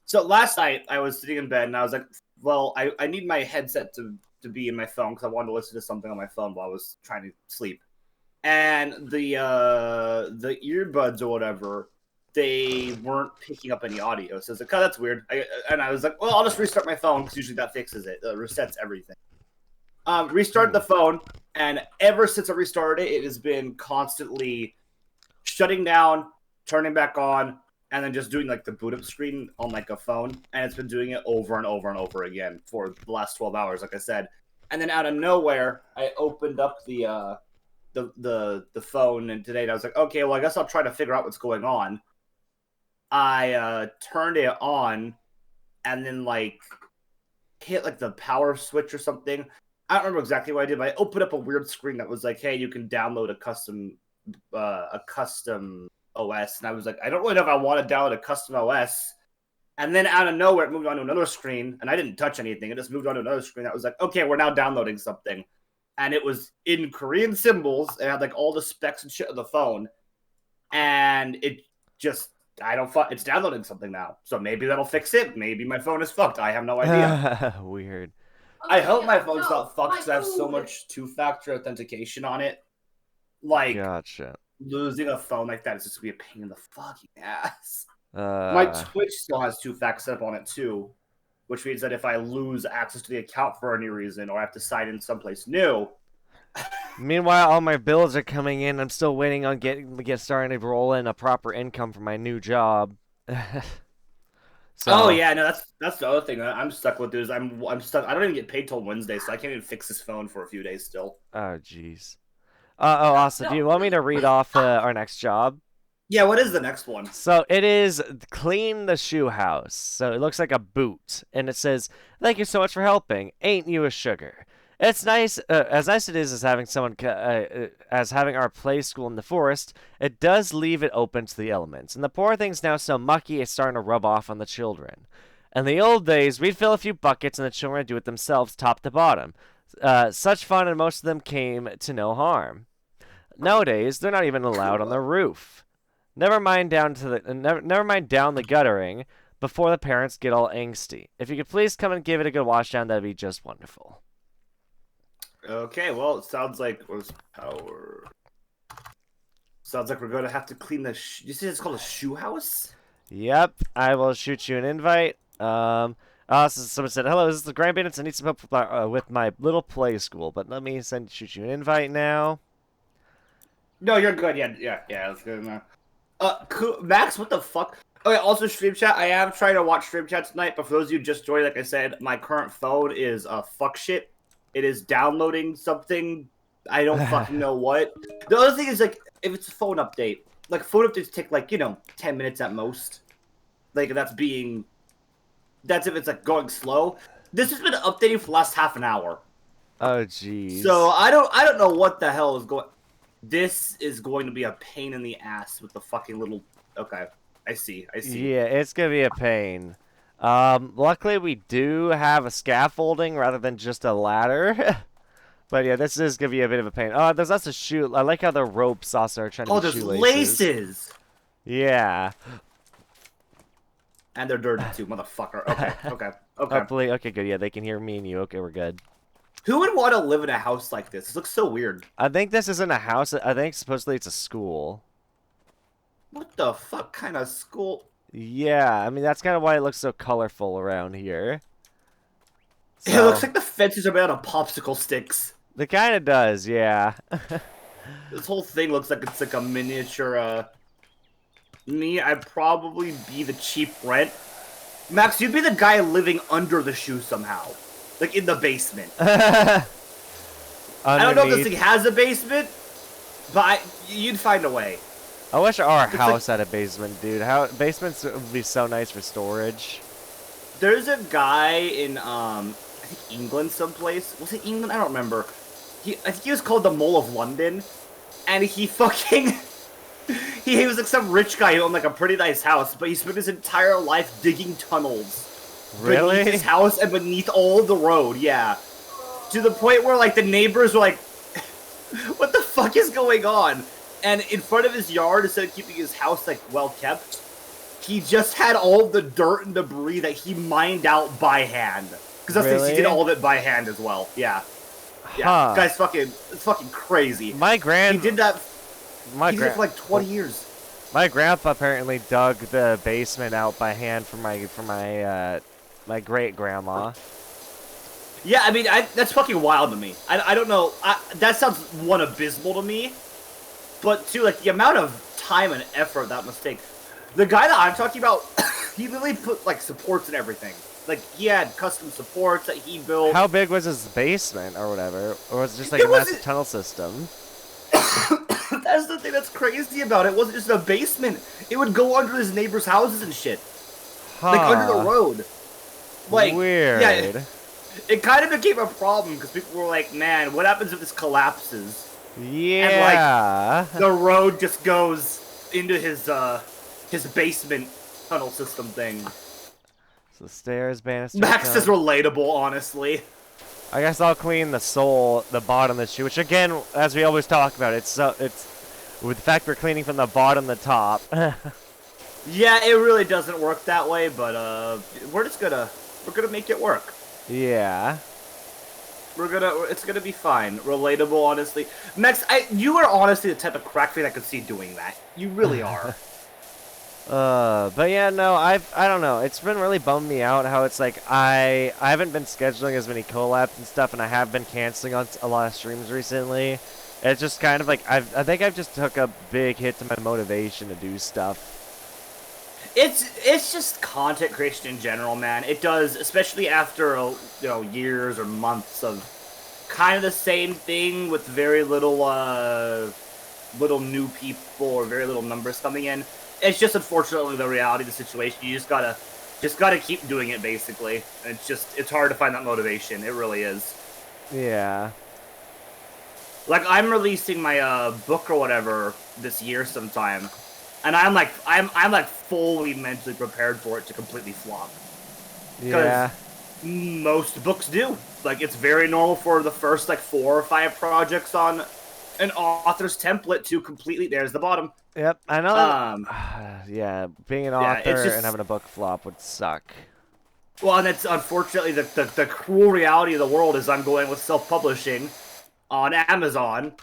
So last night I was sitting in bed and I was like, well, I need my headset to be in my phone because I wanted to listen to something on my phone while I was trying to sleep. And the earbuds or whatever, they weren't picking up any audio. So I was like, oh, that's weird. And I was like, well, I'll just restart my phone because usually that fixes it. Resets everything. Restarted the phone, and ever since I restarted it, it has been constantly shutting down, turning back on, and then just doing like the boot up screen on like a phone. And it's been doing it over and over and over again for the last 12 hours, like I said. And then out of nowhere, I opened up the phone and today and I was like, okay, well, I guess I'll try to figure out what's going on. I turned it on and then like hit like the power switch or something. I don't remember exactly what I did, but I opened up a weird screen that was like, hey, you can download a custom OS. And I was like, I don't really know if I want to download a custom OS. And then out of nowhere, it moved on to another screen, and I didn't touch anything. It just moved on to another screen that was like, okay, we're now downloading something. And it was in Korean symbols. It had like all the specs and shit of the phone. And it just, it's downloading something now. So maybe that'll fix it. Maybe my phone is fucked. I have no idea. Weird. I hope my phone's not fucked because I have so much two-factor authentication on it. Like, gotcha. Losing a phone like that is just going to be a pain in the fucking ass. My Twitch still has two-factor set up on it too, which means that if I lose access to the account for any reason or I have to sign in someplace new. Meanwhile, all my bills are coming in. I'm still waiting on starting to roll in a proper income for my new job. So, oh yeah, no, that's the other thing that I'm stuck with. Is I'm stuck. I don't even get paid till Wednesday, so I can't even fix this phone for a few days still. Oh jeez. Austin, do you want me to read off our next job? Yeah, what is the next one? So it is clean the shoe house. So it looks like a boot, and it says, "Thank you so much for helping. Ain't you a sugar?" It's nice, as nice it is as having as having our play school in the forest. It does leave it open to the elements, and the poor thing's now so mucky it's starting to rub off on the children. In the old days, we'd fill a few buckets, and the children would do it themselves, top to bottom. Such fun, and most of them came to no harm. Nowadays, they're not even allowed on the roof. Never mind down the guttering before the parents get all angsty. If you could please come and give it a good wash down, that'd be just wonderful. Okay, well, it sounds like where's power? Sounds like we're going to have to clean the. You see, it's called a shoe house. Yep, I will shoot you an invite. Someone said, "Hello, this is the Grand Bandits. I need some help with my little play school, but let me shoot you an invite now." No, you're good. Yeah, that's good enough. Cool. Max, what the fuck? Okay, also stream chat. I am trying to watch stream chat tonight, but for those of you who just joined, like I said, my current phone is fuck shit. It is downloading something. I don't fucking know what. The other thing is, like, if it's a phone update, like, phone updates take, like, 10 minutes at most. Like, that's if it's, like, going slow. This has been updating for the last half an hour. Oh, jeez. So, I don't know what the hell is going. This is going to be a pain in the ass with the fucking little. Okay, I see. Yeah, it's gonna be a pain. Luckily we do have a scaffolding rather than just a ladder. But yeah, this is gonna be a bit of a pain. Oh, there's also shoe. I like how the ropes also are trying to be there's shoelaces. Laces. Yeah. And they're dirty too, motherfucker. Okay. Hopefully, okay, good. Yeah, they can hear me and you. Okay, we're good. Who would want to live in a house like this? This looks so weird. I think this isn't a house. I think supposedly it's a school. What the fuck kind of school? Yeah, I mean, that's kind of why it looks so colorful around here. So, it looks like the fences are made out of popsicle sticks. It kind of does, yeah. This whole thing looks like it's like a miniature, Me, I'd probably be the cheap rent. Max, you'd be the guy living under the shoe somehow. Like, in the basement. I don't know if this thing has a basement, but you'd find a way. I wish our house had a basement, dude. Basements would be so nice for storage. There's a guy in, I think England someplace. Was it England? I don't remember. I think he was called the Mole of London. And he fucking... he was like some rich guy who owned like a pretty nice house, but he spent his entire life digging tunnels. Really? Beneath his house and beneath all the road, yeah. To the point where, like, the neighbors were like, what the fuck is going on? And in front of his yard, instead of keeping his house, like, well kept, he just had all the dirt and debris that he mined out by hand. Because Really? he did all of it by hand as well. Yeah. Yeah. Huh. This guy's it's fucking crazy. He did that. He did it for like 20 years. My grandpa apparently dug the basement out by hand for my great grandma. Yeah, I mean, that's fucking wild to me. I don't know. That sounds abysmal to me. But two, like the amount of time and effort that must take. The guy that I'm talking about, he literally put like supports and everything. Like he had custom supports that he built. How big was his basement or whatever? Or was it just like a massive tunnel system? That's the thing that's crazy about it. It wasn't just a basement. It would go under his neighbors' houses and shit. Huh. Like under the road. Like weird. Yeah, it kind of became a problem because people were like, "Man, what happens if this collapses?" Yeah. And like the road just goes into his basement tunnel system thing. So stairs, banister. Max is relatable, honestly. I guess I'll clean the bottom of the shoe, which again, as we always talk about, it's with the fact we're cleaning from the bottom to the top. Yeah, it really doesn't work that way, but we're gonna make it work. Yeah. It's gonna be fine. Relatable, honestly. Max, you are honestly the type of crackface I could see doing that. You really are. But yeah, no, I don't know. It's been really bummed me out how it's like I haven't been scheduling as many collabs and stuff, and I have been canceling on a lot of streams recently. It's just kind of like I think I've just took a big hit to my motivation to do stuff. It's just content creation in general, man. It does, especially after years or months of kind of the same thing with very little new people or very little numbers coming in. It's just unfortunately the reality of the situation. You just gotta keep doing it, basically. And it's hard to find that motivation. It really is. Yeah. Like I'm releasing my book or whatever this year sometime, and I'm fully mentally prepared for it to completely flop. Yeah. Most books do. Like it's very normal for the first 4 or 5 projects on an author's template to completely. There's the bottom. Yep, I know. Yeah, being an author and having a book flop would suck. Well, and that's unfortunately the cruel reality of the world is I'm going with self-publishing on Amazon,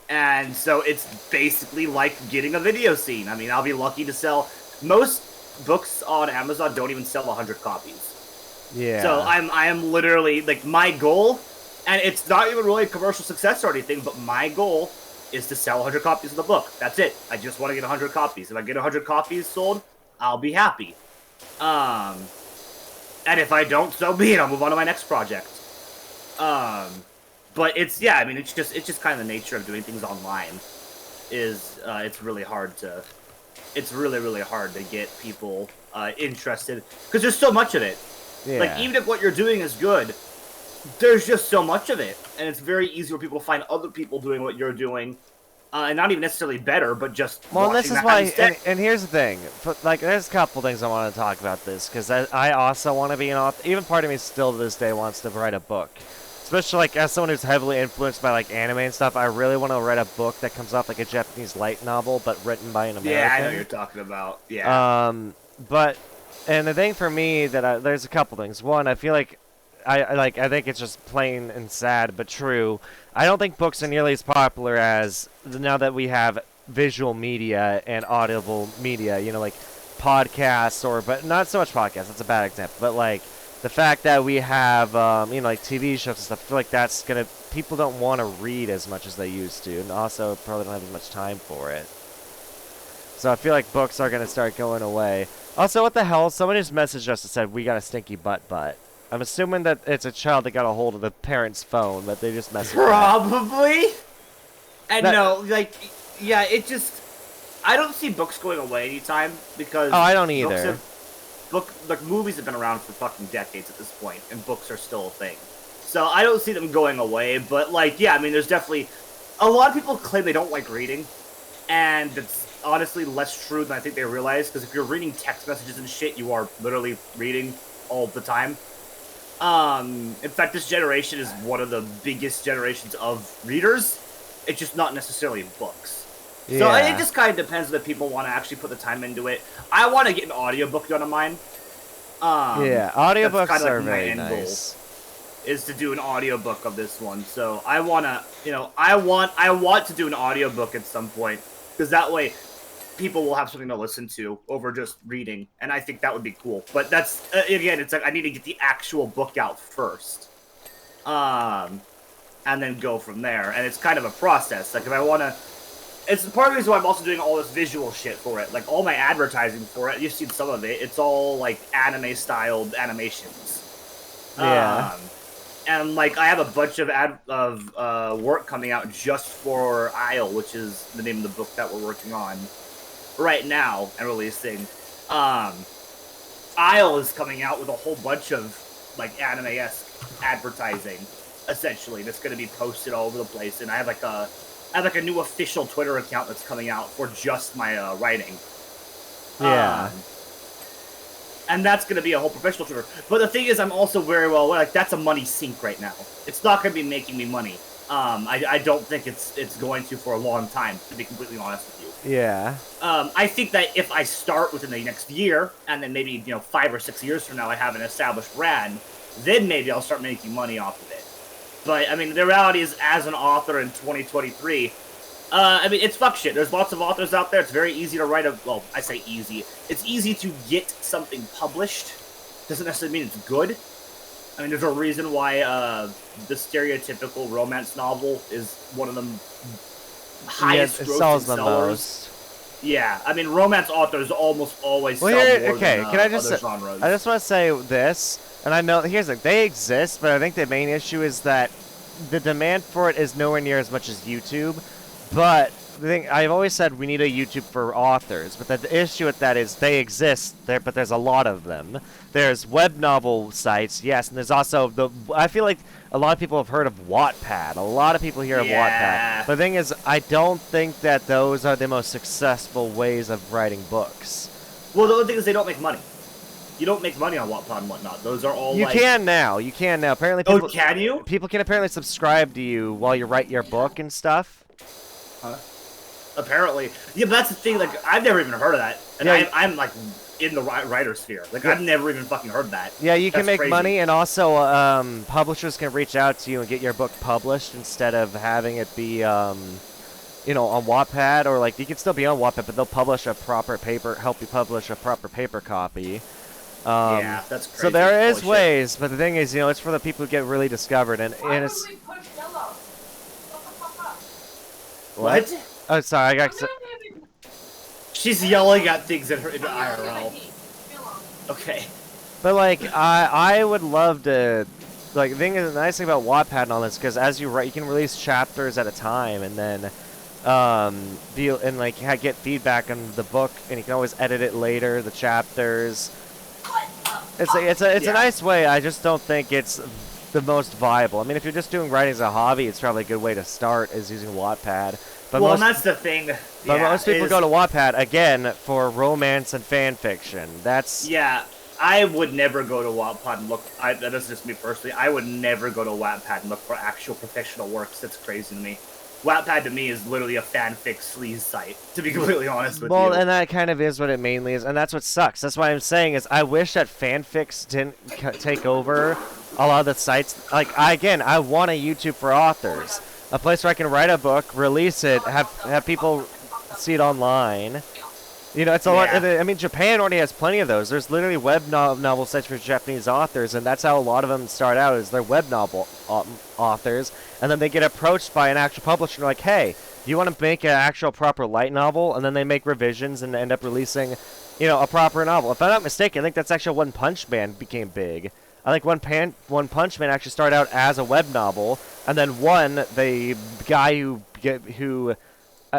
and so it's basically like getting a video scene. I mean, I'll be lucky to sell. Most books on Amazon don't even sell 100 copies. Yeah. So I am literally my goal, and it's not even really a commercial success or anything, but my goal is to sell 100 copies of the book. That's it. I just want to get 100 copies. If I get 100 copies sold, I'll be happy. And if I don't, so be it. I'll move on to my next project. But it's just kind of the nature of doing things online. It's really hard to get people interested because there's so much of it. Yeah. Like even if what you're doing is good, there's just so much of it, and it's very easy for people to find other people doing what you're doing, and not even necessarily better, but just this is why. And here's the thing, there's a couple things I want to talk about this because I also want to be an author. Even part of me still to this day wants to write a book, especially as someone who's heavily influenced by anime and stuff. I really want to write a book that comes off like a Japanese light novel, but written by an American. Yeah, I know what you're talking about. Yeah. And the thing for me there's a couple things. One, I feel like. I think it's just plain and sad, but true. I don't think books are nearly as popular as now that we have visual media and audible media. Podcasts but not so much podcasts. That's a bad example. But the fact that we have TV shows and stuff. I feel like people don't want to read as much as they used to, and also probably don't have as much time for it. So I feel like books are gonna start going away. Also, what the hell? Someone just messaged us and said we got a stinky butt. I'm assuming that it's a child that got a hold of the parent's phone, but they just messaged. Probably. And I don't see books going away anytime because. Oh, I don't either. Movies have been around for fucking decades at this point, and books are still a thing. So I don't see them going away. But there's definitely a lot of people claim they don't like reading, and it's honestly less true than I think they realize. Because if you're reading text messages and shit, you are literally reading all the time. In fact, this generation is one of the biggest generations of readers. It's just not necessarily books. So it Yeah. just kind of depends if people want to actually put the time into it. I want to get an audiobook done of mine. Yeah, That's audiobooks kind of are like my very end goal, nice. is to do an audiobook of this one. So I want to, I want to do an audiobook at some point, because that way people will have something to listen to over just reading, and I think that would be cool. But that's again, it's like I need to get the actual book out first, and then go from there. And it's kind of a process. Like if I want to, it's part of the reason why I'm also doing all this visual shit for it. Like all my advertising for it, you've seen some of it. It's all like anime styled animations. Yeah. And like I have a bunch of work coming out just for Isle, which is the name of the book that we're working on right now and releasing. Isle is coming out with a whole bunch of like anime-esque advertising, essentially. That's going to be posted all over the place, and I have like a new official Twitter account that's coming out for just my writing. Yeah. And that's going to be a whole professional Twitter. But the thing is, I'm also very well, like, that's a money sink right now. It's not going to be making me money. I don't think it's going to for a long time, to be completely honest with you. Yeah. I think that if I start within the next year, and then maybe, 5 or 6 years from now I have an established brand, then maybe I'll start making money off of it. But, I mean, the reality is, as an author in 2023, I mean, it's fuck shit. There's lots of authors out there. It's very easy to write well, I say easy. It's easy to get something published. Doesn't necessarily mean it's good. I mean, there's a reason why the stereotypical romance novel is one of the highest it grossing sells the sellers. most. Yeah, I mean, romance authors almost always sell more okay, than can I just other say, genres. I just want to say this, and I know here's the they exist, but I think the main issue is that the demand for it is nowhere near as much as YouTube. But the thing I've always said, we need a YouTube for authors, but the issue with that is they exist there, but there's a lot of them. There's web novel sites, yes, and there's also I feel like a lot of people have heard of Wattpad. A lot of people hear of Wattpad. But the thing is, I don't think that those are the most successful ways of writing books. Well, the other thing is they don't make money. You don't make money on Wattpad and whatnot. Those are all You can now. You can now. Apparently, people, can you? People can apparently subscribe to you while you write your book and stuff. Huh? Apparently. Yeah, but that's the thing, like, I've never even heard of that. And yeah, I'm like, in the writer sphere. Like, I've never even fucking heard that. Yeah, you can make crazy. money, and also, publishers can reach out to you and get your book published instead of having it be, on Wattpad, or, like, you can still be on Wattpad, but they'll publish a proper paper, help you publish a proper paper copy. Yeah, that's crazy. So there is ways, but the thing is, it's for the people who get really discovered, and it's... What? Oh, sorry, I got... She's yelling at things in IRL. Okay. But, like, I would love to... Like, the thing is, the nice thing about Wattpad and all this, because as you write, you can release chapters at a time, and then, get feedback on the book, and you can always edit it later, the chapters. It's a nice way. I just don't think it's the most viable. I mean, if you're just doing writing as a hobby, it's probably a good way to start, is using Wattpad. But well, and that's the thing. But most people go to Wattpad, again, for romance and fan fiction. That's... Yeah, I would never go to Wattpad and look... That's just me personally. I would never go to Wattpad and look for actual professional works. That's crazy to me. Wattpad to me is literally a fanfic sleaze site, to be completely honest with you. Well, and that kind of is what it mainly is, and that's what sucks. That's why I'm saying is I wish that fanfics didn't take over a lot of the sites. Like, I want a YouTube for authors. A place where I can write a book, release it, have people see it online. It's a lot. I mean, Japan already has plenty of those. There's literally web novel sites for Japanese authors, and that's how a lot of them start out, is they're web novel authors, and then they get approached by an actual publisher, and like, hey, do you want to make an actual proper light novel? And then they make revisions and end up releasing, a proper novel. If I'm not mistaken, I think that's actually One Punch Man became big. I think One Punch Man actually started out as a web novel, and then the guy who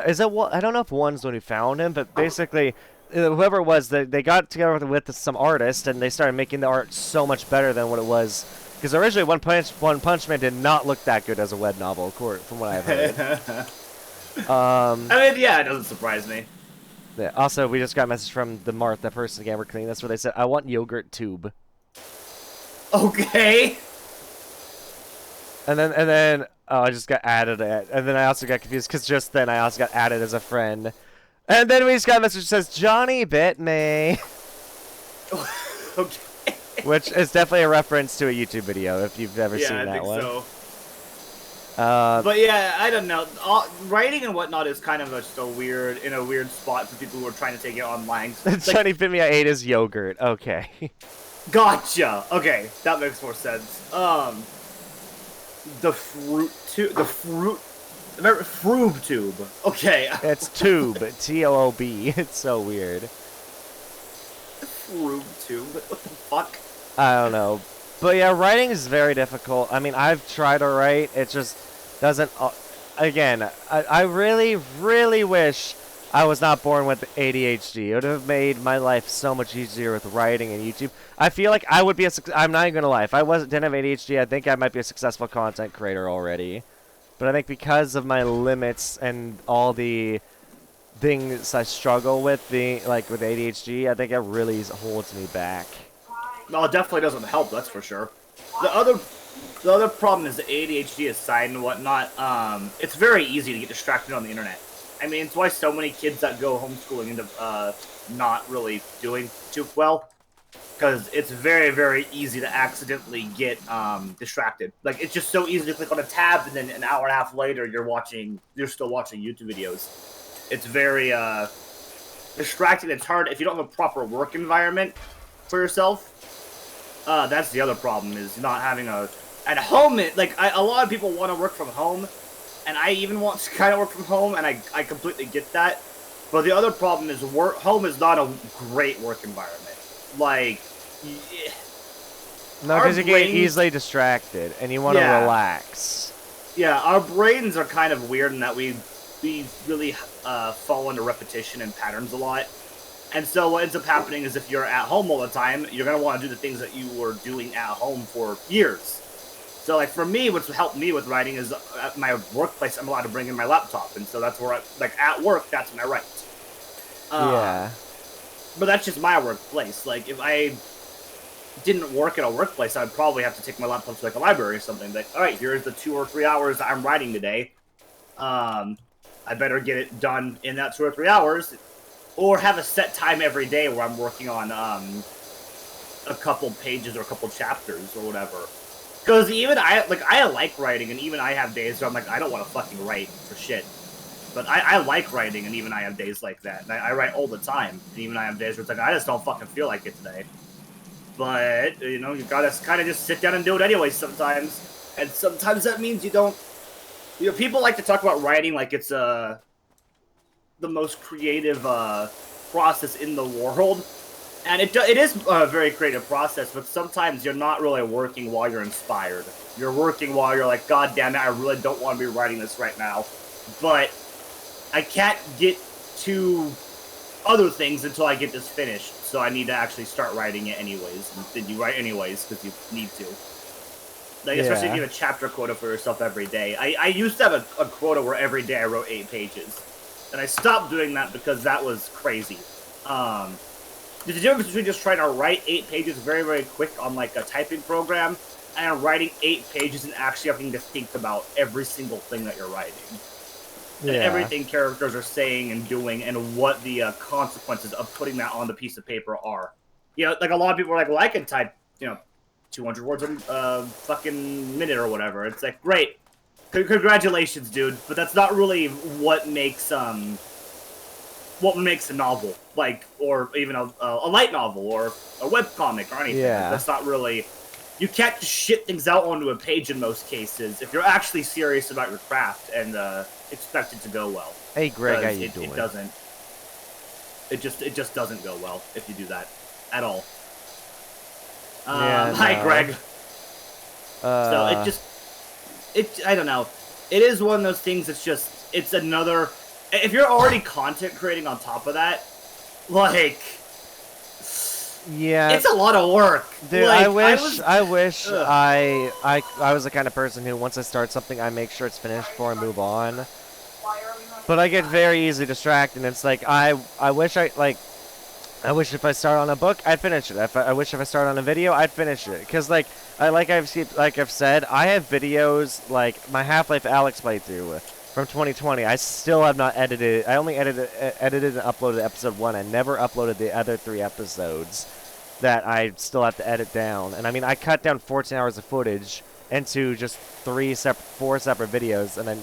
is it one? I don't know if One's the one who found him, but basically, whoever it was, they got together with some artist, and they started making the art so much better than what it was. Because originally, One Punch Man did not look that good as a web novel, from what I've heard. I mean, yeah, it doesn't surprise me. Yeah, also, we just got a message from the person again. We're cleaning this, where they said, "I want yogurt tube." Okay. And then oh, I just got added, and then I also got confused because just then I also got added as a friend, and then we just got a message that says Johnny bit me, Okay. which is definitely a reference to a YouTube video if you've ever seen Yeah, I that think one. so. Uh, But yeah, I don't know. Writing and whatnot is kind of just a weird spot for people who are trying to take it online. Like, Johnny bit me. I ate his yogurt. Okay. gotcha. Okay, that makes more sense. The froob tube. Okay. It's tube. T-O-O-B. It's so weird. Froob tube. What the fuck? I don't know. But yeah, writing is very difficult. I mean, I've tried to write. It just doesn't... again, I really, really wish I was not born with ADHD. It would have made my life so much easier with writing and YouTube. I feel like I would be I'm not even going to lie. If I didn't have ADHD, I think I might be a successful content creator already. But I think because of my limits and all the things I struggle with, with ADHD, I think it really holds me back. No, it definitely doesn't help. That's for sure. The other problem is the ADHD aside and whatnot. It's very easy to get distracted on the internet. I mean, it's why so many kids that go homeschooling end up not really doing too well, because it's very, very easy to accidentally get distracted. Like, it's just so easy to click on a tab, and then an hour and a half later, you're still watching YouTube videos. It's very distracting. It's hard if you don't have a proper work environment for yourself. That's the other problem, is not having at home. A lot of people want to work from home, and I even want to kind of work from home, and I completely get that. But the other problem is home is not a great work environment. Like, no, because you get easily distracted, and you want to relax. Yeah, our brains are kind of weird in that we really fall into repetition and patterns a lot. And so what ends up happening is if you're at home all the time, you're going to want to do the things that you were doing at home for years. So, like, for me, what's helped me with writing is at my workplace, I'm allowed to bring in my laptop. And so that's where, at work, that's when I write. Yeah. But that's just my workplace. Like, if I didn't work at a workplace, I'd probably have to take my laptop to, like, a library or something. Like, all right, here's the 2 or 3 hours that I'm writing today. I better get it done in that 2 or 3 hours. Or have a set time every day where I'm working on a couple pages or a couple chapters or whatever. Because even I like writing, and even I have days where I'm like, I don't want to fucking write for shit. But I like writing, and even I have days like that. And I write all the time, and even I have days where it's like, I just don't fucking feel like it today. But, you know, you gotta kind of just sit down and do it anyway sometimes. And sometimes that means you don't... You know, people like to talk about writing like it's the most creative process in the world. And it is a very creative process, but sometimes you're not really working while you're inspired. You're working while you're like, God damn it, I really don't want to be writing this right now. But I can't get to other things until I get this finished. So I need to actually start writing it anyways. And then you write anyways because you need to. Like, especially if you have a chapter quota for yourself every day. I used to have a quota where every day I wrote 8 pages. And I stopped doing that because that was crazy. There's a difference between just trying to write 8 pages very, very quick on, like, a typing program and writing 8 pages and actually having to think about every single thing that you're writing. Yeah. And everything characters are saying and doing and what the consequences of putting that on the piece of paper are. You know, like, a lot of people are like, well, I can type, 200 words a fucking minute or whatever. It's like, great. Congratulations, dude. But that's not really what makes a novel, like, or even a light novel or a webcomic or anything. Yeah. That's not really... You can't just shit things out onto a page in most cases if you're actually serious about your craft and expect it to go well. Hey, Greg, how you doing? It doesn't. It just doesn't go well if you do that at all. Hi, Greg. So I don't know. It is one of those things that's just, it's another, if you're already content creating on top of that, like, yeah, it's a lot of work. Dude, like, I wish I was the kind of person who, once I start something, I make sure it's finished before I move on. But I get very easily distracted, and it's like, I wish I wish if I start on a book, I'd finish it. I wish if I start on a video, I'd finish it. Cause like I've said, I have videos like my Half-Life Alyx playthrough from 2020. I still have not edited. I only edited and uploaded episode 1. I never uploaded the other 3 episodes that I still have to edit down. And I mean, I cut down 14 hours of footage into just 4 separate videos, and then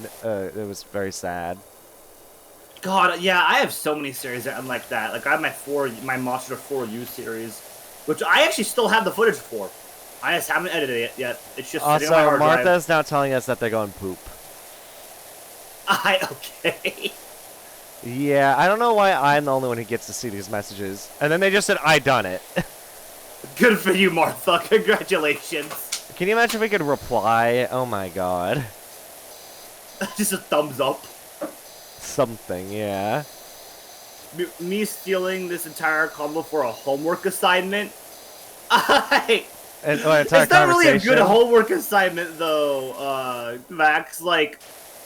it was very sad. God, yeah, I have so many series that I'm like that. Like I have my Monster 4U series, which I actually still have the footage for. I just haven't edited it yet. It's just sitting on my hard drive. Martha's now telling us that they're going poop. Okay. Yeah, I don't know why I'm the only one who gets to see these messages. And then they just said, I done it. Good for you, Martha. Congratulations. Can you imagine if we could reply? Oh my god. Just a thumbs up. Something, yeah. Me stealing this entire combo for a homework assignment? It's not really a good homework assignment, though, Max. Like,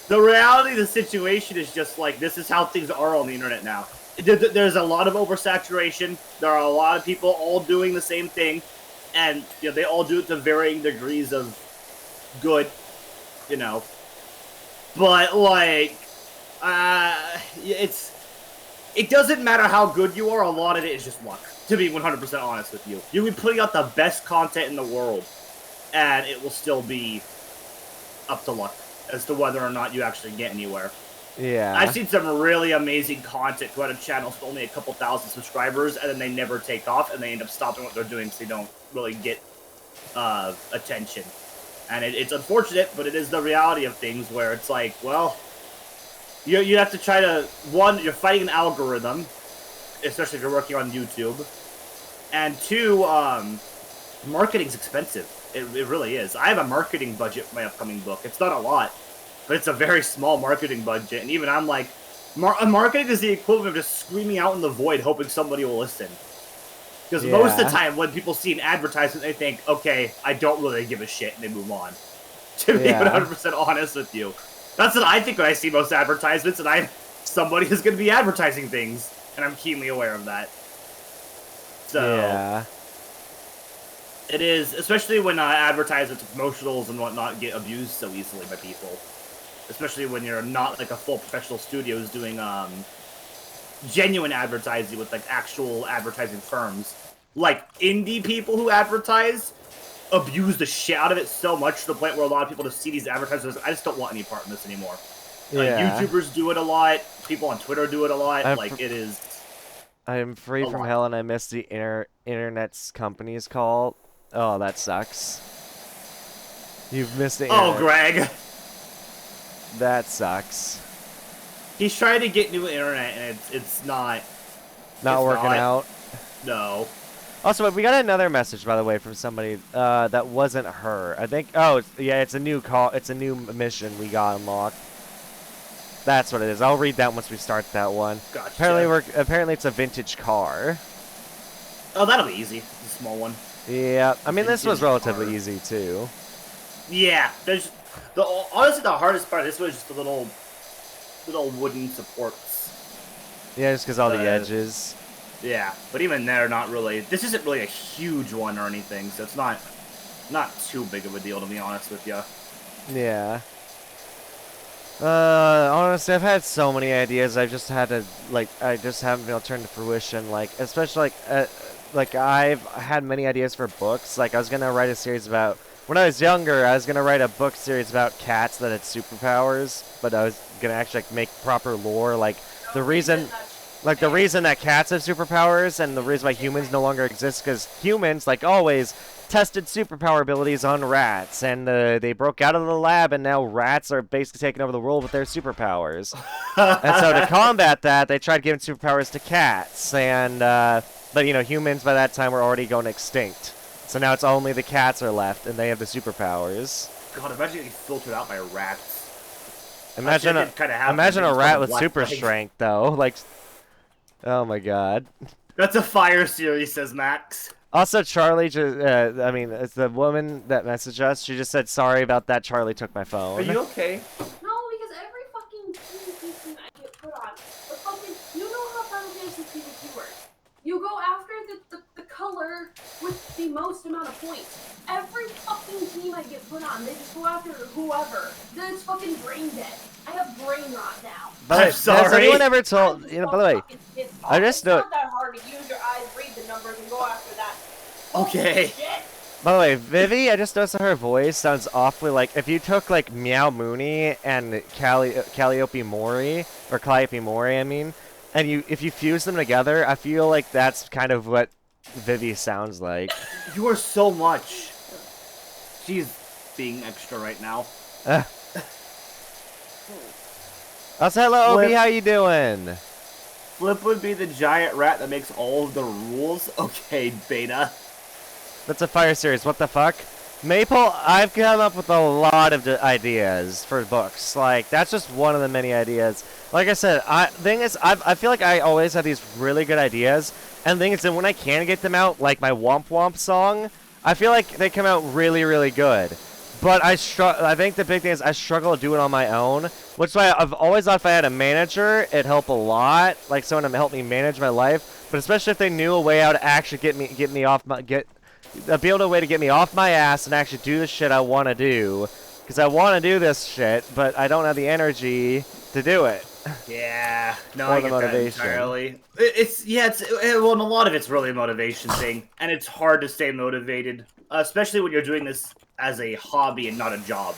the reality of the situation is just like, this is how things are on the internet now. There's a lot of oversaturation. There are a lot of people all doing the same thing. And, you know, they all do it to varying degrees of good, you know. But, like, it doesn't matter how good you are, a lot of it is just luck, to be 100% honest with you. You'll be putting out the best content in the world, and it will still be up to luck as to whether or not you actually get anywhere. Yeah. I've seen some really amazing content go out of channels with only a couple thousand subscribers, and then they never take off, and they end up stopping what they're doing so they don't really get attention. And it's unfortunate, but it is the reality of things where it's like, well, you have to try to, one, you're fighting an algorithm, especially if you're working on YouTube, and 2, marketing's expensive. It really is. I have a marketing budget for my upcoming book. It's not a lot, but it's a very small marketing budget, and even I'm like, marketing is the equivalent of just screaming out in the void hoping somebody will listen. Because most of the time, when people see an advertisement, they think, okay, I don't really give a shit, and they move on. To be 100% honest with you. That's what I think when I see most advertisements, and somebody is going to be advertising things, and I'm keenly aware of that. So, yeah. It is, especially when advertisements, promotionals, and whatnot get abused so easily by people. Especially when you're not like a full professional studio who's doing genuine advertising with like actual advertising firms. Like indie people who advertise abuse the shit out of it so much to the point where a lot of people just see these advertisements. I just don't want any part in this anymore. Yeah. YouTubers do it a lot. People on Twitter do it a lot. It is. I am free from hell, and I missed the internet's company's call. Oh, that sucks. You've missed the internet. Oh, Greg. That sucks. He's trying to get new internet, and it's not working out. No. Also, we got another message, by the way, from somebody that wasn't her. I think. Oh, yeah, it's a new call. It's a new mission we got unlocked. That's what it is. I'll read that once we start that one. Gotcha. Apparently it's a vintage car. Oh, that'll be easy. It's a small one. Yeah, I mean this was relatively easy too. Yeah, honestly the hardest part of this was just the little wooden supports. Yeah, just because all the edges. Yeah, but even they're not really. This isn't really a huge one or anything, so it's not too big of a deal, to be honest with you. Yeah. Honestly, I've had so many ideas. I've just had to I just haven't been able to turn to fruition. Especially I've had many ideas for books. Like I was gonna write a series about when I was younger. I was gonna write a book series about cats that had superpowers, but I was gonna actually make proper lore. The reason that cats have superpowers and the reason why humans no longer exist because humans, like always, tested superpower abilities on rats, and they broke out of the lab, and now rats are basically taking over the world with their superpowers. And so to combat that, they tried giving superpowers to cats, and but humans by that time were already going extinct. So now it's only the cats are left, and they have the superpowers. God, imagine getting filtered out by rats. Imagine a rat with super strength, though. Oh my god. That's a fire series, says Max. Also, Charlie just, it's the woman that messaged us. She just said, sorry about that, Charlie took my phone. Are you okay? No, because every fucking PvP I get put on, the fucking, you know how Final Fantasy PvP works. You go the most amount of points. Every fucking team I get put on, they just go after whoever. Then it's fucking brain dead. I have brain rot now. But has anyone ever told, you know, by the way, I just know. It's not that hard to use your eyes, read the numbers, and go after that. Okay. Shit. By the way, Vivi, I just noticed that her voice sounds awfully like if you took like Meow Mooney and Calliope Mori, or Calliope Mori, I mean, and if you fuse them together, I feel like that's kind of what Vivi sounds like. You are so much. She's being extra right now. Also, hello, Obi, Flip. how you doing? Flip would be the giant rat that makes all of the rules. Okay, Beta. That's a fire series. What the fuck? Maple, I've come up with a lot of ideas for books. Like, that's just one of the many ideas. Like I said, thing is, I feel like I always have these really good ideas. And the thing is that when I can get them out, like my Womp Womp song, I feel like they come out really, really good. But I think the big thing is I struggle to do it on my own. Which is why I've always thought if I had a manager, it'd help a lot. Like someone to help me manage my life. But especially if they knew a way how to actually get me off my be able to way to get me off my ass and actually do the shit I want to do, because I want to do this shit, but I don't have the energy to do it. Yeah, no, Or I the get that motivation. entirely. Well, and a lot of it's really a motivation thing, and it's hard to stay motivated, especially when you're doing this as a hobby and not a job.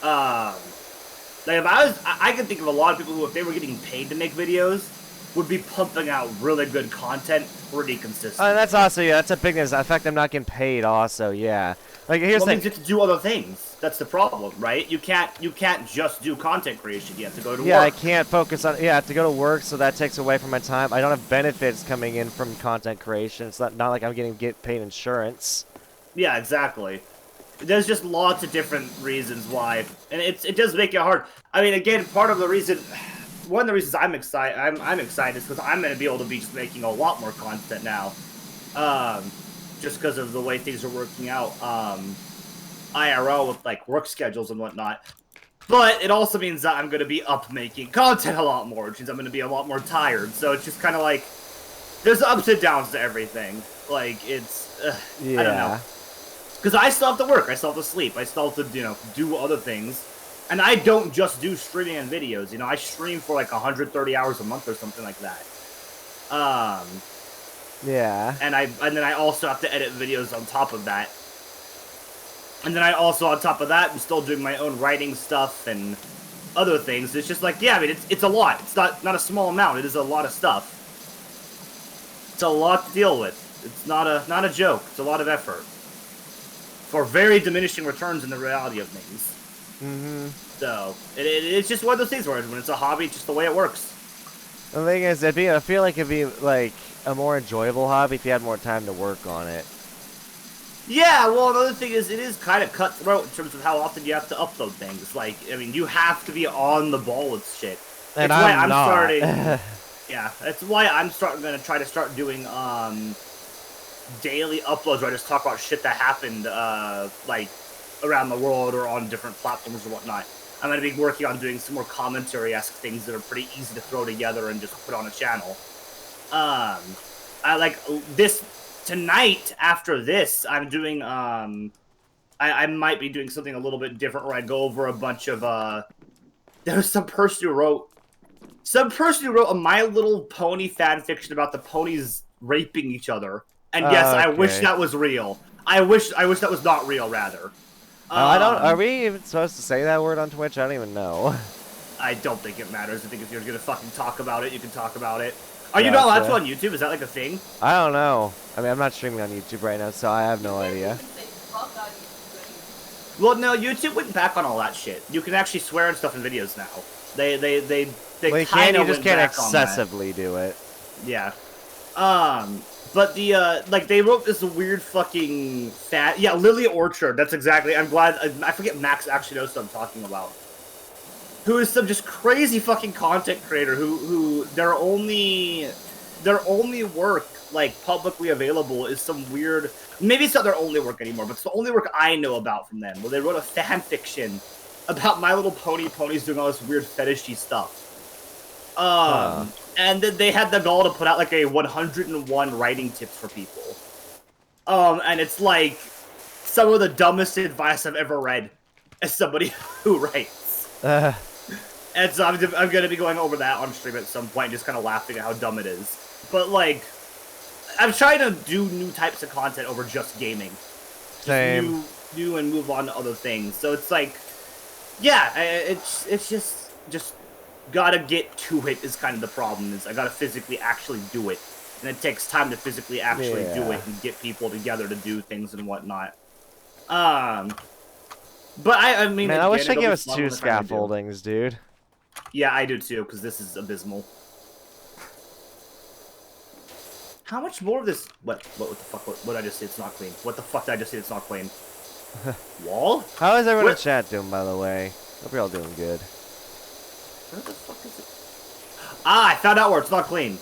Like if I can think of a lot of people who, if they were getting paid to make videos, would be pumping out really good content pretty consistently. And that's also, yeah, that's a big thing. In fact, I'm not getting paid also, yeah. Like, here's Well, the means you have to do other things. That's the problem, right? You can't just do content creation. You have to go to work. Yeah, I can't focus on, yeah, I have to go to work, so that takes away from my time. I don't have benefits coming in from content creation. It's not like I'm get paid insurance. Yeah, exactly. There's just lots of different reasons why, and it does make it hard. I mean, again, part of the reason, one of the reasons I'm excited is because I'm going to be able to be just making a lot more content now, just because of the way things are working out, IRL with like work schedules and whatnot. But it also means that I'm going to be up making content a lot more, which means I'm going to be a lot more tired. So it's just kind of like there's ups and downs to everything. Like it's Yeah. I don't know. Because I still have to work, I still have to sleep, I still have to, do other things. And I don't just do streaming and videos, I stream for like 130 hours a month or something like that. Yeah. And then I also have to edit videos on top of that. And then I also, on top of that, I'm still doing my own writing stuff and other things. It's just like, yeah, I mean, it's a lot. It's not a small amount, it is a lot of stuff. It's a lot to deal with. It's not a joke, it's a lot of effort. For very diminishing returns in the reality of things. Mm-hmm. So, it's just one of those things where when it's a hobby, it's just the way it works. The thing is, I feel like it'd be like a more enjoyable hobby if you had more time to work on it. Yeah, well, another thing is, it is kind of cutthroat in terms of how often you have to upload things. Like, I mean, you have to be on the ball with shit. And It's why I'm not. starting. Yeah, that's why I'm going to try to start doing daily uploads where I just talk about shit that happened, like, around the world or on different platforms or whatnot. I'm going to be working on doing some more commentary-esque things that are pretty easy to throw together and just put on a channel. I like this tonight. After this, I'm doing I might be doing something a little bit different where I go over a bunch of there's some person who wrote a My Little Pony fan fiction about the ponies raping each other. And yes, I wish that was real. I wish that was not real, rather. I don't. Are we even supposed to say that word on Twitch? I don't even know. I don't think it matters. I think if you're gonna fucking talk about it, you can talk about it. Are you not allowed to on YouTube? Is that like a thing? I don't know. I mean, I'm not streaming on YouTube right now, so I have no idea. Well, no, YouTube went back on all that shit. You can actually swear and stuff in videos now. They Well, you just can't excessively do it. Yeah. But the, like, they wrote this weird fucking yeah, Lily Orchard, that's exactly, I'm glad, I forget Max actually knows what I'm talking about. Who is some just crazy fucking content creator who their only work, like, publicly available is some weird, maybe it's not their only work anymore, but it's the only work I know about from them, where they wrote a fan fiction about My Little Ponies doing all this weird fetishy stuff. And then they had the goal to put out like a 101 writing tips for people. And it's like some of the dumbest advice I've ever read as somebody who writes. And so I'm gonna be going over that on stream at some point, just kind of laughing at how dumb it is. But like, I'm trying to do new types of content over just gaming. Same. New and move on to other things. So it's like, yeah, it's just gotta get to it is kind of the problem. Is I gotta physically actually do it, and it takes time to physically actually do it and get people together to do things and whatnot. But I mean, man, I wish I gave us 2 scaffoldings, scaffoldings, dude. Yeah, I do too, because this is abysmal. How much more of this? What the fuck? What did I just say? It's not clean. What the fuck did I just say? It's not clean. Wall? How is everyone in chat doing, by the way? Hope you're all doing good. Where the fuck is it? Ah, I found out where it's not clean.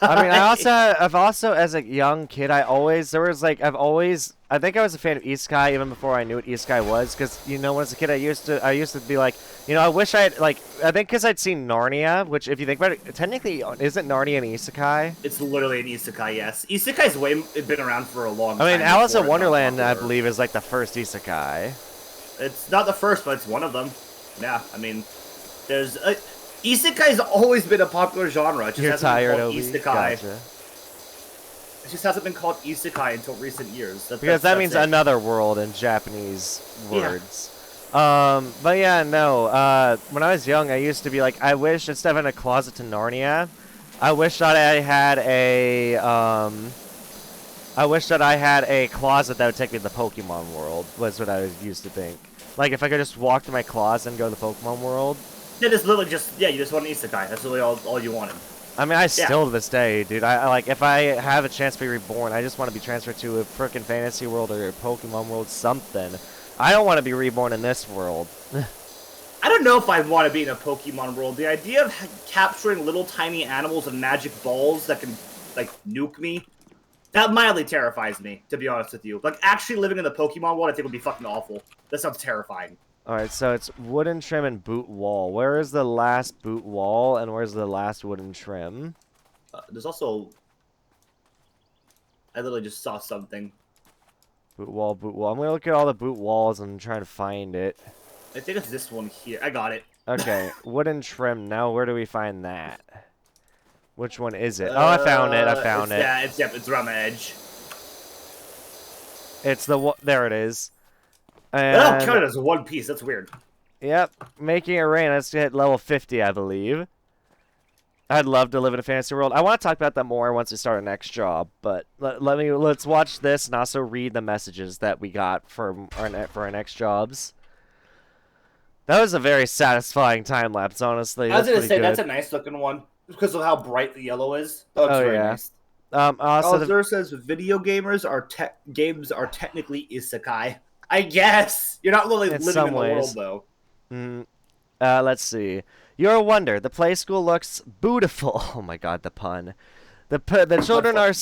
I mean, I've also, as a young kid, I think I was a fan of Isekai even before I knew what Isekai was, because, you know, when I was a kid, I used to be like, you know, I wish I think because I'd seen Narnia, which, if you think about it, technically, isn't Narnia an Isekai? It's literally an Isekai, yes. Isekai's been around for a long time. I mean, Alice in Wonderland, I believe, is like the first Isekai. It's not the first, but it's one of them. Yeah, I mean, there's... Isekai's always been a popular genre. It just You're tired, called Obi? Isekai. Gotcha. It just hasn't been called Isekai until recent years. Because that means another world in Japanese words. Yeah. But yeah, no. When I was young, I used to be like, I wish instead of having a closet to Narnia, I wish that I had a closet that would take me to the Pokemon world. Was what I used to think. Like if I could just walk to my closet and go to the Pokemon world. It is literally just you just want an Isekai. That's really all you wanted. I mean, I still to this day, dude. I like if I have a chance to be reborn, I just want to be transferred to a frickin' fantasy world or a Pokemon world, something. I don't want to be reborn in this world. I don't know if I want to be in a Pokemon world. The idea of capturing little tiny animals and magic balls that can like nuke me, that mildly terrifies me. To be honest with you, like actually living in the Pokemon world, I think would be fucking awful. That sounds terrifying. Alright, so it's wooden trim and boot wall. Where is the last boot wall, and where's the last wooden trim? There's also... I literally just saw something. Boot wall, boot wall. I'm gonna look at all the boot walls and try to find it. I think it's this one here. I got it. Okay, wooden trim. Now, where do we find that? Which one is it? Oh, I found it. I found it. Yeah, it's around the edge. It's the... There it is. And, I don't count it as one piece. That's weird. Yep, making it rain. Let's hit level 50, I believe. I'd love to live in a fantasy world. I want to talk about that more once we start our next job, but let's watch this and also read the messages that we got for our next jobs. That was a very satisfying time lapse, honestly. I was gonna say good. that's a nice looking one because of how bright the yellow is. Oh, it's very nice. Also, Alzur says video games are technically isekai. I guess you're not really living in the world though. Let's see. You're a wonder. The play school looks beautiful. Oh my god, the pun. The children are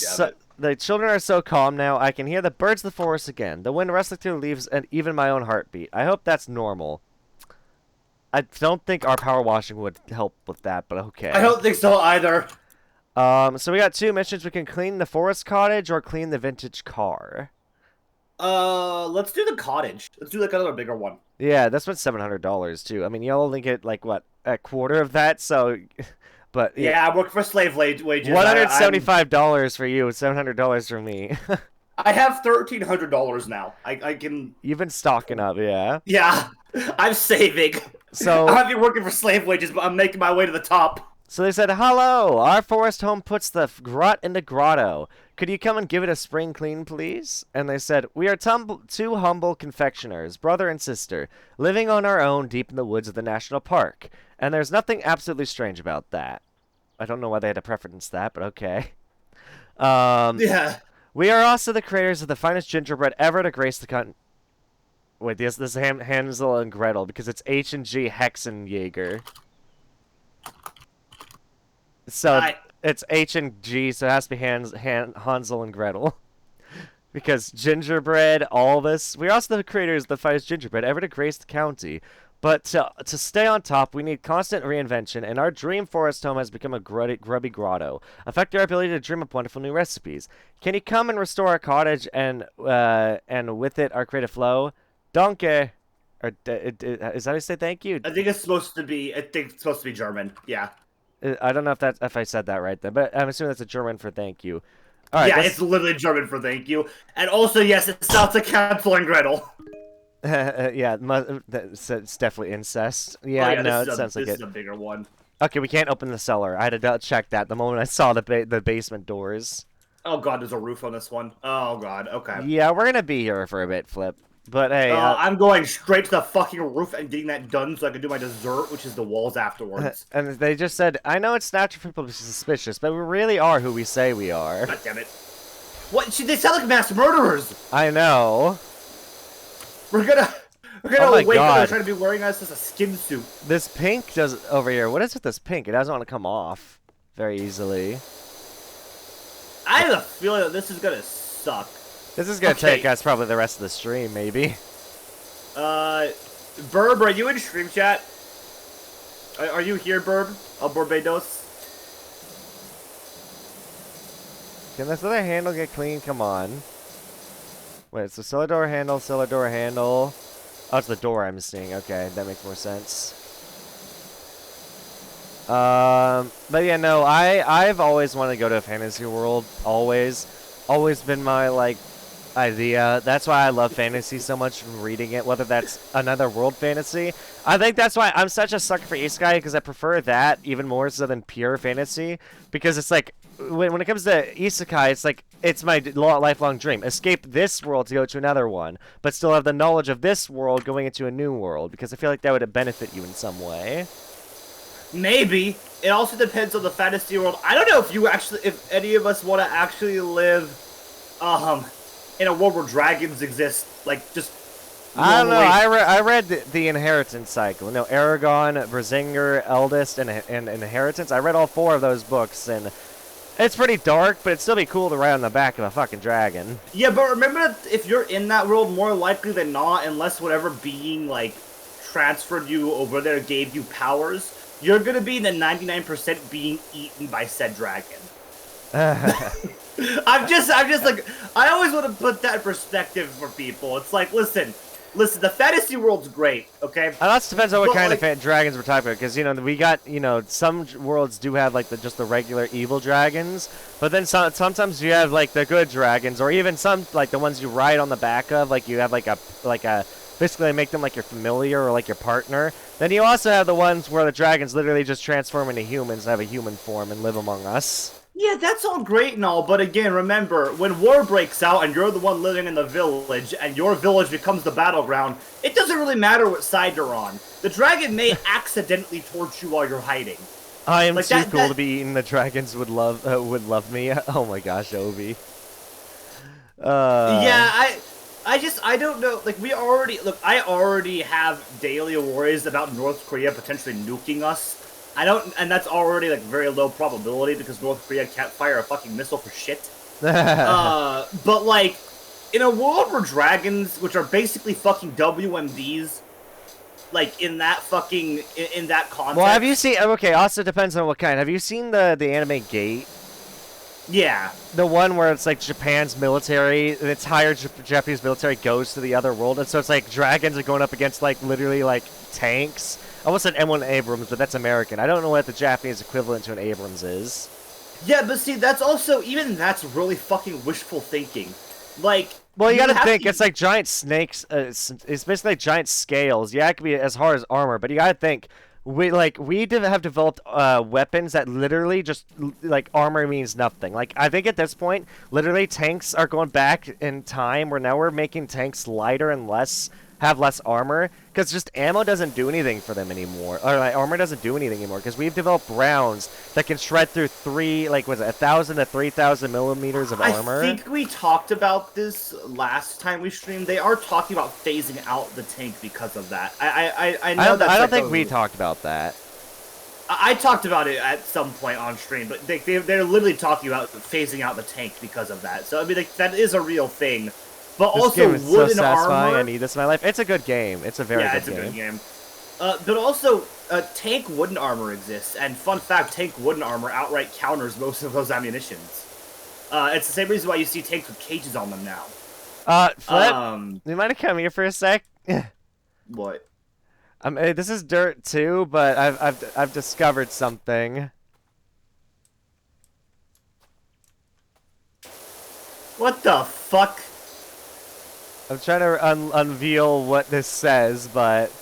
so calm now. I can hear the birds of the forest again. The wind rustling through the leaves and even my own heartbeat. I hope that's normal. I don't think our power washing would help with that, but okay. I don't think so either. So we got 2 missions. We can clean the forest cottage or clean the vintage car. Let's do the cottage. Let's do like another bigger one. Yeah, that's what $700 too. I mean, you'll only get like what, a quarter of that. So, but yeah, I work for slave wages. $175 for you, $700 for me. I have $1,300 now. I can. You've been stocking up, yeah. Yeah, I'm saving. So I might be working for slave wages, but I'm making my way to the top. So they said, "Hello, our forest home puts the grot in the grotto. Could you come and give it a spring clean, please?" And they said, "We are 2 humble confectioners, brother and sister, living on our own deep in the woods of the national park. And there's nothing absolutely strange about that." I don't know why they had to preference that, but okay. Yeah. We are also the creators of the finest gingerbread ever to grace the Wait, this is Hansel and Gretel, because it's H&G Hexenjäger. So it's H and G, so it has to be Hansel and Gretel. Because gingerbread, all this. We're also the creators of the finest gingerbread ever to grace the county. But to stay on top, we need constant reinvention, and our dream forest home has become a grubby grotto, affecting our ability to dream up wonderful new recipes. Can you come and restore our cottage and with it our creative flow? Danke. Or is that how you say thank you? I think it's supposed to be. I think it's supposed to be German. Yeah. I don't know if I said that right then, but I'm assuming that's a German for thank you. All right. Yeah, it's literally German for thank you. And also, yes, it sounds like Hansel and Gretel. Yeah, it's definitely incest. Yeah, Oh, yeah, no, it sounds like this it. is a bigger one. Okay, we can't open the cellar. I had to check that the moment I saw the basement doors. Oh god, there's a roof on this one. Oh god, okay. Yeah, we're gonna be here for a bit, Flip. But hey, I'm going straight to the fucking roof and getting that done so I can do my dessert, which is the walls afterwards. and they just said, I know it's natural for people to be suspicious, but we really are who we say we are. God damn it. What? They sound like mass murderers! I know. We're gonna Oh my wake up God. and try to be wearing us as a skin suit. This pink does over here. What is with this pink? It doesn't want to come off very easily. I have a feeling that this is gonna suck. This is gonna Okay. take us probably the rest of the stream, maybe. Burb, are you in stream chat? Are you here, Burb? Barbados? Can this other handle get clean? Come on. Wait, it's the cellar door handle, cellar door handle. Oh, it's the door I'm seeing. Okay, that makes more sense. But yeah, no, I've always wanted to go to a fantasy world. Always been my, like, idea. That's why I love fantasy so much from reading it, whether that's another world fantasy. I think that's why I'm such a sucker for isekai, because I prefer that even more so than pure fantasy. Because it's like, when it comes to isekai, it's like, it's my lifelong dream. Escape this world to go to another one, but still have the knowledge of this world going into a new world, because I feel like that would benefit you in some way. Maybe. It also depends on the fantasy world. I don't know if any of us want to actually live, in a world where dragons exist, like, just I don't know. normally. I read the Inheritance cycle. No, Aragon, Brazinger, Eldest, and Inheritance. I read all 4 of those books, and it's pretty dark, but it'd still be cool to ride on the back of a fucking dragon. Yeah, but remember that if you're in that world, more likely than not, unless whatever being, like, transferred you over there gave you powers, you're gonna be in the 99% being eaten by said dragon. I'm just like, I always want to put that in perspective for people. It's like, listen, the fantasy world's great, okay? And that depends on what But, kind like, of dragons we're talking about, because, you know, we got, you know, some worlds do have, like, just the regular evil dragons, but then sometimes you have, like, the good dragons, or even some, like, the ones you ride on the back of, like, you have, like a, basically they make them, like, your familiar or, like, your partner. Then you also have the ones where the dragons literally just transform into humans and have a human form and live among us. Yeah, that's all great and all, but again, remember, when war breaks out and you're the one living in the village, and your village becomes the battleground, it doesn't really matter what side you're on. The dragon may accidentally torch you while you're hiding. I am Like, too that- cool that- to be eaten. The dragons would love me. Oh my gosh, Obi. Yeah, I don't know, like, I already have daily worries about North Korea potentially nuking us. And that's already, like, very low probability because North Korea can't fire a fucking missile for shit. But, like, in a world where dragons, which are basically fucking WMDs, like, in that context. Well, have you seen? Okay, also depends on what kind. Have you seen the anime Gate? Yeah. The one where it's like Japan's military, the entire Japanese military goes to the other world, and so it's like dragons are going up against like literally like tanks. I almost said M1 Abrams, but that's American. I don't know what the Japanese equivalent to an Abrams is. Yeah, but see, that's really fucking wishful thinking. Like, Well, you gotta have think, to- it's like giant snakes, it's basically like giant scales. Yeah, it could be as hard as armor, but you gotta think, we have developed weapons that literally just, like, armor means nothing. Like, I think at this point, literally tanks are going back in time, where now we're making tanks lighter and have less armor, because just ammo doesn't do anything for them anymore, or like, armor doesn't do anything anymore, because we've developed rounds that can shred through 1,000 to 3,000 millimeters of armor. I think we talked about this last time we streamed. They are talking about phasing out the tank because of that. I know that. I don't think we talked about that. I talked about it at some point on stream, but they're literally talking about phasing out the tank because of that. So I mean, like, that is a real thing. But This also, game is so wooden satisfying. armor. I need this in my life. It's a good game. It's a very good Yeah, it's game. a good game. But also, tank wooden armor exists, and fun fact, tank wooden armor outright counters most of those ammunitions. It's the same reason why you see tanks with cages on them now. Flip, you mind to come here for a sec? What? This is dirt too, but I've discovered something. What the fuck? I'm trying to unveil what this says, but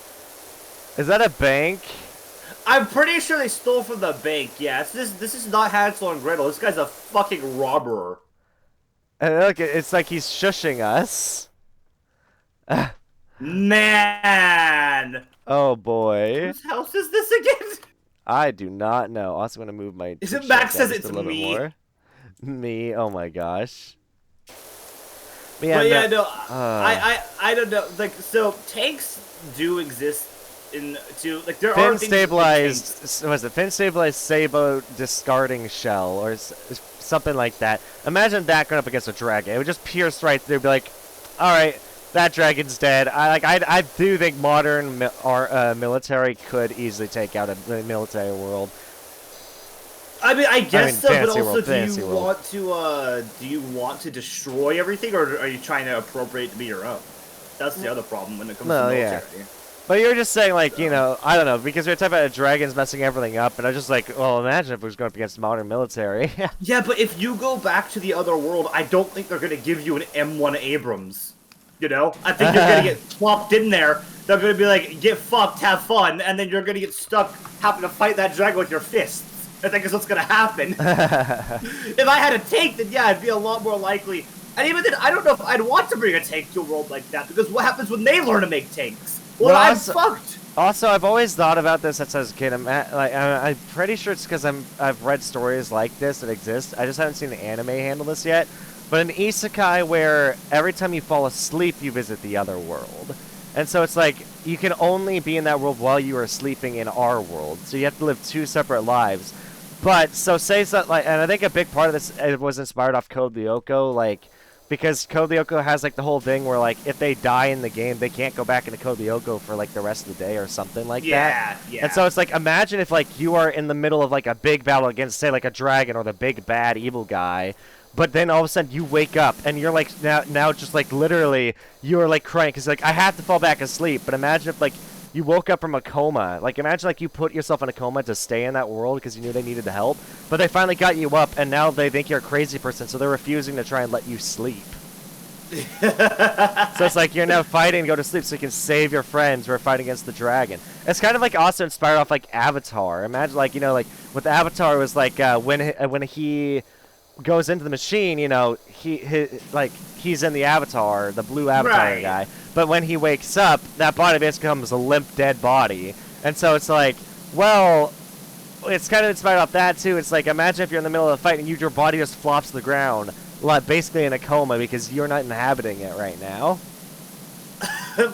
is that a bank? I'm pretty sure they stole from the bank. Yeah, this is not Hansel and Gretel. This guy's a fucking robber. And look, it's like he's shushing us. Man. Oh boy. Whose house is this again? I do not know. Also, going to move my. Is it Max says it's a little me? Bit more. Me. Oh my gosh. But yeah, no, I don't know. Like, so tanks do exist like there are things stabilized. Was it fin stabilized Sabo discarding shell or something like that? Imagine that going up against a dragon. It would just pierce right through. Be like, all right, that dragon's dead. I do think modern military could easily take out a military world. I mean, I guess so, but also, do you want to destroy everything, or are you trying to appropriate to be your own? That's the other problem when it comes to military. Yeah. But you're just saying, like, you know, I don't know, because we were talking about dragons messing everything up, and I was just like, well, imagine if it was going up against modern military. Yeah, but if you go back to the other world, I don't think they're going to give you an M1 Abrams. You know? I think you're going to get plopped in there. They're going to be like, get fucked, have fun, and then you're going to get stuck having to fight that dragon with your fists. I think is what's going to happen. If I had a tank, then yeah, I'd be a lot more likely. And even then, I don't know if I'd want to bring a tank to a world like that, because what happens when they learn to make tanks? Well, I'm fucked. Also, I've always thought about this as a kid. I'm pretty sure it's because I've read stories like this that exist. I just haven't seen the anime handle this yet. But an isekai where every time you fall asleep, you visit the other world. And so it's like, you can only be in that world while you are sleeping in our world. So you have to live two separate lives. But, so say something like, and I think a big part of this was inspired off Code Lyoko, like, because Code Lyoko has, like, the whole thing where, like, if they die in the game, they can't go back into Code Lyoko for, like, the rest of the day or something like that. Yeah. And so it's like, imagine if, like, you are in the middle of, like, a big battle against, say, like, a dragon or the big bad evil guy, but then all of a sudden you wake up and you're, like, now just, like, literally, you're, like, crying because, like, I have to fall back asleep. But imagine if, like, you woke up from a coma. Like, imagine, like, you put yourself in a coma to stay in that world because you knew they needed the help. But they finally got you up, and now they think you're a crazy person, so they're refusing to try and let you sleep. So it's like you're now fighting to go to sleep so you can save your friends who are fighting against the dragon. It's kind of, like, also inspired off, like, Avatar. Imagine, like, you know, like, with Avatar, it was, like, when he goes into the machine, you know, he's in the Avatar, the blue Avatar guy. But when he wakes up, that body basically becomes a limp, dead body. And so it's like, well, it's kind of inspired off that, too. It's like, imagine if you're in the middle of a fight and your body just flops to the ground, like, basically in a coma because you're not inhabiting it right now.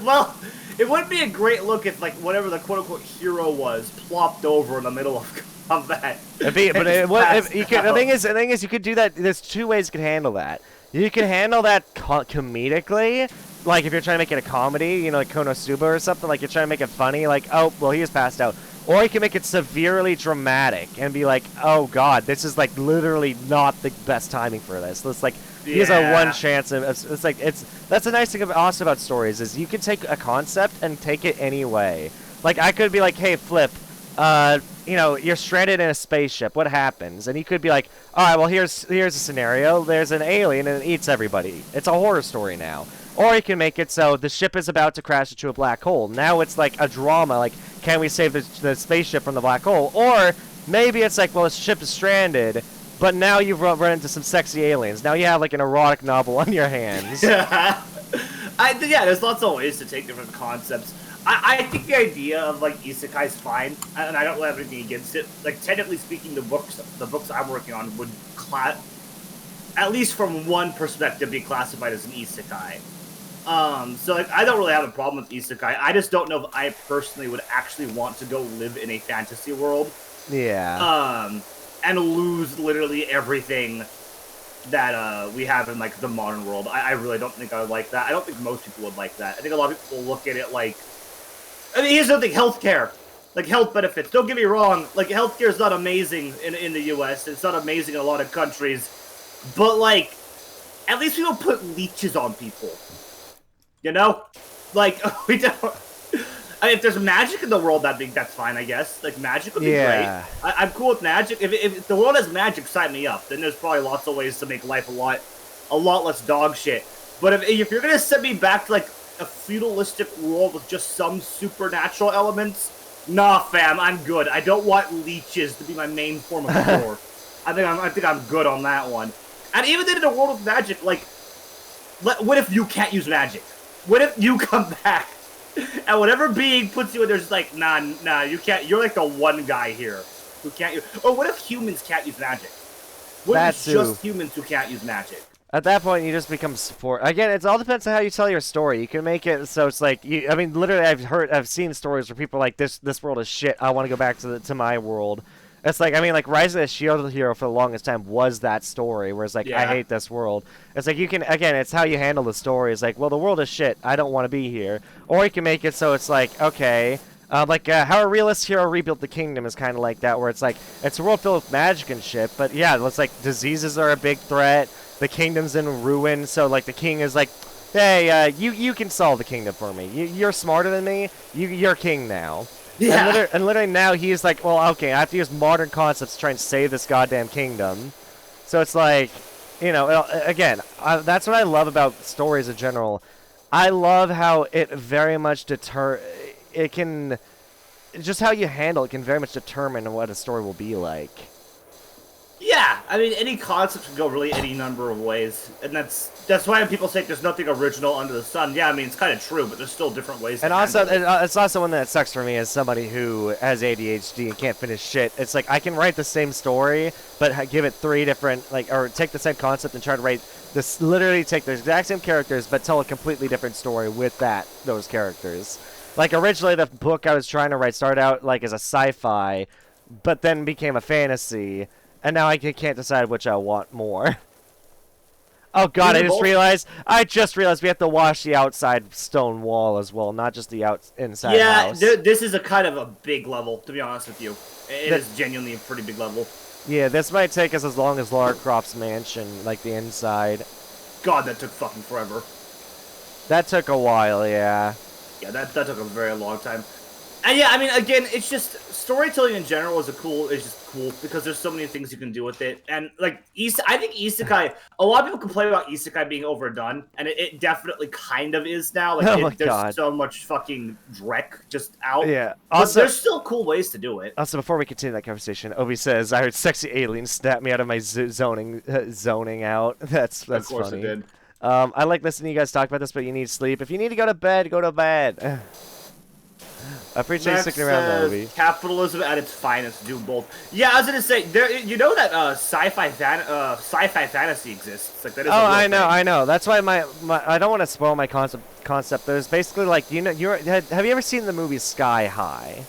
Well, it would be a great look if, like, whatever the quote-unquote hero was plopped over in the middle of combat. The thing is, you could do that. There's two ways you can handle that. You can handle that comedically, like if you're trying to make it a comedy, you know, like Konosuba or something, like you're trying to make it funny, like, oh, well, he is passed out. Or you can make it severely dramatic and be like, oh, God, this is, like, literally not the best timing for this. So it's like, here's a one chance. It's like, that's the nice thing also about stories is you can take a concept and take it any way. Like, I could be like, hey, Flip, you know, you're stranded in a spaceship. What happens? And he could be like, all right, well, here's a scenario. There's an alien and it eats everybody. It's a horror story now. Or you can make it so the ship is about to crash into a black hole. Now it's like a drama, like, can we save the spaceship from the black hole? Or maybe it's like, well, the ship is stranded, but now you've run into some sexy aliens. Now you have, like, an erotic novel on your hands. Yeah, there's lots of ways to take different concepts. I think the idea of, like, isekai is fine, and I don't really have anything against it. Like, technically speaking, the books I'm working on would, at least from one perspective, be classified as an isekai. So, like, I don't really have a problem with isekai. I just don't know if I personally would actually want to go live in a fantasy world. Yeah. And lose literally everything that we have in, like, the modern world. I really don't think I would like that. I don't think most people would like that. I think a lot of people look at it like, I mean, here's the thing: healthcare, like health benefits. Don't get me wrong. Like healthcare is not amazing in the U.S. It's not amazing in a lot of countries, but like, at least we don't put leeches on people. You know, like we don't. I mean, if there's magic in the world, that's fine, I guess. Like magic would be great. I'm cool with magic. If the world has magic, sign me up. Then there's probably lots of ways to make life a lot less dog shit. But if you're gonna send me back to like a feudalistic world with just some supernatural elements, nah, fam, I'm good. I don't want leeches to be my main form of power. I think I'm good on that one. And even then, in a world with magic, like, what if you can't use magic? What if you come back and whatever being puts you in there's like, nah, you can't. You're like the one guy here who can't use. Or what if humans can't use magic? What if it's just humans who can't use magic? At that point, you just become support. Again, it all depends on how you tell your story. You can make it so it's like I mean, literally, I've seen stories where people are like, this world is shit. I want to go back to my world. It's like, I mean, like Rise of the Shield Hero for the longest time was that story, where it's like, I hate this world. It's like you can, again, it's how you handle the story. It's like, well, the world is shit. I don't want to be here. Or you can make it so it's like, okay, how a realist hero rebuilt the kingdom is kind of like that, where it's like, it's a world filled with magic and shit, but yeah, it's like diseases are a big threat. The kingdom's in ruin, so like the king is like, hey, you can solve the kingdom for me. You're smarter than me. You're king now. Yeah. And literally now he's like, well, okay, I have to use modern concepts to try and save this goddamn kingdom. So it's like, you know, again, that's what I love about stories in general. I love how it very much it can, just how you handle it can very much determine what a story will be like. Yeah, I mean, any concept can go really any number of ways, and that's why people say there's nothing original under the sun. Yeah, I mean, it's kind of true, but there's still different ways to also, handle it's also one that sucks for me as somebody who has ADHD and can't finish shit. It's like, I can write the same story, but give it 3 different, like, or take the same concept and try to write this, literally take the exact same characters, but tell a completely different story with those characters. Like, originally, the book I was trying to write started out, like, as a sci-fi, but then became a fantasy. And now I can't decide which I want more. Oh god, I just realized we have to wash the outside stone wall as well, not just the inside house. Yeah, this is a kind of a big level, to be honest with you. It is genuinely a pretty big level. Yeah, this might take us as long as Lara Croft's mansion, like the inside. God, that took fucking forever. That took a while, yeah. Yeah, that took a very long time. And yeah, I mean, again, it's just storytelling in general is just cool because there's so many things you can do with it. And like I think isekai, a lot of people complain about isekai being overdone, and it definitely kind of is now. Like there's so much fucking dreck just out. Yeah. Also, there's still cool ways to do it. Also, before we continue that conversation, Obi says, "I heard sexy aliens snap me out of my zoning out." That's of course funny. It did. I like listening to you guys talk about this, but you need sleep. If you need to go to bed, go to bed. I appreciate you sticking around, Obi. Capitalism at its finest, do both. Yeah, I was gonna say, you know that sci-fi fantasy exists. Like that is. Oh, I know. That's why my I don't want to spoil my concept. There's basically like, you know, have you ever seen the movie Sky High?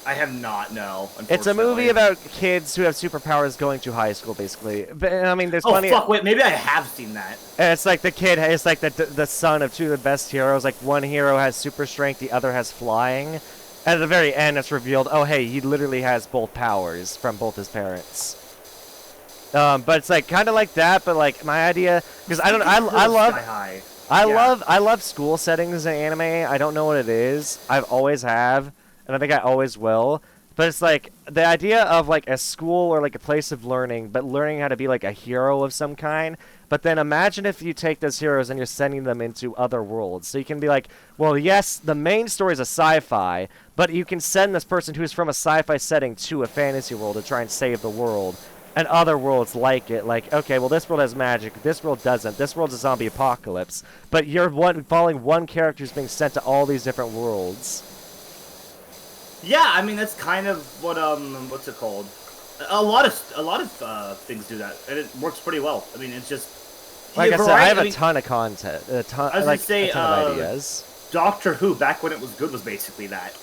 I have not. No. It's a movie about kids who have superpowers going to high school, basically. But I mean, there's plenty. Oh fuck! Wait, maybe I have seen that. And it's like the kid. It's like the son of 2 of the best heroes. Like one hero has super strength, the other has flying. And at the very end, it's revealed, oh hey, he literally has both powers from both his parents. But it's like kind of like that, but like my idea, because I love school settings in anime. I don't know what it is. I've always have. And I think I always will. But it's like the idea of like a school or like a place of learning, but learning how to be like a hero of some kind. But then imagine if you take those heroes and you're sending them into other worlds. So you can be like, well, yes, the main story is a sci-fi, but you can send this person who's from a sci-fi setting to a fantasy world to try and save the world. And other worlds like it, like, okay, well, this world has magic, this world doesn't, this world's a zombie apocalypse. But you're following one character who's being sent to all these different worlds. Yeah, I mean that's kind of what what's it called? A lot of things do that, and it works pretty well. I mean, it's just like I said, I have a ton of content, a ton of ideas. Doctor Who, back when it was good, was basically that.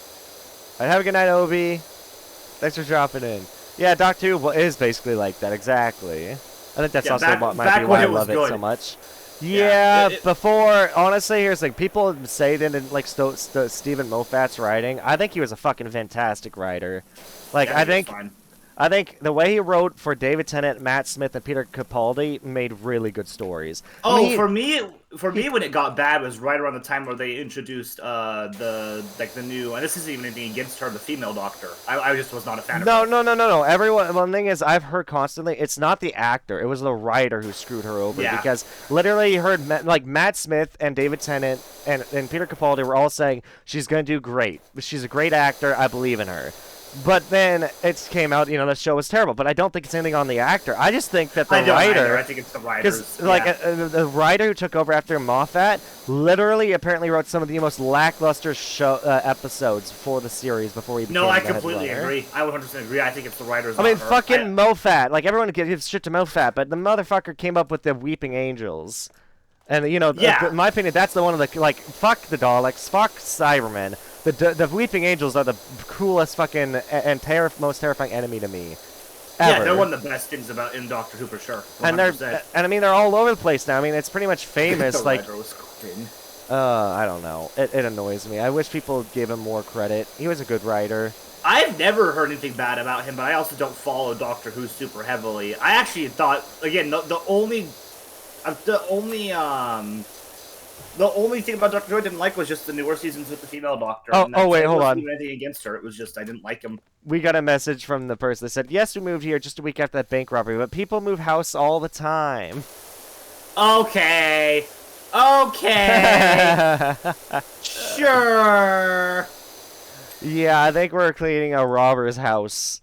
All right, have a good night, Obi. Thanks for dropping in. Yeah, Doctor Who is basically like that, exactly. I think that's also why I love it so much. Yeah, It- before, honestly, here's the thing. People say they didn't like Stephen Moffat's writing. I think he was a fucking fantastic writer. Like, yeah, I it was think fine. I think the way he wrote for David Tennant, Matt Smith, and Peter Capaldi made really good stories. I Oh, mean, for me, when it got bad was right around the time where they introduced the new, and this isn't even anything against her, the female doctor. I just was not a fan of no, her. no, no, no, no. Everyone. Well, the thing is, I've heard constantly. It's not the actor. It was the writer who screwed her over. Yeah. Because literally, you heard like Matt Smith and David Tennant and Peter Capaldi were all saying she's gonna do great. She's a great actor. I believe in her. But then it came out, the show was terrible. But I don't think it's anything on the actor. I just think that the I don't either. writer, I think it's the writers. because the writer who took over after Moffat literally apparently wrote some of the most lackluster episodes for the series before he became No, I the head completely writer. agree. I 100% agree. I think it's the writers. I mean, not her. fucking Moffat. Like, everyone gives shit to Moffat, but the motherfucker came up with the Weeping Angels. And, Yeah. in my opinion, that's the one of the, like, fuck the Daleks, fuck Cybermen. The Weeping Angels are the coolest fucking and most terrifying enemy to me. Ever. Yeah, they're one of the best things about in Doctor Who for sure. 100%. And I mean, they're all over the place now. I mean, it's pretty much famous. The Like, writer was cooking. I don't know. It annoys me. I wish people gave him more credit. He was a good writer. I've never heard anything bad about him, but I also don't follow Doctor Who super heavily. I actually thought, again, the only thing about Doctor Who I didn't like was just the newer seasons with the female Doctor. Wait, hold on. It wasn't anything against her. It was just I didn't like him. We got a message from the person that said, yes, we moved here just a week after that bank robbery, but people move house all the time. Okay. Okay. Sure. Yeah, I think we're cleaning a robber's house.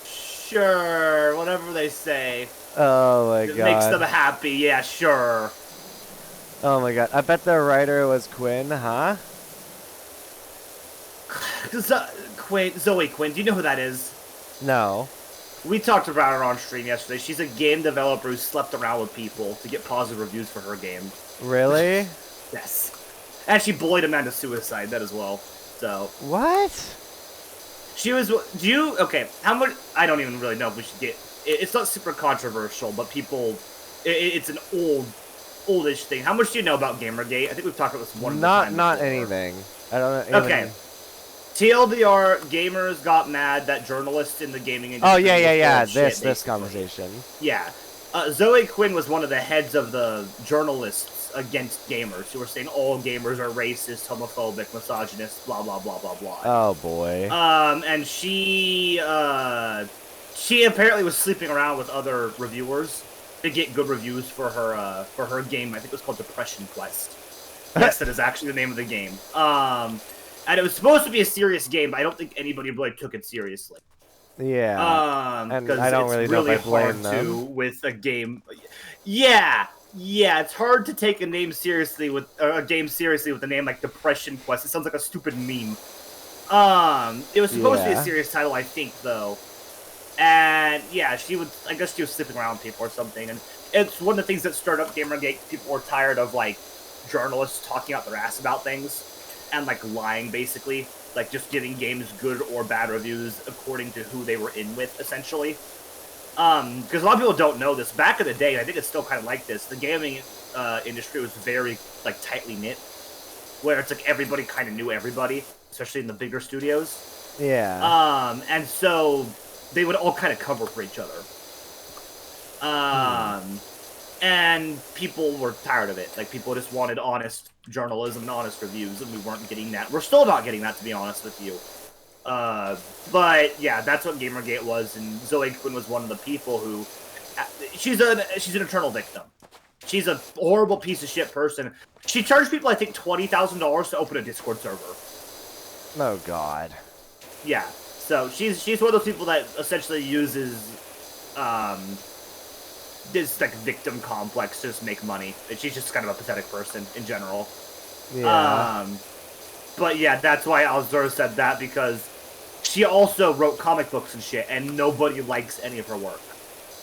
Sure. Whatever they say. Oh my It god. makes them happy. Yeah, sure. Oh my god. I bet the writer was Quinn, huh? Zoe Quinn, do you know who that is? No. We talked about her on stream yesterday. She's a game developer who slept around with people to get positive reviews for her game. Really? Yes. And she bullied a man to suicide, that as well. So. What? She was. Okay, how much. I don't even really know if we should get. It's not super controversial, but people. It's an oldish thing. How much do you know about Gamergate? I think we've talked about this one. Not before. anything. I don't know. Okay. TLDR, gamers got mad that journalists in the gaming industry. Oh yeah. Shit, This basically. conversation. Yeah. Zoe Quinn was one of the heads of the journalists against gamers who were saying all gamers are racist, homophobic, misogynist, blah blah blah blah blah. Oh boy. And she apparently was sleeping around with other reviewers to get good reviews for her game. I think it was called Depression Quest. Yes, that is actually the name of the game. And it was supposed to be a serious game, but I don't think anybody really took it seriously. Yeah. And Because I don't it's really know if I blame hard them. to with a game. Yeah, it's hard to take a game seriously with a name like Depression Quest. It sounds like a stupid meme. It was supposed to be a serious title, I think, though. And yeah, I guess she was sleeping around with people or something. And it's one of the things that stirred up Gamergate. People were tired of like journalists talking out their ass about things and like lying, basically, like just giving games good or bad reviews according to who they were in with, essentially. Because a lot of people don't know this. Back in the day, I think it's still kind of like this. The gaming industry was very like tightly knit, where it's like everybody kind of knew everybody, especially in the bigger studios. Yeah. And so they would all kind of cover for each other. And people were tired of it. Like, people just wanted honest journalism and honest reviews, and we weren't getting that. We're still not getting that, to be honest with you. But yeah, that's what Gamergate was, and Zoe Quinn was one of the people who... She's an eternal victim. She's a horrible piece of shit person. She charged people, I think, $20,000 to open a Discord server. Oh god. Yeah. So she's one of those people that essentially uses this like victim complex to just make money. She's just kind of a pathetic person in general. Yeah. But yeah, that's why Alzur said that, because she also wrote comic books and shit, and nobody likes any of her work.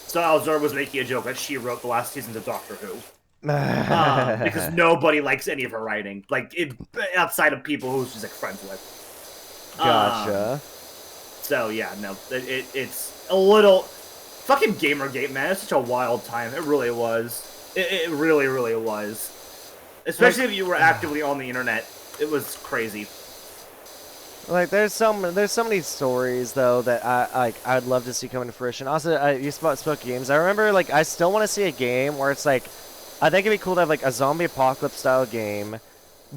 So Alzur was making a joke that she wrote the last seasons of Doctor Who. Because nobody likes any of her writing, like outside of people who she's like friends with. Gotcha. So yeah, no, it's a little fucking Gamergate, man. It's such a wild time. It really was. It really, really was. Especially if you were actively on the internet. It was crazy. Like there's so many stories though that I'd love to see come to fruition. Also, you spoke games. I remember like I still want to see a game where it's like, I think it'd be cool to have like a zombie apocalypse style game,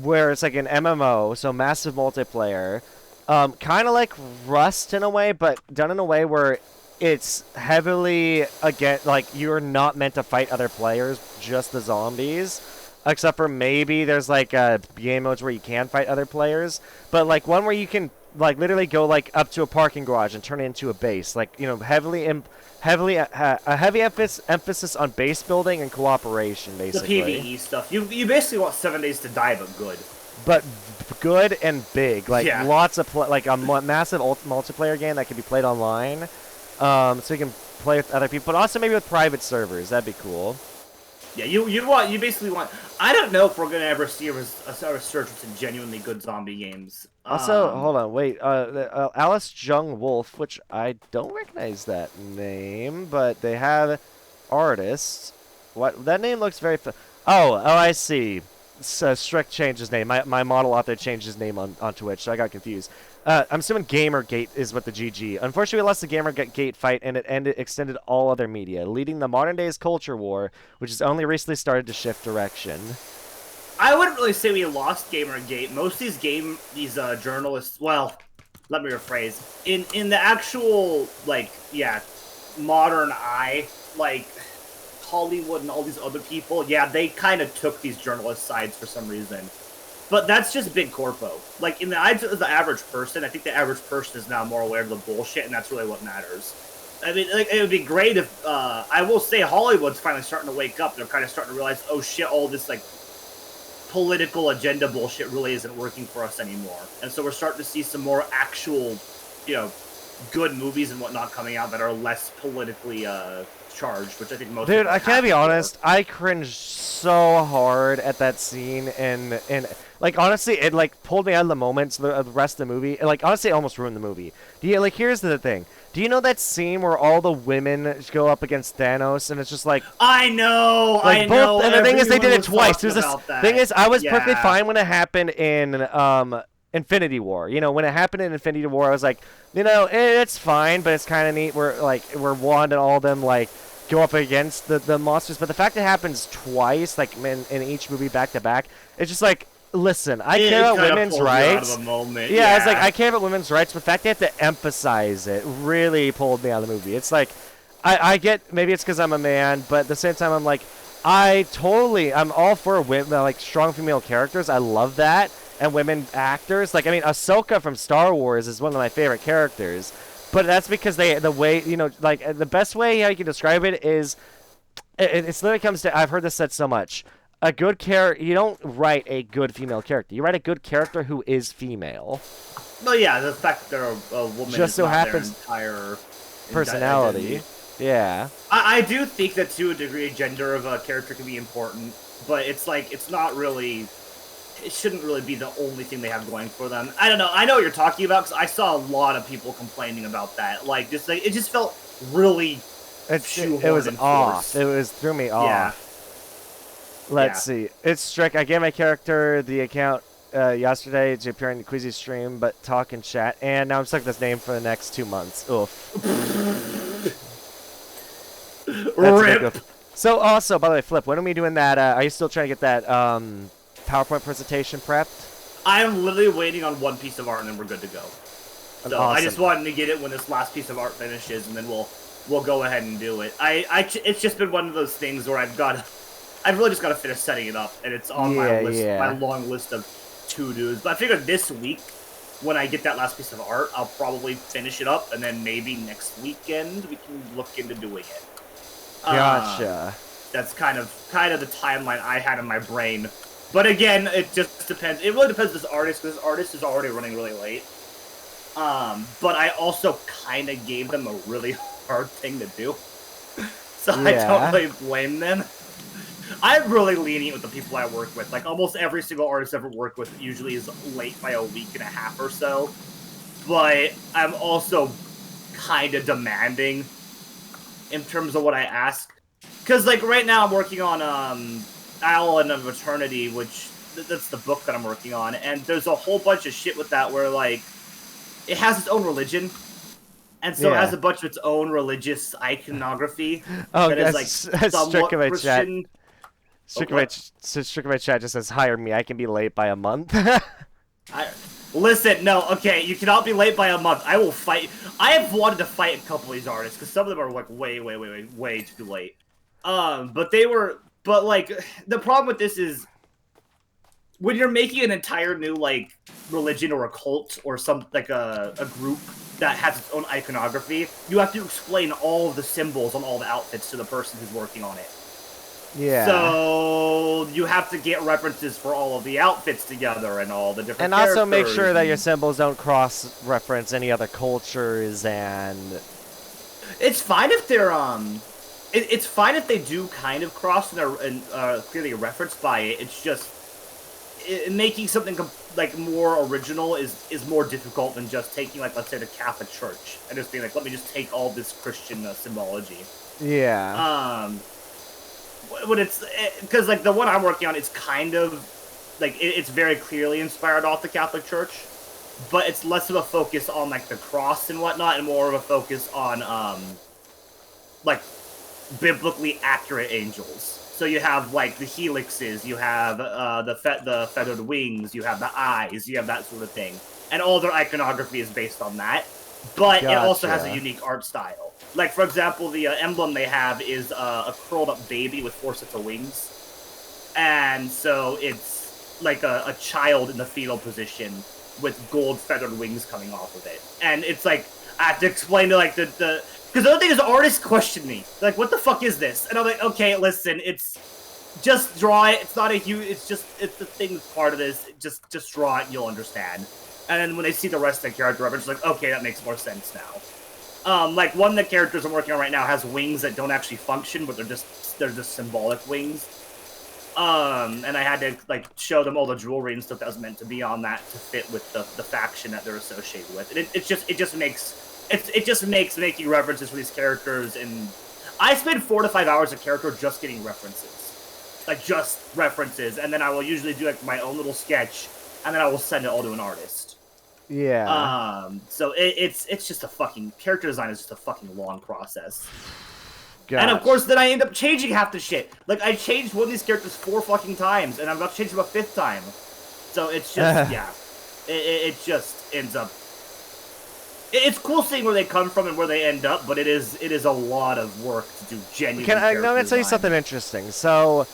where it's like an MMO, so massive multiplayer, kind of like Rust in a way, but done in a way where it's heavily again like you're not meant to fight other players, just the zombies. Except for maybe there's like game modes where you can fight other players, but like one where you can like literally go like up to a parking garage and turn it into a base. Like, you know, a heavy emphasis on base building and cooperation, basically. The PvE stuff. You basically want 7 Days to Die, but good. But good and big, like Yeah. lots of like a massive multiplayer game that can be played online, so you can play with other people, but also maybe with private servers. That'd be cool. Yeah, you basically want. I don't know if we're gonna ever see a resurgence in genuinely good zombie games. Also, hold on, wait. Alice Jung Wolf, which I don't recognize that name, but they have artists. What that name looks very. Oh, I see. Strict changed his name. My model author changed his name on Twitch, so I got confused. I'm assuming Gamergate is what the GG. Unfortunately, we lost the Gamergate fight, and it extended all other media, leading the modern day's culture war, which has only recently started to shift direction. I wouldn't really say we lost Gamergate. Most of these journalists. Well, let me rephrase. In the actual modern eye, like Hollywood and all these other people, yeah, they kind of took these journalist sides for some reason. But that's just big corpo. Like, in the eyes of the average person, I think the average person is now more aware of the bullshit, and that's really what matters. I mean, like, it would be great if, I will say Hollywood's finally starting to wake up. They're kind of starting to realize, oh shit, all this, like, political agenda bullshit really isn't working for us anymore. And so we're starting to see some more actual, you know, good movies and whatnot coming out that are less politically, charged, which I think most Dude, people I can't be have honest. I cringed so hard at that scene, and like honestly, it like pulled me out of the moment. So the rest of the movie, like honestly, it almost ruined the movie. Like here's the thing. Do you know that scene where all the women go up against Thanos, and it's just like I know, like I both, know. and the thing is, they did Everyone it twice. was There's this talking about thing that. is, I was perfectly Yeah. fine when it happened in Infinity War. You know, when it happened in Infinity War, I was like, you know, it's fine, but it's kind of neat. Where Wanda and all of them like go up against the monsters, but the fact it happens twice, like in each movie back to back, it's just like, listen, I care about women's rights. Yeah, it's like I care about women's rights, but the fact they have to emphasize it really pulled me out of the movie. It's like, I get maybe it's because I'm a man, but at the same time I'm like, I'm all for women, like strong female characters. I love that, and women actors. Like I mean, Ahsoka from Star Wars is one of my favorite characters. But that's because the way, you know, like the best way how you can describe it is, it's literally comes to, I've heard this said so much. A good character, you don't write a good female character. You write a good character who is female. Well, yeah, the fact that they're a woman Just is so not happens their entire personality. identity. Yeah. I do think that to a degree, gender of a character can be important, but it's like it's not really. It shouldn't really be the only thing they have going for them. I don't know. I know what you're talking about because I saw a lot of people complaining about that. Like, just like it just felt really. It was off. It threw me off. Yeah. Let's see. It's strict. I gave my character the account yesterday to appear in the Queasy stream, but talk and chat, and now I'm stuck with this name for the next 2 months. Oof. Rip. So also, by the way, Flip, when are we doing that? Are you still trying to get that PowerPoint presentation prepped? I'm literally waiting on one piece of art, and then we're good to go. So Awesome. I just wanted to get it when this last piece of art finishes, and then we'll go ahead and do it. It's just been one of those things where I've really just got to finish setting it up, and it's on my list, my long list of to-dos. But I figured this week, when I get that last piece of art, I'll probably finish it up, and then maybe next weekend we can look into doing it. Gotcha. That's kind of the timeline I had in my brain. But again, it just depends. It really depends on this artist, because this artist is already running really late. But I also kind of gave them a really hard thing to do. So I don't really blame them. I'm really lenient with the people I work with. Like, almost every single artist I've ever worked with usually is late by a week and a half or so. But I'm also kind of demanding in terms of what I ask. because like right now I'm working on Island of Eternity, which that's the book that I'm working on, and there's a whole bunch of shit with that where like it has its own religion, and so it has a bunch of its own religious iconography that is like somewhat Christian. Strict chat just says, hire me, I can be late by a month. Listen, no, okay, you cannot be late by a month. I will fight. I have wanted to fight a couple of these artists, because some of them are, like, way too late. But, like, the problem with this is, when you're making an entire new, like, religion or a cult, or like, a group that has its own iconography, you have to explain all of the symbols on all the outfits to the person who's working on it. Yeah. So you have to get references for all of the outfits together and all the different. And also make sure that your symbols don't cross-reference any other cultures, and it's fine if they're it's fine if they do kind of cross and clearly referenced by it. It's just making something like more original is more difficult than just taking, like, let's say the Catholic Church and just being like, let me just take all this Christian symbology. Yeah. When it's because like the one I'm working on, it's kind of like it's very clearly inspired off the Catholic Church, but it's less of a focus on like the cross and whatnot, and more of a focus on like biblically accurate angels. So you have like the helixes, you have the feathered wings, you have the eyes, you have that sort of thing, and all their iconography is based on that. But it also has a unique art style. Like, for example, the emblem they have is a curled-up baby with 4 sets of wings. And so it's like a child in the fetal position with gold feathered wings coming off of it. And it's like, I have to explain to, like, because the other thing is, artists question me. They're like, what the fuck is this? And I'm like, okay, listen, it's just draw it. It's not a huge, it's the thing that's part of this. Just draw it and you'll understand. And then when they see the rest of the character reference, like, okay, that makes more sense now. Like, one of the characters I'm working on right now has wings that don't actually function, but they're just symbolic wings. And I had to, like, show them all the jewelry and stuff that was meant to be on that to fit with the faction that they're associated with. And it just makes making references for these characters, and I spend 4 to 5 hours a character just getting references. Like, just references, and then I will usually do, like, my own little sketch, and then I will send it all to an artist. Yeah. So it's just a fucking character design is just a fucking long process. Gosh. And of course, then I end up changing half the shit. Like, I changed one of these characters 4 fucking times, and I'm about to change them a 5th time. So it's just yeah, it just ends up. It's cool seeing where they come from and where they end up, but it is a lot of work to do genuine. I'm gonna tell you something interesting. So,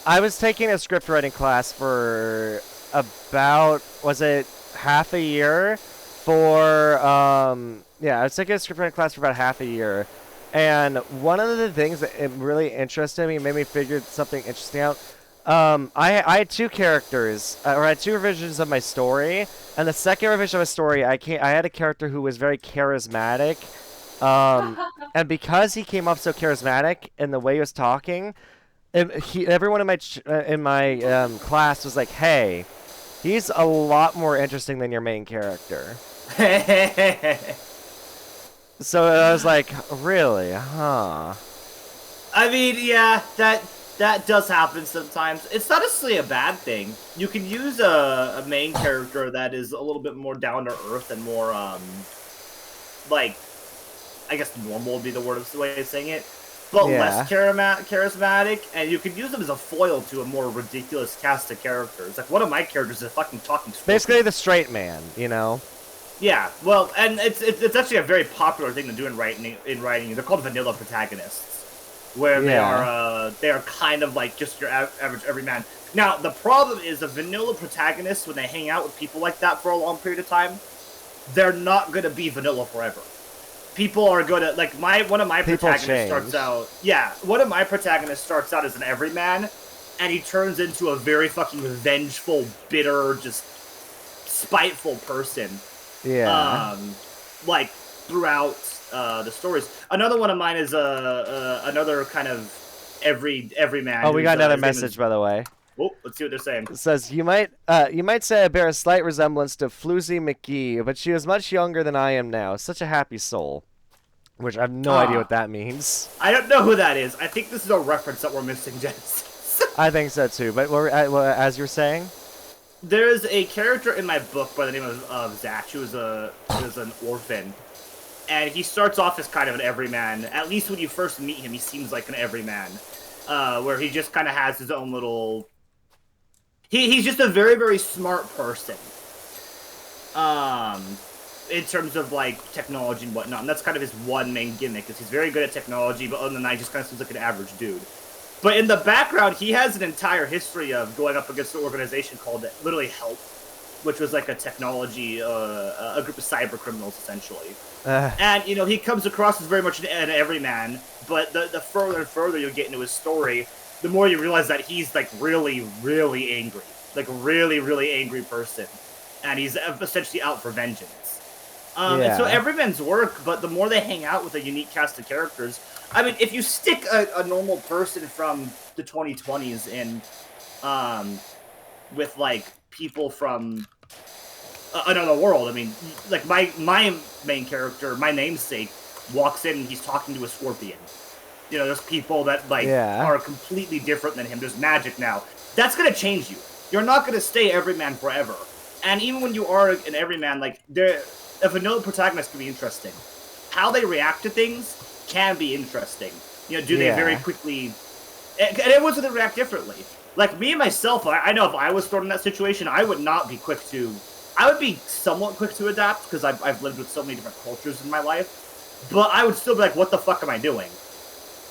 I was taking a script writing class for about, was it half a year for I was taking a script writing class for about half a year, and one of the things that it really interested me, made me figure something interesting out. I had 2 characters, or I had 2 revisions of my story, and the second revision of my story, I had a character who was very charismatic, and because he came off so charismatic in the way he was talking, everyone in my class was like, hey, he's a lot more interesting than your main character. So I was like, really? Huh. I mean, yeah, that does happen sometimes. It's not necessarily a bad thing. You can use a main character that is a little bit more down to earth and more, like, I guess normal would be the way of saying it, but less charismatic, and you can use them as a foil to a more ridiculous cast of characters. Like, one of my characters is a fucking talking scorpion. Basically the straight man, you know? Yeah, well, and it's actually a very popular thing to do in writing. They're called vanilla protagonists, where they are kind of like just your average everyman. Now, the problem is the vanilla protagonists, when they hang out with people like that for a long period of time, they're not going to be vanilla forever. People are going to, like, one of my protagonists starts out as an everyman, and he turns into a very fucking vengeful, bitter, just spiteful person. Yeah. Like, throughout the stories. Another one of mine is another kind of everyman. Oh, we got another message, by the way. Oh, let's see what they're saying. It says, you might say I bear a slight resemblance to Floozy McGee, but she was much younger than I am now. Such a happy soul. which I have no idea what that means. I don't know who that is. I think this is a reference that we're missing, Genesis. I think so too. But as you're saying, there's a character in my book by the name of Zach, who is an orphan, and he starts off as kind of an everyman. At least when you first meet him, he seems like an everyman, where he just kind of has his own little. He's just a very, very smart person. In terms of like technology and whatnot, and that's kind of his one main gimmick. Is he's very good at technology, but other than that, he just kind of seems like an average dude. But in the background, he has an entire history of going up against an organization called literally Help, which was like a technology, a group of cyber criminals, essentially. And, you know, he comes across as very much an everyman, but the further and further you get into his story, the more you realize that he's, like, really, really angry. Like, a really, really angry person. And he's essentially out for vengeance. And so everyman's work, but the more they hang out with a unique cast of characters, I mean, if you stick a normal person from the 2020s in, with, like, people from another world, I mean, like, my main character, my namesake, walks in and he's talking to a scorpion. You know, there's people that, like, are completely different than him. There's magic now. That's gonna change you. You're not gonna stay everyman forever. And even when you are an everyman, like, a vanilla protagonist can be interesting. How they react to things can be interesting. You know, do they very quickly... And everyone's going to react differently. Like, me myself, I know if I was thrown in that situation, I would not be quick to... I would be somewhat quick to adapt, because I've lived with so many different cultures in my life. But I would still be like, what the fuck am I doing?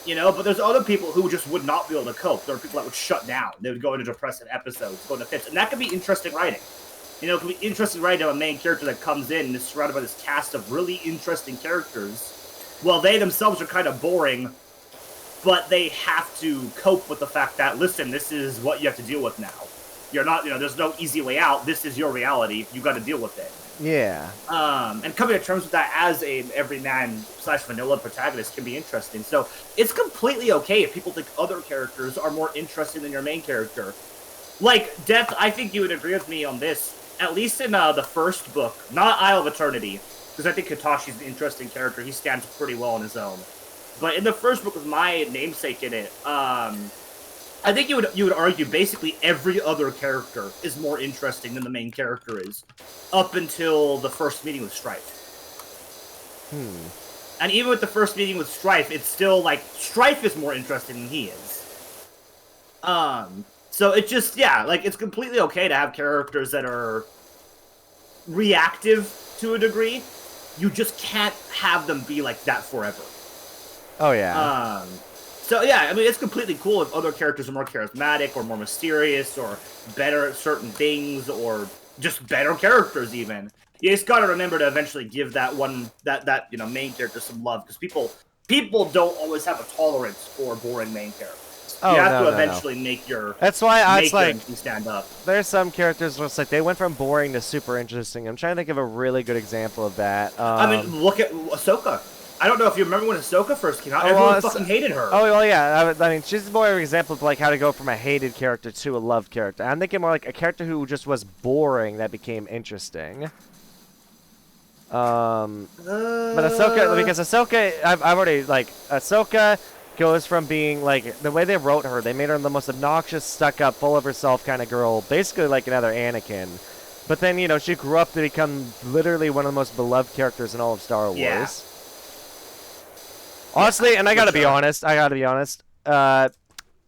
You know, but there's other people who just would not be able to cope. There are people that would shut down. They would go into depressive episodes, go into fits. And that could be interesting writing. You know, it can be interesting writing to a main character that comes in and is surrounded by this cast of really interesting characters. Well, they themselves are kind of boring, but they have to cope with the fact that, listen, this is what you have to deal with now. You're not, you know, there's no easy way out. This is your reality. You got to deal with it. Yeah. And coming to terms with that as a everyman / vanilla protagonist can be interesting. So it's completely okay if people think other characters are more interesting than your main character. Like, Death, I think you would agree with me on this. At least in the first book, not Isle of Eternity, because I think Katashi's an interesting character. He stands pretty well on his own. But in the first book with my namesake in it, I think you would argue basically every other character is more interesting than the main character is, up until the first meeting with Strife. And even with the first meeting with Strife, it's still like Strife is more interesting than he is. So it just, like, it's completely okay to have characters that are reactive to a degree. You just can't have them be like that forever. Oh, yeah. So, yeah, I mean, it's completely cool if other characters are more charismatic or more mysterious or better at certain things or just better characters, even. You just gotta remember to eventually give that you know, main character some love, because people don't always have a tolerance for boring main characters. Oh, you have to eventually make your That's why it's like stand up. There's some characters where it's like they went from boring to super interesting. I'm trying to think of a really good example of that. I mean, look at Ahsoka. I don't know if you remember when Ahsoka first came out. Everyone fucking hated her. Oh, well, yeah. I mean, she's more of an example of like how to go from a hated character to a loved character. I'm thinking more like a character who just was boring that became interesting. But Ahsoka, because Ahsoka, I've already like Ahsoka goes from being like the way they wrote her, they made her the most obnoxious, stuck-up, full of herself kind of girl, basically like another Anakin. But then, you know, she grew up to become literally one of the most beloved characters in all of Star Wars. Yeah. Honestly, and I gotta be honest,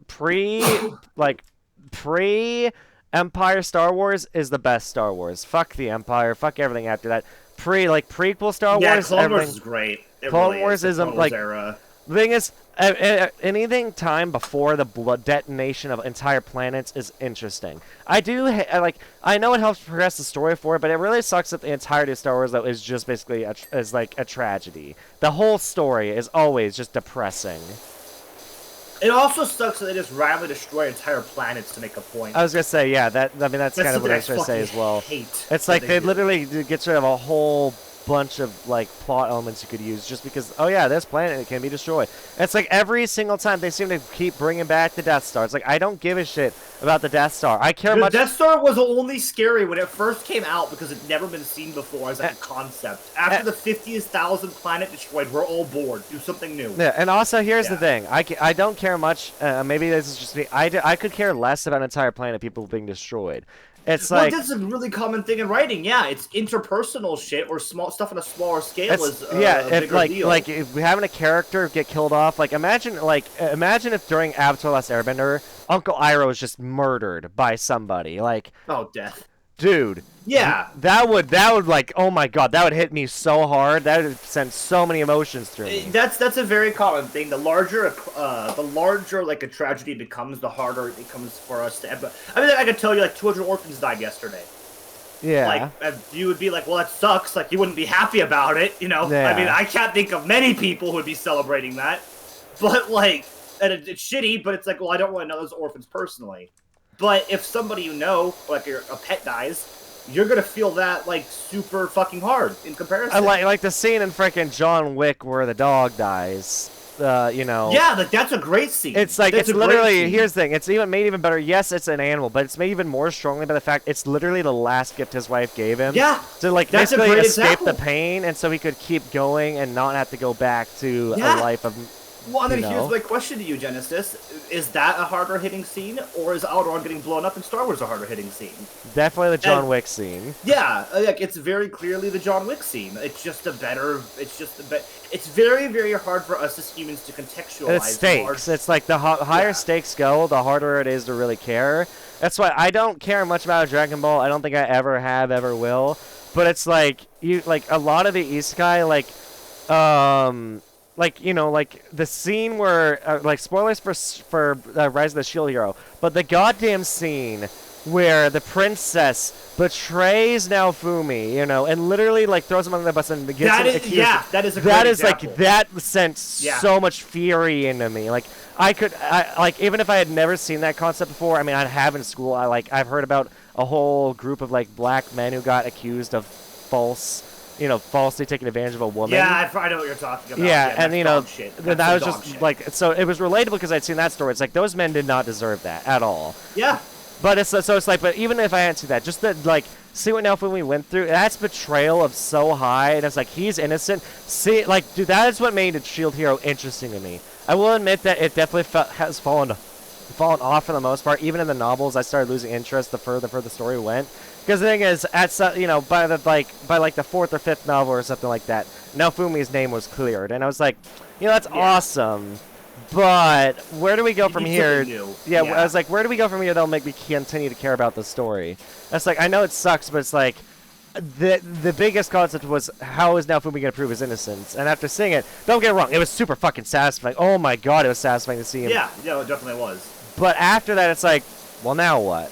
pre-Empire Star Wars is the best Star Wars. Fuck the Empire, fuck everything after that. Prequel Star Wars, Clone Wars is great. Clone Wars is like era. The thing is, anything time before the detonation of entire planets is interesting. I know it helps progress the story forward, but it really sucks that the entirety of Star Wars though is just basically a tragedy. The whole story is always just depressing. It also sucks that they just randomly destroy entire planets to make a point. I was gonna say, yeah, that's kind of what I was gonna say as well. Hate it's like they literally get rid of a whole bunch of like plot elements you could use just because. Oh yeah, this planet can be destroyed. And it's like every single time they seem to keep bringing back the Death Star. It's like I don't give a shit about the Death Star. I care much. The Death Star was only scary when it first came out because it'd never been seen before as like a concept. After the 50,000th planet destroyed, we're all bored. Do something new. Yeah, and also here's the thing. I don't care much. Maybe this is just me. I could care less about an entire planet people being destroyed. It's like that's a really common thing in writing. Yeah, it's interpersonal shit or small stuff on a smaller scale is if bigger deal. like if having a character get killed off, like imagine if during Avatar: Last Airbender, Uncle Iroh was just murdered by somebody. Like death. Dude. Yeah. That would like, oh my god, that would hit me so hard. That would send so many emotions through me. That's a very common thing. The larger like a tragedy becomes, the harder it becomes for us to. I mean, I could tell you like 200 orphans died yesterday. Yeah. Like you would be like, well, that sucks. Like you wouldn't be happy about it, you know. Yeah. I mean, I can't think of many people who would be celebrating that. But like, and it's shitty. But it's like, well, I don't want to know those orphans personally. But if somebody you know, like a pet dies, you're gonna feel that like super fucking hard in comparison. I like the scene in freaking John Wick where the dog dies. You know. Yeah, like that's a great scene. It's like it's literally. Here's the thing. It's made even better. Yes, it's an animal, but it's made even more strongly by the fact it's literally the last gift his wife gave him. Yeah. To like that's basically a great escape example. the pain, and so he could keep going and not have to go back to a life of. Well, and then here's my question to you, Genesis. Is that a harder-hitting scene, or is Alderaan getting blown up in Star Wars a harder-hitting scene? Definitely the John Wick scene. Yeah, like, it's very clearly the John Wick scene. It's just a better... It's very, very hard for us as humans to contextualize. It's stakes. It's like the higher stakes go, the harder it is to really care. That's why I don't care much about Dragon Ball. I don't think I ever have, ever will. But it's like, a lot of the isekai, like, you know, like, the scene where, like, spoilers for Rise of the Shield Hero, but the goddamn scene where the princess betrays Naofumi, you know, and literally, like, throws him under the bus and gets him accused. Yeah, that is a great example. Like, that sent so much fury into me. Like, like, even if I had never seen that concept before, I mean, I'd have in school, I've heard about a whole group of, like, black men who got accused of falsely taking advantage of a woman. Yeah, I know what you're talking about. Yeah, and you know, that was just like, so it was relatable because I'd seen that story. It's like those men did not deserve that at all. Yeah. But it's like, but even if I hadn't seen that, just that like see what Naofumi went through. That's betrayal of so high, and it's like he's innocent. See, like, dude, that is what made a Shield Hero interesting to me. I will admit that it definitely has fallen off for the most part. Even in the novels, I started losing interest the further the story went. Because the thing is, by the fourth or fifth novel or something like that, Naofumi's name was cleared, and I was like, that's awesome, but where do we go from here? Yeah, I was like, where do we go from here that'll make me continue to care about the story? That's like, I know it sucks, but it's like, the biggest concept was how is Naofumi going to prove his innocence? And after seeing it, don't get me wrong, it was super fucking satisfying. Oh my god, it was satisfying to see him. Yeah, it definitely was. But after that, it's like, well, now what?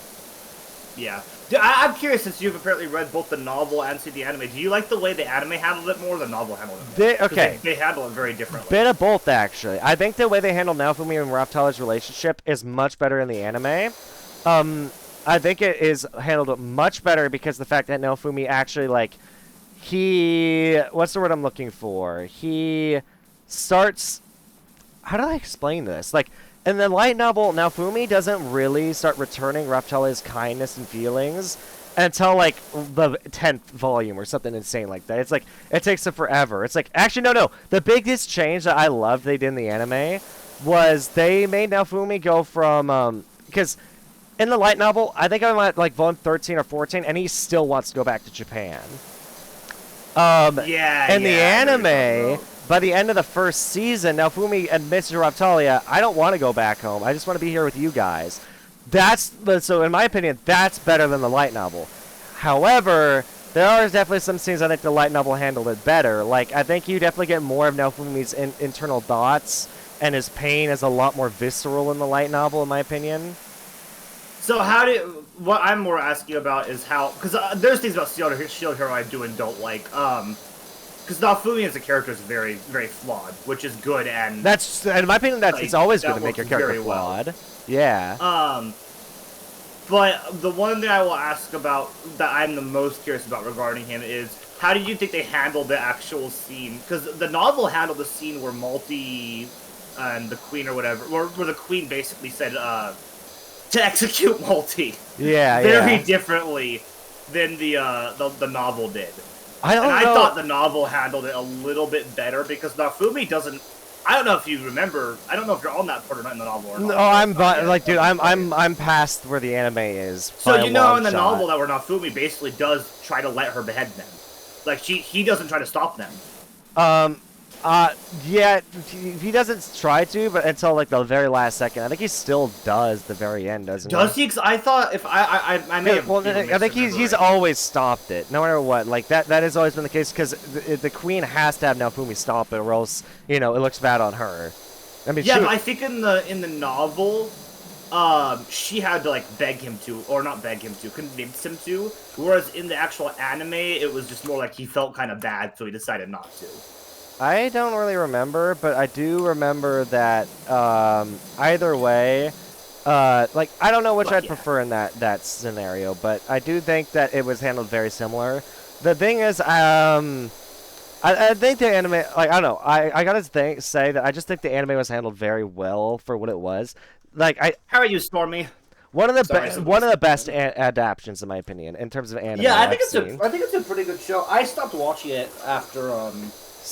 Yeah. I'm curious, since you've apparently read both the novel and seen the anime, do you like the way the anime handled it more or the novel handled it more? They handle it very differently. Bit of both, actually. I think the way they handle Naofumi and Raphtalim's relationship is much better in the anime. I think it is handled much better because the fact that Naofumi actually, like, what's the word I'm looking for? He starts... How do I explain this? Like, in the light novel, Naofumi doesn't really start returning Raphtalim's kindness and feelings until, like, the 10th volume or something insane like that. It's like, it takes him forever. It's like, actually, no. The biggest change that I loved they did in the anime was they made Naofumi go from, because in the light novel, I think I'm at, like, volume 13 or 14, and he still wants to go back to Japan. In the anime... By the end of the first season, Naofumi admits to Raphtalia, I don't want to go back home. I just want to be here with you guys. So in my opinion, that's better than the light novel. However, there are definitely some scenes I think the light novel handled it better. Like, I think you definitely get more of Naofumi's internal thoughts, and his pain is a lot more visceral in the light novel, in my opinion. So what I'm more asking about is how, because there's things about Shield Hero I do and don't like. Because Naofumi as a character is very, very flawed, which is good, and... That's, in my opinion, it's always good to make your character flawed. Yeah. But the one thing I will ask about, that I'm the most curious about regarding him is, how did you think they handled the actual scene? Because the novel handled the scene where Malty and the Queen or whatever, where the Queen basically said to execute Malty. Yeah, very differently than the novel did. I don't know. I thought the novel handled it a little bit better because Nafumi doesn't. I don't know if you remember. I don't know if you're on that part or not in the novel or not. No, I'm past where the anime is. So you know in the novel that where Nafumi basically does try to let her behead them. Like he doesn't try to stop them. Yeah, he doesn't try to, but until like the very last second. I think he still does the very end, doesn't he? Does he? 'Cause I thought if I may have. Well, I think he's always stopped it, no matter what. Like that has always been the case because the Queen has to have Naofumi stop it, or else it looks bad on her. I mean, yeah, but I think in the novel, she had to like beg him to, or not beg him to, convince him to. Whereas in the actual anime, it was just more like he felt kind of bad, so he decided not to. I don't really remember, but I do remember that either way, like I don't know which I'd prefer in that scenario, but I do think that it was handled very similar. The thing is, I think the anime, like I don't know, I gotta say that I just think the anime was handled very well for what it was. Like how are you, Stormy? One of the best adaptations, in my opinion, in terms of anime. Yeah, I think it's a pretty good show. I stopped watching it after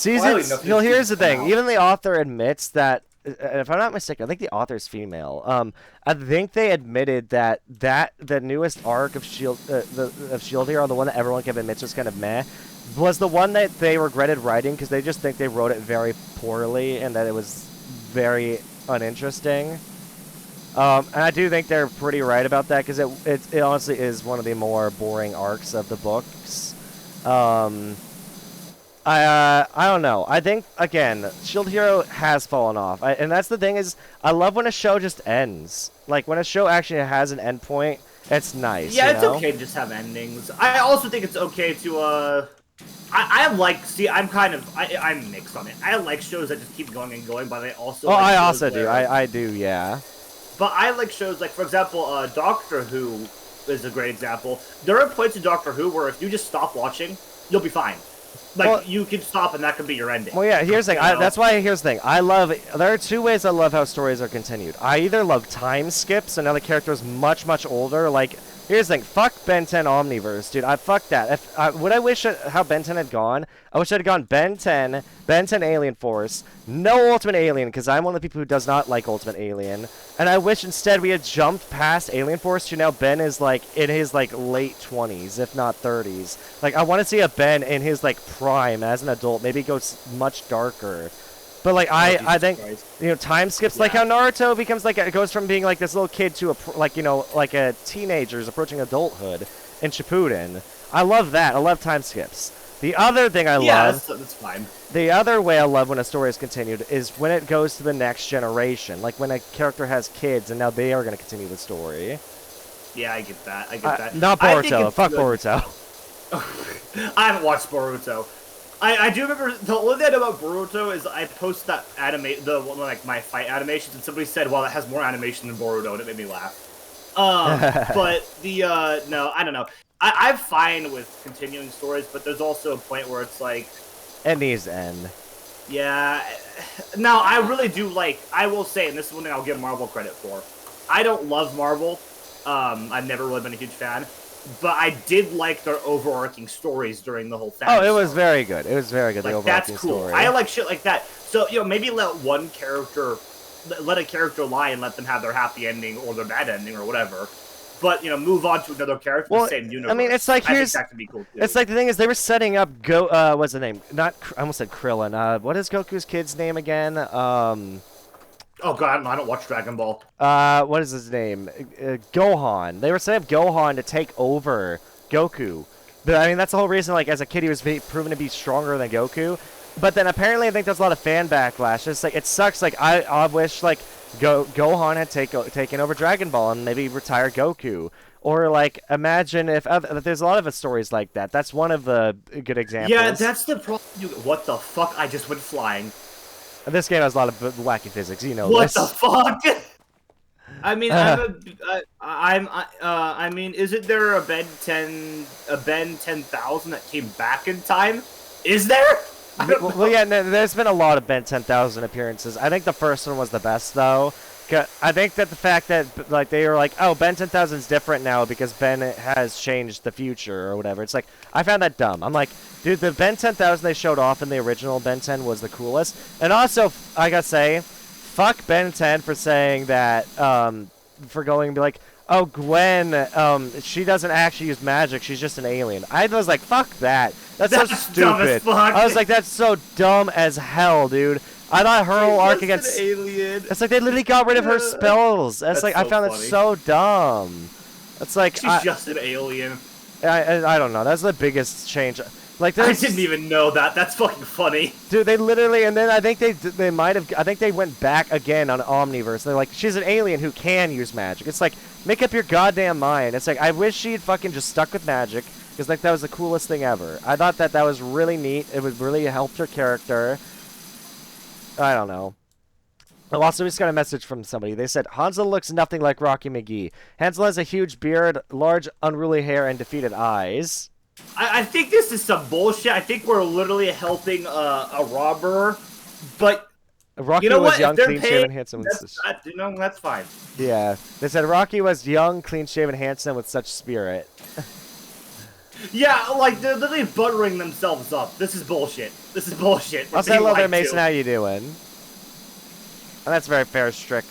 here's the thing. Even the author admits that, if I'm not mistaken, I think the author's female. I think they admitted that the newest arc of Shield, of Shield Hero, the one that everyone kind of admits was kind of meh, was the one that they regretted writing because they just think they wrote it very poorly and that it was very uninteresting. And I do think they're pretty right about that because it honestly is one of the more boring arcs of the books. I don't know. I think, again, Shield Hero has fallen off. And that's the thing is, I love when a show just ends. Like, when a show actually has an end point, it's nice, yeah, it's okay to just have endings. I also think it's okay to, I'm mixed on it. I like shows that just keep going and going, but I also I also do. I do, yeah. But I like shows like, for example, Doctor Who is a great example. There are points in Doctor Who where if you just stop watching, you'll be fine. Like, you can stop and that can be your ending. Well, yeah, here's the thing. That's why, here's the thing. There are two ways I love how stories are continued. I either love time skips, so now the character is much, much older. Like, here's the thing. Fuck Ben 10 Omniverse, dude. Fuck that. Would I wish how Ben 10 had gone? I wish it had gone Ben 10 Alien Force, no Ultimate Alien, because I'm one of the people who does not like Ultimate Alien. And I wish instead we had jumped past Alien Force to now Ben is like in his like late 20s, if not 30s. Like I want to see a Ben in his like prime as an adult. Maybe it goes much darker. But like I think time skips, like how Naruto becomes like it goes from being like this little kid to like a teenager is approaching adulthood in Shippuden. I love that. I love time skips. The other thing I love, that's fine. The other way I love when a story is continued is when it goes to the next generation. Like when a character has kids and now they are going to continue the story. Yeah, I get that. Not Boruto. Fuck Boruto. I haven't watched Boruto. I do remember the only thing about Boruto is I posted that my fight animations and somebody said, "Well, it has more animation than Boruto," and it made me laugh. But no, I don't know. I'm fine with continuing stories, but there's also a point where it's like... It needs to end. Yeah. Now, I really do I will say, and this is one thing I'll give Marvel credit for. I don't love Marvel. I've never really been a huge fan. But I did like their overarching stories during the whole thing. Oh, it was very good. It was very good, the overarching that's cool. story. I like shit like that. So, maybe let a character lie and let them have their happy ending or their bad ending or whatever. But, move on to another character in the same universe. I mean, it's like, I think that could be cool, too. It's like, the thing is, they were setting up what's the name? I almost said Krillin. What is Goku's kid's name again? Oh, God, I don't watch Dragon Ball. What is his name? Gohan. They were setting up Gohan to take over Goku. But, I mean, that's the whole reason, like, as a kid, he was proven to be stronger than Goku. But then, apparently, I think there's a lot of fan backlash. It's like, it sucks. Like, I wish, like... Gohan had taken over Dragon Ball and maybe retire Goku. Or, like, imagine if there's a lot of stories like that. That's one of the good examples. Yeah, that's the problem. What the fuck? I just went flying. This game has a lot of wacky physics, you know. What the fuck? I mean, I mean, isn't there a Ben 10,000 that came back in time? Is there? Well, yeah, no, there's been a lot of Ben 10,000 appearances. I think the first one was the best, though. I think that the fact that like they were like, oh, Ben 10,000 is different now because Ben has changed the future or whatever. It's like I found that dumb. I'm like, dude, the Ben 10,000 they showed off in the original Ben 10 was the coolest. And also, I gotta say, fuck Ben 10 for saying that, for going and be like, oh, Gwen, she doesn't actually use magic. She's just an alien. I was like, fuck that. That's so dumb as stupid. fuck. I was like, that's so dumb as hell, dude. I thought her whole arc against an alien. It's like they literally got rid of her spells. That's like so I found funny. that so dumb. It's like She's just an alien. I don't know. That's the biggest change. Like I didn't even know that. That's fucking funny. Dude, they literally, and then I think they might have. I think they went back again on Omniverse. They're like, she's an alien who can use magic. It's like, make up your goddamn mind. It's like, I wish she'd fucking just stuck with magic because like that was the coolest thing ever. I thought that was really neat. It would really helped her character. I don't know. Oh, also, we just got a message from somebody. They said, Hansel looks nothing like Rocky McGee. Hansel has a huge beard, large unruly hair, and defeated eyes. I think this is some bullshit. I think we're literally helping a robber, but Rocky you know was what? young, clean-shaven, handsome. That's fine. Yeah, they said Rocky was young, clean-shaven, handsome, with such spirit. Yeah, like, they're literally buttering themselves up. This is bullshit. This is bullshit. Also, hello there, Mason. How you doing? And that's very fair, Strick.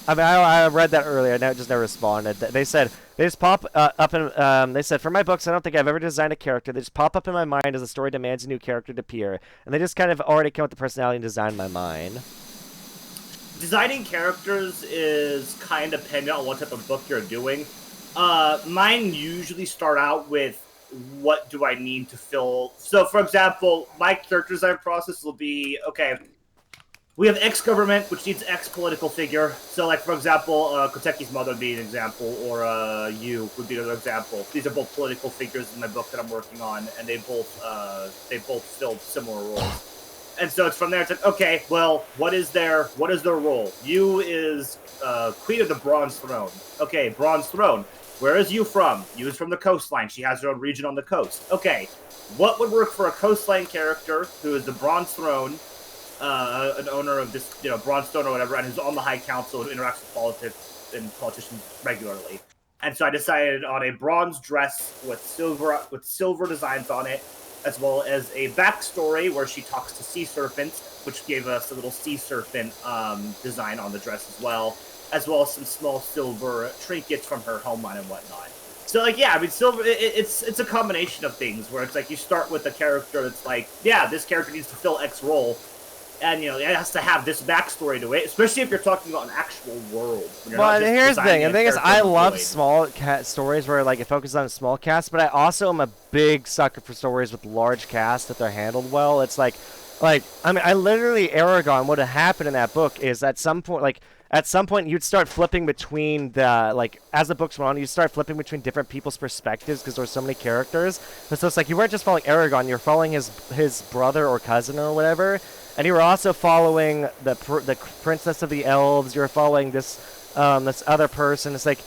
I mean, I read that earlier. I just never responded. They said, they just pop up in, they said, for my books, I don't think I've ever designed a character. They just pop up in my mind as the story demands a new character to appear. And they just kind of already come with the personality and design in my mind. Designing characters is kind of dependent on what type of book you're doing. Mine usually start out with what do I need to fill. So, for example, my character design process will be, okay, we have X government, which needs X political figure. So, like, for example, Koteki's mother would be an example, or you would be another example. These are both political figures in my book that I'm working on, and they both filled similar roles. And so it's from there, it's like, okay, well, what is their role? Yu is Queen of the Bronze Throne. Okay, Bronze Throne. Where is Yu from? Yu is from the coastline. She has her own region on the coast. Okay, what would work for a coastline character who is the Bronze Throne, an owner of this, Bronze Throne or whatever, and who's on the High Council and interacts with politicians regularly? And so I decided on a bronze dress with silver designs on it, as well as a backstory where she talks to sea serpents, which gave us a little sea serpent design on the dress as well as some small silver trinkets from her homeland and whatnot. So, like, yeah, I mean, silver, it's a combination of things where it's like you start with a character that's like, yeah, this character needs to fill X role, and, it has to have this backstory to it, especially if you're talking about an actual world. Well, here's the thing. The thing is, I love small stories where, like, it focuses on a small cast, but I also am a big sucker for stories with large casts that they're handled well. It's like, I mean, I literally, Aragon, what had happened in that book is at some point, you'd start flipping between as the books went on, you'd start flipping between different people's perspectives because there were so many characters. So it's like you weren't just following Aragon, you're following his brother or cousin or whatever. And you were also following the princess of the elves. You were following this other person. It's like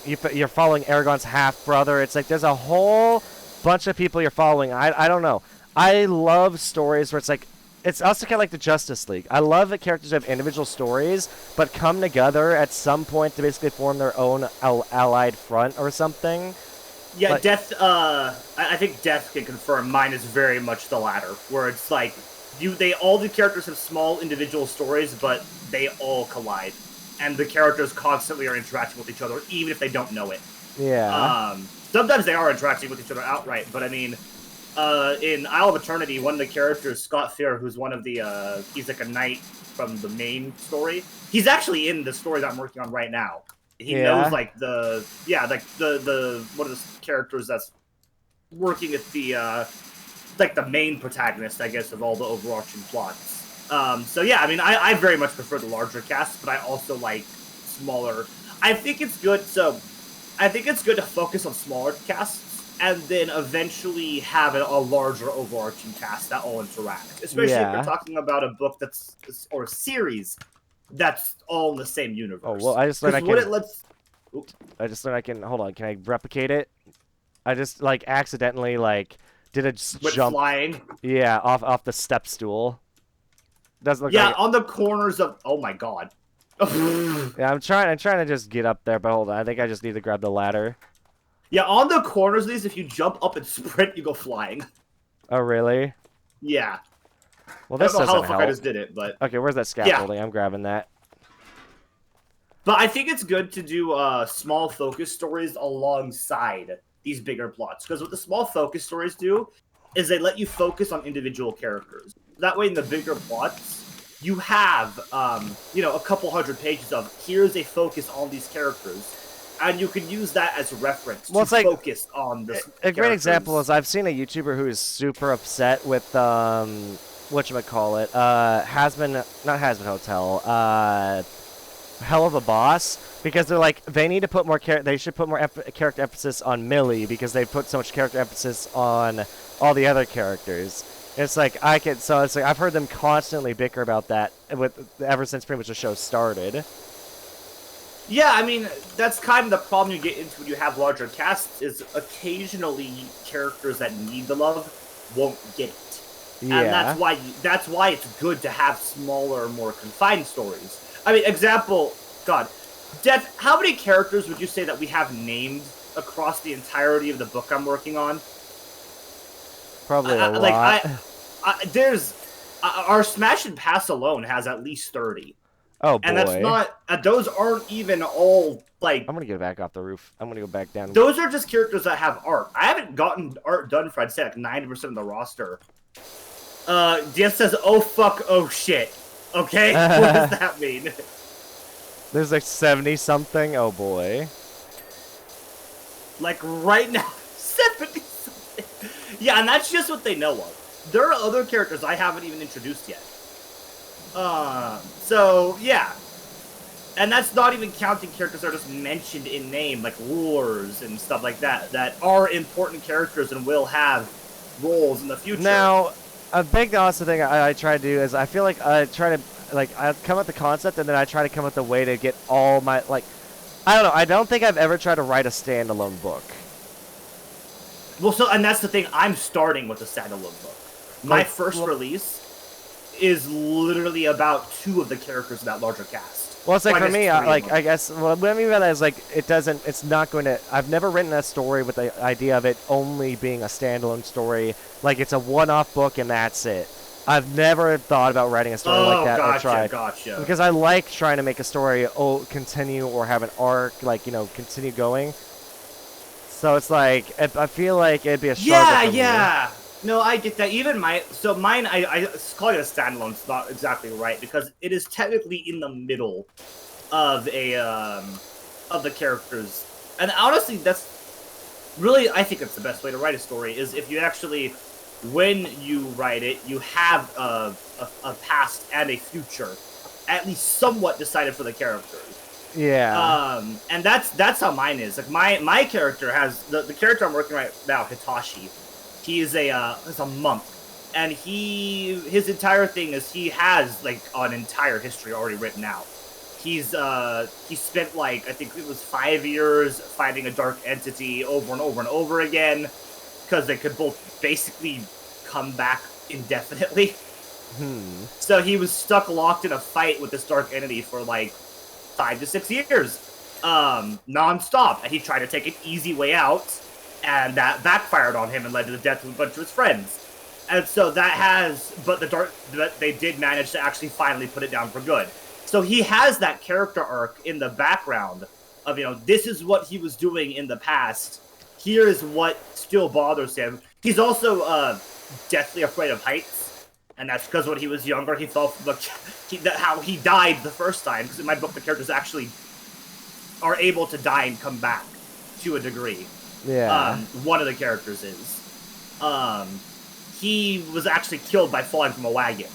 you're following Aragon's half-brother. It's like there's a whole bunch of people you're following. I don't know. I love stories where it's like, it's also kind of like the Justice League. I love that characters have individual stories, but come together at some point to basically form their own allied front or something. Yeah, but Death, I think Death can confirm mine is very much the latter, where it's like, all the characters have small individual stories, but they all collide. And the characters constantly are interacting with each other, even if they don't know it. Yeah. Sometimes they are interacting with each other outright, but I mean, in Isle of Eternity, one of the characters, Scott Fear, who's one of the, he's like a knight from the main story. He's actually in the story that I'm working on right now. He knows, like, one of the characters that's working at the, like, the main protagonist, I guess, of all the overarching plots. So yeah, I mean, I very much prefer the larger casts, but I also like smaller. I think it's good to focus on smaller casts, and then eventually have a larger overarching cast that all interact. Especially if you're talking about a book or a series that's all in the same universe. Oh well, I just learned I What it can. lets. I just learned I can. Hold on, can I replicate it? I just like accidentally like did a Went jump. flying. Yeah, off the step stool. Doesn't look Yeah, like. on the corners of. Oh my god. Yeah, I'm trying to just get up there, but hold on. I think I just need to grab the ladder. Yeah, on the corners of these, if you jump up and sprint, you go flying. Oh really? Yeah. Well, I this don't know how doesn't the fuck I help. just did it, but Okay, where's that scaffolding? I'm grabbing that. but I think it's good to do small focus stories alongside these bigger plots, because what the small focus stories do is they let you focus on individual characters. That way, in the bigger plots, you have a couple hundred pages of here's a focus on these characters. And you can use that as reference to focus on this. A great example is I've seen a YouTuber who is super upset with whatchamacallit, not Hasbin Hotel, Hell of a Boss, because they're like they need to put more they should put more character emphasis on Millie because they put so much character emphasis on all the other characters. And it's like it's like I've heard them constantly bicker about that ever since pretty much the show started. Yeah, I mean, that's kind of the problem you get into when you have larger casts, is occasionally characters that need the love won't get it. Yeah. And that's why it's good to have smaller, more confined stories. I mean, Death, how many characters would you say that we have named across the entirety of the book I'm working on? Probably a lot. Our Smash and Pass alone has at least 30. Oh boy. And that's not. Those aren't even all like. I'm gonna get back off the roof. I'm gonna go back down. Those are just characters that have art. I haven't gotten art done for I'd say like 90% of the roster. DS says, "Oh fuck, oh shit." Okay, what does that mean? There's like 70 something. Oh boy. Like right now, 70 something. Yeah, and that's just what they know of. There are other characters I haven't even introduced yet. So, yeah. And that's not even counting characters that are just mentioned in name, like rulers and stuff like that, that are important characters and will have roles in the future. Now, a big awesome thing I try to do is I feel like I try to, like, I come up with the concept and then I try to come up with a way to get all my, like, I don't know, I don't think I've ever tried to write a standalone book. Well, so, and that's the thing, I'm starting with a standalone book. My first release is literally about 2 of the characters in that larger cast. Well, it's like for me, I guess what I mean by that is like it's not going to. I've never written a story with the idea of it only being a standalone story, like it's a one-off book and that's it. I've never thought about writing a story like that or tried. Gotcha. Because I like trying to make a story continue or have an arc, like continue going. So it's like I feel like it'd be a struggle. Yeah. No, I get that. Even mine, I calling it a standalone is not exactly right because it is technically in the middle of of the characters. And honestly, that's really, I think it's the best way to write a story is if you actually, when you write it, you have a past and a future, at least somewhat decided for the characters. Yeah. And that's how mine is. Like my character has the character I'm working right now, Hitachi. He is he's a monk, and his entire thing is he has like an entire history already written out. He spent like I think it was 5 years fighting a dark entity over and over and over again, because they could both basically come back indefinitely. So he was locked in a fight with this dark entity for like 5 to 6 years, non-stop, and he tried to take an easy way out. And that backfired on him and led to the death of a bunch of his friends. And so but they did manage to actually finally put it down for good. So he has that character arc in the background of, this is what he was doing in the past. Here is what still bothers him. He's also deathly afraid of heights. And that's because when he was younger, he fell from how he died the first time. Because in my book, the characters actually are able to die and come back to a degree. Yeah. One of the characters is. He was actually killed by falling from a wagon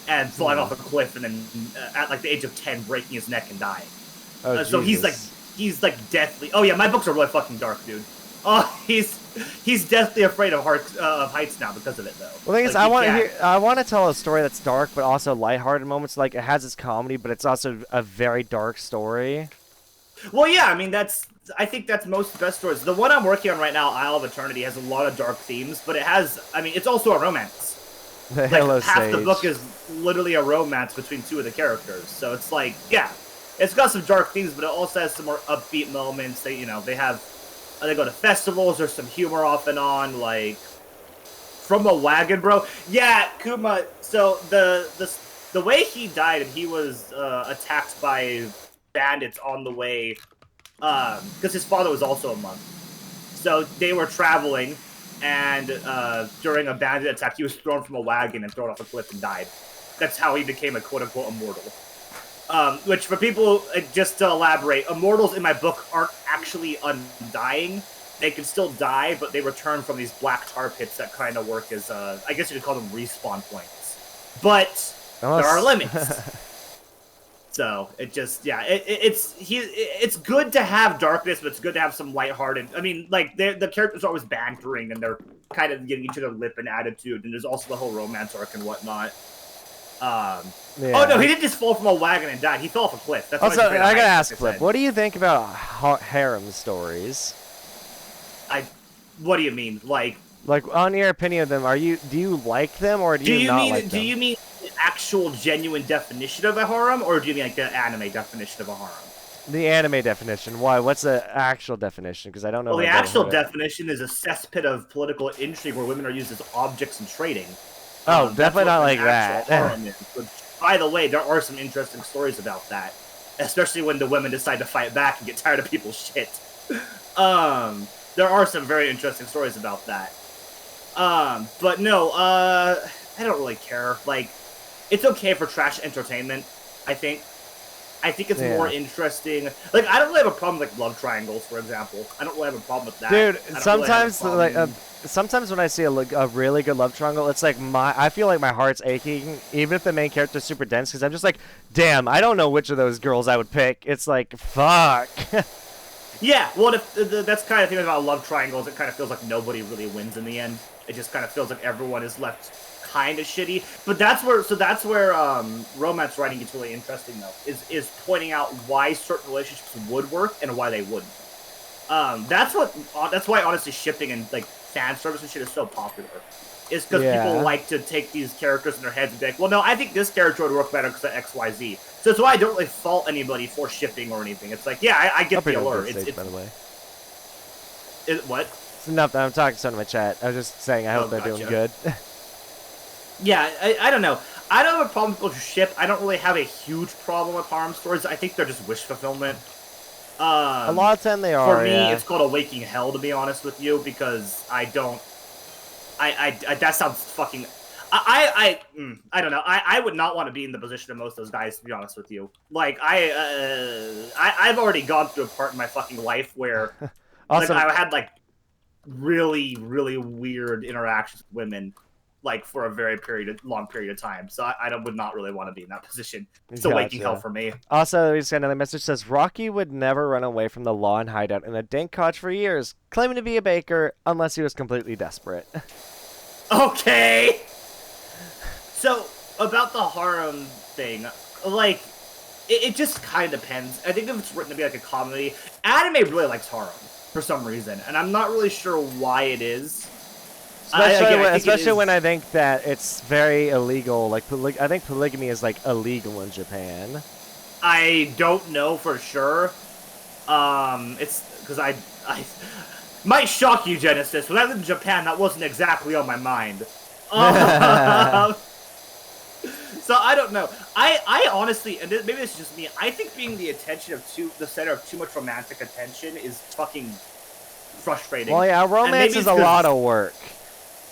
and falling off a cliff, and then at like the age of 10, breaking his neck and dying. Oh, so he's like deathly. Oh yeah, my books are really fucking dark, dude. Oh, he's deathly afraid of heights now because of it, though. Well, the thing is, Like, I want to tell a story that's dark, but also lighthearted moments. Like it has its comedy, but it's also a very dark story. Well, yeah, I mean I think that's most best stories. The one I'm working on right now, Isle of Eternity, has a lot of dark themes, but it's also a romance. The Like half the book is literally a romance between two of the characters. So it's like, yeah, it's got some dark themes, but it also has some more upbeat moments. They they go to festivals. There's some humor off and on, like from a wagon, bro. Yeah, Kuma. So the way he died, and he was attacked by bandits on the way, because his father was also a monk. So they were traveling, and during a bandit attack, he was thrown from a wagon and thrown off a cliff and died. That's how he became a quote-unquote immortal. Which, for people, just to elaborate, immortals in my book aren't actually undying. They can still die, but they return from these black tar pits that kind of work as, I guess you could call them respawn points. But there are limits. So it just, yeah, it's good to have darkness, but it's good to have some lighthearted. I mean, like the characters are always bantering, and they're kind of getting each other lip and attitude, and there's also the whole romance arc and whatnot. Yeah. Oh no, he didn't just fall from a wagon and die. He fell off a cliff. That's also, I gotta ask, Flip, what do you think about harem stories? What do you mean, like on your opinion of them? Do you like them, or do you not like them? Do you mean the actual genuine definition of a harem, or do you mean like the anime definition of a harem? The anime definition. Why? What's the actual definition? Because I don't know. Well, the actual definition is a cesspit of political intrigue where women are used as objects in trading. Oh, definitely not like that. But, by the way, there are some interesting stories about that, especially when the women decide to fight back and get tired of people's shit. There are some very interesting stories about that. But no, I don't really care. Like, it's okay for trash entertainment, I think. I think it's more interesting. Like, I don't really have a problem with, like, love triangles, for example. I don't really have a problem with that. Dude, sometimes, sometimes when I see a really good love triangle, it's like I feel like my heart's aching, even if the main character's super dense, because I'm just like, damn, I don't know which of those girls I would pick. It's like, fuck. Yeah, well, that's kind of the thing about love triangles. It kind of feels like nobody really wins in the end. It just kind of feels like everyone is left kind of shitty. But that's where romance writing gets really interesting, though, is pointing out why certain relationships would work and why they wouldn't. That's why honestly shipping and like fan service and shit is so popular. Is because people like to take these characters in their heads and be like, well, no, I think this character would work better because of X, Y, Z. So that's why I don't really fault anybody for shipping or anything. It's like, yeah, I get the alert. By the way. What? It's enough that I'm talking to someone in my chat. I was just saying I hope they're doing good. Yeah, I don't know. I don't have a problem with people who ship. I don't really have a huge problem with harem stories. I think they're just wish fulfillment. A lot of time they are. For me, it's called a waking hell, to be honest with you, because I don't. That sounds fucking. I don't know. I would not want to be in the position of most of those guys, to be honest with you. Like I've already gone through a part in my fucking life where awesome. like, I had like really weird interactions with women, like for a very long period of time. So I would not really want to be in that position. It's a waking hell for me. Also, we just got another message that says Rocky would never run away from the law and hide out in a dank cottage for years, claiming to be a baker unless he was completely desperate. Okay. So about the harem thing, like it just kind of depends. I think if it's written to be like a comedy, anime really likes harem for some reason, and I'm not really sure why it is. Especially when I think that it's very illegal. Like I think polygamy is like illegal in Japan. I don't know for sure. It's because I might shock you, Genesis. When I lived in Japan, that wasn't exactly on my mind. So I don't know. I honestly, and maybe it's just me, I think being the center of too much romantic attention is fucking frustrating. Well, yeah, romance is a lot of work.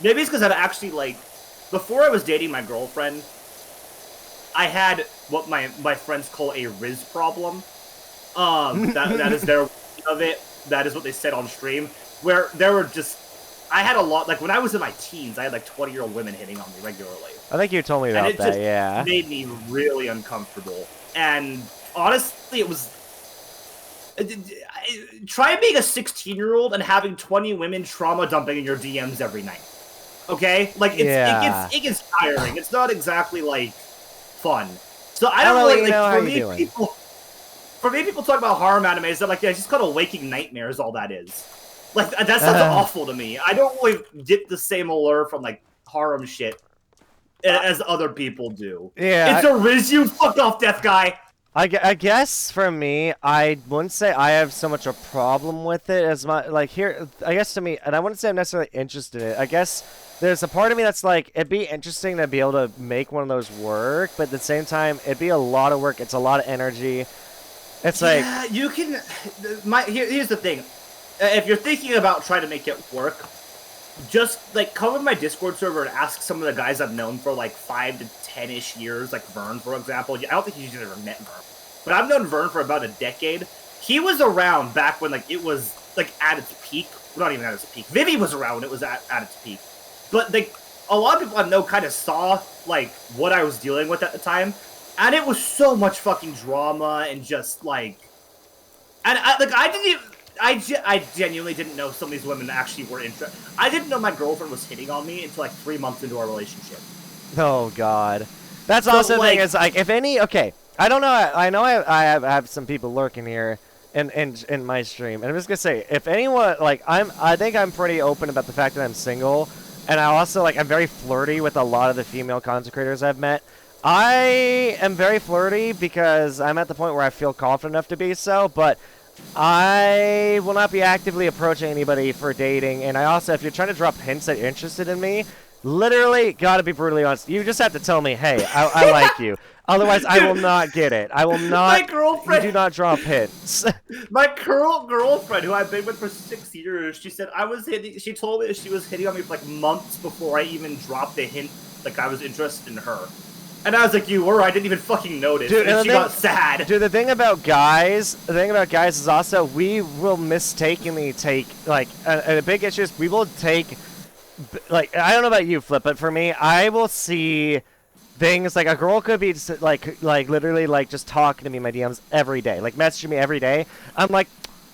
Maybe it's because I'd actually, like, before I was dating my girlfriend, I had what my friends call a Riz problem. That is their of it. That is what they said on stream. Where there were just, I had a lot, like when I was in my teens, I had like 20-year-old women hitting on me regularly. I think you told me about that, yeah. It made me really uncomfortable. And honestly, it was, try being a 16-year-old and having 20 women trauma dumping in your DMs every night. Okay, like it gets tiring. It's not exactly like fun. So I don't really like. For me, people talk about harem animes. They're like, yeah, it's just kind of waking nightmares. All that is. Like that sounds awful to me. I don't really get the same allure from like harem shit as other people do. Yeah, it's a Riz, you fuck off, death guy. I guess for me, I wouldn't say I have so much a problem with it as much. Like here, I guess to me, and I wouldn't say I'm necessarily interested in it. I guess there's a part of me that's like, it'd be interesting to be able to make one of those work, but at the same time, it'd be a lot of work. It's a lot of energy. It's like you can. Here's the thing. If you're thinking about trying to make it work, just like come to my Discord server and ask some of the guys I've known for like 5 to 10-ish years, like Vern, for example. I don't think you've ever met Vern, but I've known Vern for about a decade. He was around back when like it was like at its peak. Well, not even at its peak. Vivi was around when it was at its peak. But like a lot of people I know kind of saw like what I was dealing with at the time, and it was so much fucking drama and just like, and I didn't even. I genuinely didn't know some of these women actually were interested. I didn't know my girlfriend was hitting on me until like 3 months into our relationship. Oh God, that's also the thing. Is like if any. Okay, I don't know. I know I have some people lurking here in my stream, and I'm just gonna say if anyone like I think I'm pretty open about the fact that I'm single, and I also like I'm very flirty with a lot of the female content creators I've met. I am very flirty because I'm at the point where I feel confident enough to be so, but I will not be actively approaching anybody for dating, and I also, if you're trying to drop hints that you're interested in me, literally, gotta be brutally honest, you just have to tell me, hey, I like you. Otherwise, I will not get it. I will not. My girlfriend. You do not drop hints. My girlfriend, who I've been with for 6 years, she said I was hitting. She told me she was hitting on me for like months before I even dropped a hint, like I was interested in her. And I was like, you were? I didn't even fucking notice. Dude, and she got sad. Dude, the thing about guys is also we will mistakenly take, like, a big issue is we will take, like, I don't know about you, Flip, but for me, I will see things, like, a girl could be, just, like literally, like, just talking to me in my DMs every day, like, messaging me every day. I'm like,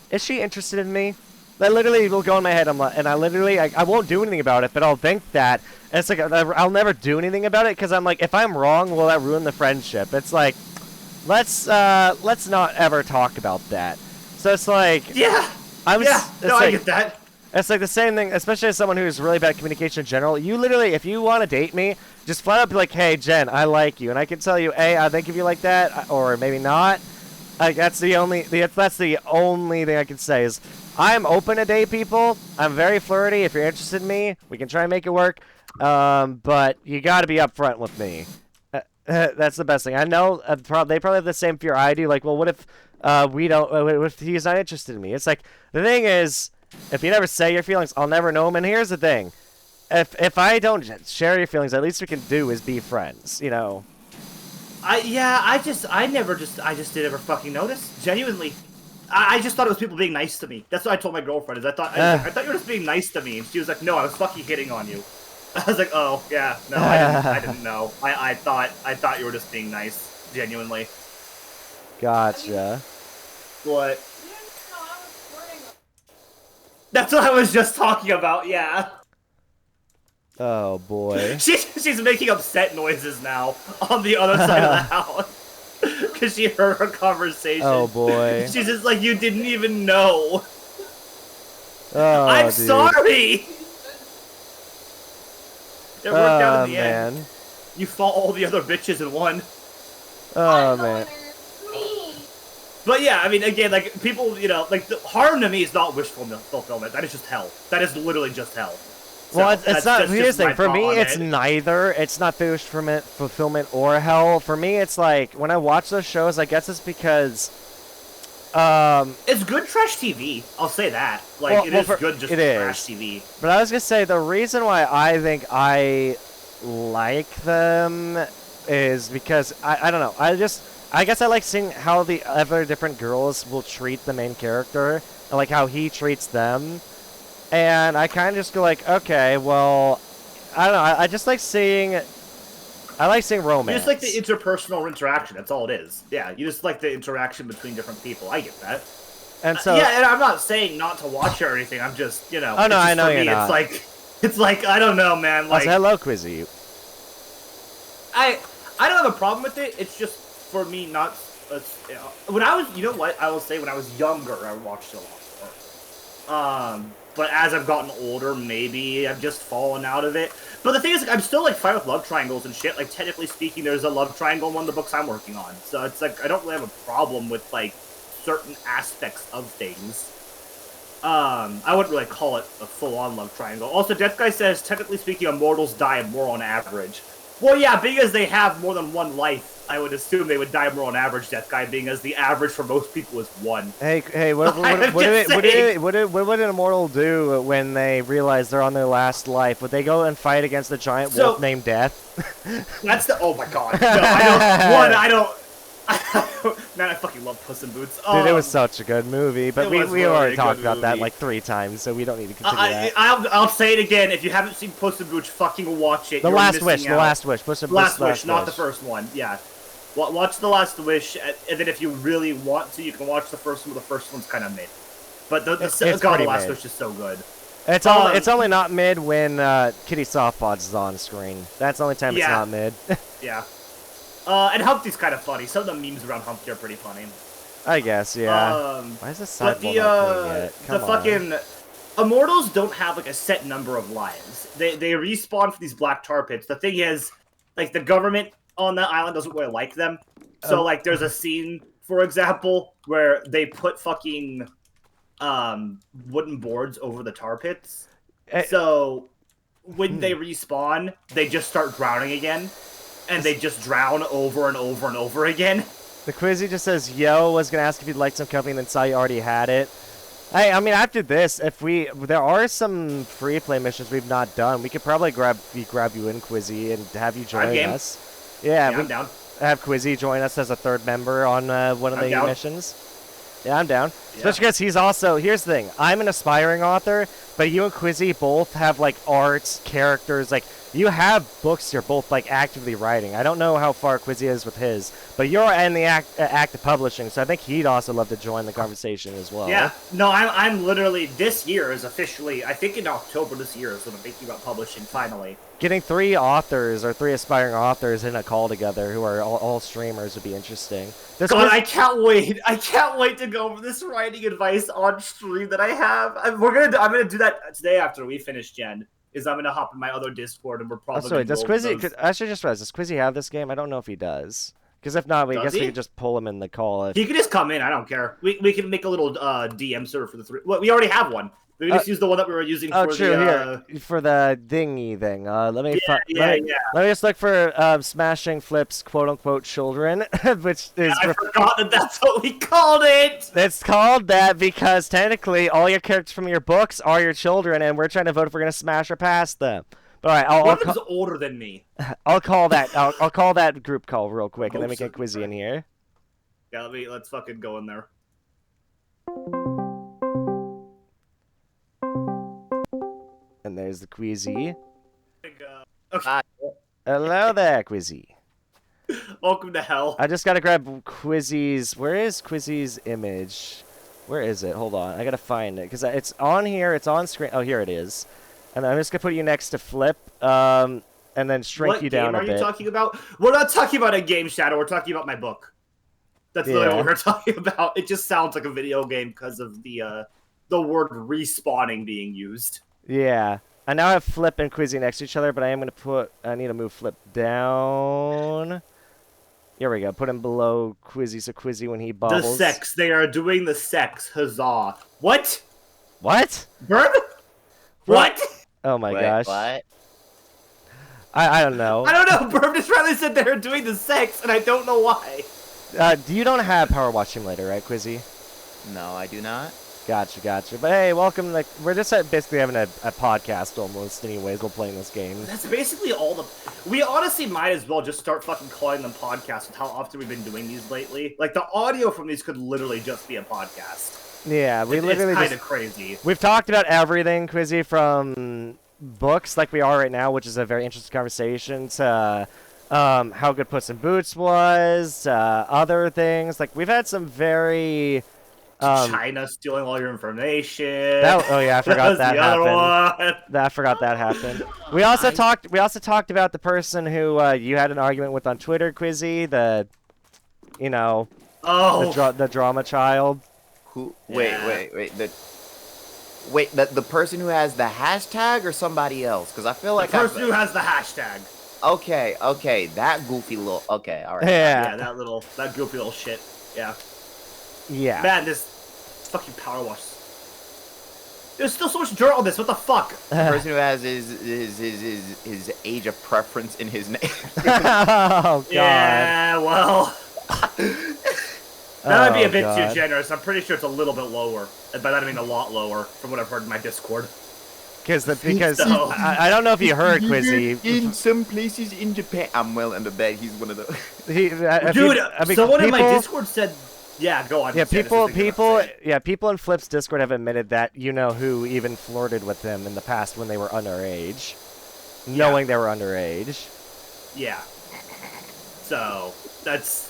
is she interested in me? That literally will go in my head, and I literally, I won't do anything about it, but I'll think that. And it's like, I'll never do anything about it, because I'm like, if I'm wrong, will that ruin the friendship? It's like, let's not ever talk about that. So it's like... Yeah! I get that. It's like the same thing, especially as someone who's really bad at communication in general. You literally, if you want to date me, just flat out be like, hey, Jen, I like you. And I can tell you, A, I think of you like that, or maybe not. Like, that's the only thing I can say is, I'm open to date people. I'm very flirty. If you're interested in me, we can try and make it work. But you got to be upfront with me. That's the best thing. I know they probably have the same fear I do. Like, well, what if what if he's not interested in me? It's like, the thing is, if you never say your feelings, I'll never know them. And here's the thing. If I don't share your feelings, at least we can do is be friends, you know? I just didn't ever fucking notice. Genuinely. I just thought it was people being nice to me. That's what I told my girlfriend. Is I thought you were just being nice to me. And she was like, no, I was fucking hitting on you. I was like, oh yeah, no, I didn't know. I thought you were just being nice, genuinely. Gotcha. What? That's what I was just talking about. Yeah. Oh boy. She's making upset noises now on the other side of the house. Because she heard her conversation. Oh boy. She's just like, you didn't even know. Oh, I'm sorry. It worked out in the end. You fought all the other bitches in one. Oh man. But yeah, I mean, again, like people, you know, like harm to me is not wish fulfillment. That is just hell. That is literally just hell. Well, it's not. Here's the thing. For me, it's neither. It's not wish fulfillment or hell. For me, it's like when I watch those shows, I guess it's because. It's good trash TV. I'll say that. Like it is good, just trash TV. But I was gonna say the reason why I think I like them is because I don't know. I guess I like seeing how the other different girls will treat the main character and like how he treats them. And I kind of just go like, okay, well, I don't know. I just like seeing. I like seeing romance. You just like the interpersonal interaction. That's all it is. Yeah, you just like the interaction between different people. I get that. And so yeah, and I'm not saying not to watch it or anything. I'm just, you know. Oh no, just I know for you're me, not. It's like I don't know, man. Like hello, Quizzy. I don't have a problem with it. It's just for me not. When I was, you know what, I will say when I was younger, I watched it a lot more. But as I've gotten older, maybe I've just fallen out of it. But the thing is, like, I'm still like fine with love triangles and shit. Like technically speaking, there's a love triangle in one of the books I'm working on, so it's like I don't really have a problem with like certain aspects of things. I wouldn't really call it a full-on love triangle. Also, Death Guy says, technically speaking, immortals die more on average. Well, yeah, because they have more than one life, I would assume they would die more on average, Death Guy, being as the average for most people is 1. Hey, what would an immortal do when they realize they're on their last life? Would they go and fight against a giant wolf named Death? That's the... Oh my god. No, I don't... Man, I fucking love Puss in Boots. Dude, it was such a good movie, but we already talked about movie. that like 3 times, so we don't need to continue that. I'll say it again. If you haven't seen Puss in Boots, fucking watch it. The Last Wish. Last Wish, not the first one. Yeah, watch The Last Wish, and then if you really want to, you can watch the first one. The first one's kind of mid, but The Last Wish is so good. It's only not mid when Kitty Softpods is on screen. That's the only time it's not mid. Yeah. And Humpty's kind of funny. Some of the memes around Humpty are pretty funny. I guess, yeah. Why is this side but the fucking Immortals don't have like a set number of lives. They respawn for these black tar pits. The thing is, like, the government on that island doesn't really like them. So like, there's a scene, for example, where they put fucking wooden boards over the tar pits. So when they respawn, they just start drowning again. And they just drown over and over and over again. The Quizzy just says, yo, was going to ask if you'd like some company and then saw you already had it. Hey, I mean, after this, there are some free play missions we've not done. We could probably grab you in, Quizzy, and have you join us. Yeah, I'm down. Have Quizzy join us as a 3rd member on one of the missions. Yeah, I'm down. Yeah. Especially because he's also... Here's the thing. I'm an aspiring author, but you and Quizzy both have, like, arts, characters, like... You have books you're both, like, actively writing. I don't know how far Quizzy is with his, but you're in the act of publishing, so I think he'd also love to join the conversation as well. Yeah. No, I'm literally... This year is officially... I think in October this year is when I'm thinking about publishing, finally. Getting 3 authors or 3 aspiring authors in a call together who are all streamers would be interesting. God, I can't wait. I can't wait to go over this writing advice on stream that I have. I'm gonna do that today after we finish Gen. I'm gonna hop in my other Discord and we're probably. Sorry, does Quizzy? I should just realize, does Quizzy have this game? I don't know if he does. Because if not, I guess we could just pull him in the call. He could just come in. I don't care. We can make a little DM server for the 3. Well, we already have one. We can just use the one that we were using for for the dingy thing. Let me just look for smashing flips, quote unquote, children, which is. I forgot that's what we called it. It's called that because technically all your characters from your books are your children, and we're trying to vote if we're gonna smash or pass them. But all right, One of them's older than me. I'll call that. I'll call that group call real quick, and then we can Quizzy in here. Yeah, let's fucking go in there. And there's the Quizzy. Okay. Hello there, Quizzy. Welcome to hell. I just gotta grab Quizzy's. Where is Quizzy's image? Where is it? Hold on, I gotta find it because it's on here. It's on screen. Oh, here it is. And I'm just gonna put you next to Flip, and then shrink you down a bit. What game are you talking about? We're not talking about a game, Shadow. We're talking about my book. That's literally what we're talking about. It just sounds like a video game because of the word respawning being used. Yeah. I now have Flip and Quizzy next to each other, but I need to move Flip down. Here we go. Put him below Quizzy, so Quizzy, when he bobbles... The sex. They are doing the sex. Huzzah. What? What? Burn? What? Oh my gosh. What? I don't know. I don't know. Burb just randomly said they're doing the sex, and I don't know why. You don't have PowerWash Simulator, right, Quizzy? No, I do not. Gotcha. But hey, welcome. We're just basically having a podcast almost. Anyways, we're playing this game. That's basically all the. We honestly might as well just start fucking calling them podcasts with how often we've been doing these lately. Like the audio from these could literally just be a podcast. Yeah, it's kind of crazy. We've talked about everything, Quizzy, from books like we are right now, which is a very interesting conversation, to how good Puss in Boots was, other things. Like we've had some very China stealing all your information. Oh yeah, I forgot that the other happened. one. I forgot that happened. We also talked about the person who you had an argument with on Twitter, Quizzy. The drama child. Who? Yeah. Wait. The person who has the hashtag or somebody else? Because I feel like The person who has the hashtag. Okay. That goofy little. Okay, all right. Yeah. Yeah, that goofy little shit. Yeah. Yeah. Man, this fucking PowerWash. There's still so much dirt on this. What the fuck? The person who has his age of preference in his name. Oh god. Yeah, well. That might be a bit God. too generous. I'm pretty sure it's a little bit lower. And by that I mean a lot lower, from what I've heard in my Discord. Because So- I don't know if you heard, Quizzy. In some places in Japan, I'm willing to bet he's one of those. Someone in my Discord said, "Yeah, go on." Yeah, say this thing people in Flip's Discord have admitted that who even flirted with him in the past when they were underage, knowing they were underage. Yeah. So that's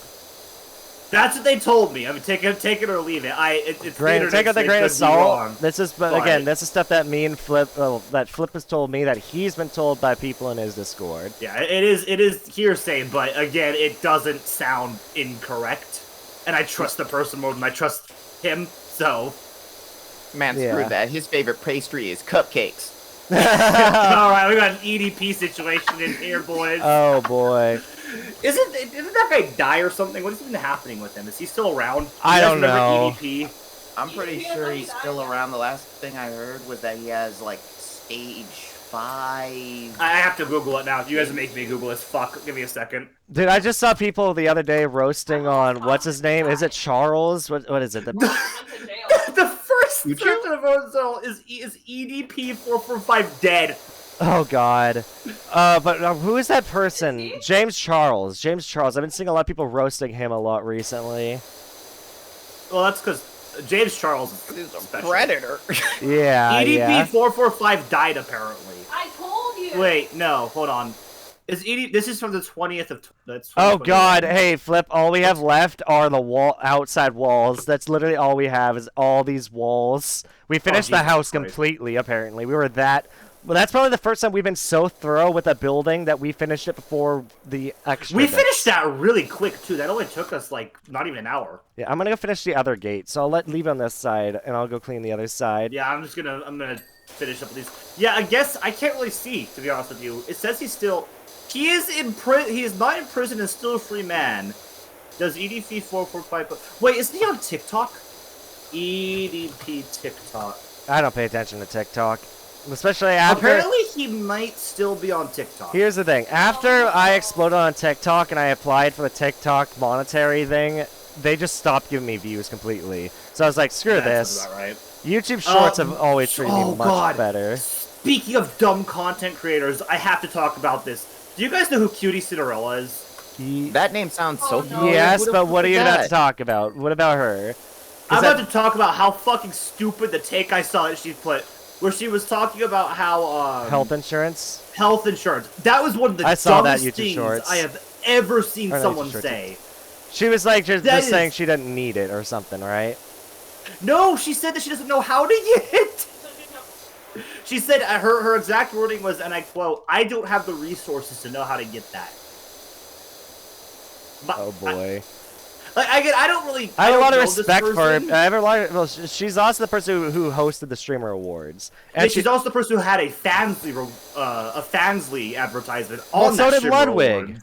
what they told me. I mean, take it or leave it. It's Take it with a grain of salt. This is, but Right. again, this is stuff that me and Flip, that Flip has told me that he's been told by people in his Discord. Yeah, it is hearsay, but again, it doesn't sound incorrect, and I trust the person more than I trust him. So, Man, Yeah. screw that. His favorite pastry is cupcakes. all right, we got an EDP situation in here, boys. Oh boy. Didn't that guy die or something? What is even happening with him? Is he still around? I You guys don't remember know. EDP? I'm pretty sure he's still around. The last thing I heard was that he has like stage 5. I have to Google it now. You guys are making me Google this. Fuck. Give me a second. Dude, I just saw people the other day roasting on what's his name? Is it Charles? What is it? Went to jail. The first You search of the is EDP 445 dead. Oh God. But who is that person? James Charles. James Charles. I've been seeing a lot of people roasting him a lot recently. Well, that's because James Charles is He's a special. predator. Yeah. EDP Yeah. 445 died apparently. I told you. Wait, no, hold on. This is from the 20th of. That's Oh 2021. God. Hey, Flip. All we have left are the outside walls. That's literally all we have is all these walls. We finished the Jesus house Christ. completely. Apparently, we were that. Well, that's probably the first time we've been so thorough with a building that we finished it before the extra. We bits. finished that really quick too. That only took us like not even an hour. Yeah, I'm gonna go finish the other gate. So I'll leave it on this side, and I'll go clean the other side. Yeah, I'm gonna finish up with these. Yeah, I guess I can't really see, to be honest with you. It says he is in prison. He is not in prison and still a free man. Does EDP 445? Wait, isn't he on TikTok? EDP TikTok. I don't pay attention to TikTok, especially after. Apparently, he might still be on TikTok. Here's the thing: after I exploded on TikTok and I applied for the TikTok monetary thing, they just stopped giving me views completely. So I was like, screw That this. sounds about right. YouTube Shorts have always treated me much God. better. Speaking of dumb content creators, I have to talk about this. Do you guys know who Cutie Cinderella is? That name sounds so Oh, no. familiar. Yes, Who the but fuck what are is you about to that? talk about? What about her? I'm Is that- about to talk about how fucking stupid the take I saw that she put, where she was talking about how Health insurance? health insurance. That was one of the I saw that dumbest YouTube things Shorts. I have ever seen Or not someone YouTube Shorts. say. She was like just That saying is- she doesn't need it or something, right? No, she said that she doesn't know how to get it. She said her exact wording was, and I quote, "I don't have the resources to know how to get that." But, Oh boy. I don't really. I have a don't lot of know this respect for her. person. I have a lot of, well, she's also the person who hosted the Streamer Awards. Yeah, And she's also the person who had a Fansly advertisement on well, so that did Streamer Ludwig. Award.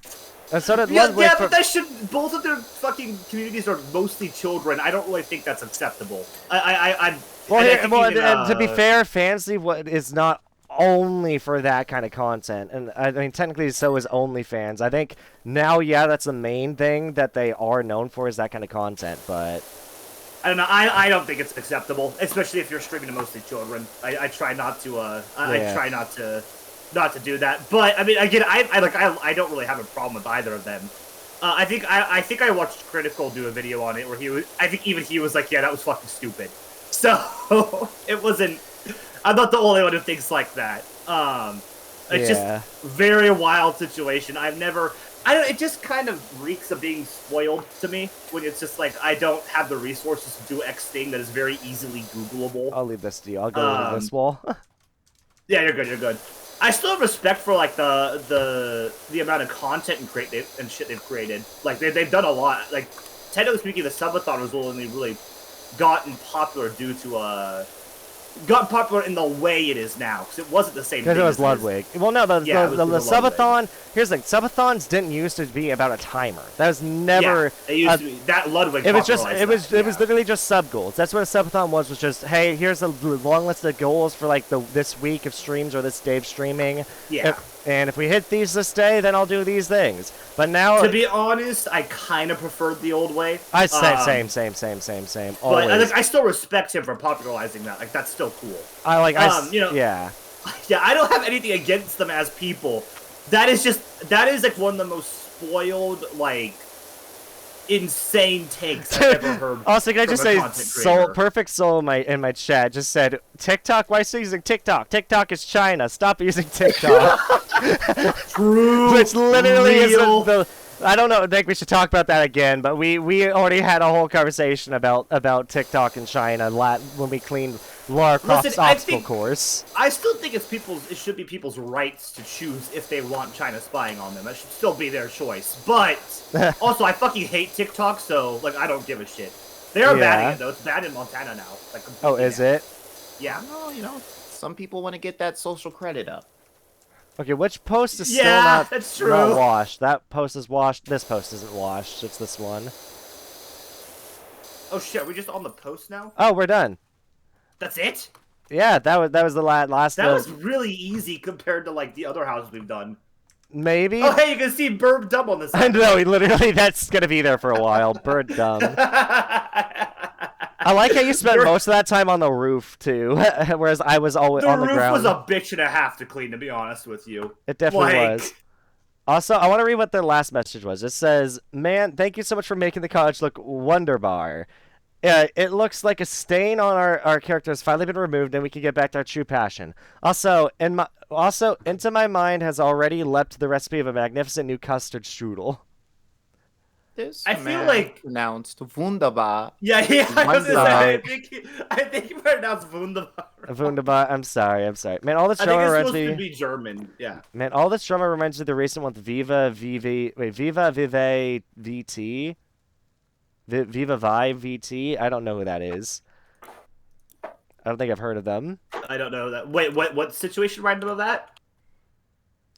And so did Yeah, Ludwig. yeah, for- but that should. Both of their fucking communities are mostly children. I don't really think that's acceptable. I well, and I here, think well even, and to be fair, Fansly is not only for that kind of content, and I mean technically so is OnlyFans. I think now, yeah, that's the main thing that they are known for is that kind of content. But I don't know. I don't think it's acceptable, especially if you're streaming to mostly children. I try not to. I try not to do that. But I mean, again, I don't really have a problem with either of them. I think I watched Critical do a video on it where I think even he was like, yeah, that was fucking stupid. So it wasn't. I'm not the only one who thinks like that. It's yeah. just very wild situation. I I don't. It just kind of reeks of being spoiled to me when it's just like I don't have the resources to do X thing that is very easily Googleable. I'll leave this to you. I'll go to this wall. Yeah, you're good. You're good. I still have respect for like the amount of content and shit they've created. Like they've done a lot. Like technically speaking, the subathon was only really gotten popular due to got popular in the way it is now, because it wasn't the same thing. Because it was Ludwig. Well, no, the subathon. Here's the thing: subathons didn't used to be about a timer. That was never. Yeah, it used to be that Ludwig. It was just. It was literally just sub goals. That's what a subathon was. Was just, hey, here's a long list of goals for like this week of streams or this day of streaming. Yeah. And if we hit these this day, then I'll do these things. But now, to be honest, I kind of preferred the old way. Same. But I still respect him for popularizing that. Like that's still cool. Yeah. Yeah, I don't have anything against them as people. That is like one of the most spoiled, like, insane takes I've ever heard. Also, can I just say, Perfect Soul in my chat just said, TikTok, why are you using TikTok? TikTok is China. Stop using TikTok. True. Which literally isn't the... I don't know. I think we should talk about that again, but we already had a whole conversation about TikTok in China when we cleaned Lara Croft's obstacle course. I still think it should be people's rights to choose if they want China spying on them. That should still be their choice. But also, I fucking hate TikTok, so like I don't give a shit. They are banning it though. It's banned in Montana now. Like, oh, is it? Yeah. Well, some people want to get that social credit up. Okay, which post is still not washed? That post is washed. This post isn't washed. It's this one. Oh shit, are we just on the post now? Oh, we're done. That's it? Yeah, that was the last. That was really easy compared to like the other houses we've done. Maybe. Oh hey, you can see Bird Dumb on this. I know, literally, that's gonna be there for a while. Bird Dumb. I like how you spent most of that time on the roof too, whereas I was always on the ground. The roof was a bitch and a half to clean, to be honest with you. It definitely was. Also, I want to read what their last message was. It says, "Man, thank you so much for making the cottage look wonderbar. It looks like a stain on our character has finally been removed, and we can get back to our true passion. Also, into my mind has already leapt the recipe of a magnificent new custard strudel." I feel like pronounced wunderbar. Yeah. I was gonna say, I think you pronounced wunderbar. Wunderbar. I'm sorry. Man, all this drama reminds me. I think it's supposed to be German. Yeah. Man, all this drama reminds me of the recent one with Viva Vive VT. Viva Vive VT. I don't know who that is. I don't think I've heard of them. I don't know that. Wait, what situation reminded of that?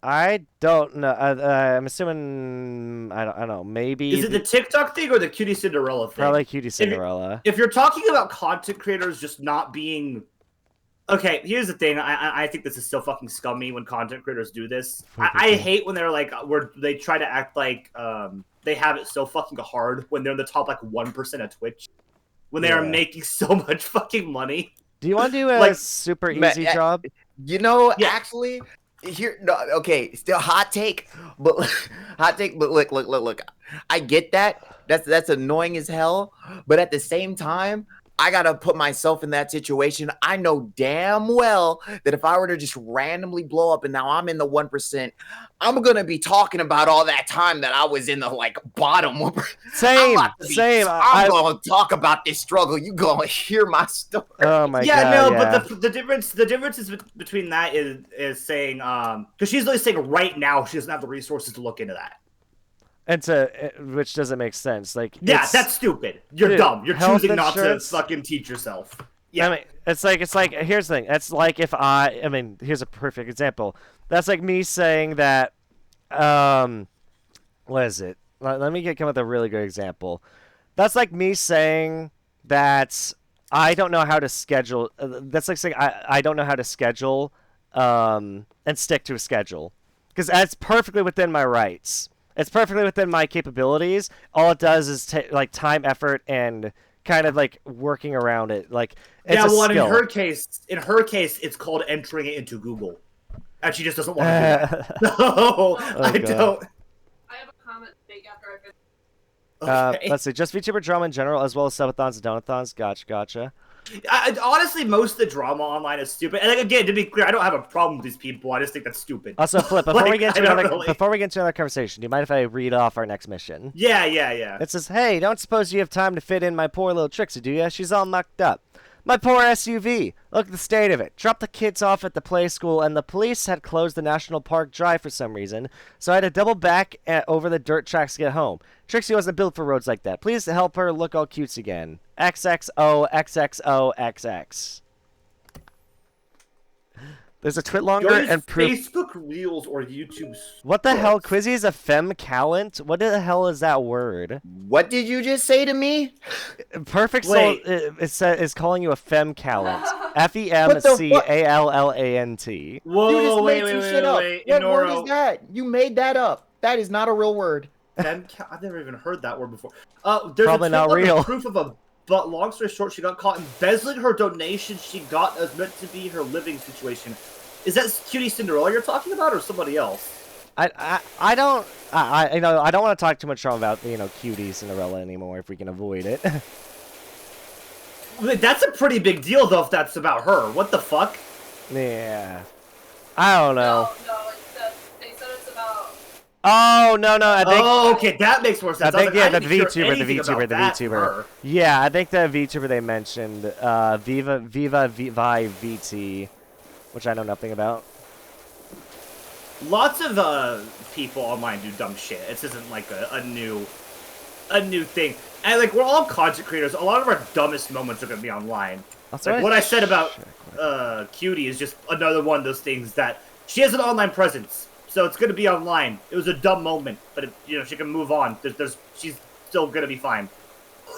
I don't know. I'm assuming I don't know. Maybe is it the TikTok thing or the Cutie Cinderella thing? Probably Cutie Cinderella. If you're talking about content creators just not being okay, here's the thing. I think this is so fucking scummy when content creators do this. I hate when they're like they try to act like they have it so fucking hard when they're in the top like 1% of Twitch when they are making so much fucking money. Do you want to do a super easy job? Actually. Here, no, okay, still hot take, but look. I get that. That's annoying as hell, but at the same time, I gotta put myself in that situation. I know damn well that if I were to just randomly blow up and now I'm in the 1%, I'm gonna be talking about all that time that I was in the like bottom 1%. Same. I'm gonna talk about this struggle. You gonna hear my story? Oh my god. But the difference is between that is saying because she's literally saying right now she doesn't have the resources to look into that. Which doesn't make sense. Like, that's stupid. You're dumb. You're choosing not to fucking teach yourself. Yeah, I mean, it's like here's the thing. It's like if I mean, here's a perfect example. That's like me saying that, what is it? Let me come up with a really good example. That's like me saying that I don't know how to schedule. That's like saying I don't know how to schedule, and stick to a schedule, because that's perfectly within my rights. It's perfectly within my capabilities. All it does is take like time, effort, and kind of like working around it. Like it's a skill. In her case, it's called entering it into Google, and she just doesn't want to do that. No, I don't. I have a comment to make after I finish. Let's see. Just VTuber drama in general, as well as subathons and donathons. Gotcha. Honestly, most of the drama online is stupid. And like, again, to be clear, I don't have a problem with these people. I just think that's stupid. Also, Flip, before we get I to don't another really- before we get to another conversation, do you mind if I read off our next mission? Yeah. It says, "Hey, don't suppose you have time to fit in my poor little Trixie, do ya? She's all mucked up. My poor SUV. Look at the state of it. Dropped the kids off at the play school, and the police had closed the National Park Drive for some reason, so I had to double back over the dirt tracks to get home. Trixie wasn't built for roads like that. Please help her look all cutes again. XXO XXOXX." There's a twit longer Go to and proof. Facebook Reels or YouTube. What the hell? Shorts. Quizzy is a femcalent? What the hell is that word? What did you just say to me? Perfect Soul Wait. is calling you a femcalent. FEMCALLANT. Whoa, You just wait, made wait, some wait, shit up. wait. What word Inoro. is that? You made that up. That is not a real word. I've never even heard that word before. There's Probably a not tweet real. with proof of a. But long story short, she got caught embezzling her donation she got as meant to be her living situation. Is that Cutie Cinderella you're talking about, or somebody else? I don't I don't want to talk too much about Cutie Cinderella anymore if we can avoid it. Wait, that's a pretty big deal though. If that's about her, what the fuck? Yeah. I don't know. No, they said it's about. Oh no, I think. Oh, okay, that makes more sense. I think, was like, yeah, I the didn't hear VTuber, the anything VTuber, about the that VTuber. her. Yeah, I think the VTuber they mentioned, Viva Vi VT, which I know nothing about. Lots of people online do dumb shit. This isn't like a new thing. And like we're all content creators. A lot of our dumbest moments are gonna be online. Like what I said about Cutie is just another one of those things that she has an online presence, so it's gonna be online. It was a dumb moment, but she can move on. She's still gonna be fine.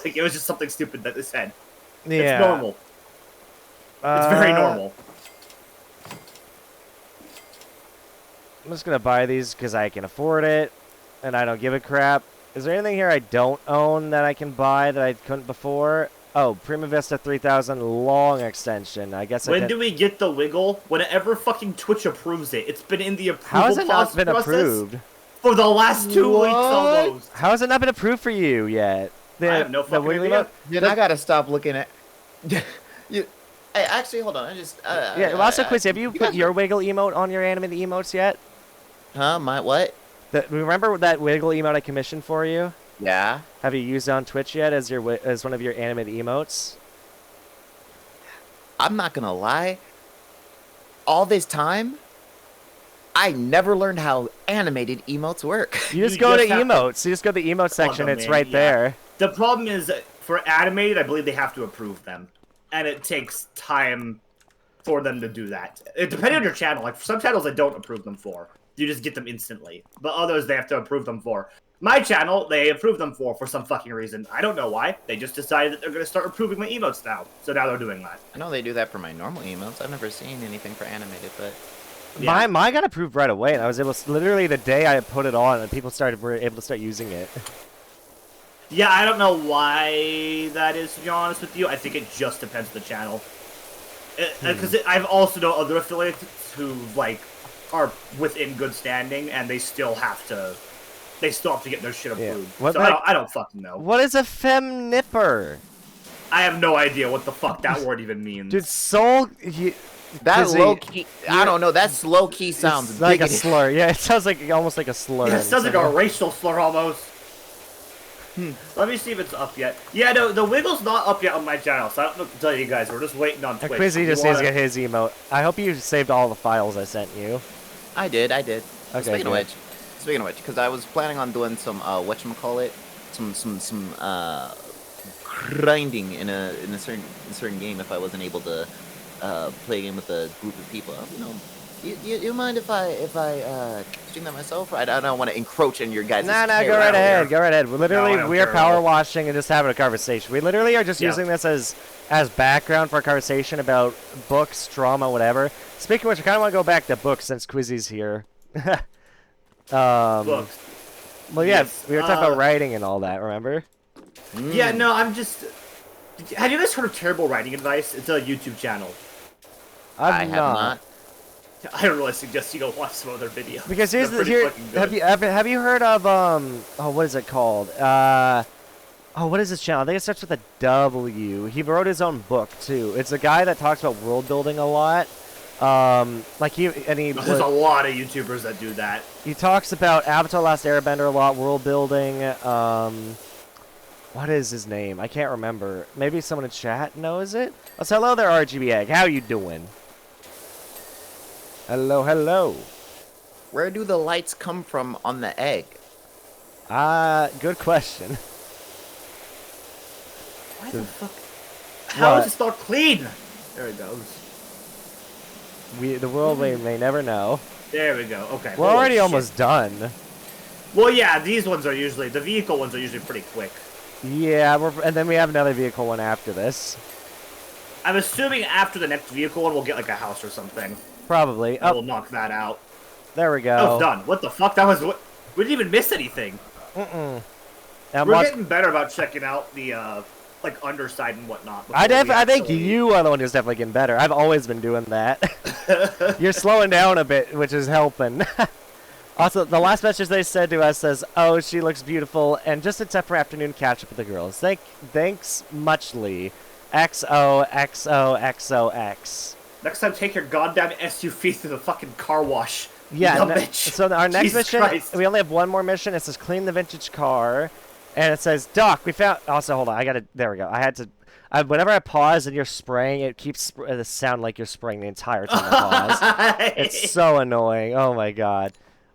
Like it was just something stupid that they said. Yeah. It's normal. It's very normal. I'm just gonna buy these because I can afford it, and I don't give a crap. Is there anything here I don't own that I can buy that I couldn't before? Oh, Prima Vista 3000 long extension. I guess When do we get the wiggle? Whenever fucking Twitch approves it. It's been in the approval How has it not been process approved? for the last 2 weeks What? almost. How has it not been approved for you yet? I have no fucking wiggly idea. mo- Dude, I gotta stop looking at. you. Hey, actually, hold on. I just. Yeah, also, Quiz, have you put guys- your wiggle emote on your animated emotes yet? Huh? My what? Remember that wiggle emote I commissioned for you? Yeah. Have you used it on Twitch yet as one of your animated emotes? I'm not gonna lie. All this time, I never learned how animated emotes work. You just You go just to have to emotes. You just go to the emote section. them It's in, right yeah. there. The problem is for animated, I believe they have to approve them, and it takes time for them to do that. Depending on your channel, like for some channels, I don't approve them for. You just get them instantly, but others they have to approve them for. My channel, they approve them for some fucking reason. I don't know why. They just decided that they're gonna start approving my emotes now, so now they're doing that. I know they do that for my normal emotes. I've never seen anything for animated, but Yeah. Mine got approved right away, and I was able to, literally the day I put it on, and people were able to start using it. Yeah, I don't know why that is, to be honest with you. I think it just depends on the channel. Because I've also known other affiliates who, like, are within good standing, and they still have to get their shit Yeah. approved. What, So like- I don't fucking know. What is a femnipper? I have no idea what the fuck that word even means. Dude, soul. that Busy. low key. I don't know. That's low key sounds It's like a bigoted. slur. Yeah, it sounds like almost like a slur. Yeah, it sounds like a racial slur almost. Let me see if it's up yet. Yeah, no, the Wiggle's not up yet on my channel, so I don't know what to tell you guys. We're just waiting on Twitch. Quizzy You just needs to wanna- get his emote. I hope you saved all the files I sent you. I did. Okay, Speaking good. of which, because I was planning on doing some whatchamacallit, some grinding in a certain game if I wasn't able to play a game with a group of people. You mind if I stream that myself? I don't want to encroach on your guys'. Go right ahead. Go right ahead. We're literally I don't we're care at all. power washing and just having a conversation. We literally are just Yeah. using this as background for a conversation about books, drama, whatever. Speaking of which, I kind of want to go back to books since Quizzy's here. Books. Well, yeah, Yes, we were talking about writing and all that. Remember? Yeah, no, I'm just... Have you guys heard of Terrible Writing Advice? It's a YouTube channel. I have not. I don't really suggest you go watch some other videos. Because here's They're the pretty here. fucking good. Have you heard of oh, what is it called? Oh, what is his channel? I think it starts with a W. He wrote his own book too. It's a guy that talks about world building a lot. Like There's a lot of YouTubers that do that. he talks about Avatar: Last Airbender a lot, world building. What is his name? I can't remember. Maybe someone in chat knows it. Oh, so hello there, RGB Egg. How you doing? Hello, hello. Where do the lights come from on the egg? Good question. Why the fuck? How What? is it still clean? There it goes. The world may never know. There we go. Okay. We're Holy already shit. almost done. Well, yeah, these ones are usually the vehicle ones are usually pretty quick. Yeah, and then we have another vehicle one after this. I'm assuming after the next vehicle one, we'll get like a house or something. Probably. And Oh, we'll knock that out. there we That go. was done. What the fuck? That was what? We didn't even miss anything. And We're what- getting better about checking out the like underside and whatnot. I think actually- you are the one who's definitely getting better. I've always been doing that. You're slowing down a bit, which is helping. Also, the last message they said to us says, "Oh, she looks beautiful, and just in time for afternoon catch up with the girls. Thanks muchly. XOXOXOX." Next time, take your goddamn SUV through the fucking car wash. Yeah. You dumb bitch. So our next Jesus mission, Christ. we only have one more mission. It says clean the vintage car, and it says Doc, we found. Also, hold on, I gotta. There we go. I had to. Whenever I pause and you're spraying, it keeps the sound like you're spraying the entire time I pause. It's so annoying. Oh my god.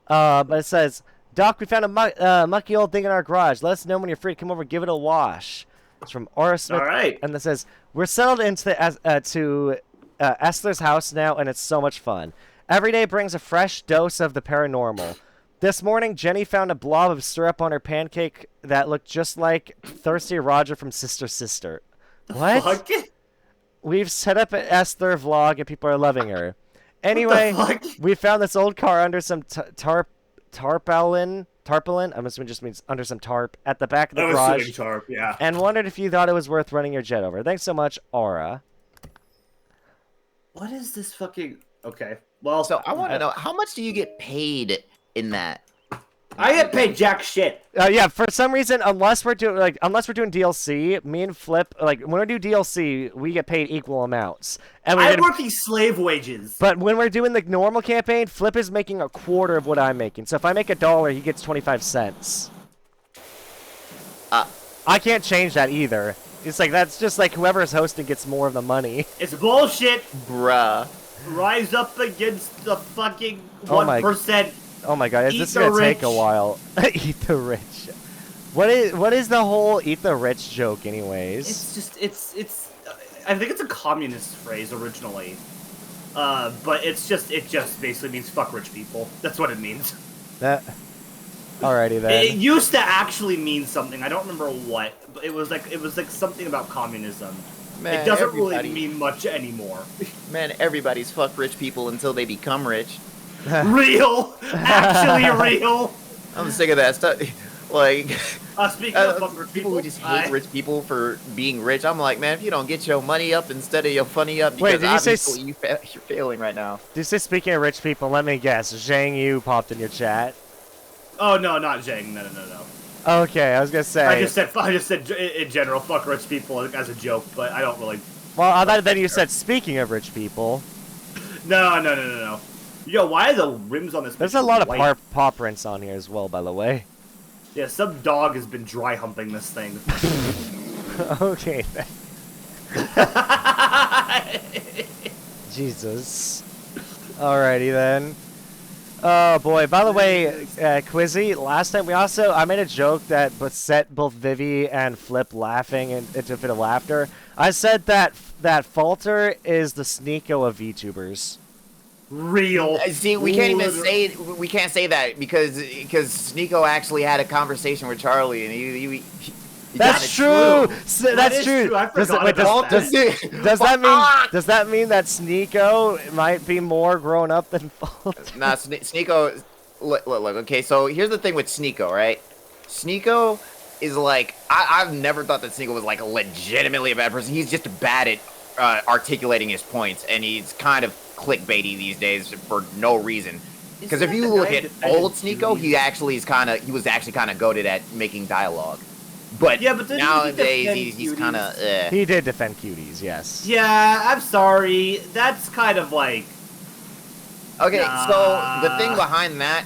But it says, Doc, we found a mucky old thing in our garage. Let us know when you're free to come over and give it a wash. It's from Aura Smith. All right. And it says, we're settled into Esther's house now, and it's so much fun. Every day brings a fresh dose of the paranormal. This morning, Jenny found a blob of syrup on her pancake that looked just like Thirsty Roger from Sister Sister. What? Fuck? We've set up an Esther vlog, and people are loving her. Anyway, fuck? we found this old car under some tarpaulin. I'm assuming it just means under some tarp at the back of the I'm garage. assuming tarp, yeah. And wondered if you thought it was worth running your jet over. Thanks so much, Aura. What is this fucking? Okay. Well, So I want to know, how much do you get paid in that? I get paid jack shit. Yeah, for some reason, unless we're doing DLC, me and Flip, like when we do DLC, we get paid equal amounts. And I'm working slave wages. But when we're doing the normal campaign, Flip is making a quarter of what I'm making. So if I make $1, he gets 25 cents. I can't change that either. It's like that's just like whoever is hosting gets more of the money. It's bullshit. Bruh. Rise up against the fucking Oh my- 1%. Oh my god, Eat this is the gonna take a rich. while. Eat the rich. What is the whole eat the rich joke, anyways? It's just it's. I think it's a communist phrase originally, but it just basically means fuck rich people. That's what it means. That. Alrighty It then. used to actually mean something. I don't remember what, but it was like something about communism. Man, it doesn't everybody- really mean much anymore. Man, everybody's fuck rich people until they become rich. Real, actually real. I'm sick of that stuff. Like, Speaking of fuck rich people who just hate rich people for being rich. I'm like, man, if you don't get your money up instead of your funny up, Wait, because did you say obviously you're failing right now. Did you say speaking of rich people? Let me guess. Zhang Yu popped in your chat. Oh no, not Zhang. No. Okay, I was gonna say. I just said in general, fuck rich people as a joke, but I don't really. Well, I thought then you said speaking of rich people. No. Yo, why are the rims on this? There's bitch a lot of white? paw prints on here as well, by the way. Yeah, some dog has been dry humping this thing. Okay. Jesus. Alrighty then. Oh boy. By the way, Quizzy, last time I made a joke that set both Vivi and Flip laughing into a fit of laughter. I said that Falter is the Sneeko of VTubers. Real. See, we can't even say that because Sneeko actually had a conversation with Charlie and he That's true. That's is true. true. I Does forgot about that. does that mean that Sneeko might be more grown up than Falter? Nah, Sneeko. Look. Okay, so here's the thing with Sneeko, right? Sneeko is like I've never thought that Sneeko was like legitimately a bad person. He's just bad at articulating his points, and he's kind of clickbaity these days for no reason. Because if you look at old Sneeko, he was actually kind of goated at making dialogue. But Yeah, but didn't he nowadays defend he's cuties? kind of. He did defend cuties, yes. Yeah, I'm sorry. That's kind of like. Okay, Nah. so the thing behind that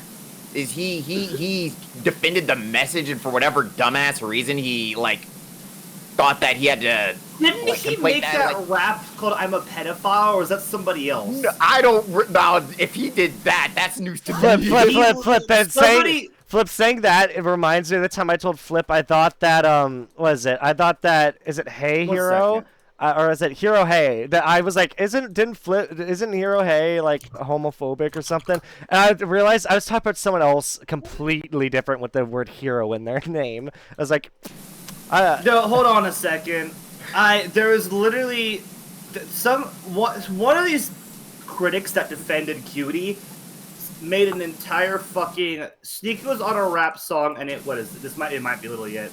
is he defended the message, and for whatever dumbass reason he like thought that he had to. Didn't like, he conflate make that, that rap called "I'm a pedophile" or was that somebody else? No, I don't know if he did that. That's news to Flip, me. flip. And Somebody- saying that, it reminds me of the time I told Flip I thought that, what is it? I thought that, is it Hey One Hero? second. Or is it Hero Hey? That I was like, isn't Hero Hey like homophobic or something? And I realized I was talking about someone else completely different with the word hero in their name. I was like, No, hold on a second. There was literally one of these critics that defended Cutie made an entire fucking Sneaky was on a rap song, and it might be literally it.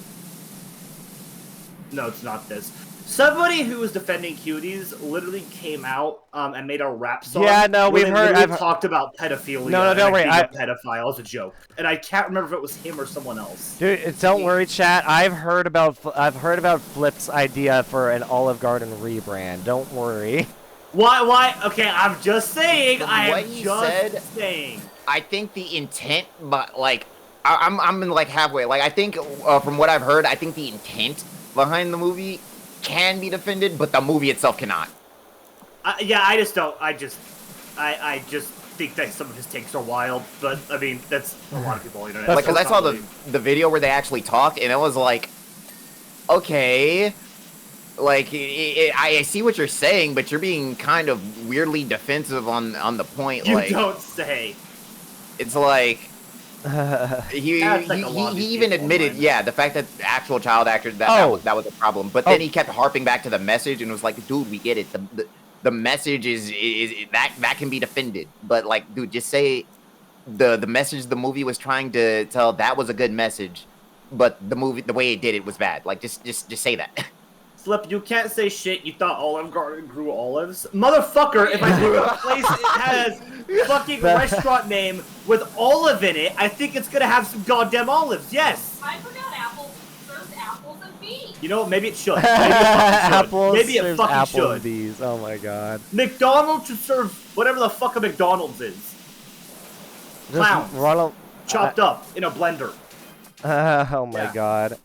No, it's not this. Somebody who was defending cuties literally came out and made a rap song. Yeah, no, where we've they heard. literally talked about pedophilia. No, don't worry, Being a pedophile as a joke, and I can't remember if it was him or someone else. Dude, don't worry, chat. I've heard about Flip's idea for an Olive Garden rebrand. Don't worry. Why? Okay, I'm just saying. From I what am he just said, saying. I think the intent, but like I'm in like halfway. Like I think from what I've heard, I think the intent behind the movie can be defended, but the movie itself cannot. Yeah, I just don't. I just think that some of his takes are wild. But I mean, that's a lot of people on the internet. Like, cause I saw the video where they actually talk, and it was like, okay, like I see what you're saying, but you're being kind of weirdly defensive on the point. You like, don't say. It's like. He even admitted, yeah, the fact that the actual child actor that was a problem. But then he kept harping back to the message and was like, "Dude, we get it. The message is that can be defended. But like, dude, just say the message the movie was trying to tell, that was a good message, but the way it did it was bad. Like, just say that." Flip, you can't say shit. You thought Olive Garden grew olives, motherfucker. If I go to a place that has fucking restaurant name with olive in it, I think it's gonna have some goddamn olives. Yes. I forgot Apple serves apples and beans. You know, maybe it should. Maybe it fucking should. Maybe it serves fucking apple should. and bees. Oh my god. McDonald's should serve whatever the fuck a McDonald's is. Clowns. Chopped up in a blender. Oh my god.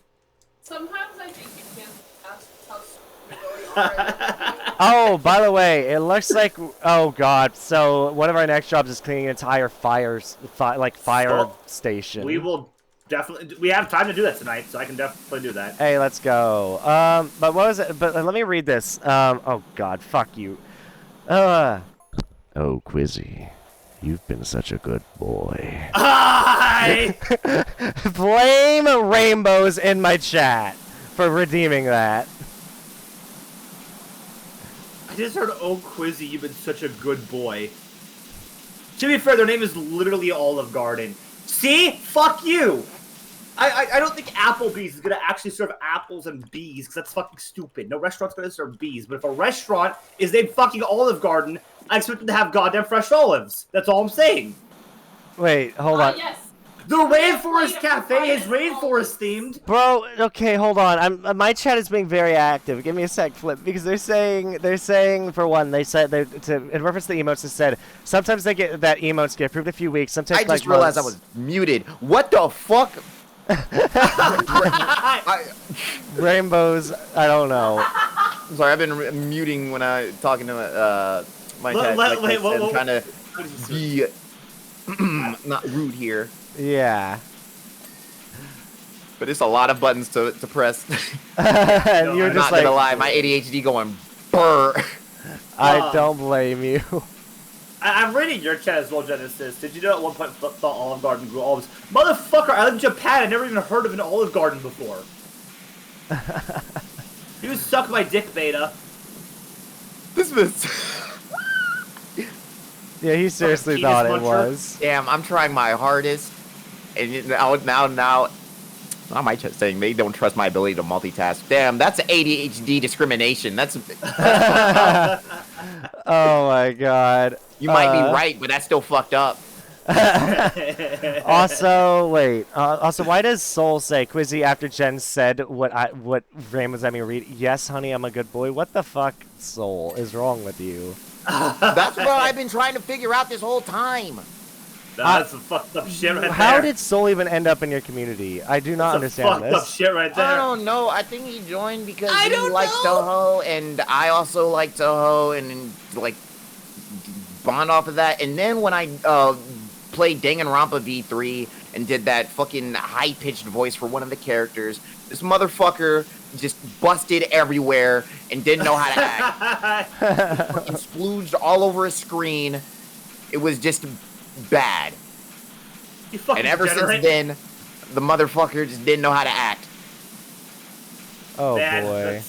Sometimes I think you can't ask how stupid you are. Oh, by the way, it looks like, oh god, so one of our next jobs is cleaning an entire fire station. We will definitely. We have time to do that tonight, so I can definitely do that. Hey, let's go. But what was it? But let me read this. Oh god, fuck you. Oh, Quizzy, you've been such a good boy. Hi. Blame rainbows in my chat for redeeming that. I just heard, "Oh, Quizzy, you've been such a good boy." To be fair, their name is literally Olive Garden. See? Fuck you! I don't think Applebee's is gonna actually serve apples and bees, because that's fucking stupid. No restaurant's gonna serve bees, but if a restaurant is named fucking Olive Garden, I expect them to have goddamn fresh olives. That's all I'm saying. Wait, hold on. Yes. The Rainforest Cafe is rainforest themed. Bro, okay, hold on. My chat is being very active. Give me a sec, Flip, because they're saying for one, they said in reference to the emotes, they said sometimes they get that emotes get approved a few weeks. Sometimes I just realized I was muted. What the fuck? Rainbows. I don't know. I'm sorry, I've been muting when I talking to my chat. I'm trying to be not rude here. Yeah. But it's a lot of buttons to press. And you're I'm just not like, gonna lie, my ADHD going burr. I don't blame you. I'm reading your chat as well, Genesis. Did you know at one point Flip thought Olive Garden grew olives? Motherfucker, I live in Japan. I never even heard of an Olive Garden before. You suck my dick, Beta. This was. Yeah, he seriously thought it was. Damn, I'm trying my hardest, and now, I might just saying they don't trust my ability to multitask. Damn, that's ADHD discrimination. That's. Oh my god. You might be right, but that's still fucked up. Also, wait. Also, why does Soul say Quizzy after Jen said what Rain was having me read? Yes, honey, I'm a good boy. What the fuck, Soul, is wrong with you? That's what I've been trying to figure out this whole time. That's some fucked up shit right there. How did Soul even end up in your community? I do not understand fucked this. up shit right there. I don't know. I think he joined because he likes Toho, and I also like Toho, and like bond off of that. And then when I played Danganronpa V3 and did that fucking high-pitched voice for one of the characters, this motherfucker just busted everywhere and didn't know how to act. Fucking splooged all over his screen. It was just bad. And ever since then, the motherfucker just didn't know how to act. Oh Man, boy.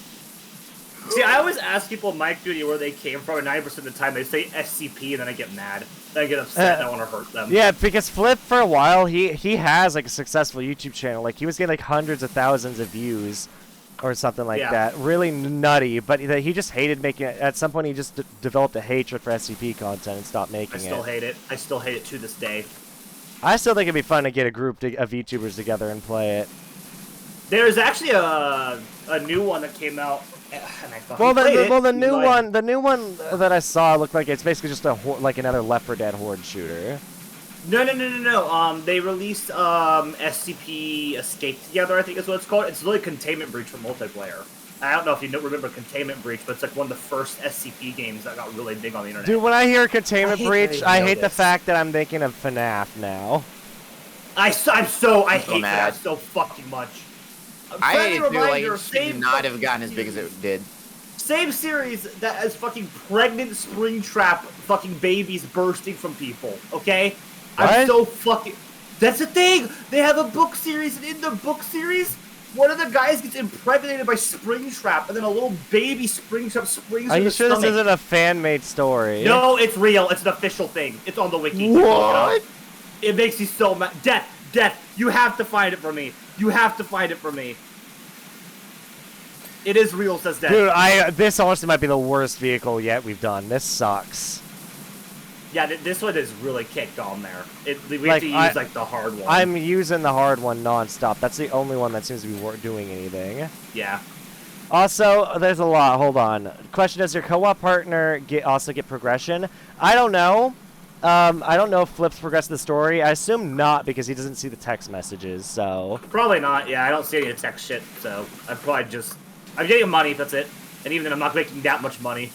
See, I always ask people in my community where they came from, and 90% of the time they say SCP, and then I get mad. Then I get upset, and I want to hurt them. Yeah, because Flip, for a while, he has, like, a successful YouTube channel. Like, he was getting, like, hundreds of thousands of views or something like that. Really nutty, but he just hated making it. At some point, he just developed a hatred for SCP content and stopped making it. I still hate it. I still hate it to this day. I still think it'd be fun to get a group of YouTubers together and play it. There's actually a new one that came out. And I Well, the new one that I saw looked like it's basically just like another Left 4 Dead horde shooter. No. They released SCP Escape Together, I think is what it's called. It's really Containment Breach for multiplayer. I don't know if you remember Containment Breach, but it's like one of the first SCP games that got really big on the internet. Dude, when I hear Containment Breach, I hate the fact that I'm thinking of FNAF now. I hate FNAF so fucking much. I hate it too. Like, it should not have gotten as big as it did. Same series that has fucking pregnant Springtrap fucking babies bursting from people, okay? What? I'm so fucking... That's the thing! They have a book series, and in the book series, one of the guys gets impregnated by Springtrap, and then a little baby Springtrap springs Are in you the sure stomach. this isn't a fan-made story? No, it's real. It's an official thing. It's on the wiki. What? It makes you so mad. Death, you have to find it for me. You have to find it for me. It is real, says Death. Dude, this honestly might be the worst vehicle yet we've done. This sucks. Yeah, this one is really kicked on there. We have to use, like, the hard one. I'm using the hard one non-stop. That's the only one that seems to be doing anything. Yeah. Also, there's a lot. Hold on. Question, does your co-op partner also get progression? I don't know. I don't know if Flip's progressed the story. I assume not because he doesn't see the text messages, so... Probably not. Yeah, I don't see any of the text shit, so I'd probably just... I'm getting money, that's it. And even then, I'm not making that much money.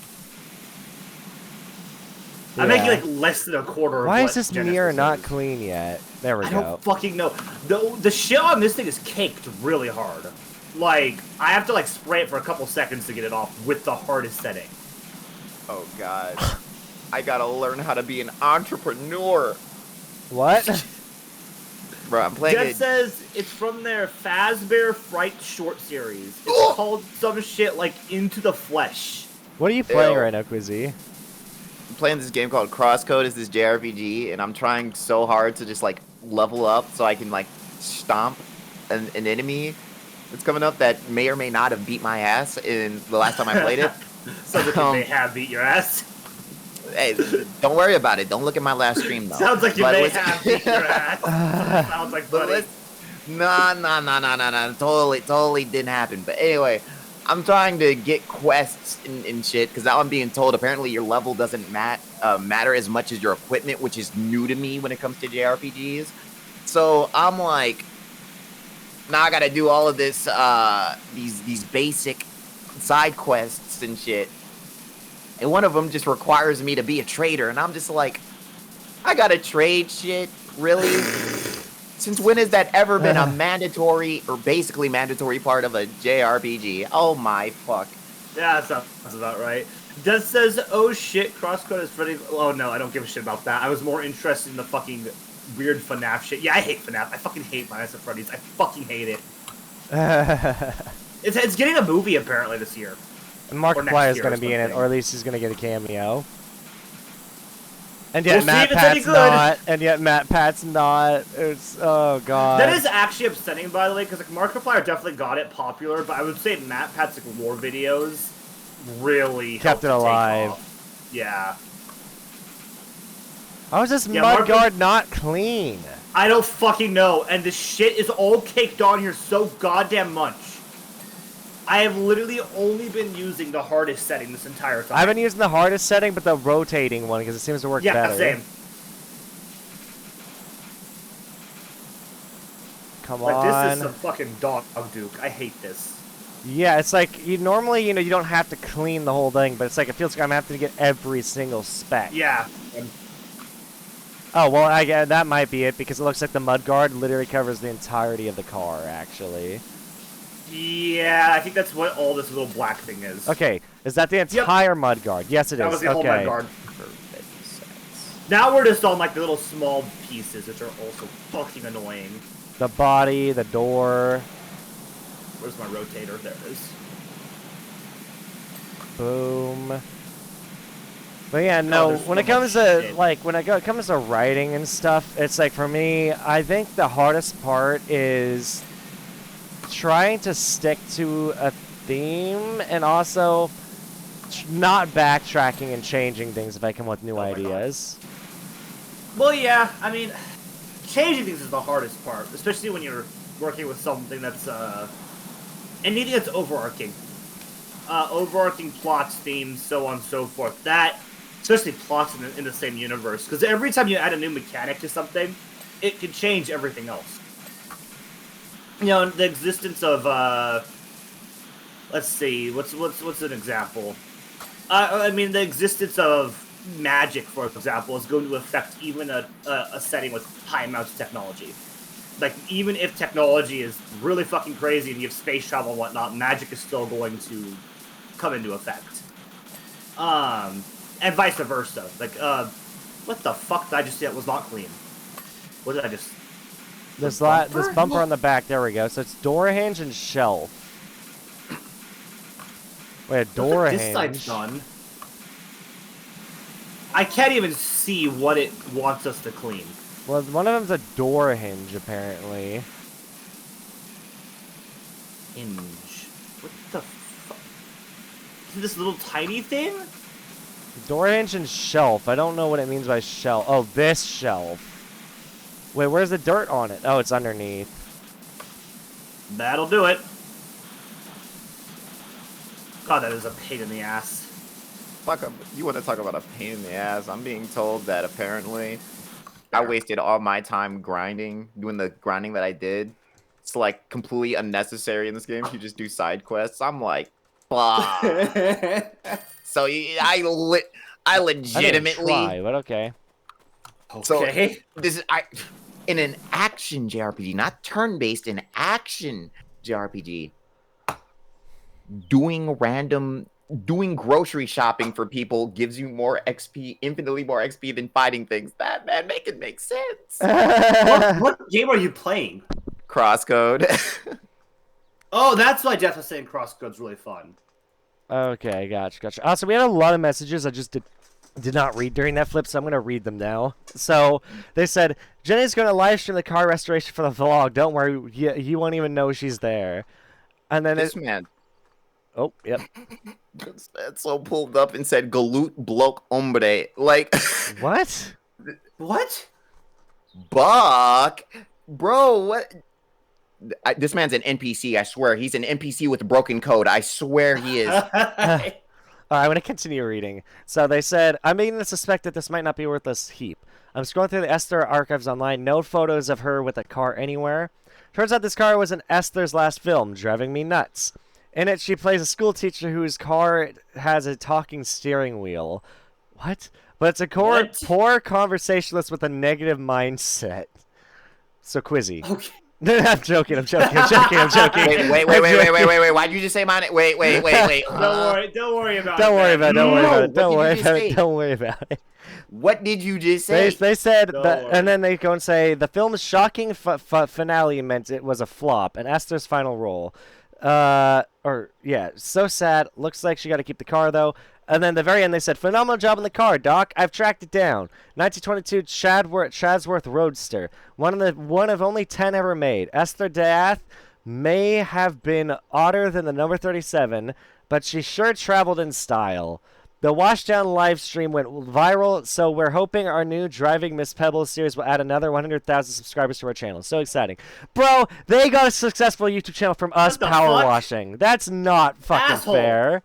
I'm making, like, less than a quarter of Why what is this Genesis mirror not is. clean yet? There we I go. don't fucking know. The shit on this thing is caked really hard. Like, I have to, like, spray it for a couple seconds to get it off with the hardest setting. Oh, God. I gotta learn how to be an entrepreneur. What? Bro, I'm playing Jeff says it's from their Fazbear Fright short series. It's called some shit like Into the Flesh. What are you playing Ew. right now, Quizzy? I'm playing this game called Crosscode. It's this JRPG, and I'm trying so hard to just, like, level up so I can, like, stomp an enemy that's coming up that may or may not have beat my ass in the last time I played it. Sounds like you may have beat your ass. Hey, don't worry about it. Don't look at my last stream, though. Sounds like you But may listen- have beat your ass. Sounds like But buddy. nah. Totally didn't happen. But anyway, I'm trying to get quests and shit, because now I'm being told apparently your level doesn't matter as much as your equipment, which is new to me when it comes to JRPGs. So I'm like, now I gotta do all of this, these basic side quests and shit. And one of them just requires me to be a trader, and I'm just like, I gotta trade shit? Really? Since when has that ever been a mandatory, or basically mandatory part of a JRPG? Oh my fuck. Yeah, that sounds about right. Des says, oh shit, Crosscode is ready. Oh no, I don't give a shit about that. I was more interested in the fucking weird FNAF shit. Yeah, I hate FNAF. I fucking hate Five Nights at Freddy's. I fucking hate it. It's getting a movie apparently this year. And Markiplier's going to be in it, or at least he's going to get a cameo. And yet Matt Pat's not. And yet Matt Pat's not. It's oh god. That is actually upsetting, by the way, because like Markiplier definitely got it popular, but I would say Matt Pat's like war videos really kept it alive. Yeah. How is this Yeah, mud Marco- guard not clean? I don't fucking know, and the shit is all caked on here so goddamn much. I have literally only been using the hardest setting this entire time. I've been using the hardest setting, but the rotating one because it seems to work better. Same. Come Like, on. this is some fucking dog duke. I hate this. Yeah, it's like you normally, you don't have to clean the whole thing, but it's like it feels like I'm having to get every single speck. Yeah. Oh well, that might be it because it looks like the mud guard literally covers the entirety of the car, actually. Yeah, I think that's what all this little black thing is. Okay, is that the entire mud guard? Yes, it is. That was the whole mud guard. Perfect. Now we're just on like the little small pieces, which are also fucking annoying. The body, the door. Where's my rotator? There it is. Boom. But yeah, no. there's When so it comes much to shit. it comes to writing and stuff, it's like for me, I think the hardest part is trying to stick to a theme and also not backtracking and changing things if I come with new Oh my ideas. Well, yeah, I mean, changing things is the hardest part, especially when you're working with something that's, anything that's overarching. Overarching plots, themes, so on and so forth. That, especially plots in the same universe, because every time you add a new mechanic to something, it can change everything else. You know, the existence of, let's see, what's an example? I mean, the existence of magic, for example, is going to affect even a setting with high amounts of technology. Like, even if technology is really fucking crazy and you have space travel and whatnot, magic is still going to come into effect. And vice versa. Like, what the fuck did I just say that was not clean? What did I just... This bumper on the back, there we go. So it's door hinge and shelf. Wait, a door hinge. This side's done. I can't even see what it wants us to clean. Well, one of them's a door hinge, apparently. Hinge. What the fuck? Is this little tiny thing? Door hinge and shelf. I don't know what it means by shelf. Oh, this shelf. Wait, where's the dirt on it? Oh, it's underneath. That'll do it. God, that is a pain in the ass. You want to talk about a pain in the ass? I'm being told that apparently I wasted all my time doing the grinding that I did. It's like completely unnecessary in this game. You just do side quests. I'm like, fuck. So I legitimately. I didn't try, but okay. So Okay. this is in an action JRPG, not turn-based, an action JRPG. Doing grocery shopping for people gives you more XP, infinitely more XP than fighting things. That, man, make it make sense. What game are you playing? Crosscode. Oh, that's why Jeff was saying Crosscode's really fun. Okay, gotcha. Also, we had a lot of messages I just did not read during that flip, so I'm going to read them now. So, they said, Jenny's going to live stream the car restoration for the vlog. Don't worry, you won't even know she's there. And then This man. Oh, yep. That's so pulled up and said Galut bloke hombre. Like What? What? Buck? Bro, what? This man's an NPC, I swear. He's an NPC with broken code. I swear he is. Alright, I'm going to continue reading. So they said, I'm beginning to suspect that this might not be worth this heap. I'm scrolling through the Esther archives online. No photos of her with a car anywhere. Turns out this car was in Esther's last film, driving me nuts. In it, she plays a school teacher whose car has a talking steering wheel. What? But it's a poor conversationalist with a negative mindset. So quizzy. Okay. No, I'm joking. Wait. Why'd you just say mine? Wait. Don't worry about it. Don't worry about it. What did you just say? They said that, and then they go and say the film's shocking finale meant it was a flop, and Esther's final role. So sad. Looks like she got to keep the car though. And then at the very end they said, phenomenal job in the car, Doc. I've tracked it down. 1922 Chadsworth Roadster. One of only 10 ever made. Esther Death may have been odder than the number 37, but she sure traveled in style. The Washdown live stream went viral, so we're hoping our new Driving Miss Pebbles series will add another 100,000 subscribers to our channel. So exciting. Bro, they got a successful YouTube channel from us power washing. That's not fucking fair.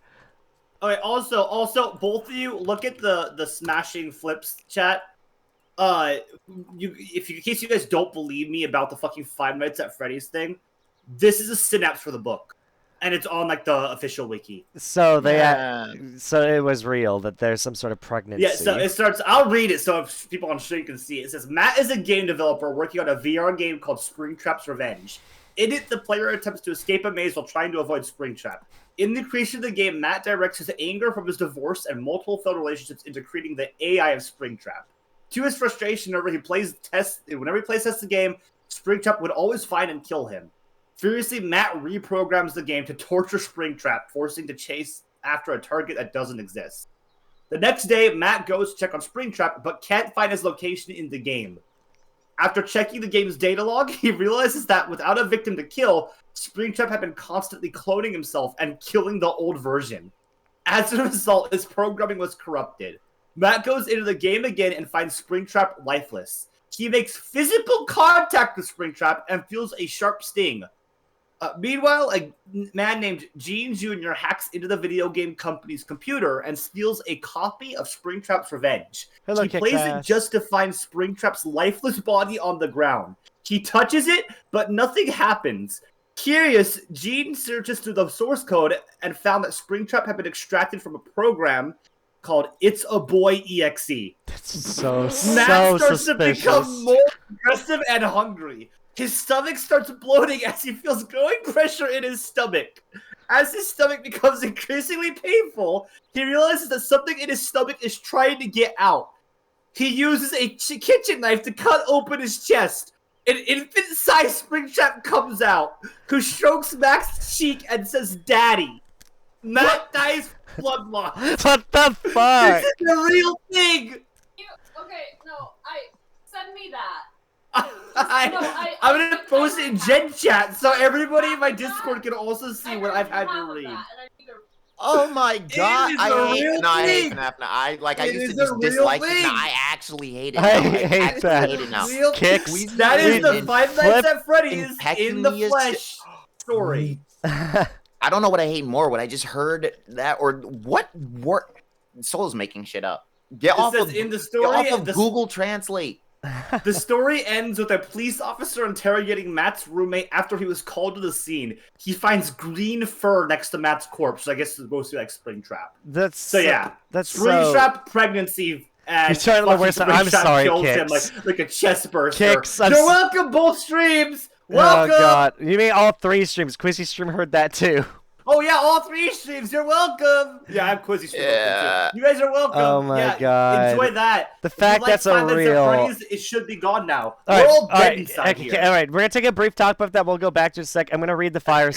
Okay, also, both of you, look at the Smashing Flips chat. In case you guys don't believe me about the fucking 5 Nights at Freddy's thing, this is a synapse for the book. And it's on like the official wiki. So so it was real that there's some sort of pregnancy. Yeah, so it starts. I'll read it so if people on stream can see it. It says Matt is a game developer working on a VR game called Springtrap's Revenge. In it, the player attempts to escape a maze while trying to avoid Springtrap. In the creation of the game, Matt directs his anger from his divorce and multiple failed relationships into creating the AI of Springtrap. To his frustration, whenever he plays the game, Springtrap would always find and kill him. Furiously, Matt reprograms the game to torture Springtrap, forcing to chase after a target that doesn't exist. The next day, Matt goes to check on Springtrap, but can't find his location in the game. After checking the game's data log, he realizes that without a victim to kill, Springtrap had been constantly cloning himself and killing the old version. As a result, his programming was corrupted. Matt goes into the game again and finds Springtrap lifeless. He makes physical contact with Springtrap and feels a sharp sting. Meanwhile, a man named Gene Jr. hacks into the video game company's computer and steals a copy of Springtrap's Revenge. Hello, he plays it just to find Springtrap's lifeless body on the ground. He touches it, but nothing happens. Curious, Gene searches through the source code and found that Springtrap had been extracted from a program called It's a Boy EXE. That's so Matt starts suspicious. to become more aggressive and hungry. His stomach starts bloating as he feels growing pressure in his stomach. As his stomach becomes increasingly painful, he realizes that something in his stomach is trying to get out. He uses a kitchen knife to cut open his chest. An infant-sized Springtrap comes out, who strokes Matt's cheek and says, "Daddy." Matt dies blood loss. What the fuck? This is the real thing. Send me that. I'm gonna post it in Gen Chat so everybody in my Discord can also see what I've had to read. Oh my god! I hate FNAF. I It used is to just a real dislike it. thing. Now I actually hate it. I now. hate that. Hate it now. Real Kicks. That is the and Five Nights at Freddy's in the Peculiar flesh story. I don't know what I hate more. What I just heard that or what? Soul's making shit up. Get off of in the get story. off of Google Translate. The story ends with a police officer interrogating Matt's roommate after he was called to the scene. He finds green fur next to Matt's corpse, so I guess it's supposed to be like Springtrap. That's Springtrap pregnancy. And he's trying to look worse. I'm sorry, kills Kicks. him like a chest burster. Kicks, You're welcome, both streams. Welcome. Oh god, you mean all 3 streams? Quizzy stream heard that too. Oh yeah, all 3 streams. You're welcome. Yeah, I have Quizzy stream. Yeah. You guys are welcome. Oh my god. Enjoy that. The fact If you like that's a Five Nights at real. Freddy's, it should be gone now. All We're right, all dead inside here. all right. We're gonna take a brief talk about that. We'll go back to a sec. I'm gonna read the fire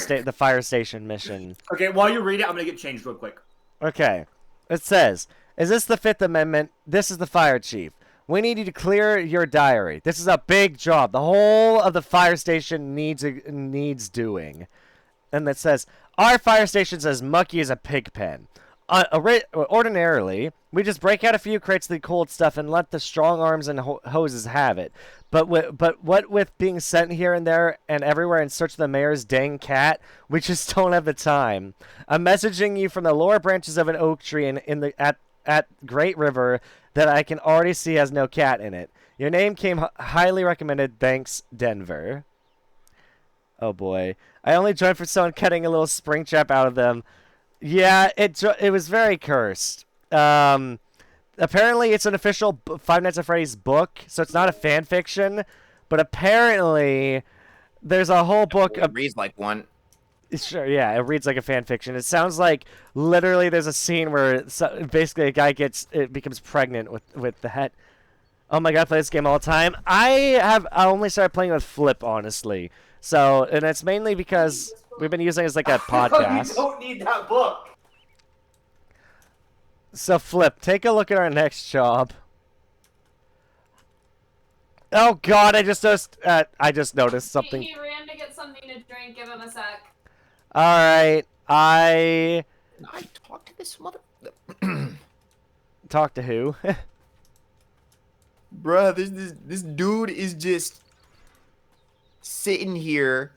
station mission. Okay, while you read it, I'm gonna get changed real quick. Okay. It says, "Is this the 5th Amendment? This is the fire chief. We need you to clear your diary. This is a big job. The whole of the fire station needs doing." And it says, "Our fire station's as mucky as a pig pen. Ordinarily, we just break out a few crates of the cold stuff and let the strong arms and hoses have it. But what with being sent here and there and everywhere in search of the mayor's dang cat, we just don't have the time. I'm messaging you from the lower branches of an oak tree at Great River that I can already see has no cat in it. Your name came highly recommended. Thanks, Denver." Oh boy. "I only joined for someone cutting a little Springtrap out of them." Yeah, it was very cursed. Apparently it's an official Five Nights at Freddy's book, so it's not a fan fiction, but apparently there's a whole book It reads like one. Sure, yeah, it reads like a fan fiction. It sounds like literally there's a scene where basically a guy becomes pregnant with that. Oh my god, I play this game all the time. I only started playing with Flip, honestly. So, and it's mainly because we've been using it as like a podcast. You don't need that book. So, Flip, take a look at our next job. Oh god, I just noticed something. He ran to get something to drink. Give him a sec. Alright, I talked to this mother. Talk to who? Bruh, this dude is just sitting here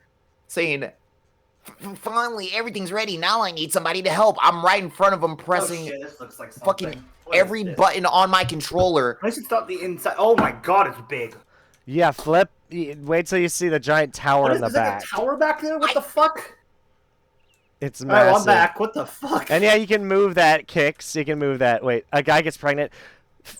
saying, finally, everything's ready. Now I need somebody to help. I'm right in front of him pressing This looks like something. fucking What is every this? button on my controller. I should stop the inside. Oh my god, it's big. Yeah, Flip. Wait till you see the giant tower What in is the this, like back. a tower back there? What the fuck? It's Alright, well, massive. I'm back. What the fuck? And yeah, you can move that kicks. You can move that. Wait, a guy gets pregnant.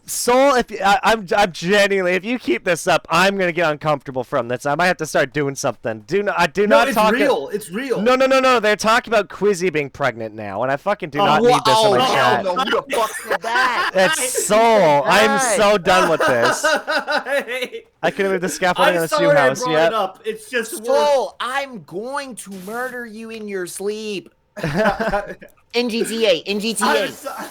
Soul, if I'm genuinely, if you keep this up, I'm gonna get uncomfortable from this. I might have to start doing something. Do not it's talk. real. It's real. No. They're talking about Quizzy being pregnant now, and I fucking do not need this in Oh, my hell chat. no. Who the fuck said that? It's Soul. I'm so done with this. I could have moved the scaffolding on I'm the shoe sorry I house. brought Yep. it up. It's just worse. Soul, I'm going to murder you in your sleep. In GTA.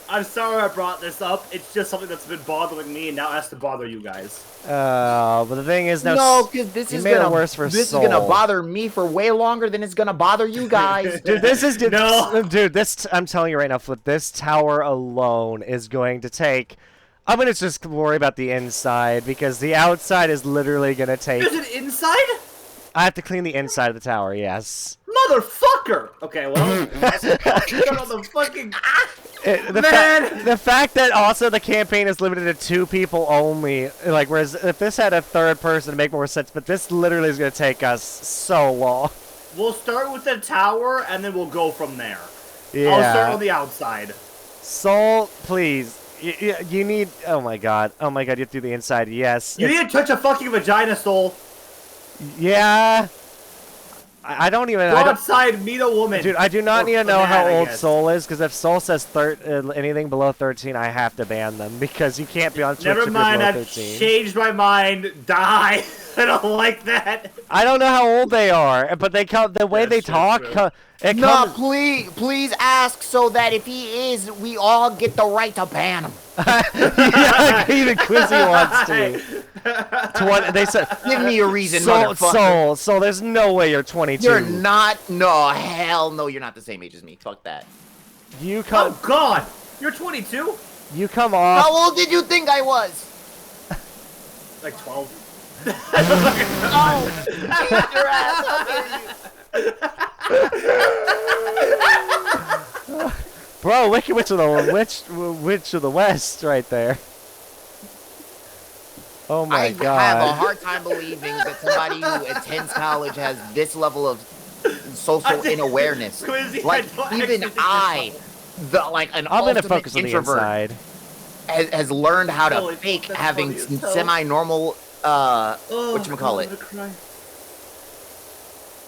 I'm sorry I brought this up. It's just something that's been bothering me, and now it has to bother you guys. But the thing is, now No, because this you is made it gonna worse for this Soul. is gonna bother me for way longer than it's gonna bother you guys. Dude, this is No. dude. I'm telling you right now, Flip. This tower alone is going to take. I'm gonna just worry about the inside because the outside is literally gonna take. Is it inside? I have to clean the inside of the tower. Yes. Motherfucker! Okay, well, turn on the fucking. The fact that also the campaign is limited to 2 people only, like, whereas if this had a 3rd person, it'd make more sense. But this literally is gonna take us so long. We'll start with the tower, and then we'll go from there. Yeah. I'll start on the outside. Soul, please. You need. Oh my god. Oh my god. You have to do the inside. Yes. You need to touch a fucking vagina, Soul. Yeah. I don't even. Go outside, meet a woman. Dude, I do not Or need to a know man, how I old guess. Soul is, because if Soul says anything below 13, I have to ban them, because you can't be on Twitch Never if you're mind, below I've 13. changed my mind. Die. I don't like that. I don't know how old they are, but they come the way Yeah, they true, talk. true. It No, comes. please ask so that if he is, we all get the right to ban him. Yeah, even Quizzy wants to. They said. Give me a reason, Soul, motherfucker. Soul, there's no way you're 22. You're not. No, hell no. You're not the same age as me. Fuck that. You come. Oh God, you're 22. You come off. How old did you think I was? Like 12. Oh, eat your ass. How dare you? Bro, Wicked Witch of the Witch of the West, right there. Oh my I god. have a hard time believing that somebody who attends college has this level of social inawareness. Quizzy, Like I don't even actually think an I'm gonna ultimate focus on the introvert inside. has learned how to Holy fake fuck, that's having funny as some hell. semi-normal whatchamacallit?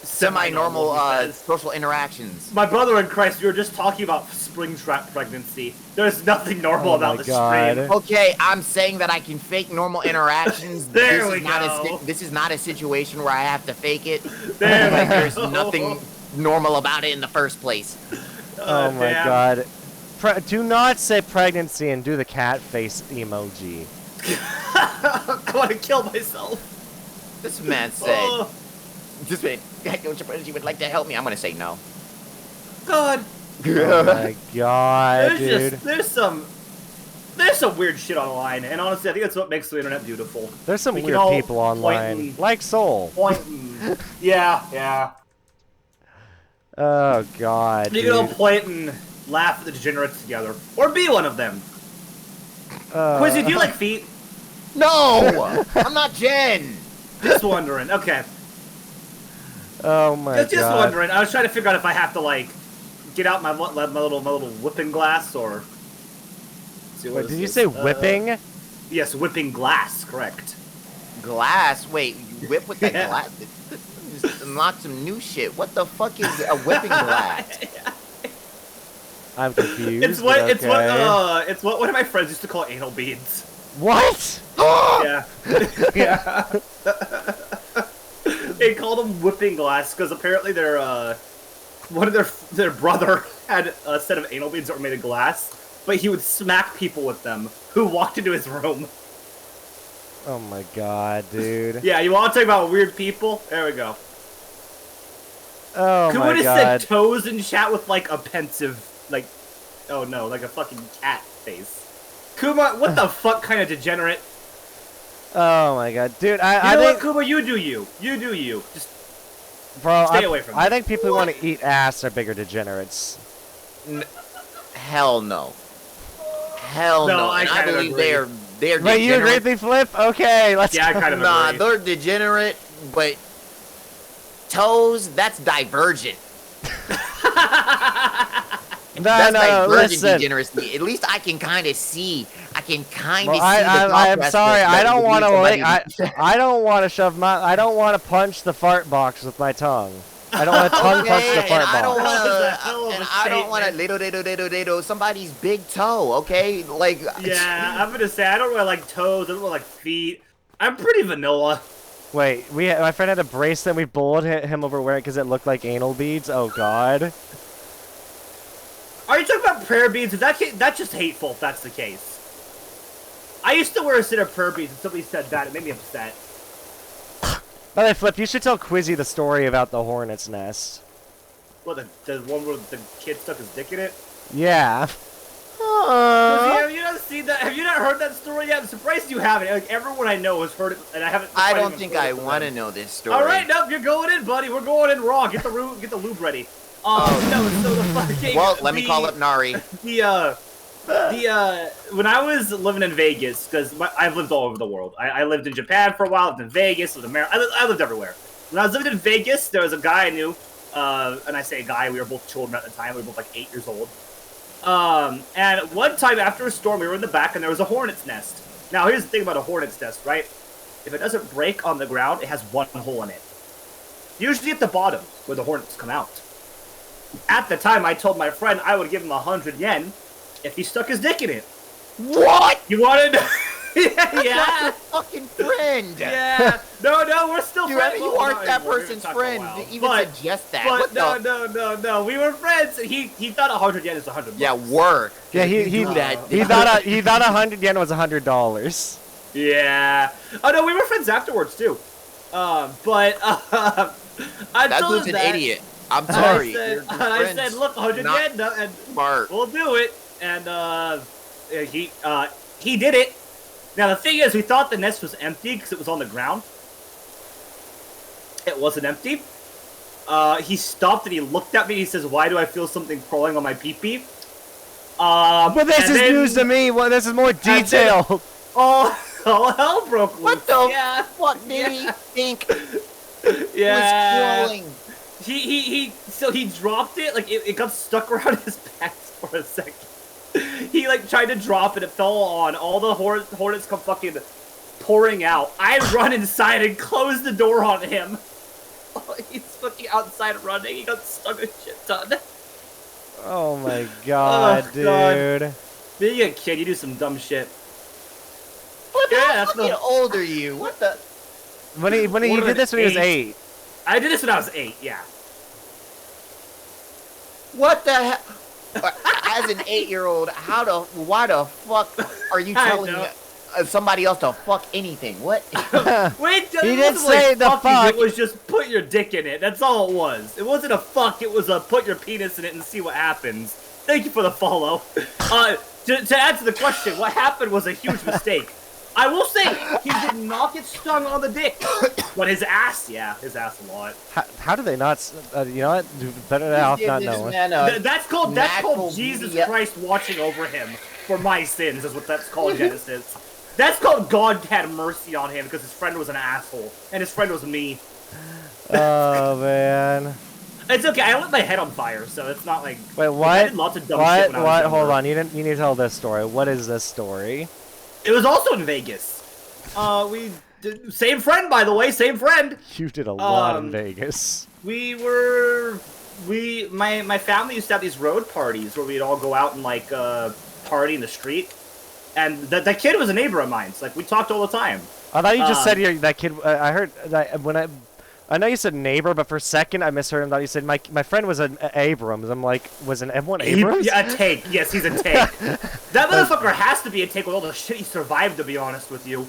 Semi-normal social interactions. My brother in Christ, we were just talking about spring trap pregnancy. There's nothing normal Oh about my this God. stream. Okay, I'm saying that I can fake normal interactions. There this we is not go. this is not a situation where I have to fake it. There Like we there's go. nothing normal about it in the first place. Oh my damn. god. Do not say pregnancy and do the cat face emoji. I want to kill myself. This man said, Oh, "This man, don't suppose you would like to help me?" I'm gonna say no. God. Oh my god, There's dude. there's some weird shit online, and honestly, I think that's what makes the internet beautiful. There's some we can weird all people online. point and- Like Soul. Yeah. Oh god, You can all dude. point and laugh at the degenerates together, or be one of them. Uh, Quizzy, do you like feet? No, I'm not Jen. Just wondering. Okay. Oh my Just god. wondering. I was trying to figure out if I have to like get out my little whipping glass or. See, what Wait, is did you this? say whipping? Yes, whipping glass. Correct. Glass. Wait, you whip with that Yeah. glass? Just unlock some new shit. What the fuck is a whipping glass? I'm confused. It's what but it's what okay. it's what one of my friends used to call anal beads. What? Yeah. Yeah. They called them whipping glass because apparently one of their brother had a set of anal beads that were made of glass, but he would smack people with them who walked into his room. Oh my god, dude. Yeah, you want to talk about weird people? There we go. Oh Who my would have god. said toes in chat with like a pensive, like, oh no, like a fucking cat face? Kuma, what the fuck kind of degenerate? Oh my god, dude! You I know think, what, Kuma? You do you. You do you. Just bro, stay away from me. I think people who want to eat ass are bigger degenerates. Hell no. Hell No, no. I And I kinda believe agree. they're Wait, you agree with me, Flip? Okay, let's Yeah, I go. kind of Nah, agree. they're degenerate, but toes, that's divergent. That's divergent listen. degeneracy. At least I can kind of see. I can kind of Well, see the I'm contrast sorry. that I don't would want lead to somebody I don't want to shove my. I don't want to punch the fart box with my tongue. I don't want to tongue punch the Okay, fart and I don't box. That was a hell of want a to. I don't want to little somebody's big toe. Okay, like Yeah, I'm gonna say I don't really like toes. I don't really like feet. I'm pretty vanilla. Wait, my friend had a bracelet. We bullied him over wearing it because it looked like anal beads. Oh God. Are you talking about prayer beads? That's just hateful if that's the case. I used to wear a set of prayer beads and somebody said that. It made me upset. By the way, Flip, you should tell Quizzy the story about the hornet's nest. What, the one where the kid stuck his dick in it? Yeah. Have you not seen that? Have you not heard that story yet? I'm surprised you haven't. Like, everyone I know has heard it, and I haven't. I don't think I want to know this story. All right, nope, you're going in, buddy. We're going in raw. Get the lube ready. No, so the fucking. Well, let me call up Nari. When I was living in Vegas, because I've lived all over the world. I lived in Japan for a while, lived in Vegas, lived in America. I lived everywhere. When I was living in Vegas, there was a guy I knew, and I say guy, we were both children at the time. We were both like 8 years old. And one time after a storm, we were in the back, and there was a hornet's nest. Now, here's the thing about a hornet's nest, right? If it doesn't break on the ground, it has one hole in it. Usually at the bottom, where the hornets come out. At the time, I told my friend I would give him 100 yen if he stuck his dick in it. What? You wanted? That's Yeah. not your fucking friend. Yeah. No, we're still You, friends. you Well, aren't not that anymore. We person's haven't talked in a friend while. to even But- suggest that. But What the? no. We were friends. He thought 100 yen is 100 bucks. Yeah, work. Yeah, If he you do that. he thought 100 yen was $100. Yeah. Oh no, we were friends afterwards too. I That told dude's him an that. idiot. I'm sorry. I said, look, 100 not yen, and smart. we'll do it. And he did it. Now the thing is, we thought the nest was empty because it was on the ground. It wasn't empty. He stopped and he looked at me. He says, "Why do I feel something crawling on my pee-pee?" But this is then- news to me. Well, this is more then- detailed. Oh, hell broke loose. What the Yeah. fuck did he think Yeah. was crawling? So he dropped it, like it got stuck around his pants for a second. He like tried to drop it, it fell on. All the hornets come fucking pouring out. I run inside and close the door on him. He's fucking outside running. He got stuck a shit ton. Oh my god, Oh, God. dude. Being a kid, you do some dumb shit. What Yeah, how that's fucking the- old are you? What the? When he What did an this when he was 8. 8. I did this when I was 8, yeah. What the hell? As an 8-year-old, why the fuck are you I telling know. somebody else to fuck anything? What? Wait, He it didn't wasn't say like the fucking, fuck. It was just put your dick in it. That's all it was. It wasn't a fuck. It was a put your penis in it and see what happens. Thank you for the follow. To answer the question, what happened was a huge mistake. I will say, he did not get stung on the dick. But his ass, yeah, his ass a lot. How do they not? You know what? Better off not knowing. That's called natural Jesus beauty. Christ watching over him for my sins, is what that's called, Genesis. That's called God had mercy on him because his friend was an asshole. And his friend was me. Oh man. It's okay, I lit my head on fire, so it's not like... Wait, I what? did lots of dumb shit when I was What? younger. Hold on. You need to tell this story. What is this story? It was also in Vegas. Same friend, by the way, same friend. You did a lot in Um, Vegas. My family used to have these road parties where we'd all go out and like party in the street, and that kid was a neighbor of mine. So, like we talked all the time. I thought you just said um, that kid. I heard that when I know you said neighbor, but for a second I misheard him. Thought you said my friend was an Abrams. I'm like, was an M1 Abrams? Yeah, a tank. Yes, he's a tank. That motherfucker has to be a tank with all the shit he survived. To be honest with you.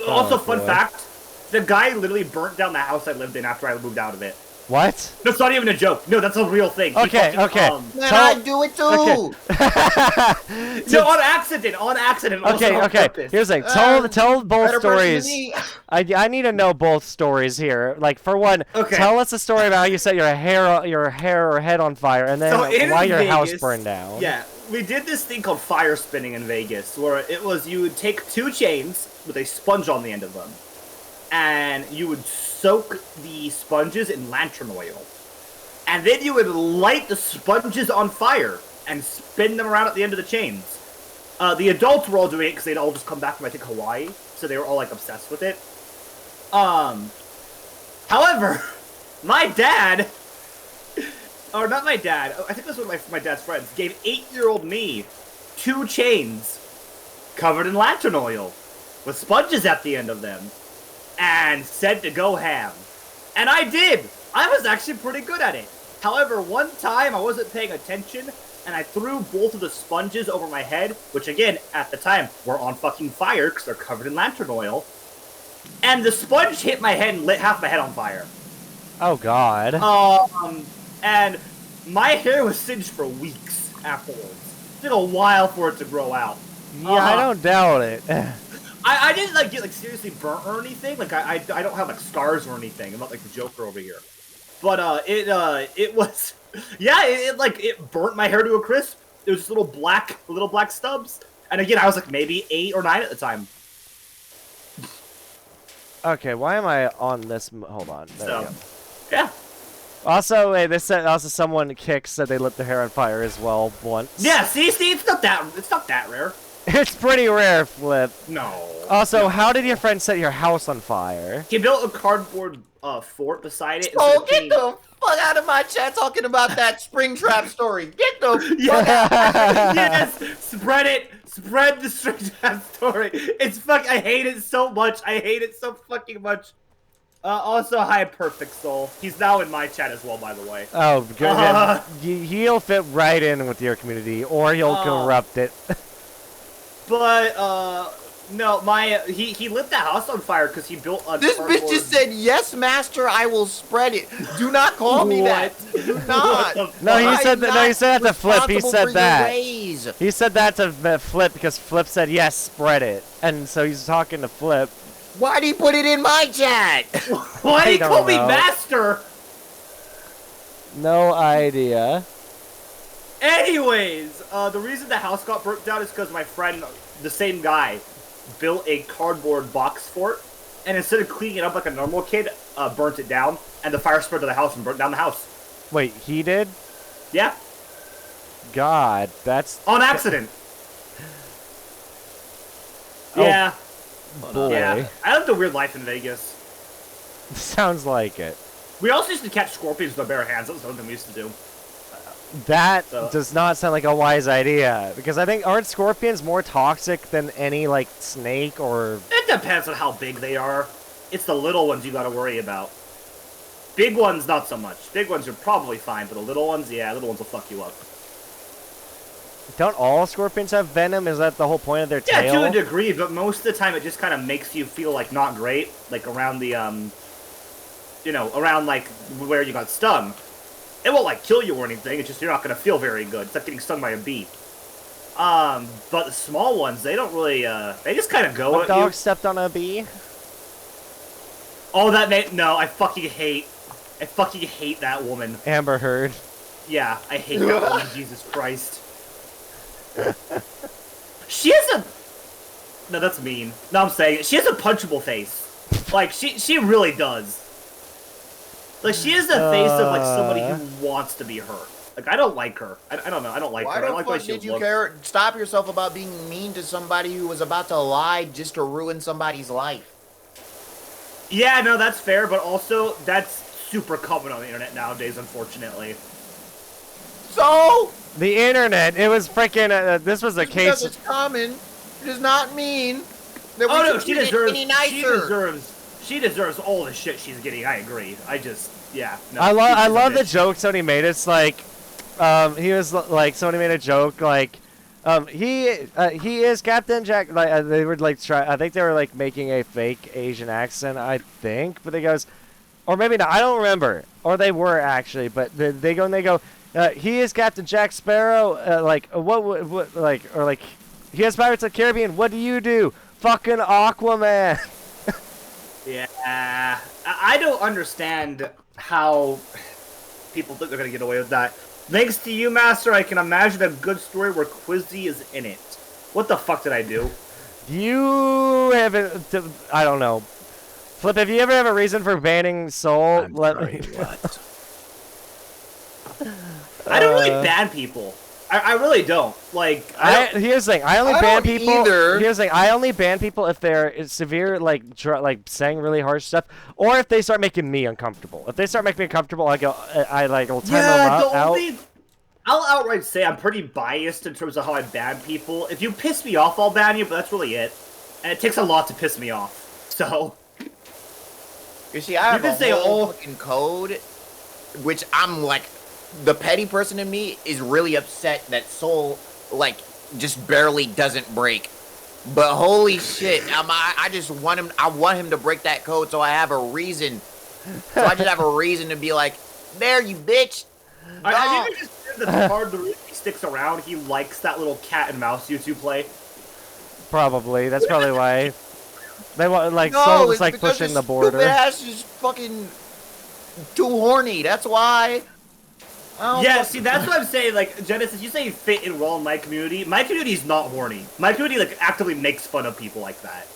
Also, fun boy. fact: the guy literally burnt down the house I lived in after I moved out of it. What? That's not even a joke. No, that's a real thing. He Okay, okay. Man, Tell- I do it too. Okay. No, on accident. On accident. Also Okay, on okay. purpose. Here's the thing. Tell both Better person than stories. me. I need to know both stories here. Like for one, Okay. tell us a story about how you set your hair or head on fire, and then So in why your house Vegas- burned down. Yeah, we did this thing called fire spinning in Vegas, where it was you would take 2 chains with a sponge on the end of them, and you would soak the sponges in lantern oil, and then you would light the sponges on fire and spin them around at the end of the chains. The adults were all doing it because they'd all just come back from I think Hawaii, so they were all like obsessed with it. However, my dad. Or not my dad. I think this was one of my dad's friends. Gave 8-year-old me 2 chains covered in lantern oil with sponges at the end of them, and said to go ham. And I did. I was actually pretty good at it. However, one time I wasn't paying attention, and I threw both of the sponges over my head, which again at the time were on fucking fire because they're covered in lantern oil. And the sponge hit my head and lit half my head on fire. Oh God. And my hair was singed for weeks afterwards. It took a while for it to grow out. Yeah, I don't doubt it. I didn't like get like seriously burnt or anything. Like I don't have like scars or anything. I'm not like the Joker over here. But it was yeah, it burnt my hair to a crisp. It was just little black stubs. And again, I was like maybe 8 or 9 at the time. Okay, why am I on this? Hold on. There we go. Yeah. Also, wait, this said also someone said they lit their hair on fire as well once. Yeah, see, it's not that rare. It's pretty rare, Flip. No. Also, how did your friend set your house on fire? He built a cardboard fort beside it. Oh, get the fuck out of my chat talking about that spring trap story. Get the fuck out. Yes, spread the string trap story. It's I hate it so much. I hate it so fucking much. Also, hi, Perfect Soul. He's now in my chat as well, by the way. Oh, good. He'll fit right in with your community, or he'll corrupt it. But no, he lit the house on fire because he built a. This bitch just said, "Yes, master, I will spread it." Do not call me that. Do not. No, he said that. No, he said that to Flip. He said that. Ways. He said that to Flip because Flip said yes, spread it, and so he's talking to Flip. Why'd he put it in my chat? Why did he call me know. master? No idea. Anyways, the reason the house got burnt down is because my friend, the same guy, built a cardboard box fort, and instead of cleaning it up like a normal kid, burnt it down, and the fire spread to the house and burnt down the house. Wait, he did? Yeah, God, that's on accident. Oh, Yeah, boy. yeah. I lived a weird life in Vegas. Sounds like it. We also used to catch scorpions with our bare hands. That was something we used to do. That So- does not sound like a wise idea because I think aren't scorpions more toxic than any like snake or? It depends on how big they are. It's the little ones you gotta worry about. Big ones, not so much. Big ones are probably fine, but the little ones, yeah, little ones will fuck you up. Don't all scorpions have venom? Is that the whole point of their Yeah, tail? to a degree, but most of the time it just kind of makes you feel like not great, like around the around like where you got stung. It won't like kill you or anything. It's just you're not gonna feel very good. It's like getting stung by a bee. But the small ones, they don't really. They just kind of go What at dog you. stepped on a bee? Oh, no, I fucking hate that woman. Amber Heard. Yeah, I hate that woman. Jesus Christ. She has a. No, that's mean. No, I'm saying it. She has a punchable face. Like she really does. Like she has the face of like somebody who wants to be hurt. Like I don't like her. I don't know. I don't like Why her. I the don't like the way fuck she did you looks. care? Stop yourself about being mean to somebody who was about to lie just to ruin somebody's life. Yeah, no, that's fair, but also that's super common on the internet nowadays, unfortunately. So, The internet. It was freaking. This was a just because case. it's common, does not mean that we Oh no, should she treat it deserves. any nicer. She deserves all the shit she's getting. I agree. Yeah. No, I she's a love the bitch. joke somebody made. It's like, he was like somebody made a joke like, he is Captain Jack. Like they were like I think they were like making a fake Asian accent. I think, but they goes, or maybe not. I don't remember. Or they were actually, but they go. He is Captain Jack Sparrow. He has Pirates of the Caribbean. What do you do? Fucking Aquaman. Yeah, I don't understand how people think they're gonna get away with that. Thanks to you, Master, I can imagine a good story where Quizzy is in it. What the fuck did I do? You haven't. I don't know. Flip, have you ever have a reason for banning Soul? What? I don't really ban people. I really don't. Like, here's the thing. I only I ban don't people. either. Here's the thing. I only ban people if they're severe, like saying really harsh stuff, or if they start making me uncomfortable. If they start making me uncomfortable, will time them out. I'll outright say I'm pretty biased in terms of how I ban people. If you piss me off, I'll ban you, but that's really it. And it takes a lot to piss me off. So, You see, I have can a say whole all- fucking code, which I'm like, the petty person in me is really upset that Soul, like, just barely doesn't break. But holy shit, I just want him. I want him to break that code, so I have a reason. So I just have a reason to be like, there, you bitch. I think just the card the reason he sticks around. He likes that little cat and mouse you two play. Probably. That's probably why. They want Soul No, is it's like because pushing this the border. stupid ass is fucking too horny. That's why. Yeah, see, that's what I'm saying. Like, Genesis, you say you fit in well in my community. My community is not horny. My community, like, actively makes fun of people like that.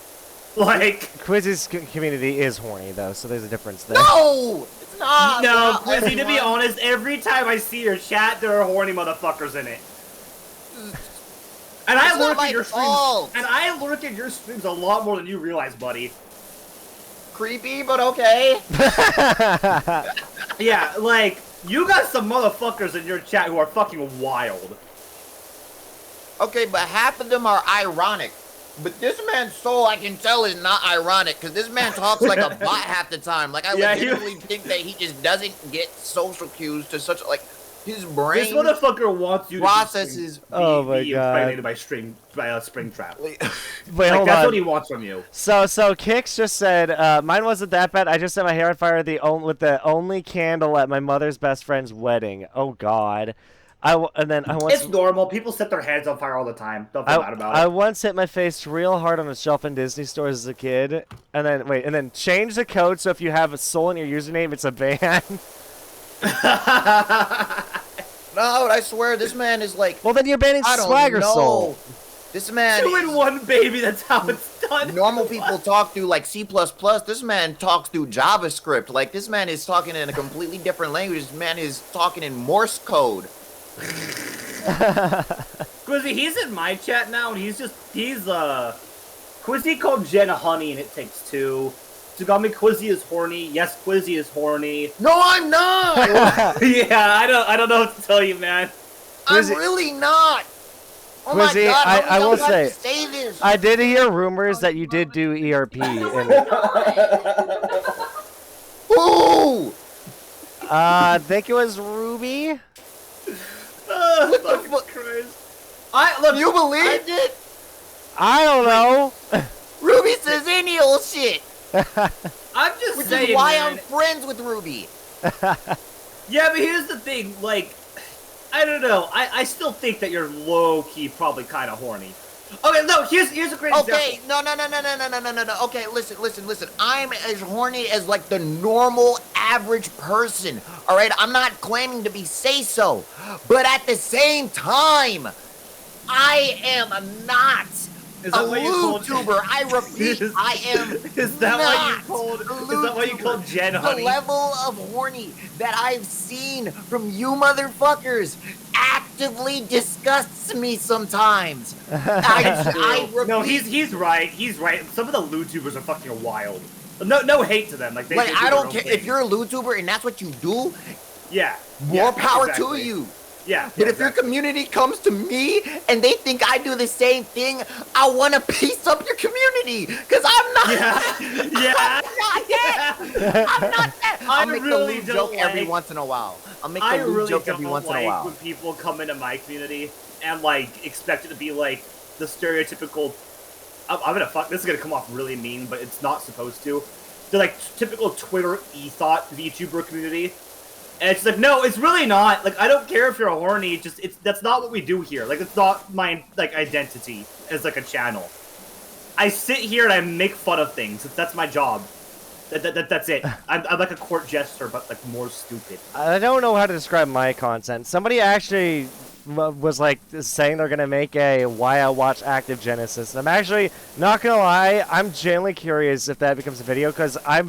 Like... Quiz's community is horny, though, so there's a difference there. No! It's not! No, not Quizzy, to be everyone. honest, every time I see your chat, there are horny motherfuckers in it. And I It's not lurk my at your streams. fault. And I lurk at your streams a lot more than you realize, buddy. Creepy, but okay. Yeah, like, you got some motherfuckers in your chat who are fucking wild. Okay, but half of them are ironic. But this man's soul, I can tell, is not ironic, because this man talks like a bot half the time. Like, I Yeah, legitimately think that he just doesn't get social cues to such, like, his brain This motherfucker wants you processes. to Oh my be God. impregnated by Springtrap. Wait, Like, hold that's on. what he wants from you. So Kix just said, mine wasn't that bad. I just set my hair on fire with the only candle at my mother's best friend's wedding. Oh God. It's normal. People set their hands on fire all the time. Don't feel bad about it. I once hit my face real hard on a shelf in Disney stores as a kid, and then change the code so if you have a soul in your username, it's a ban. No, I swear, this man is like, Well, then you're banning I don't Swagger know. Soul. This man 2-in-1, baby. That's how it's done. normal people talk through like C++. This man talks through JavaScript. Like, this man is talking in a completely different language. This man is talking in Morse code. Quizzy, he's in my chat now, and he's Quizzy called Jen a honey, and it takes two. Tsugami, Quizzy is horny. Yes, Quizzy is horny. No, I'm not. Yeah, I don't know what to tell you, man. I'm Quizzy- really not. Oh Quizzy, my God, I how will am I say- supposed to say this? I did hear rumors that you did do ERP. And, Ooh! I think it was Ruby. What the Fucking fuck? Christ. Look, You believed it? I don't know. Ruby says any old shit. I'm just Which saying, is why man. I'm friends with Ruby. Yeah, but here's the thing, like, I don't know. I still think that you're low-key probably kind of horny. Okay, no, here's a great Okay, example. no. Okay, listen. I'm as horny as like the normal average person. All right, I'm not claiming to be say-so, but at the same time, I am not Is a that why you called YouTuber. I repeat, I am Is that not why you called Jen the honey? level of horny that I've seen from you motherfuckers actively disgusts me sometimes. I repeat, No, he's right. He's right. Some of the YouTubers are fucking wild. No hate to them. Like, they like do I their don't own care thing. if you're a YouTuber and that's what you do. Yeah. More power to exactly. you. Yeah. But if your community comes to me and they think I do the same thing, I want to piece up your community because I'm not. Yeah. I'm not that. I I'll make really the lewd don't joke every like- once in a while. I'll make I the lewd really joke don't every once like in a while. when people come into my community and like expect it to be like the stereotypical. I'm gonna fuck. This is gonna come off really mean, but it's not supposed to. the like typical Twitter e-thought VTuber community. And it's like, no, it's really not. Like, I don't care if you're horny. That's not what we do here. Like, it's not my like identity as like a channel. I sit here and I make fun of things. That's my job. That's it. I'm like a court jester, but like more stupid. I don't know how to describe my content. Somebody actually was like saying they're gonna make a Why I Watch Active Genesis. I'm actually not gonna lie. I'm genuinely curious if that becomes a video because I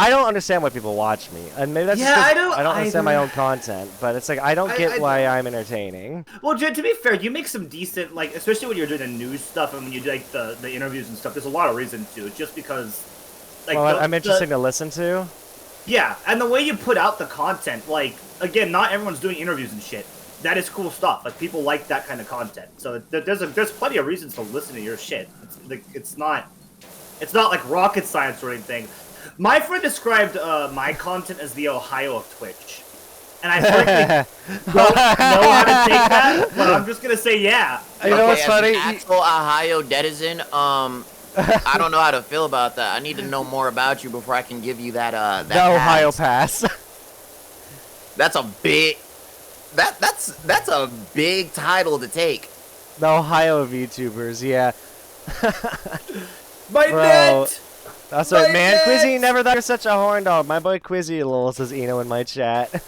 don't understand why people watch me, and maybe that's just 'cause I don't understand my own content. But it's like I don't get why I'm entertaining. Well, Jen, to be fair, you make some decent, like, especially when you're doing the news stuff and when you do like the interviews and stuff. There's a lot of reason to. It's just because, like, well, I'm interesting to listen to. Yeah, and the way you put out the content, like, again, not everyone's doing interviews and shit. That is cool stuff. Like, people like that kind of content. So there's plenty of reasons to listen to your shit. It's not like rocket science or anything. My friend described my content as the Ohio of Twitch. And I frankly don't know how to take that, but I'm just gonna say yeah. You know what's funny? As an actual Ohio denizen, I don't know how to feel about that. I need to know more about you before I can give you that the Ohio pass. That's a big that's a big title to take. The Ohio of YouTubers, yeah. My net! That's right, man. Quizzy never thought you're such a horn dog. My boy Quizzy lol says Eno in my chat.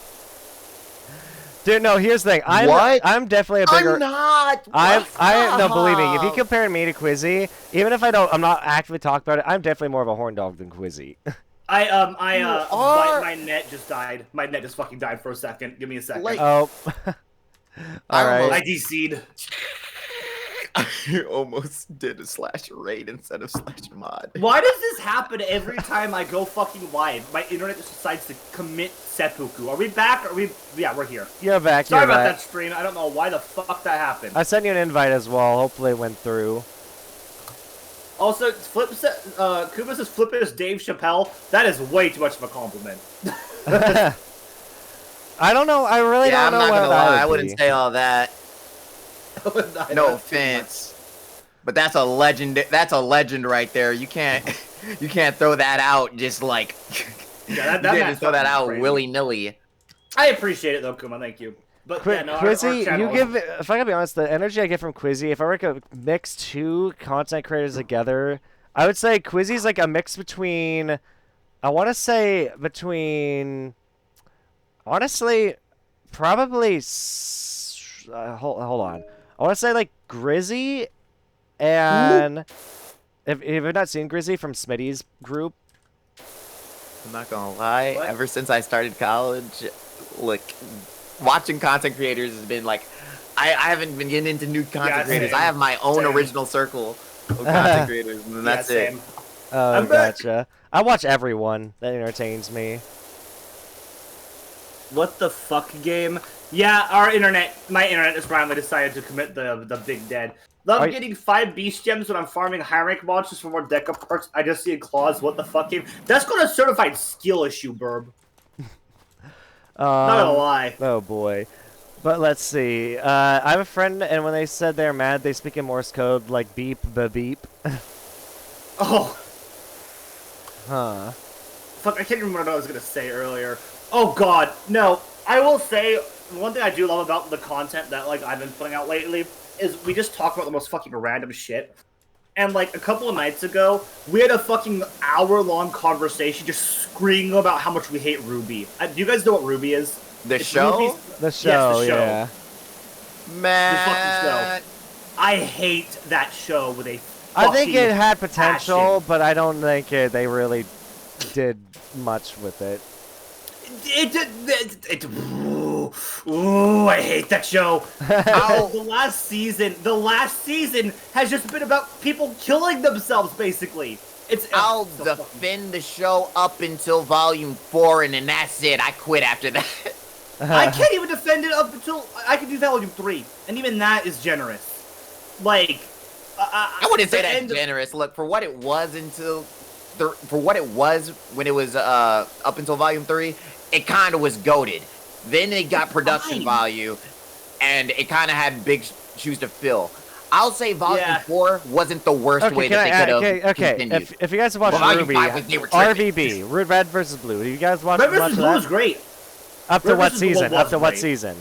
Dude, no, here's the thing. I'm definitely a bigger. I'm not. No, believe me. If you compare me to Quizzy, even if I'm not actively talking about it, I'm definitely more of a horn dog than Quizzy. My net just died. My net just fucking died for a second. Give me a second. Like, oh. All right. I DC'd. I almost did a /raid instead of /mod. Why does this happen every time I go fucking live? My internet just decides to commit seppuku. Are we back? Yeah, we're here. You're back. Sorry about that stream. I don't know why the fuck that happened. I sent you an invite as well. Hopefully it went through. Also, Kuba says flip it as Dave Chappelle. That is way too much of a compliment. I don't know. I really don't know. I'm not gonna lie. I would wouldn't say all that. No offense, but that's a legend. That's a legend right there. You can't throw that out just like yeah, you can't just throw that out willy nilly. I appreciate it though, Kuma. Thank you. But yeah, no, Quizzy, you give. If I gotta be honest, the energy I get from Quizzy, if I were to mix two content creators together, I would say Quizzy's like a mix between. I want to say between. Honestly, probably. Hold on. I want to say like Grizzy, and if you've not seen Grizzy from Smitty's group. I'm not gonna lie. What? Ever since I started college, like watching content creators has been like, I haven't been getting into new content creators. Same. I have my own original circle of content creators, and that's it. Oh, gotcha. I watch everyone that entertains me. What the fuck game? Yeah, my internet has finally decided to commit the big dead. Love getting 5 beast gems when I'm farming high rank monsters for more deca perks. I just see a clause. What the fuck game? That's got a certified skill issue, Burb. Not gonna lie. Oh boy. But let's see. I have a friend, and when they said they're mad, they speak in Morse code like beep, beep. Oh. Huh. Fuck, I can't remember what I was gonna say earlier. Oh god, no. I will say, one thing I do love about the content that, like, I've been putting out lately is we just talk about the most fucking random shit. And, like, a couple of nights ago, we had a fucking hour-long conversation just screaming about how much we hate Ruby. Do you guys know what Ruby is? The show? The show, yes, the show. Yeah. Man. The fucking show. I hate that show with a I think it had potential, passion. but I don't think they really did much with it. Ooh, I hate that show. The last season has just been about people killing themselves, basically. I'll defend the show up until volume 4, and then that's it. I quit after that. I can't even defend it up until I can do volume 3, and even that is generous. Like, I wouldn't say that's generous. Look, for what it was when it was up until volume 3, it kind of was goated. Then it got production value, and it kind of had big shoes to fill. I'll say Volume 4 wasn't the worst way that they could have continued. If you guys have watched Volume Ruby, 5 was they were tripping. RVB, Red versus Blue. Do you guys watch Red much versus of Blue that? was great. Up to Red what versus Blue season? was Up to what great. season?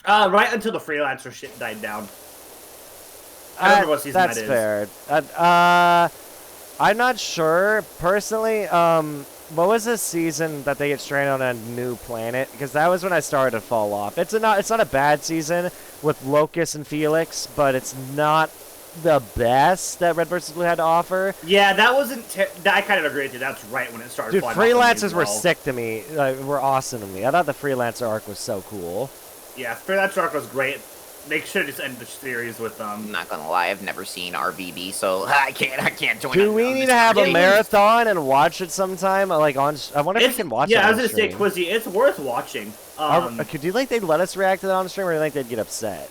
Right until the freelancer shit died down. I don't remember what season that's that is. fair. I'm not sure personally. What was the season that they get stranded on a new planet? Because that was when I started to fall off. It's not a bad season with Locust and Felix, but it's not the best that Red vs. Blue had to offer. Yeah, that wasn't. I kind of agree with you. That's right when it started. Dude, flying off the freelancers main were wall. sick to me. Were awesome to me. I thought the freelancer arc was so cool. Yeah, freelancer arc was great. They should have just ended the series with I'm not gonna lie, I've never seen RVB, so I can't join. Do we need to have a marathon and watch it sometime? Like on, I wonder if we can watch it. Yeah, I on was gonna say, stream. Quizzy, it's worth watching. Could you think they'd let us react to that on stream, or do you think they'd get upset?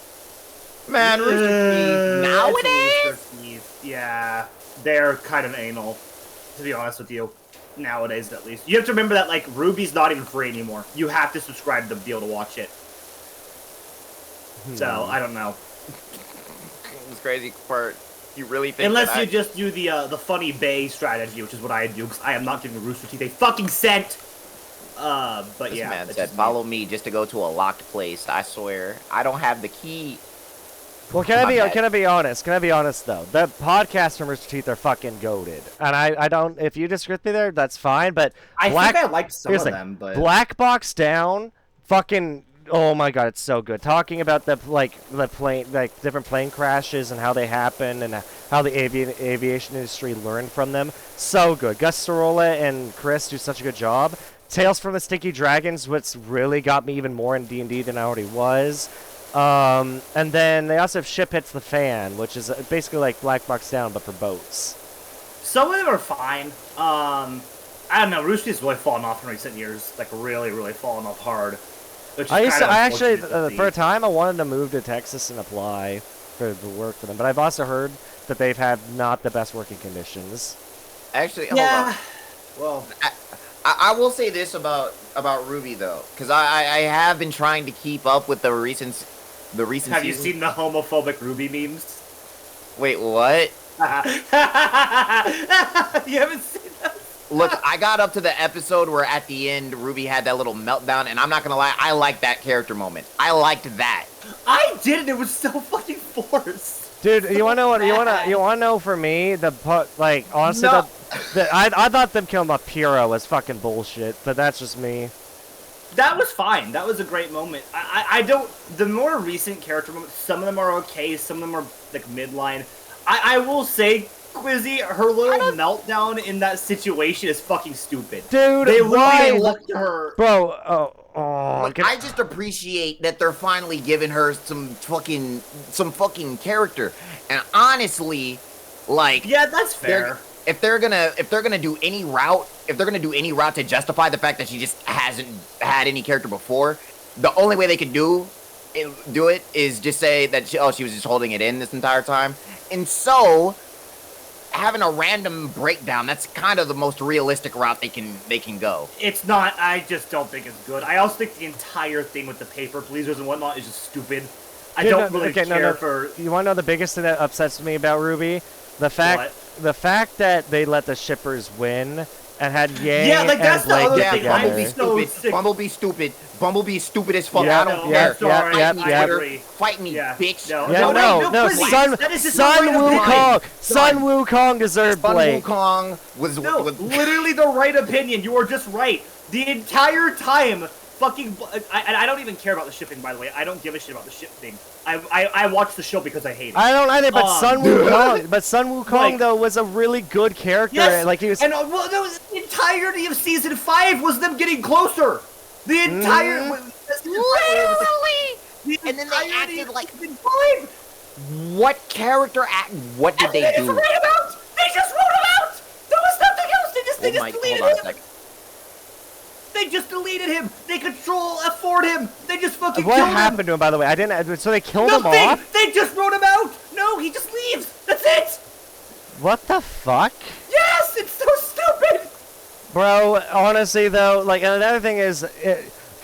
Man, Rooster Teeth nowadays. Yeah, they're kind of anal, to be honest with you. Nowadays, at least, you have to remember that like Ruby's not even free anymore. You have to subscribe to be able to watch it. So I don't know. This crazy part. You really think? Unless you just do the funny bay strategy, which is what I do, because I am not giving Rooster Teeth a fucking cent. But this yeah, man said, "Follow me just to go to a locked place." I swear, I don't have the key. Well, can I be honest? Can I be honest though? The podcast from Rooster Teeth are fucking goated, and I don't. If you disagree with me there, that's fine. But I think I liked some of them, but Black Box Down, fucking. Oh my god, it's so good. Talking about the plane, like different plane crashes and how they happen and how the aviation industry learned from them. So good. Gus Sorolla and Chris do such a good job. Tales from the Stinky Dragons, which really got me even more in D&D than I already was. And then they also have Ship Hits the Fan, which is basically like Black Box Down but for boats. Some of them are fine. I don't know. Rooster Teeth's really fallen off in recent years. Like really, really fallen off hard. I actually, for a time, I wanted to move to Texas and apply for the work for them, but I've also heard that they've had not the best working conditions. Actually, hold on. Well, I will say this about Ruby though, because I have been trying to keep up with the recent. Have you seen the homophobic Ruby memes? Wait, what? You haven't seen them? Look, I got up to the episode where at the end Ruby had that little meltdown, and I'm not gonna lie, I liked that character moment. I liked that. I didn't. It was so fucking forced. Dude, you wanna know what? You wanna know for me honestly, No. I thought them killing Pyrrha was fucking bullshit, but that's just me. That was fine. That was a great moment. I don't. The more recent character moments, some of them are okay. Some of them are like midline. I will say, Quizzy, her little meltdown in that situation is fucking stupid. Dude, they why? literally looked at her. Bro, Look, I just appreciate that they're finally giving her some fucking character. And honestly, like, yeah, that's fair. If they're gonna do any route to justify the fact that she just hasn't had any character before, the only way they could do it is just say that she was just holding it in this entire time. And so having a random breakdown, that's kind of the most realistic route they can go. It's not. I just don't think it's good. I also think the entire thing with the paper pleasers and whatnot is just stupid. I don't really care for. You want to know the biggest thing that upsets me about Ruby? The fact that they let the shippers win and had Yang and Blake get together. Bumblebee's stupid as fuck. Yeah, I don't care. Fight me, Yeah. bitch. No, Sun Wukong deserved Blake. Sun Wukong was literally the right opinion. You are just right. The entire time, fucking. I don't even care about the shipping, by the way. I don't give a shit about the ship thing. I watch the show because I hate it. I don't either, but Sun Wukong, though, was a really good character. Yes, like he was. And the entirety of season 5 was them getting closer. The entire literally. And then they acted like what character act? What did they do? They just wrote him out. There was nothing else. They just deleted him. They just deleted him. They control F4'd him. They just fucking killed him. What happened to him, by the way? I didn't. So they killed him off? They just wrote him out. No, he just leaves. That's it. What the fuck? Yes, it's so stupid. Bro, honestly though, like another thing is,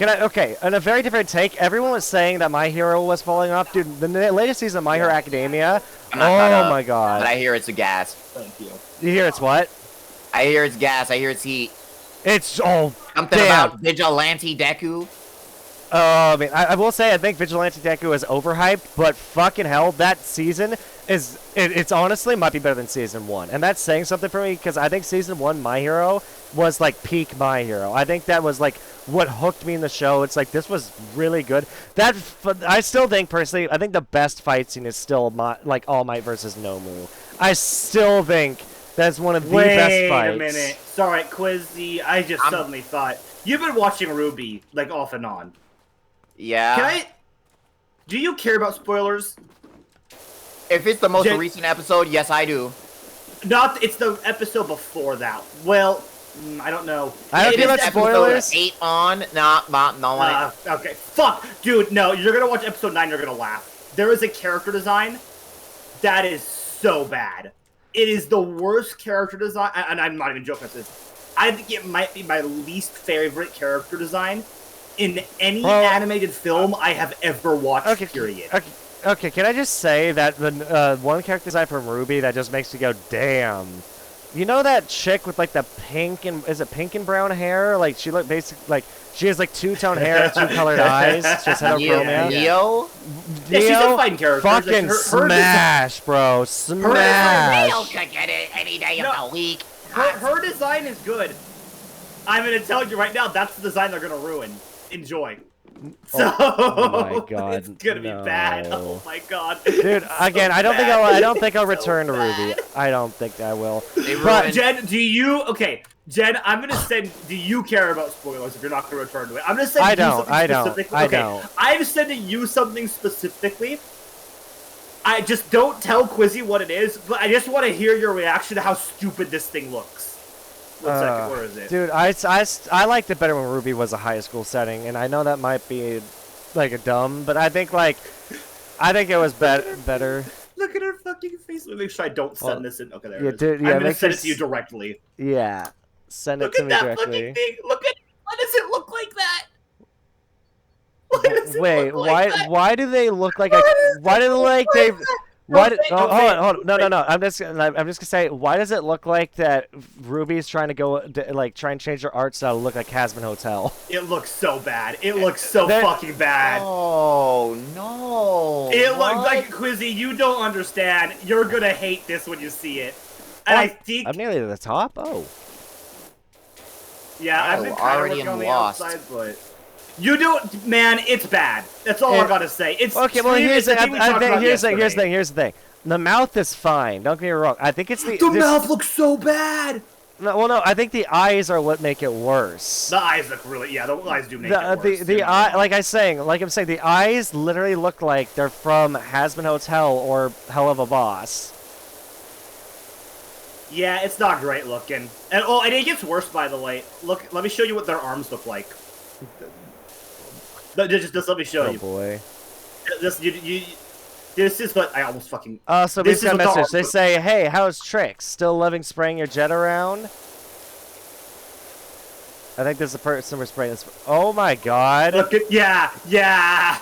Can I? Okay, on a very different take, everyone was saying that My Hero was falling off. Dude, the latest season of My Hero Academia, I'm not caught oh up, my god. But I hear it's a gas. Thank you. You hear it's what? I hear it's gas. I hear it's heat. It's, oh, Something damn. about Vigilante Deku. I mean, I will say I think Vigilante Deku is overhyped, but fucking hell, that season is, it's honestly might be better than season 1. And that's saying something for me, because I think season 1 My Hero was like peak My Hero. I think that was like what hooked me in the show. It's like, this was really good. I still think, personally, I think the best fight scene is still like All Might versus Nomu. I still think that's one of the best fights. Wait a minute. Sorry, Quizzy, I just suddenly thought, you've been watching Ruby, like, off and on. Yeah. Do you care about spoilers? If it's the most recent episode, yes, I do. It's the episode before that. Well, I don't know. I don't care about spoilers. 8 on, no. Okay, fuck, dude. No, you're gonna watch episode 9. You're gonna laugh. There is a character design that is so bad. It is the worst character design, and I'm not even joking about this. I think it might be my least favorite character design in any animated film I have ever watched. Okay, period. Okay, can I just say that the one character design from Ruby that just makes me go, damn. You know that chick with like the pink and is it pink and brown hair? Like she look basically like she has like two-tone hair, and 2 colored eyes. Just heterochromia. Neo? Yeah, she's a fine character. Fucking smash, bro. Smash. Neo could get it any day of the week. Her design is good. I'm gonna tell you right now, that's the design they're gonna ruin. Enjoy. So oh my god, it's gonna be bad. Oh my god, dude! Again, I don't think I'll return to Ruby. I don't think I will. But Jen, Jen, I'm gonna send. Do you care about spoilers if you're not gonna return to it? I'm gonna send you something specifically. I don't. I'm sending you something specifically. I just don't tell Quizzy what it is, but I just want to hear your reaction to how stupid this thing looks. One second, where is it? Dude, I liked it better when Ruby was a high school setting, and I know that might be like a dumb, but I think it was better. Look at her fucking face. Let me make sure I don't send this in. Okay, there it is. Dude, I'm gonna send it to you directly. Yeah, send it to me directly. Look at that fucking thing. Look at. Why does it look like that? Wait, why do they look like why do they look like they've hold on. No. I'm just gonna say, why does it look like that Ruby's trying to go try and change her art style to look like Hazbin Hotel? It looks so bad. It looks so fucking bad. Oh no. It looks like Quizzy. You don't understand. You're gonna hate this when you see it. And I think I'm nearly to the top. Oh. Yeah, I've been kind of working on the outside, but you don't, man. It's bad. That's all I gotta say. It's okay. Well, here's the thing. The mouth is fine. Don't get me wrong. I think it's the mouth looks so bad. No. I think the eyes are what make it worse. The eyes look really, the eyes do make it worse. The eye, like I'm saying, the eyes literally look like they're from Hazbin Hotel or Hell of a Boss. Yeah, it's not great looking. And it gets worse, by the way. Look, let me show you what their arms look like. Just let me show you. Oh boy. This is what I almost fucking. So we got a message. They say, "Hey, how's Trix? Still loving spraying your jet around?" I think there's a person we're spraying this. Oh my god. Look at yeah.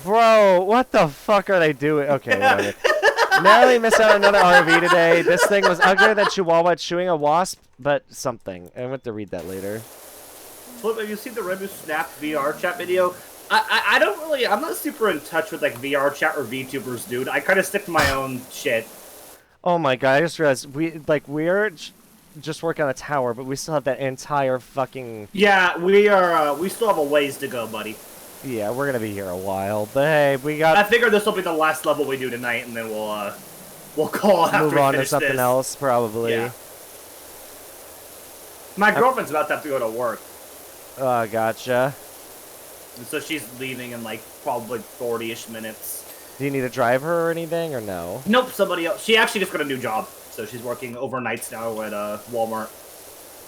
Bro, what the fuck are they doing? Okay, whatever. Narrowly missed out on another RV today. This thing was uglier than Chihuahua chewing a wasp, but something. I went to read that later. Flip, have you seen the Rebu Snap VR chat video? I don't really, I'm not super in touch with like VR chat or VTubers, dude. I kind of stick to my own shit. Oh my god, I just realized we're just working on a tower, but we still have that entire fucking... Yeah, we still have a ways to go, buddy. Yeah, we're gonna be here a while, but hey, we got... I figure this will be the last level we do tonight, and then we'll call after move we on finish to something this. else, probably. Yeah. My girlfriend's about to have to go to work. Gotcha. And so she's leaving in like probably 40-ish minutes. Do you need to drive her or anything, or no? Nope, somebody else. She actually just got a new job, so she's working overnights now at Walmart,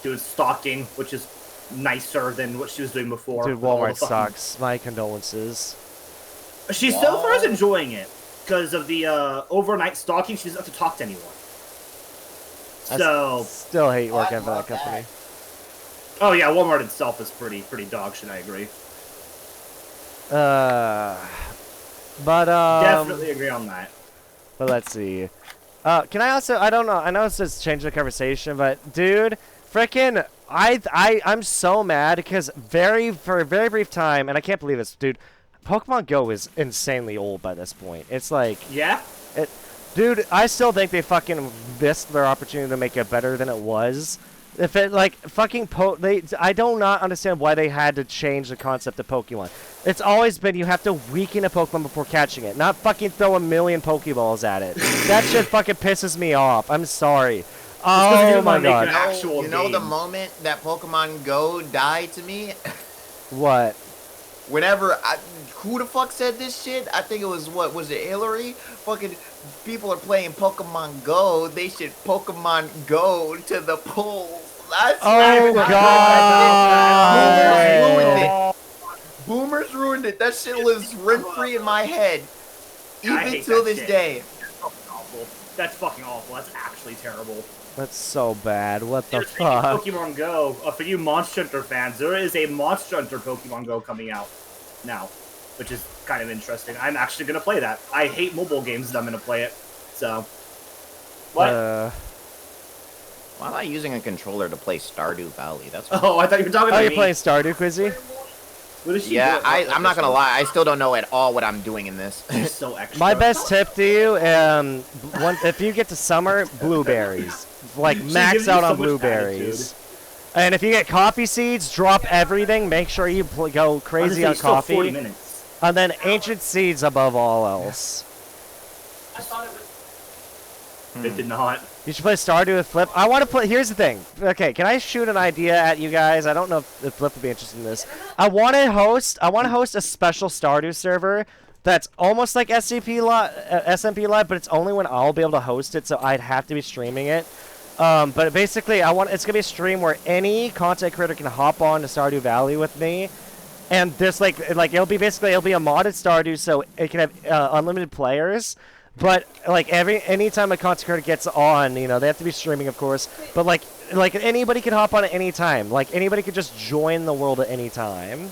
doing stocking, which is nicer than what she was doing before. Dude, Walmart sucks. My condolences. She so far is enjoying it because of the overnight stalking. She doesn't have to talk to anyone. So I still hate working for that company. Oh yeah, Walmart itself is pretty dog shit. I agree. But Definitely agree on that. But let's see. Can I also? I don't know. I know it's just changing the conversation, but dude, frickin' I'm so mad because for a very brief time, and I can't believe this, dude. Pokemon Go is insanely old by this point. It's like, Yeah. Dude, I still think they fucking missed their opportunity to make it better than it was. If it like fucking I do not understand why they had to change the concept of Pokemon. It's always been you have to weaken a Pokemon before catching it, not fucking throw a million Pokeballs at it. That shit fucking pisses me off. I'm sorry. Oh my god. You know the moment that Pokemon Go died to me? What? Whenever who the fuck said this shit? I think it was was it Hillary? Fucking people are playing Pokemon Go. They should Pokemon Go to the polls. Oh god! Boomers ruined it. That shit lives rent free in my head, even till this day. That's fucking awful. That's actually terrible. That's so bad. What the fuck? Pokemon Go. For you Monster Hunter fans, there is a Monster Hunter Pokemon Go coming out now, which is kind of interesting. I'm actually gonna play that. I hate mobile games, and I'm gonna play it. So, what? Why am I using a controller to play Stardew Valley? That's oh, I thought you were talking about me. You're playing Stardew, Quizzy? What is she yeah, doing? I'm not gonna lie. I still don't know at all what I'm doing in this. She's so extra. My best tip to you, if you get to summer, blueberries. Like, max out on blueberries. And if you get coffee seeds, drop everything. Make sure you go crazy on coffee. 40 minutes. And then ancient seeds above all else. I thought it was. It did not. You should play Stardew with Flip. I want to play. Here's the thing. Okay, can I shoot an idea at you guys? I don't know if Flip would be interested in this. I want to host a special Stardew server that's almost like SMP Live, but it's only when I'll be able to host it, so I'd have to be streaming it. But basically, it's gonna be a stream where any content creator can hop on to Stardew Valley with me, and there's like it'll be a modded Stardew, so it can have unlimited players. But like anytime a content creator gets on, you know, they have to be streaming, of course. But like anybody can hop on at any time. Like anybody could just join the world at any time.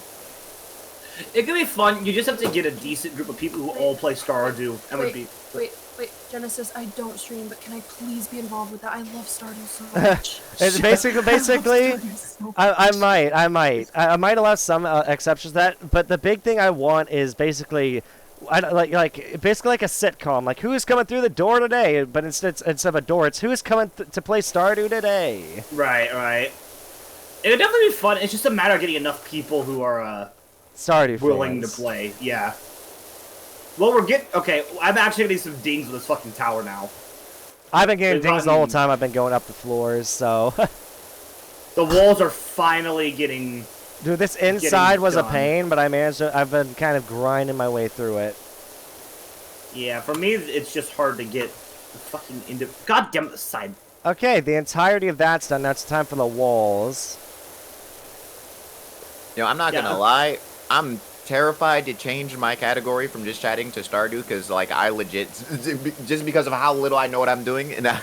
It could be fun. You just have to get a decent group of people who all play Stardew, and would be. Wait, Genesis, I don't stream, but can I please be involved with that? I love Stardew so much. It's basically, I might allow some exceptions to that, but the big thing I want is basically, basically like a sitcom, like who's coming through the door today, but instead of a door, it's who's coming to play Stardew today. Right. It would definitely be fun. It's just a matter of getting enough people who are Stardew willing fans to play. Yeah. Well, okay. I'm actually getting some dings with this fucking tower now. I've been getting dings the whole time. I've been going up the floors, so. The walls are finally getting. Dude, this inside was a pain, but I managed to. I've been kind of grinding my way through it. Yeah, for me, it's just hard to get the fucking into. God damn it, the side. Okay, the entirety of that's done. Now it's time for the walls. You know, I'm not gonna lie. I'm terrified to change my category from just chatting to Stardew because, like, I legit just because of how little I know what I'm doing and how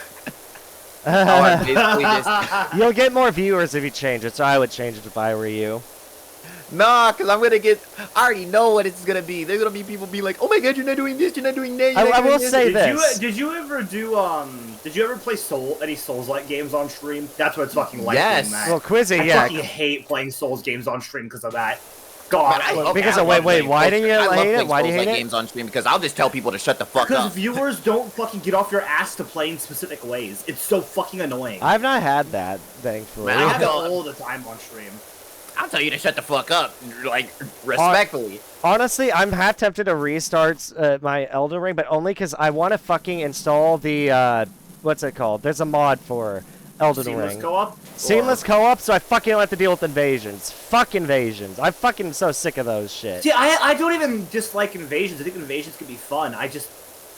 I'm basically just. You'll get more viewers if you change it, so I would change it if I were you. Nah, because I'm gonna get. I already know what it's gonna be. There's gonna be people be like, "Oh my god, you're not doing this. You're not doing that." I will say this. Did you ever do Did you ever play any Souls-like games on stream? That's what it's fucking like. Yes. Well, Quizzy, I fucking hate playing Souls games on stream because of that. God. Why do you hate it? Why do you hate it? Games on stream because I'll just tell people to shut the fuck up. Because viewers don't fucking get off your ass to play in specific ways. It's so fucking annoying. I've not had that, thankfully. I have it all the time on stream. I'll tell you to shut the fuck up, like, respectfully. Honestly, I'm half tempted to restart my Elden Ring, but only because I want to fucking install the, what's it called? There's a mod for Elden Ring. Seamless co-op? Seamless co-op, so I fucking don't have to deal with invasions. Fuck invasions. I'm fucking so sick of those shit. See, I don't even dislike invasions. I think invasions can be fun. I just...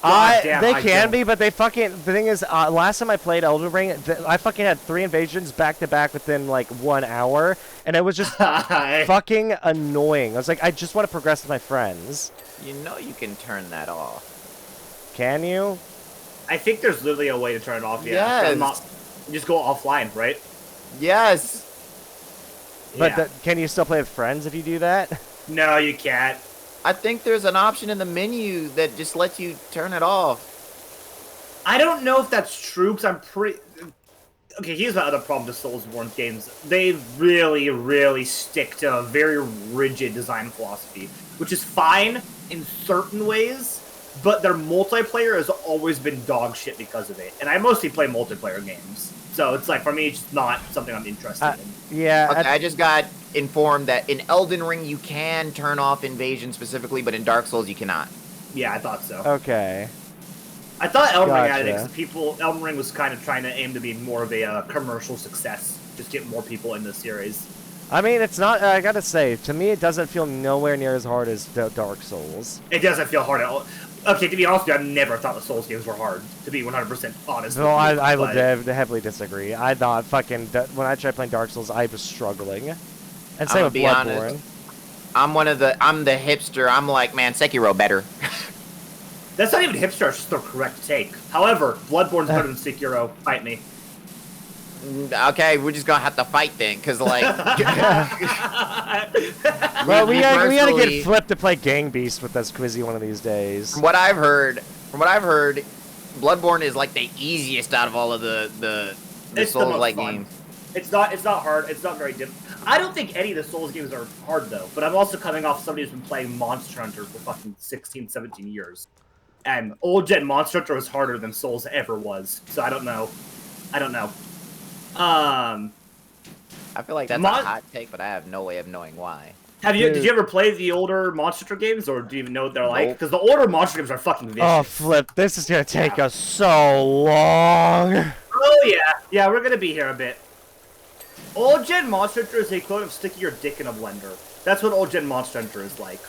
They can be, but they fucking... The thing is, last time I played Elden Ring, I fucking had 3 invasions back-to-back within, like, 1 hour, and it was just fucking annoying. I was like, I just want to progress with my friends. You know you can turn that off. Can you? I think there's literally a way to turn it off, yeah. Yes. Just go offline, right? Yes. But Yeah. can you still play with friends if you do that? No, you can't. I think there's an option in the menu that just lets you turn it off. I don't know if that's true, because I'm pretty... Okay, here's my other problem with Soulsborne games. They really, really stick to a very rigid design philosophy, which is fine in certain ways, but their multiplayer has always been dog shit because of it. And I mostly play multiplayer games. So it's like, for me, it's just not something I'm interested in. Yeah. Okay, I just got informed that in Elden Ring you can turn off invasion specifically, but in Dark Souls you cannot. Yeah, I thought so. Okay. I thought Elden Ring had it Gotcha. because Elden Ring was kind of trying to aim to be more of a commercial success. Just get more people in the series. I mean, it's not. I gotta say, to me, it doesn't feel nowhere near as hard as Dark Souls. It doesn't feel hard at all. Okay, to be honest with you, I never thought the Souls games were hard, to be 100% honest. No, with you, I would but- heavily disagree. I thought when I tried playing Dark Souls, I was struggling. And I'm same gonna with be Bloodborne. honest. I'm the hipster. I'm like, man, Sekiro better. That's not even hipster, it's just the correct take. However, Bloodborne's better than Sekiro. Fight me. Okay, we're just gonna have to fight then, cause like. Well, we gotta personally- get Flip to play Gang Beast with us, Quizzy, one of these days. From what I've heard, Bloodborne is like the easiest out of all of the It's the Souls most like fun. games. It's not hard. It's not very difficult. I don't think any of the Souls games are hard, though. But I'm also coming off somebody who's been playing Monster Hunter for fucking 16, 17 years. And old-gen Monster Hunter was harder than Souls ever was. So I don't know. I feel like that's a hot take, but I have no way of knowing why. Did you ever play the older Monster Hunter games, or do you even know what they're like? Nope. Because the older Monster games are fucking vicious. Oh, Flip, this is gonna take us so long. Oh, yeah. Yeah, we're gonna be here a bit. Old-gen Monster Hunter is the equivalent of sticking your dick in a blender. That's what old-gen Monster Hunter is like.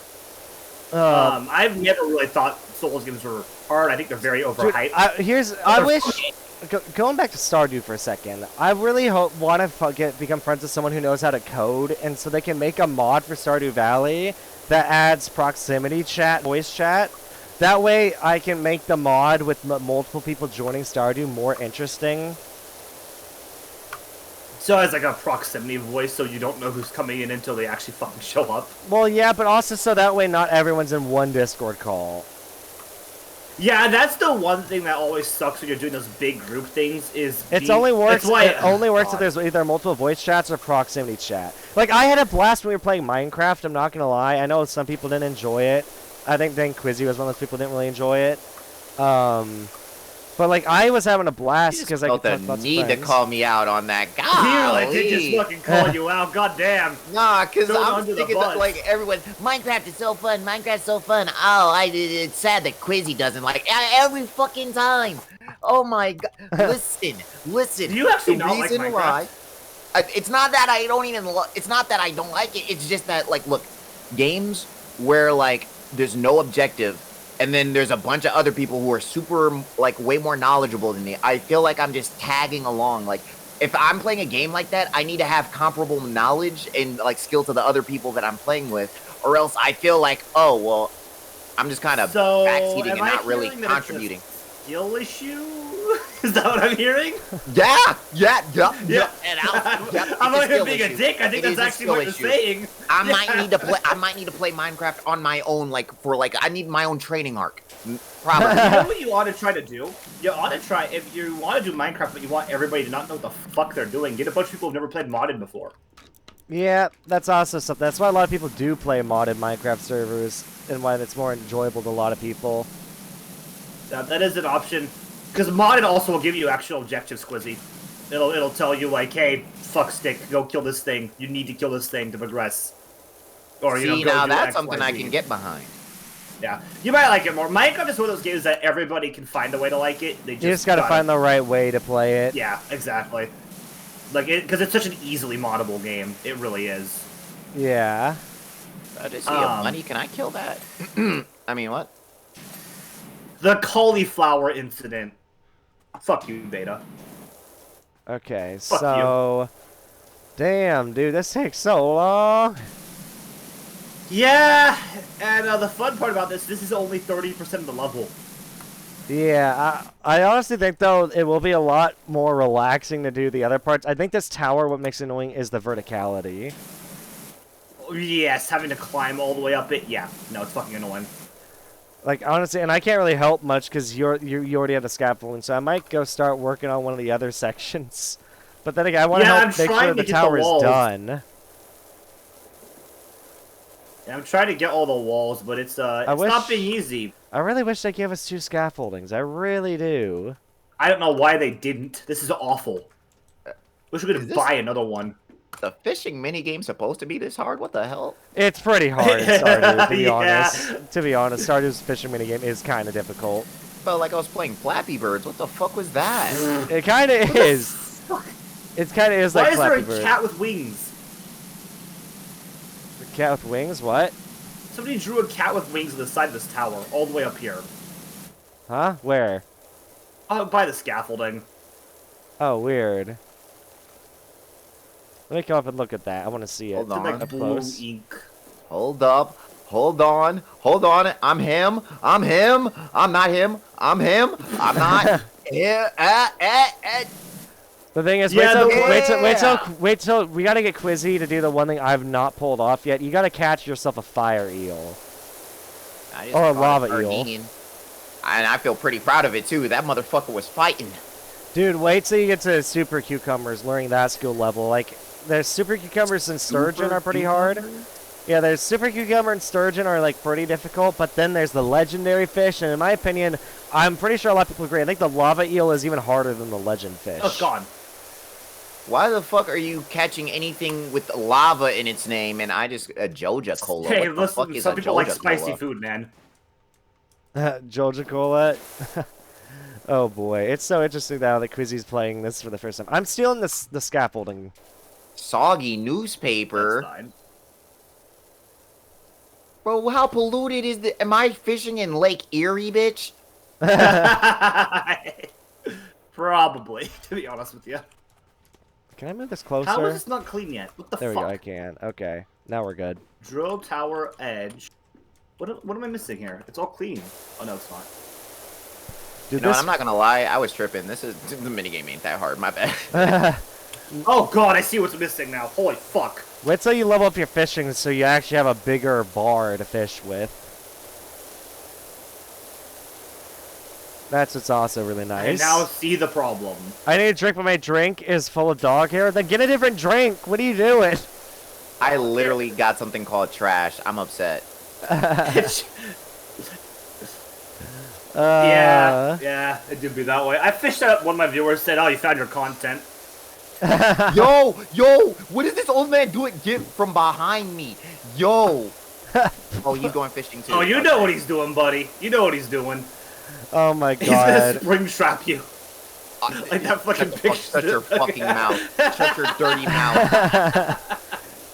I've never really thought Souls games were hard. I think they're very overhyped. I wish... Going back to Stardew for a second, I really want to become friends with someone who knows how to code, and so they can make a mod for Stardew Valley that adds proximity chat, voice chat. That way, I can make the mod with multiple people joining Stardew more interesting. So it's like a proximity voice, so you don't know who's coming in until they actually fucking show up. Well, yeah, but also so that way not everyone's in one Discord call. Yeah, that's the one thing that always sucks when you're doing those big group things. It only works if there's either multiple voice chats or proximity chat. Like, I had a blast when we were playing Minecraft, I'm not gonna lie. I know some people didn't enjoy it. I think Quizzy was one of those people who didn't really enjoy it. But like, I was having a blast because I could talk about need to friends. call me out on that. Here, I Golly. did just fucking call you out. Goddamn. Nah, because Throw it I'm under the thinking bus. that, like, everyone, Minecraft is so fun, Minecraft's so fun. Oh, it's sad that Quizzy doesn't like every fucking time. Oh my god. Listen. Do you actually the not like reason Minecraft? why, it's not that I don't even, it's not that I don't like it, it's just that, like, look, games where, like, there's no objective, and then there's a bunch of other people who are super, like, way more knowledgeable than me. I feel like I'm just tagging along. Like, if I'm playing a game like that, I need to have comparable knowledge and, like, skill to the other people that I'm playing with, or else I feel like, oh, well, I'm just kind of backseating and not really contributing. Skill issue? Is that what I'm hearing? Yeah. And I'm not even being a dick. I think that's actually what you're saying. I might need to play Minecraft on my own, like, I need my own training arc. Probably. You know what you ought to try to do? You ought to try, if you want to do Minecraft, but you want everybody to not know what the fuck they're doing, get a bunch of people who've never played modded before. Yeah, that's also something. That's why a lot of people do play modded Minecraft servers, and why it's more enjoyable to a lot of people. That is an option. Because modded also will give you actual objectives, Squizzy. It'll tell you, like, hey, fuck stick, go kill this thing. You need to kill this thing to progress. Or, you know, See, go now do that's X, something Y, I Z. can get behind. Yeah, you might like it more. Minecraft is one of those games that everybody can find a way to like it. They You just gotta gotta find the right way to play it. Yeah, exactly. Like, because it's such an easily moddable game. It really is. Yeah. I just see money. Can I kill that? I mean, what? The cauliflower incident. Fuck you, Beta. Okay, Fuck so... Damn, dude, this takes so long. Yeah, and the fun part about this is only 30% of the level. Yeah, I honestly think, though, it will be a lot more relaxing to do the other parts. I think this tower, what makes it annoying is the verticality. Yes, having to climb all the way up it. Yeah, no, it's fucking annoying. Like, honestly, and I can't really help much because you already have the scaffolding, so I might go start working on one of the other sections. But then again, I want to help make sure the tower is done. Yeah, I'm trying to get all the walls, but it's not being easy. I really wish they gave us 2 scaffoldings. I really do. I don't know why they didn't. This is awful. Wish we could buy another one. The fishing minigame supposed to be this hard? What the hell? It's pretty hard, Stardew, to be honest. To be honest, Stardew's fishing minigame is kind of difficult. Felt like I was playing Flappy Birds. What the fuck was that? It kind of is. It kind of is like Flappy Bird. Why is there a cat with wings? A cat with wings? What? Somebody drew a cat with wings on the side of this tower, all the way up here. Huh? Where? By the scaffolding. Oh, weird. Let me come up and look at that. I want to see it. Hold on. Like up blue close. ink. Hold up. Hold on. Hold on. I'm him. I'm him. I'm not him. I'm him. I'm not. The thing is, wait till we gotta get Quizzy to do the one thing I've not pulled off yet. You gotta catch yourself a fire eel. Or a lava eel. And I feel pretty proud of it too. That motherfucker was fighting. Dude, wait till you get to super cucumbers, learning that skill level. Like, there's super cucumbers and sturgeon are pretty hard. Yeah, there's super cucumber and sturgeon are like pretty difficult, but then there's the legendary fish, and in my opinion, I'm pretty sure a lot of people agree. I think the lava eel is even harder than the legend fish. Oh, it's gone. Why the fuck are you catching anything with lava in its name and I just a Joja Cola? Hey, what the listen, fuck is some a people Joja like spicy Cola? food, man. Joja Cola. Oh boy, it's so interesting now that Quizzy's playing this for the first time. I'm stealing the scaffolding. Soggy newspaper. That's fine. Bro, how polluted is the? Am I fishing in Lake Erie, bitch? Probably, to be honest with you. Can I move this closer? How is this not clean yet? What the There fuck? we go, I can. Okay, now we're good. Drill tower edge. What am I missing here? It's all clean. Oh no, it's not. Dude, You know, I'm not gonna lie, I was tripping. The minigame ain't that hard. My bad. Oh god, I see what's missing now. Holy fuck. Wait till you level up your fishing so you actually have a bigger bar to fish with. That's what's also really nice. I now see the problem. I need a drink, but my drink is full of dog hair. Then get a different drink. What are you doing? I literally got something called trash. I'm upset. Yeah, it did be that way. I fished out one of my viewers said, "Oh, you found your content." Yo, what is this old man doing? Get from behind me, yo. Oh, he's going fishing too. Oh, you know what he's doing, buddy. You know what he's doing. Oh my He's gonna god. spring trap you. Like that fucking picture. Shut your fucking mouth. Shut your dirty mouth.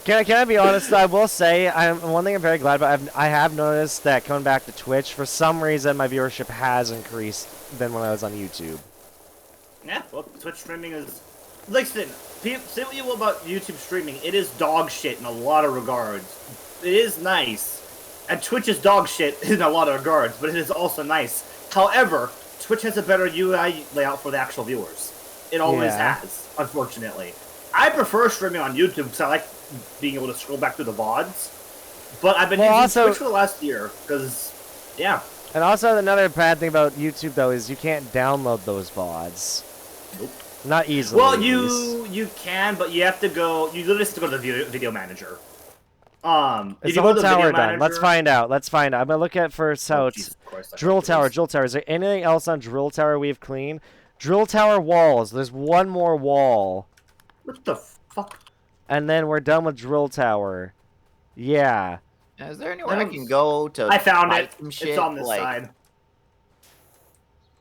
Can I be honest? I will say, one thing I'm very glad about. I have noticed that coming back to Twitch, for some reason, my viewership has increased than when I was on YouTube. Yeah, well, Twitch streaming is. Listen, say what you will about YouTube streaming. It is dog shit in a lot of regards. It is nice, and Twitch is dog shit in a lot of regards, but it is also nice. However, Twitch has a better UI layout for the actual viewers. It always has, unfortunately. I prefer streaming on YouTube because I like being able to scroll back through the VODs. But I've been using Twitch for the last year because, yeah. And also another bad thing about YouTube though is you can't download those VODs. Nope. Not easily. Well, you can, but you have to go. You literally have to go to the video manager. Is the whole tower done? Let's find out. I'm gonna look at first how it's drill tower. Is there anything else on drill tower we've cleaned? Drill tower walls. There's one more wall. What the fuck? And then we're done with drill tower. Yeah. Is there anywhere I can go to? I found it. Shit? It's on this side.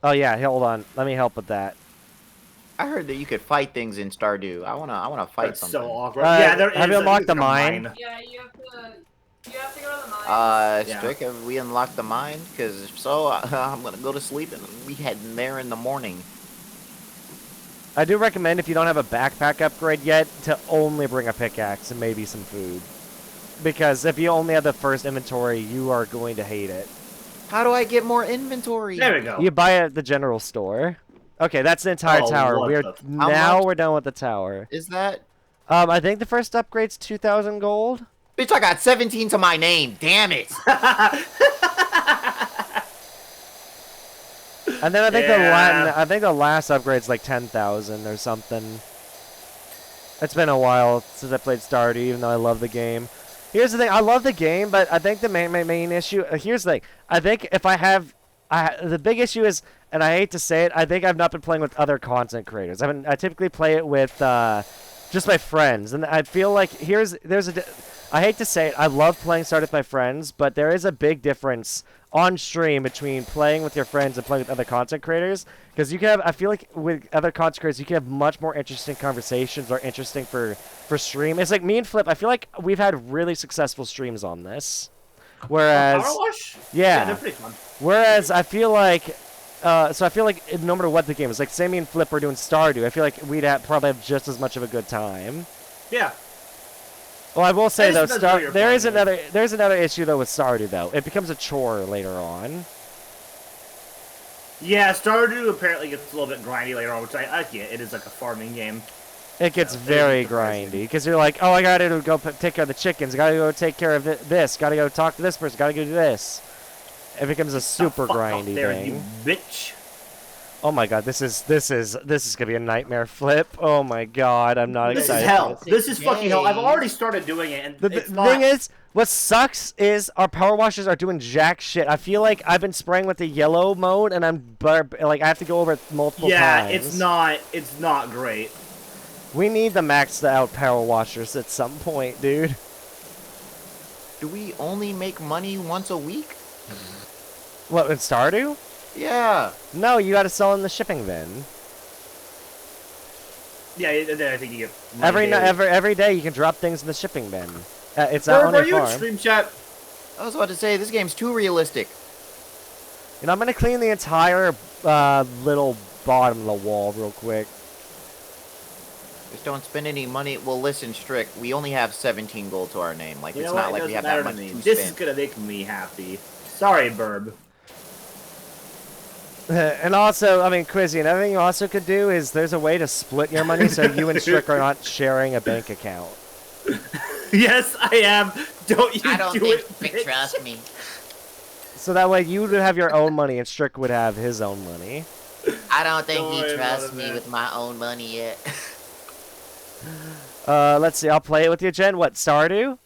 Oh yeah. Hold on. Let me help with that. I heard that you could fight things in Stardew. I wanna fight That's something. so awkward. Yeah, there have is. you unlocked the mine? Yeah, you have to go to the mine. Strick, have we unlocked the mine? Because if so, I'm gonna go to sleep and we head there in the morning. I do recommend, if you don't have a backpack upgrade yet, to only bring a pickaxe and maybe some food. Because if you only have the first inventory, you are going to hate it. How do I get more inventory? There we go. You buy it at the general store. Okay, that's the entire Oh, tower. what the- Now we're done with the tower. Is that? I think the first upgrade's 2,000 gold. Bitch, I got 17 to my name. Damn it. And then I think Yeah. the last upgrade's like 10,000 or something. It's been a while since I played Stardew, even though I love the game. Here's the thing, I love the game, but I think the main issue. Here's the thing, I think if the big issue is, and I hate to say it, I think I've not been playing with other content creators. I typically play it with just my friends, and I feel like I hate to say it, I love playing Stardew with my friends, but there is a big difference on stream between playing with your friends and playing with other content creators, because I feel like with other content creators you can have much more interesting conversations or interesting for stream. It's like me and Flip, I feel like we've had really successful streams on this, whereas PowerWash? yeah, They're pretty fun. whereas I feel like no matter what the game is, like say me and Flip were doing Stardew, I feel like we'd probably have just as much of a good time. Yeah. Well, I will say though, That's what you're there's playing. another issue though with Stardew though. It becomes a chore later on. Yeah, Stardew apparently gets a little bit grindy later on, which I get. It is like a farming game. It gets Yeah, very it is depressing. grindy because you're like, oh, I gotta go take care of the chickens. Gotta go take care of this. Gotta go talk to this person. Gotta go do this. It becomes a super Fuck off grindy there, thing. you bitch. Oh my god, this is gonna be a nightmare, Flip. Oh my god, I'm not This is excited. hell. for This is fucking hell. I've already started doing it, and The it's thing is, what sucks is our power washers are doing jack shit. I feel like I've been spraying with the yellow mode, and I have to go over it multiple times. it's not great. We need the maxed out power washers at some point, dude. Do we only make money once a week? What, in Stardew? Yeah. No, you gotta sell in the shipping bin. Yeah, then I think you get money Every day you can drop things in the shipping bin. It's daily. out on Are your you in farm. stream chat? I was about to say, this game's too realistic. You know, I'm gonna clean the entire little bottom of the wall real quick. Just don't spend any money. Well, listen, Strick, we only have 17 gold to our name. Like, You it's know not what? like It we have doesn't that matter much to me. to This is spend. gonna make me happy. Sorry, Burb. And also, I mean, Quizzy, another thing you also could do is there's a way to split your money so you and Strick are not sharing a bank account. Yes, I am. Don't you I don't do think it, Strick bitch. trusts me. So that way you would have your own money and Strick would have his own money. I don't think Don't he worry about trusts it, me man. with my own money yet. Let's see, I'll play it with you, Jen. What, Stardew?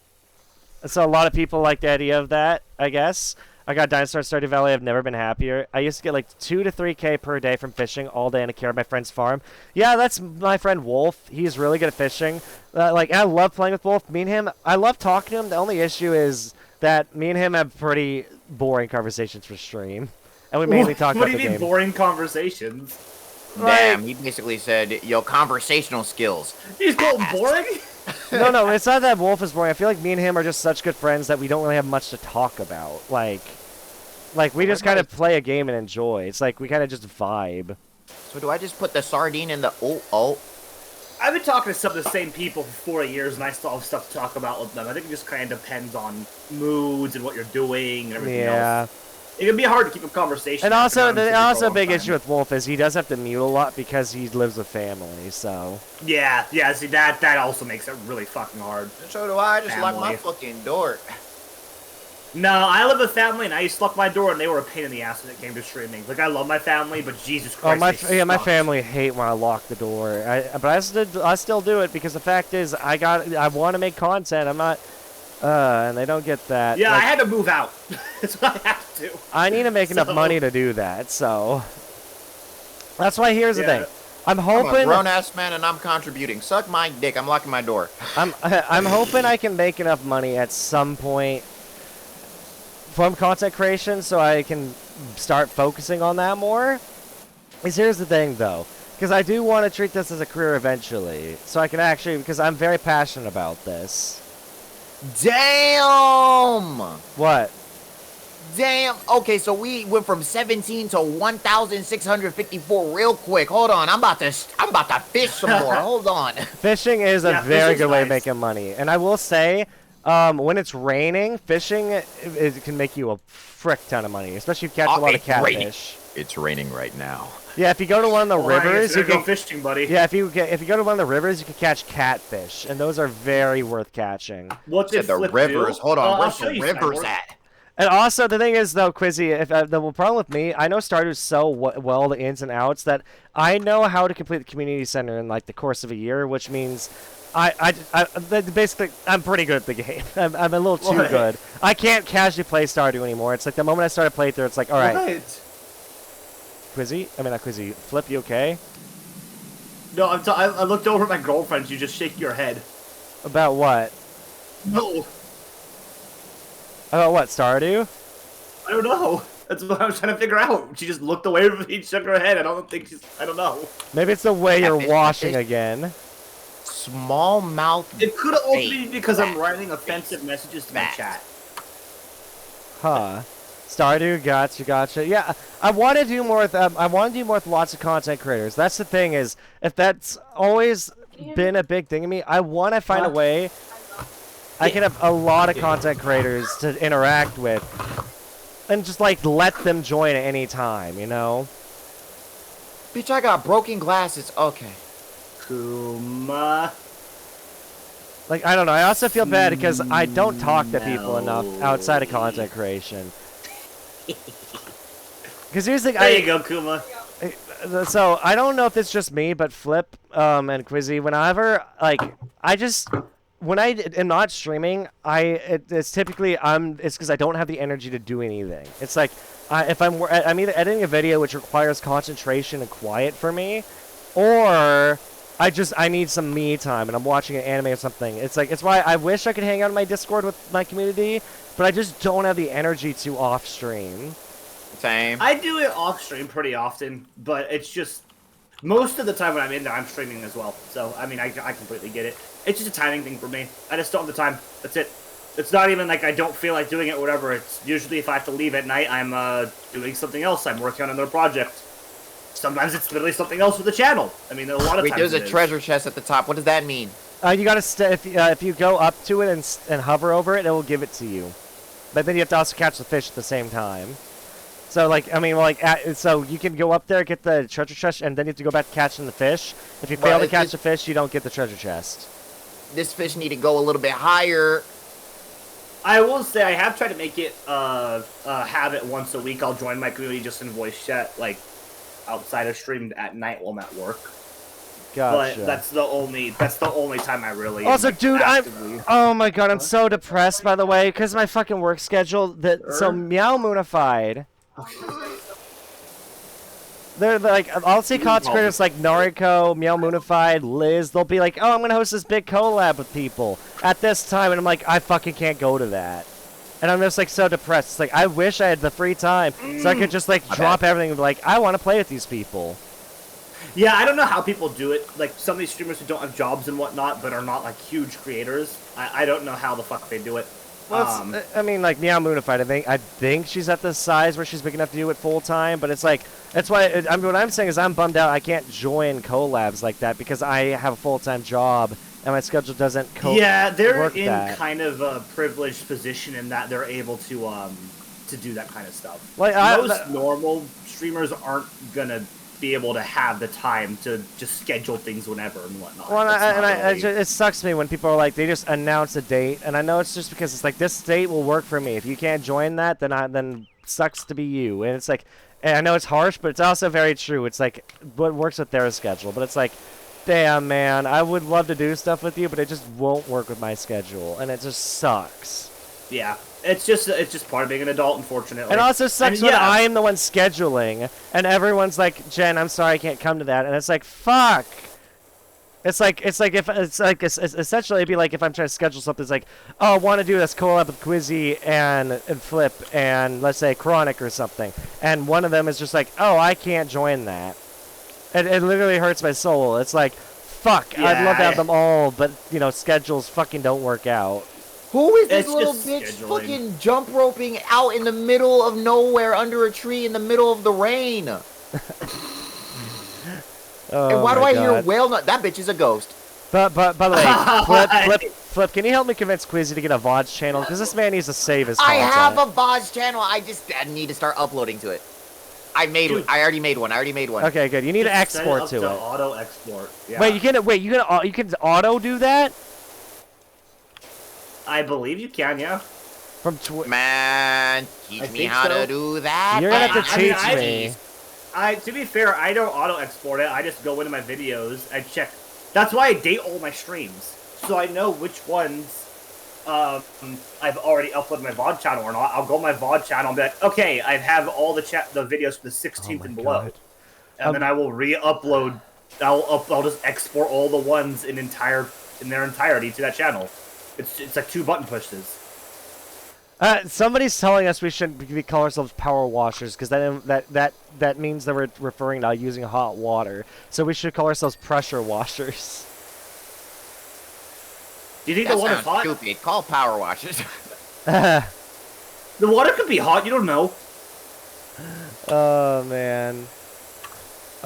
So a lot of people like the idea of that, I guess. I got Dinosaur Stardew Valley. I've never been happier. I used to get like 2 to 3K per day from fishing all day in a care of my friend's farm. Yeah, that's my friend Wolf. He's really good at fishing. I love playing with Wolf. Me and him, I love talking to him. The only issue is that me and him have pretty boring conversations for stream. And we mainly talk What about do the you mean, game. boring conversations? Damn, he basically said, yo, conversational skills. You just call it boring? No, it's not that Wolf is boring. I feel like me and him are just such good friends that we don't really have much to talk about. Like we just kind of play a game and enjoy. It's like we kind of just vibe. So do I just put the sardine in the... Oh. I've been talking to some of the same people for 4 years, and I still have stuff to talk about with them. I think it just kind of depends on moods and what you're doing and everything else. It can be hard to keep a conversation. And after also, not speaking for a long big time. issue with Wolf is he does have to mute a lot because he lives with family. So Yeah, see, that also makes it really fucking hard. So do I. Just lock my Family. fucking door. No, I live with family, and I used to lock my door, and they were a pain in the ass when it came to streaming. Like, I love my family, but Jesus Christ, my family hate when I lock the door. But I still do it because the fact is I want to make content. I'm not. And they don't get that. Yeah, like, I had to move out. That's what I have to. I need to make enough So- money to do that. So that's why. Here's the Yeah. thing. I'm I'm a hoping. grown-ass man and I'm contributing. Suck my dick. I'm locking my door. I'm hoping I can make enough money at some point from content creation so I can start focusing on that more. Here's the thing though, because I do want to treat this as a career eventually, so I can actually, because I'm very passionate about this. Damn! What? Damn. Okay, so we went from 17 to 1,654 real quick. Hold on. I'm about to fish some more. Hold on. Fishing is a Yeah, very fishing's good way of nice. making money, and I will say When it's raining, fishing it can make you a frick ton of money, especially if you catch a lot of It's raining. catfish. It's raining right now. Yeah, if you go to one of the rivers, you go can. fishing, buddy. Yeah, if you go to one of the rivers, you can catch catfish, and those are very worth catching. What Said did the Flip rivers. do? Hold on, I'll where's show the you, rivers Cyborg. at? And also, the thing is, though, Quizzy, if the problem with me, I know Stardew's so well the ins and outs that I know how to complete the community center in like the course of a year, which means basically I'm pretty good at the game. I'm a little too What? good. I can't casually play Stardew anymore. It's like the moment I start a playthrough, it's like, all right, What? Quizzy. I mean, not Quizzy. Flip, you okay? No, I looked over at my girlfriend. You just shake your head. About what? No, About what? Stardew? I don't know. That's what I was trying to figure out. She just looked away from me and shook her head. I don't know. Maybe it's the way you're Catfish, washing catfish. again. Smallmouth. It could also be bait. because I'm writing offensive messages to my Fat. chat. Huh. Stardew, gotcha. Yeah, I want to do more with I want to do more with lots of content creators. That's the thing is, if that's always been a big thing to me, I want to find a way I can have a lot of content creators to interact with, and just like let them join at any time, you know? Bitch, I got broken glasses. Okay. Kuma. Like, I don't know. I also feel bad because I don't talk to people enough outside of content creation. Because here's the thing. There you go, Kuma. So I don't know if it's just me, but Flip and Quizzy, whenever like when I am not streaming, it's typically it's because I don't have the energy to do anything. It's like if I'm either editing a video which requires concentration and quiet for me, or I need some me time and I'm watching an anime or something. It's why I wish I could hang out in my Discord with my community, but I just don't have the energy to off stream. Same. I do it off stream pretty often, but it's just most of the time when I'm in there, I'm streaming as well. So I mean, I completely get it. It's just a timing thing for me. I just don't have the time. That's it. It's not even like I don't feel like doing it or whatever. It's usually if I have to leave at night, I'm doing something else. I'm working on another project. Sometimes it's literally something else with the channel. I mean, a lot of Wait, times there's a treasure chest at the top. What does that mean? You gotta if you go up to it and hover over it, it will give it to you. But then you have to also catch the fish at the same time. So like, I mean, so you can go up there, get the treasure chest, and then you have to go back to catching the fish. If you fail to catch the fish, you don't get the treasure chest. This fish need to go a little bit higher. I will say I have tried to make it have it once a week. I'll join my community just in voice chat, like outside of stream at night while I'm at work. Gotcha. But that's the only time I really. Also, dude, actively... oh my god, I'm so depressed, by the way, because my fucking work schedule. So Meow Moonified. They're like, I'll see content creators like Nariko, Meow Moonified, Liz. They'll be like, oh, I'm gonna host this big collab with people at this time, and I'm like, I fucking can't go to that. And I'm just like so depressed. It's like I wish I had the free time so I could just like drop everything and be like, I want to play with these people. Yeah, I don't know how people do it. Like, some of these streamers who don't have jobs and whatnot, but are not, like, huge creators. I don't know how the fuck they do it. Well, I mean, like, Meow Moonified, I think she's at the size where she's big enough to do it full-time, but it's like, that's why, I mean, what I'm saying is I'm bummed out I can't join collabs like that because I have a full-time job and my schedule doesn't Yeah, they're work in that. kind of a privileged position in that they're able to do that kind of stuff. Like, Most normal streamers aren't gonna be able to have the time to just schedule things whenever and whatnot. Well, it sucks to me when people are like, they just announce a date, and I know it's just because it's like, this date will work for me. If you can't join that, then sucks to be you. And it's like, and I know it's harsh, but it's also very true. It's like, what works with their schedule, but it's like, damn, man, I would love to do stuff with you, but it just won't work with my schedule, and it just sucks. Yeah. It's just part of being an adult, unfortunately. It also sucks when I'm the one scheduling, and everyone's like, Jen, I'm sorry I can't come to that, and it's like, fuck. Essentially it'd be like if I'm trying to schedule something, it's like, oh, I want to do this collab with Quizzy and Flip and let's say Chronic or something, and one of them is just like, oh, I can't join that. It literally hurts my soul. It's like, fuck, Yeah, I'd love to have them all, but you know, schedules fucking don't work out. Who is this It's little just bitch scheduling. fucking jump roping out in the middle of nowhere under a tree in the middle of the rain? Oh And why do my I hear God. whale? That bitch is a ghost. But by the way, Flip, can you help me convince Quizzy to get a VODs channel? Because this man needs to save his I content. have a VODs channel. I need to start uploading to it. I already made one. Okay, good. You need to export to it. Auto export. Yeah. Wait, you can auto do that? I believe you can, yeah. From Man, teach me how to do that. You're gonna have to teach me. To be fair, I don't auto export it. I just go into my videos and check. That's why I date all my streams, so I know which ones I've already uploaded my VOD channel or not. I'll go on my VOD channel and be like, okay, I have all the videos for the 16th and below, and then I will re-upload. I'll just export all the ones in their entirety to that channel. It's like 2 button pushes. Somebody's telling us we shouldn't call ourselves power washers because that means that we're referring to using hot water. So we should call ourselves pressure washers. Do you think the water's hot? Stupid. Call power washers. The water could be hot. You don't know. Oh man.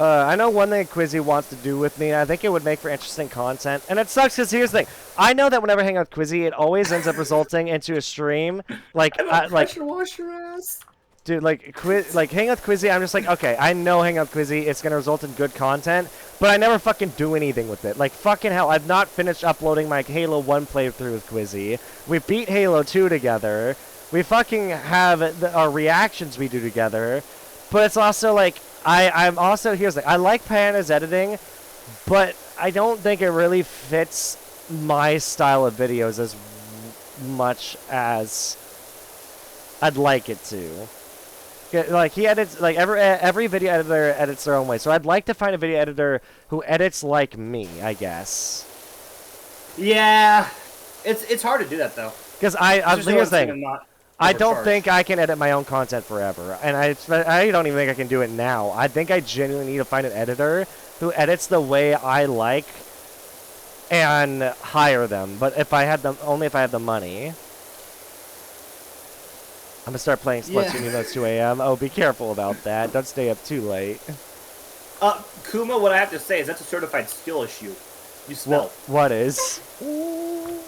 I know one thing Quizzy wants to do with me, and I think it would make for interesting content. And it sucks because here's the thing: I know that whenever I hang out with Quizzy, it always ends up resulting into a stream. Like, pressure wash your ass. Dude, hang out with Quizzy, I'm just like, okay, I know hang out with Quizzy, it's gonna result in good content, but I never fucking do anything with it. Like, fucking hell, I've not finished uploading my Halo 1 playthrough with Quizzy. We beat Halo 2 together. We fucking have our reactions we do together. But it's also like, here's the thing, I like Pana's editing, but I don't think it really fits my style of videos as much as I'd like it to. Like, he edits, like, every video editor edits their own way, so I'd like to find a video editor who edits like me, I guess. Yeah, it's hard to do that, though. Because here's the thing, I don't think I can edit my own content forever, and I don't even think I can do it now. I think I genuinely need to find an editor who edits the way I like and hire them, but only if I had the money. I'm gonna start playing Splatoon even though it's 2 a.m. Oh, be careful about that. Don't stay up too late. Kuma, what I have to say is that's a certified skill issue. You smell. What is?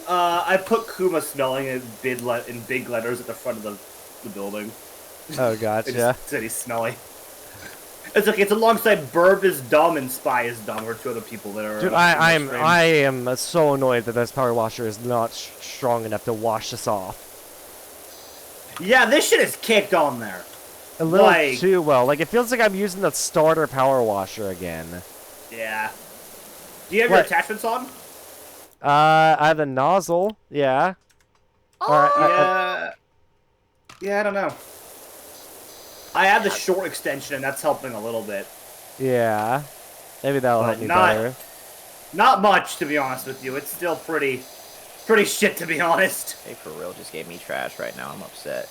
I put Kuma smelling in big letters at the front of the building. Oh, gotcha. It just said he's smelly. It's okay. It's alongside Burb is dumb and Spy is dumb. We're 2 other people that are. Dude, I am so annoyed that this power washer is not strong enough to wash this off. Yeah, this shit is kicked on there. A little too well. Like, it feels like I'm using the starter power washer again. Yeah. Do you have your attachments on? I have the nozzle. Yeah. Oh. Yeah, I don't know. I have the short extension, and that's helping a little bit. Yeah. Maybe that'll help me better. Not much, to be honest with you. It's still pretty shit, to be honest. Hey, for real, just gave me trash right now. I'm upset.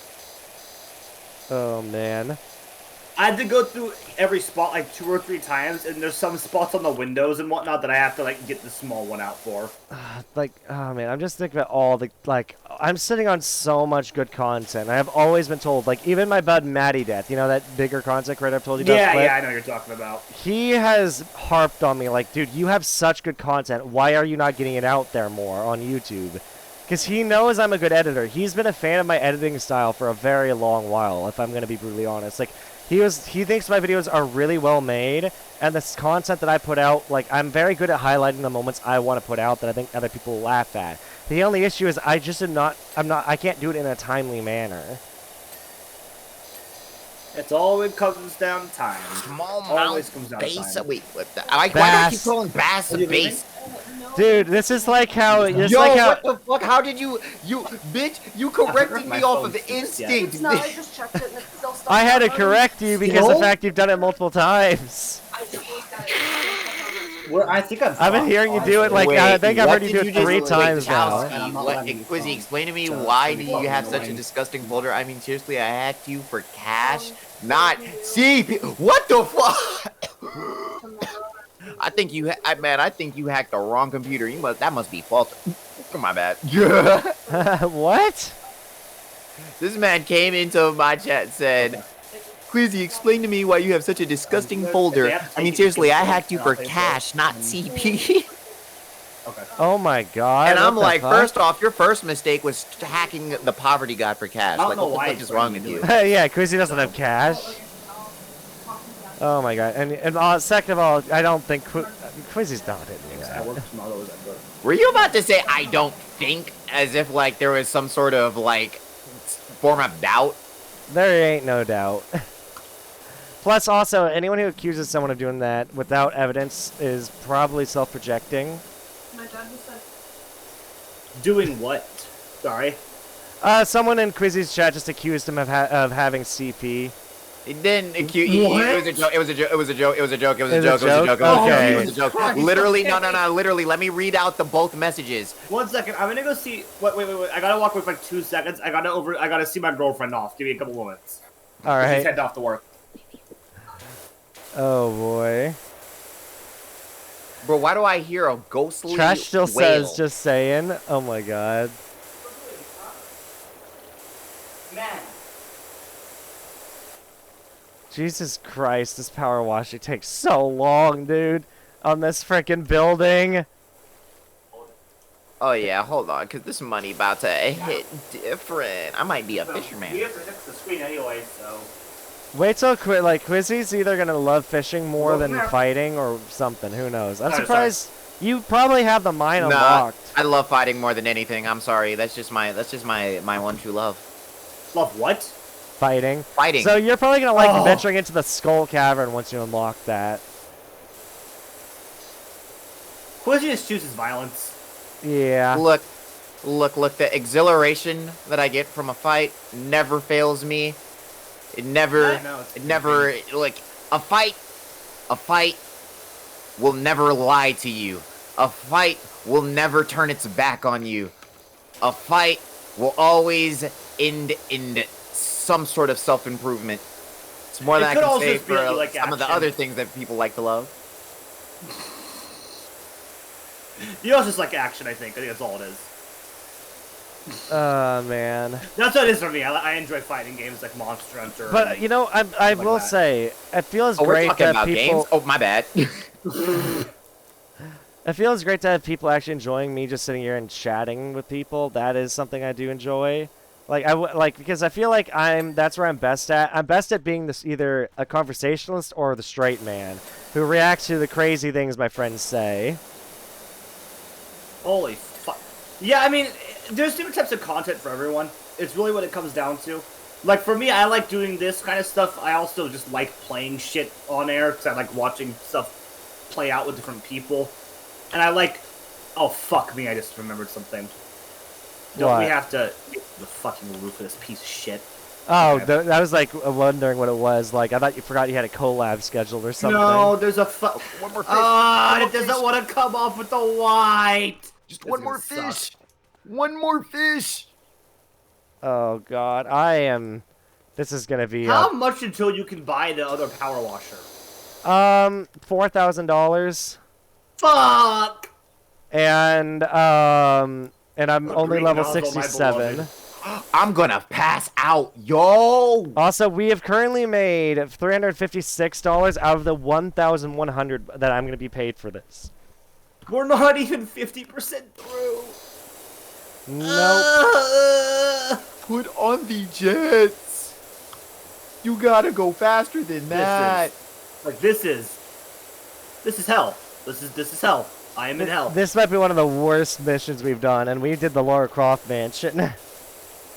Oh, man. I had to go through every spot like 2 or 3 times, and there's some spots on the windows and whatnot that I have to like get the small one out for. Oh man, I'm just thinking about all the I'm sitting on so much good content. I have always been told, like, even my bud Matty Death, you know, that bigger content creator I've told you about. Yeah, I know what you're talking about. He has harped on me like, dude, you have such good content. Why are you not getting it out there more on YouTube? Because he knows I'm a good editor. He's been a fan of my editing style for a very long while, if I'm gonna be brutally honest. Like, he thinks my videos are really well made, and this content that I put out, like, I'm very good at highlighting the moments I want to put out that I think other people will laugh at. The only issue is I can't do it in a timely manner. It's always comes down to time. Small always comes mouth down to bass. time. Wait, what the? Why do I keep calling bass a bass? Dude, this is like how. What the fuck? How did you bitch? You corrected me off of the instinct. It's not, I just checked it and it's still stuck. I had to correct you because of the fact you've done it multiple times. I just looked at it. I think I've been hearing you do it like I think I've heard you do it 3 times now. Quizzy, explain to me why do you have such a disgusting folder? I mean, seriously, I hacked you for cash, not CP. What the fuck? I think you hacked the wrong computer. That must be fault. My bad. What? This man came into my chat and said, Quizzy, explain to me why you have such a disgusting folder. I mean, seriously, I hacked you for cash, not CP. Okay. Oh my god. And I'm what the like, fuck? first off, your first mistake was hacking the poverty god for cash. I don't Like, know what the why fuck it's is wrong with letting you? me do Yeah, Quizzy doesn't have cash. Oh my god. And second of all, I don't think Quizzy's not hitting me. I work tomorrow. Is that good? Were you about to say I don't think, as if like there was some sort of like form of doubt? There ain't no doubt. Plus, also, anyone who accuses someone of doing that without evidence is probably self-projecting. My dad just said, Doing what? Sorry. Someone in Quizzy's chat just accused him of having CP. It didn't accuse. It was a joke. It was a joke. It was a joke. It was a joke. It was a It was joke. a It was a joke? joke. Okay. It was a joke. Christ, Literally, okay. no. Literally, let me read out the both messages. 1 second. I'm gonna go see. Wait. I gotta walk away for like 2 seconds. I gotta see my girlfriend off. Give me a couple moments. All She's right. heading off to work. Oh boy. Bro, why do I hear a ghostly Trash still wail? says, just saying. Oh my god. Man. Jesus Christ, this power wash, it takes so long, dude. On this freaking building. Oh yeah, hold on, cause this money about to hit different. I might be a fisherman. We have to fix the screen anyway, so. Wait till Quizzy's either gonna love fishing more than Well, fighting or something. Who knows? I'm Sorry, surprised you probably have the mine Nah, unlocked. I love fighting more than anything. I'm sorry, that's just my one true love. Love what? Fighting. Fighting. So you're probably gonna like Oh. venturing into the Skull Cavern once you unlock that. Quizzy just chooses violence. Yeah. Look, the exhilaration that I get from a fight never fails me. It never, I know, it's like, a fight will never lie to you. A fight will never turn its back on you. A fight will always end in some sort of self-improvement. It's more It than I could can also say just be for that you like some of the action. other things that people like to love. You also just like action, I think. I think that's all it is. Man. That's what it is for me. I enjoy fighting games like Monster Hunter. But you know, I like will that. say, it feels Oh, we're great talking that about people. games? Oh, my bad. It feels great to have people actually enjoying me just sitting here and chatting with people. That is something I do enjoy. Like because I feel like that's where I'm best at. I'm best at being this either a conversationalist or the straight man who reacts to the crazy things my friends say. Holy fuck. Yeah, I mean, there's different types of content for everyone. It's really what it comes down to. Like, for me, I like doing this kind of stuff. I also just like playing shit on air, because I like watching stuff play out with different people. And I like... Oh, fuck me, I just remembered something. Don't we What? have to... The fucking roof of this piece of shit. Oh, Okay. I was like wondering what it was. Like I thought you forgot you had a collab scheduled or something. No, there's a One more fish. Ah, One more it doesn't fish. want to come off with the white! Just This one is more gonna fish. suck. One more fish. Oh God, I am. This is gonna be How much until you can buy the other power washer? $4,000, Fuck! and I'm only green level nozzle, my 67. beloved. I'm gonna pass out, yo. Also, we have currently made $356 out of the 1,100 that I'm gonna be paid for this. We're not even 50% through. Nope. Put on the jets. You gotta go faster than that. This is hell. This is hell. I am in hell. This might be one of the worst missions we've done, and we did the Lara Croft mansion.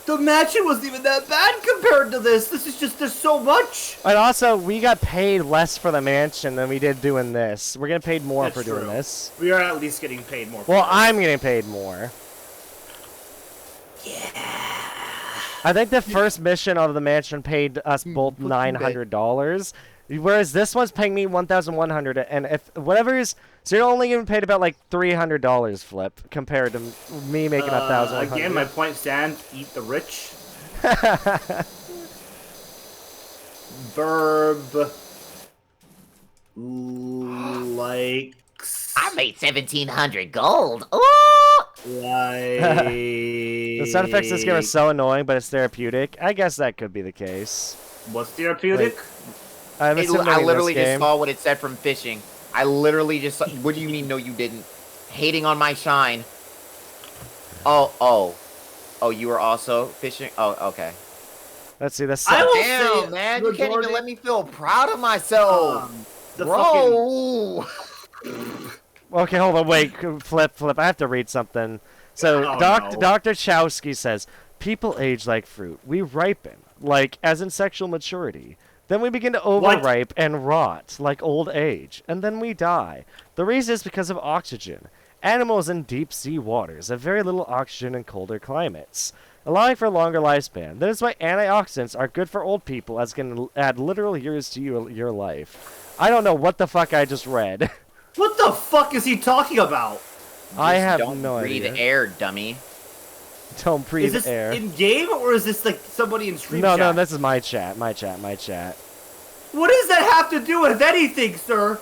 The mansion wasn't even that bad compared to this. This is just, there's so much. And also, we got paid less for the mansion than we did doing this. We're getting paid more That's for doing true. this. We are at least getting paid more. For Well, this. I'm getting paid more. Yeah. I think the first mission of the mansion paid us both $900, whereas this one's paying me $1,100. And if whatever is, so you're only getting paid about like $300, Flip, compared to me making $1,100. Again, my point stands. Eat the rich. Verb. Likes. I made 1,700 gold. Ooh. Like. The sound effects in this game are so annoying, but it's therapeutic. I guess that could be the case. What's therapeutic? I'm assuming I in literally this just game. saw what it said from fishing. I literally just saw. What do you mean? No, you didn't. hating on my shine. Oh, you were also fishing? Oh, okay. Let's see this. I will Damn, say, man, you can't majority- even let me feel proud of myself. the Bro. Okay, hold on, wait, flip. I have to read something. So, Oh, no. Dr. Chowsky says, people age like fruit. We ripen, like as in sexual maturity. Then we begin to overripe and rot, like old age. And then we die. The reason is because of oxygen. Animals in deep sea waters have very little oxygen in colder climates, allowing for a longer lifespan. That is why antioxidants are good for old people, as can add literal years to your life. I don't know what the fuck I just read. What the fuck is he talking about? I have Don't no breathe idea. air, dummy. Don't breathe Is this air. in game or is this like somebody in stream No, chat? this is my chat. My chat. What does that have to do with anything, sir?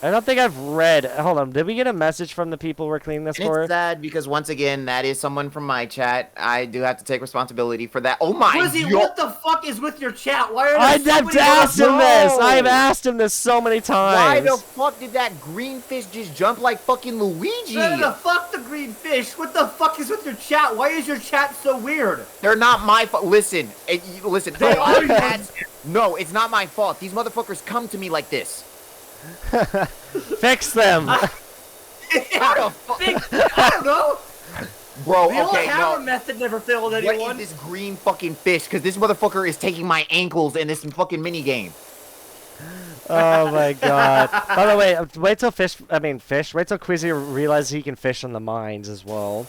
I don't think I've read. Hold on. Did we get a message from the people we're cleaning this And for? it's sad because once again, that is someone from my chat. I do have to take responsibility for that. Oh my Quizzy, god! what the fuck is with your chat? Why are I've there so many asked him this. Bro. I've asked him this so many Why times. the fuck did that green fish just jump like fucking Luigi? Fuck the green fish. What the fuck is with your chat? Why is your chat so weird? They're not my fault. Listen, listen. They are yours. No, it's not my fault. These motherfuckers come to me like this. Fix them. I don't know. Bro, The old okay, hammer no. method never failed What anyone. is this green fucking fish? Because this motherfucker is taking my ankles in this fucking minigame. Oh my god. By the way, wait till Wait till Quizzy realizes he can fish on the mines as well.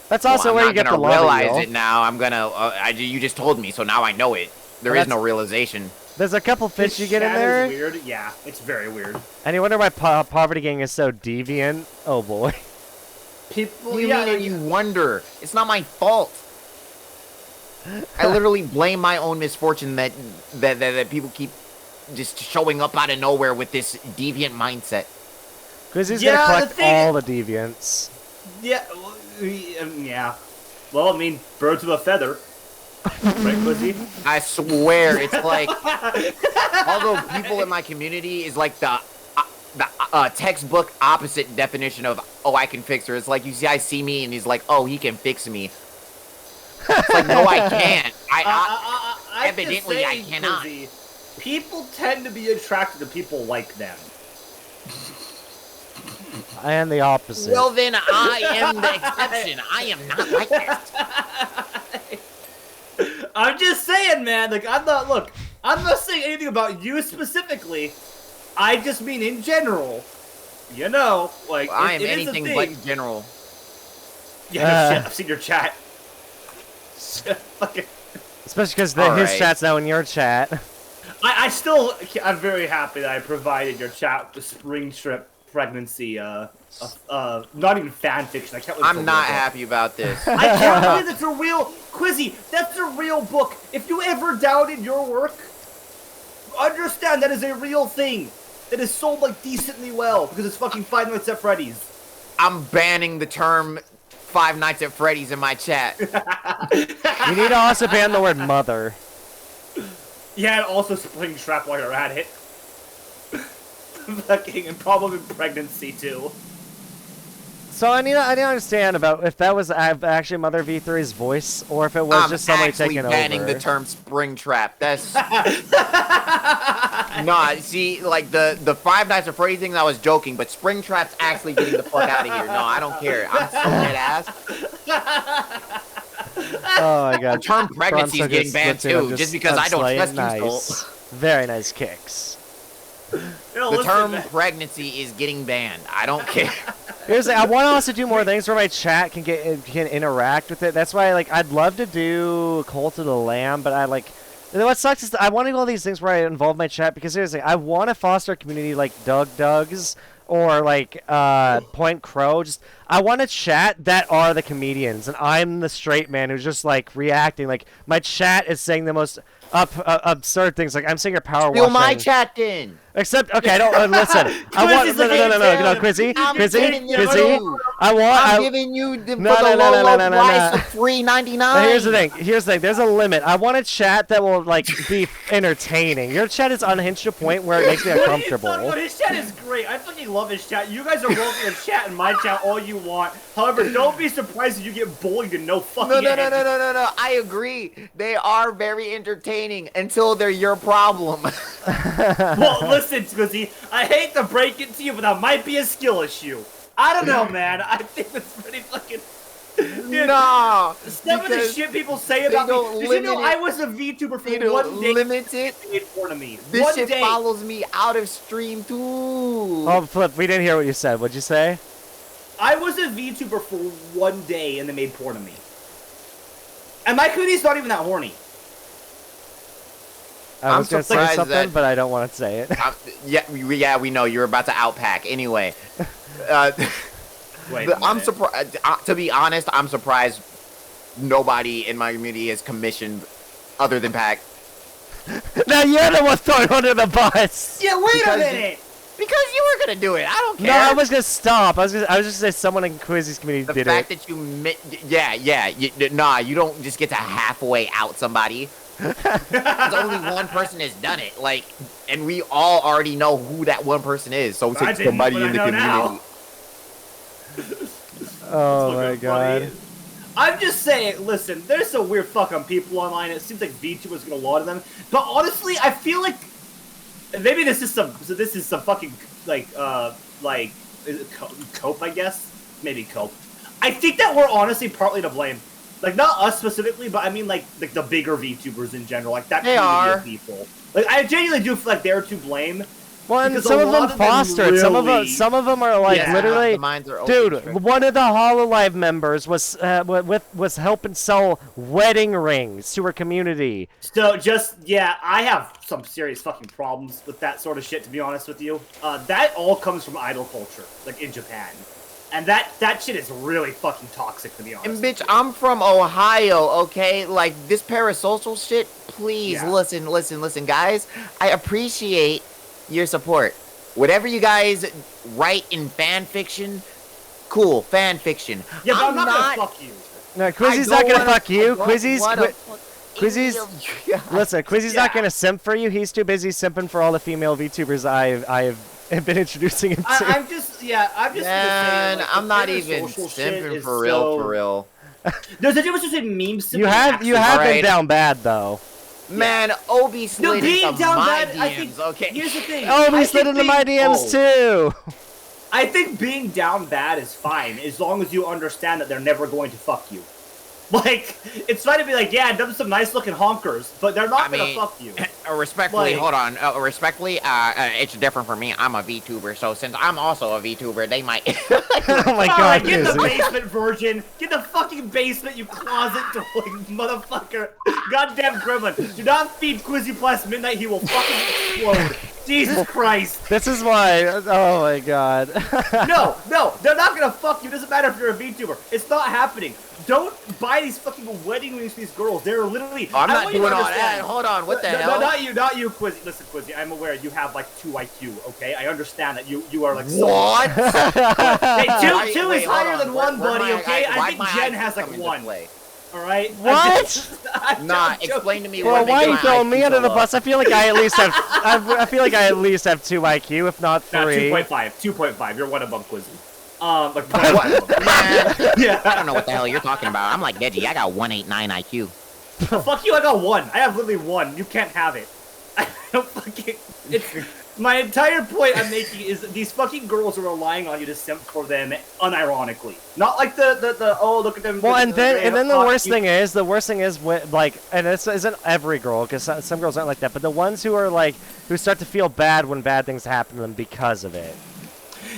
That's also Well, where I'm you get not the gonna lava realize eel. it now. I'm gonna. You just told me, so now I know it. There Well, is no realization. There's a couple fish This you get in chat there, is weird. Yeah, it's very weird. and you wonder why Poverty Gang is so deviant. Oh boy. People, You yeah, mean and you wonder? It's not my fault. I literally blame my own misfortune that people keep just showing up out of nowhere with this deviant mindset. Quizzy's Yeah, gonna the collect thing- all the deviants. yeah, yeah. Well, I mean, birds of a feather. Right, Quizzy? I swear, it's like although people in my community is like the textbook opposite definition of I can fix her. It's like you guys see me and he's like, oh, he can fix me. It's like no, I can't. I'm Evidently, just I saying, cannot. Quizzy, people tend to be attracted to people like them. I am the opposite. Well, then I am the exception. I am not like that. I'm just saying, man. Like, I'm not saying anything about you specifically. I just mean in general. You know, like I it am is a anything thing. but general. Yeah, no shit, I've seen your chat. Fucking. Especially because his Alright. chat's now in your chat. I'm very happy that I provided your chat with spring strip pregnancy. Not even fan fiction. I can't. Believe it's a I'm not real book. happy about this. I can't believe it's a real Quizzy. That's a real book. If you ever doubted your work, understand that is a real thing. That is sold like decently well because it's fucking Five Nights at Freddy's. I'm banning the term Five Nights at Freddy's in my chat. You need to also ban the word mother. Yeah, and also spring trap while you're at it. Fucking and probably pregnancy too. So I need to understand about if that was actually Mother V3's voice or if it was I'm just somebody actually taking banning over. the term spring trap. That's nah. See, like the Five Nights at Freddy's thing, I was joking, but spring trap's actually getting the fuck out of here. No, I don't care. I'm so dead ass. Oh my god. The term Bro, I'm pregnancy so is good getting at banned Splatoon. too, I'm just because I'm I don't slaying trust you, nice. Skull. Very nice kicks. No, The listen, term man. pregnancy is getting banned. I don't care. Here's the, I want to also do more things where my chat can interact with it. That's why I'd love to do Cult of the Lamb, but what sucks is that I want to do all these things where I involve my chat because seriously, I want to foster a community like Doug's or like Point Crow. Just I want to chat that are the comedians, and I'm the straight man who's just like reacting. Like my chat is saying the most absurd things. Like I'm saying your power Steal my washing. chat then. Except, okay, I don't listen. I want no, Quizzy. I'm giving you for the low price of $3.99. Here's the thing. There's a limit. I want a chat that will like be entertaining. Your chat is unhinged to a point where it makes me uncomfortable. His chat is great. I fucking love his chat. You guys are welcome to chat in my chat all you want. However, don't be surprised if you get bullied and no fucking No. I agree. They are very entertaining until they're your problem. Well, listen, Twizzy, I hate to break it to you, but that might be a skill issue. I don't know, man. I think that's pretty fucking... Dude, nah. Some of the shit people say about me. Did you know I was a VTuber for 1 day? Limit it. To me. This shit follows me out of stream too. Oh, Flip, we didn't hear what you said. What'd you say? I was a VTuber for 1 day and they made porn of me. And my cooties not even that horny. I was gonna say something, but I don't want to say it. Yeah, we know you're about to outpack. Anyway, I'm surprised. To be honest, I'm surprised nobody in my community has commissioned other than Pack. Now you're the one throwing under the bus. Yeah, wait a minute. Because you were gonna do it. I don't care. No, I was gonna stop. I was just gonna say someone in Quizzy's community did it. The fact that you you don't just get to halfway out somebody. Because only one person has done it, like, and we all already know who that one person is. So it's like somebody in the community. Oh my god! I'm just saying. Listen, there's some weird fucking people online. It seems like VTubers get a lot of them, but honestly, I feel like maybe this is some fucking like is it cope? I guess maybe cope. I think that we're honestly partly to blame. Like, not us specifically, but I mean, like the bigger VTubers in general. Like, that community of people. Like, I genuinely do feel like they're to blame. Well, and some of them foster it. Some of them are, like, literally... Dude, one of the HoloLive members was helping sell wedding rings to her community. So, I have some serious fucking problems with that sort of shit, to be honest with you. That all comes from idol culture, like, in Japan. And that shit is really fucking toxic, to be honest. And bitch, I'm from Ohio, okay? Like, this parasocial shit, please listen, guys. I appreciate your support. Whatever you guys write in fan fiction, cool, fan fiction. Yeah, but I'm not gonna fuck you. No, Quizzy's not gonna fuck you. Quizzy's listen, Quizzy's not gonna simp for you. He's too busy simping for all the female VTubers I've been introducing him to. I'm just gonna say, like, I'm not even simping for real. There's a difference between memes. You have been down bad though. Man, Obi slid into my DMs. Okay, here's the thing. Obi slid into my DMs too. I think being down bad is fine as long as you understand that they're never going to fuck you. Like, it's fine to be like, yeah, I've done some nice looking honkers, but they're not gonna fuck you. Respectfully, hold on. Respectfully, it's different for me. I'm a VTuber, so since I'm also a VTuber, they might. Oh my god, get the basement, virgin. Get the fucking basement, you closet dwelling motherfucker. Goddamn gremlin. Do not feed Quizzy past midnight, he will fucking explode. Jesus Christ. This is why. Oh my god. No, they're not gonna fuck you. It doesn't matter if you're a VTuber. It's not happening. Don't buy these fucking wedding rings for these girls. They're literally. I'm not doing all that. Hold on. What the hell? Not you, Quizzy. Listen, Quizzy. I'm aware you have like 2 IQ. Okay, I understand that you are like. What? Hey, two is higher than 1, buddy. Okay, I think Jen has like 1. All right. What? Nah, explain to me what. Why are you throwing me under the bus? I feel like I at least have. I feel like I at least have 2 IQ, if not 3. 2.5. 2.5. You're 1 above Quizzy. Like what? Man, yeah. I don't know what the hell you're talking about. I'm like Veggie. I got 189 IQ. Oh, fuck you. I got 1. I have literally 1. You can't have it. I don't fucking. My entire point I'm making is that these fucking girls are relying on you to simp for them unironically. Not like the oh, look at them. Well, and then the worst thing is when, like, and this isn't every girl, because some girls aren't like that, but the ones who are like, who start to feel bad when bad things happen to them because of it.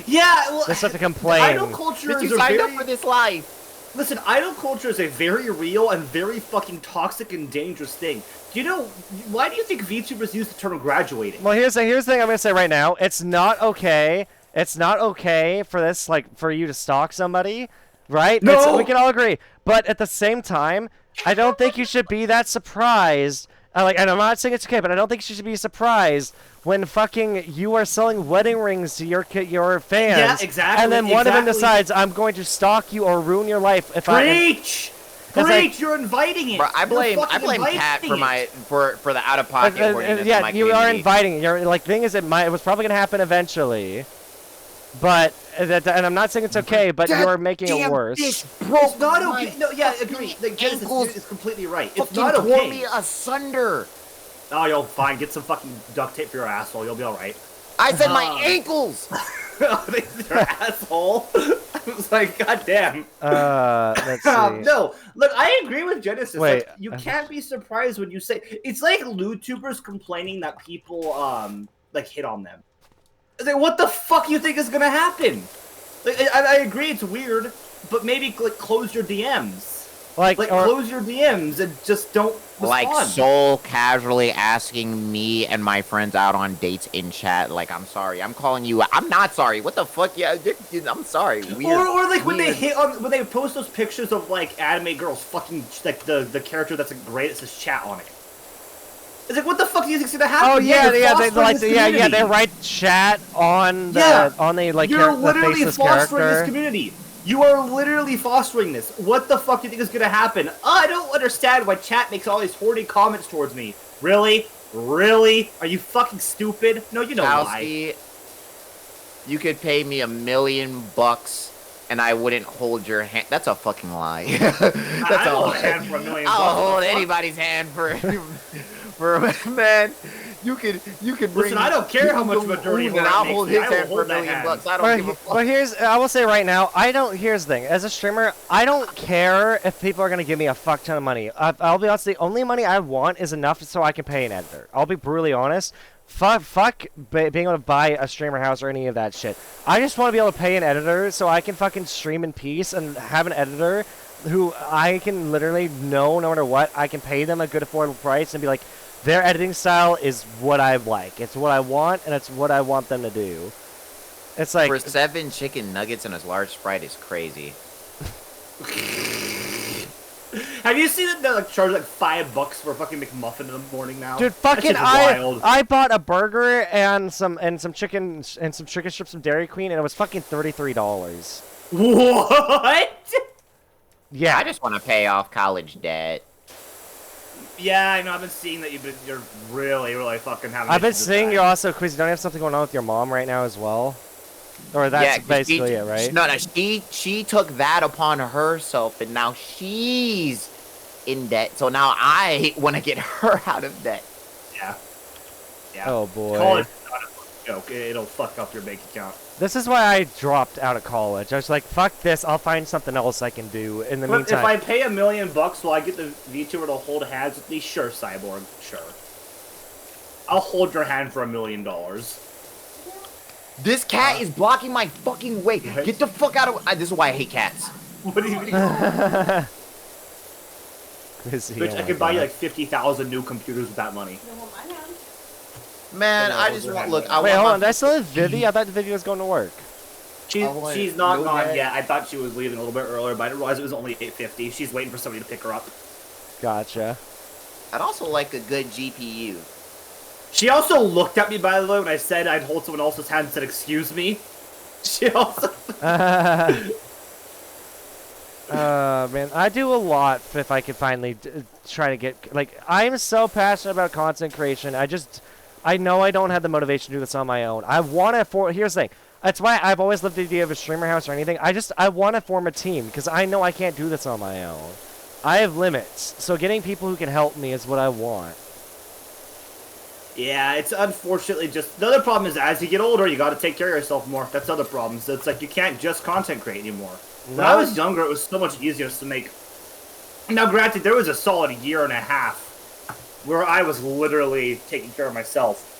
Yeah, well, they start to complain. Idol culture is signed up for this life. Listen, idol culture is a very real and very fucking toxic and dangerous thing. Do you know, why do you think VTubers use the term graduating? Well, here's the thing I'm going to say right now. It's not okay. It's not okay for this, like, for you to stalk somebody, right? No! We can all agree. But at the same time, I don't think you should be that surprised And I'm not saying it's okay, but I don't think she should be surprised when fucking you are selling wedding rings to your fans. Yeah, exactly. And then one of them decides, I'm going to stalk you or ruin your life if Preach! It's Preach! You're inviting it. Bro, I blame inviting Kat it. for the out of pocket horniness yeah, of my you are community. inviting it. You're like, thing is, it was probably gonna happen eventually, but and I'm not saying it's okay, but you're making it worse. It's not okay. No, yeah, agree. Like, Genesis is completely right. It's not okay. Tore me asunder. Oh, you'll fine. Get some fucking duct tape for your asshole. You'll be all right. I said my ankles. Your asshole. I was like, God damn. Let's see. No, look, I agree with Genesis. Wait, like, you can't be surprised when you say it's like YouTubers complaining that people like hit on them. Like, what the fuck you think is gonna happen? Like, I agree it's weird, but maybe like close your DMs. Like close your DMs and just don't respond. Like Soul casually asking me and my friends out on dates in chat. Like, I'm sorry, I'm calling you. I'm not sorry. What the fuck? Yeah, I'm sorry. Weird. Or like when they hit on when they post those pictures of like anime girls fucking like the character that's great. It says chat on it. It's like, what the fuck do you think's gonna happen? Oh yeah, they write chat on the You're literally faceless fostering character. this community. You are literally fostering this. What the fuck do you think is gonna happen? I don't understand why chat makes all these horny comments towards me. Really? Really? Are you fucking stupid? No, you know why. You could pay me $1 million and I wouldn't hold your hand. That's a fucking lie. That's a lie. Hand for $1 million. I'll hold anybody's hand for man. You could bring. Listen, I don't care how much of a dirty and I'll hold his hand for $1 million. I don't give a fuck. But I will say right now, here's the thing. As a streamer, I don't care if people are gonna give me a fuck ton of money. I'll be honest, the only money I want is enough so I can pay an editor. I'll be brutally honest. Fuck being able to buy a streamer house or any of that shit. I just want to be able to pay an editor so I can fucking stream in peace and have an editor who I can literally know no matter what, I can pay them a good affordable price and be like, their editing style is what I like. It's what I want, and it's what I want them to do. It's like... For 7 chicken nuggets and a large Sprite is crazy. Have you seen that they like charge like $5 for a fucking McMuffin in the morning now? Dude, fucking I bought a burger and some chicken strips from Dairy Queen, and it was fucking $33. What? Yeah. I just want to pay off college debt. Yeah, I know. I've been seeing that you're really, really fucking having. I've been seeing you're also, Quiz, you don't have something going on with your mom right now as well? Or that's basically it, right? No, she took that upon herself, and now she's in debt. So now I want to get her out of debt. Yeah. Yeah. Oh, boy. College is not a joke. It'll fuck up your bank account. This is why I dropped out of college. I was like, fuck this, I'll find something else I can do in the meantime. If I pay $1 million, will I get the VTuber to hold hands with me? Sure, Cyborg. Sure. I'll hold your hand for $1 million. This cat is blocking my fucking way. What? Get the fuck out of... This is why I hate cats. What do you mean? Bitch, I could buy you like 50,000 new computers with that money. Man, I just want... Look, wait, hold on. Did I still have Vivi? I thought Vivi was going to work. She's not gone yet. I thought she was leaving a little bit earlier, but I didn't realize it was only 8:50. She's waiting for somebody to pick her up. Gotcha. I'd also like a good GPU. She also looked at me, by the way, when I said I'd hold someone else's hand and said, excuse me. She also... man, I do a lot if I could finally try to get... Like, I'm so passionate about content creation. I know I don't have the motivation to do this on my own. I want to... Here's the thing. That's why I've always loved the idea of a streamer house or anything. I want to form a team, because I know I can't do this on my own. I have limits, so getting people who can help me is what I want. Yeah, it's unfortunately just... The other problem is, as you get older, you gotta take care of yourself more. That's the other problem. So it's like, you can't just content create anymore. When I was younger, it was so much easier to make... Now, granted, there was a solid year and a half where I was literally taking care of myself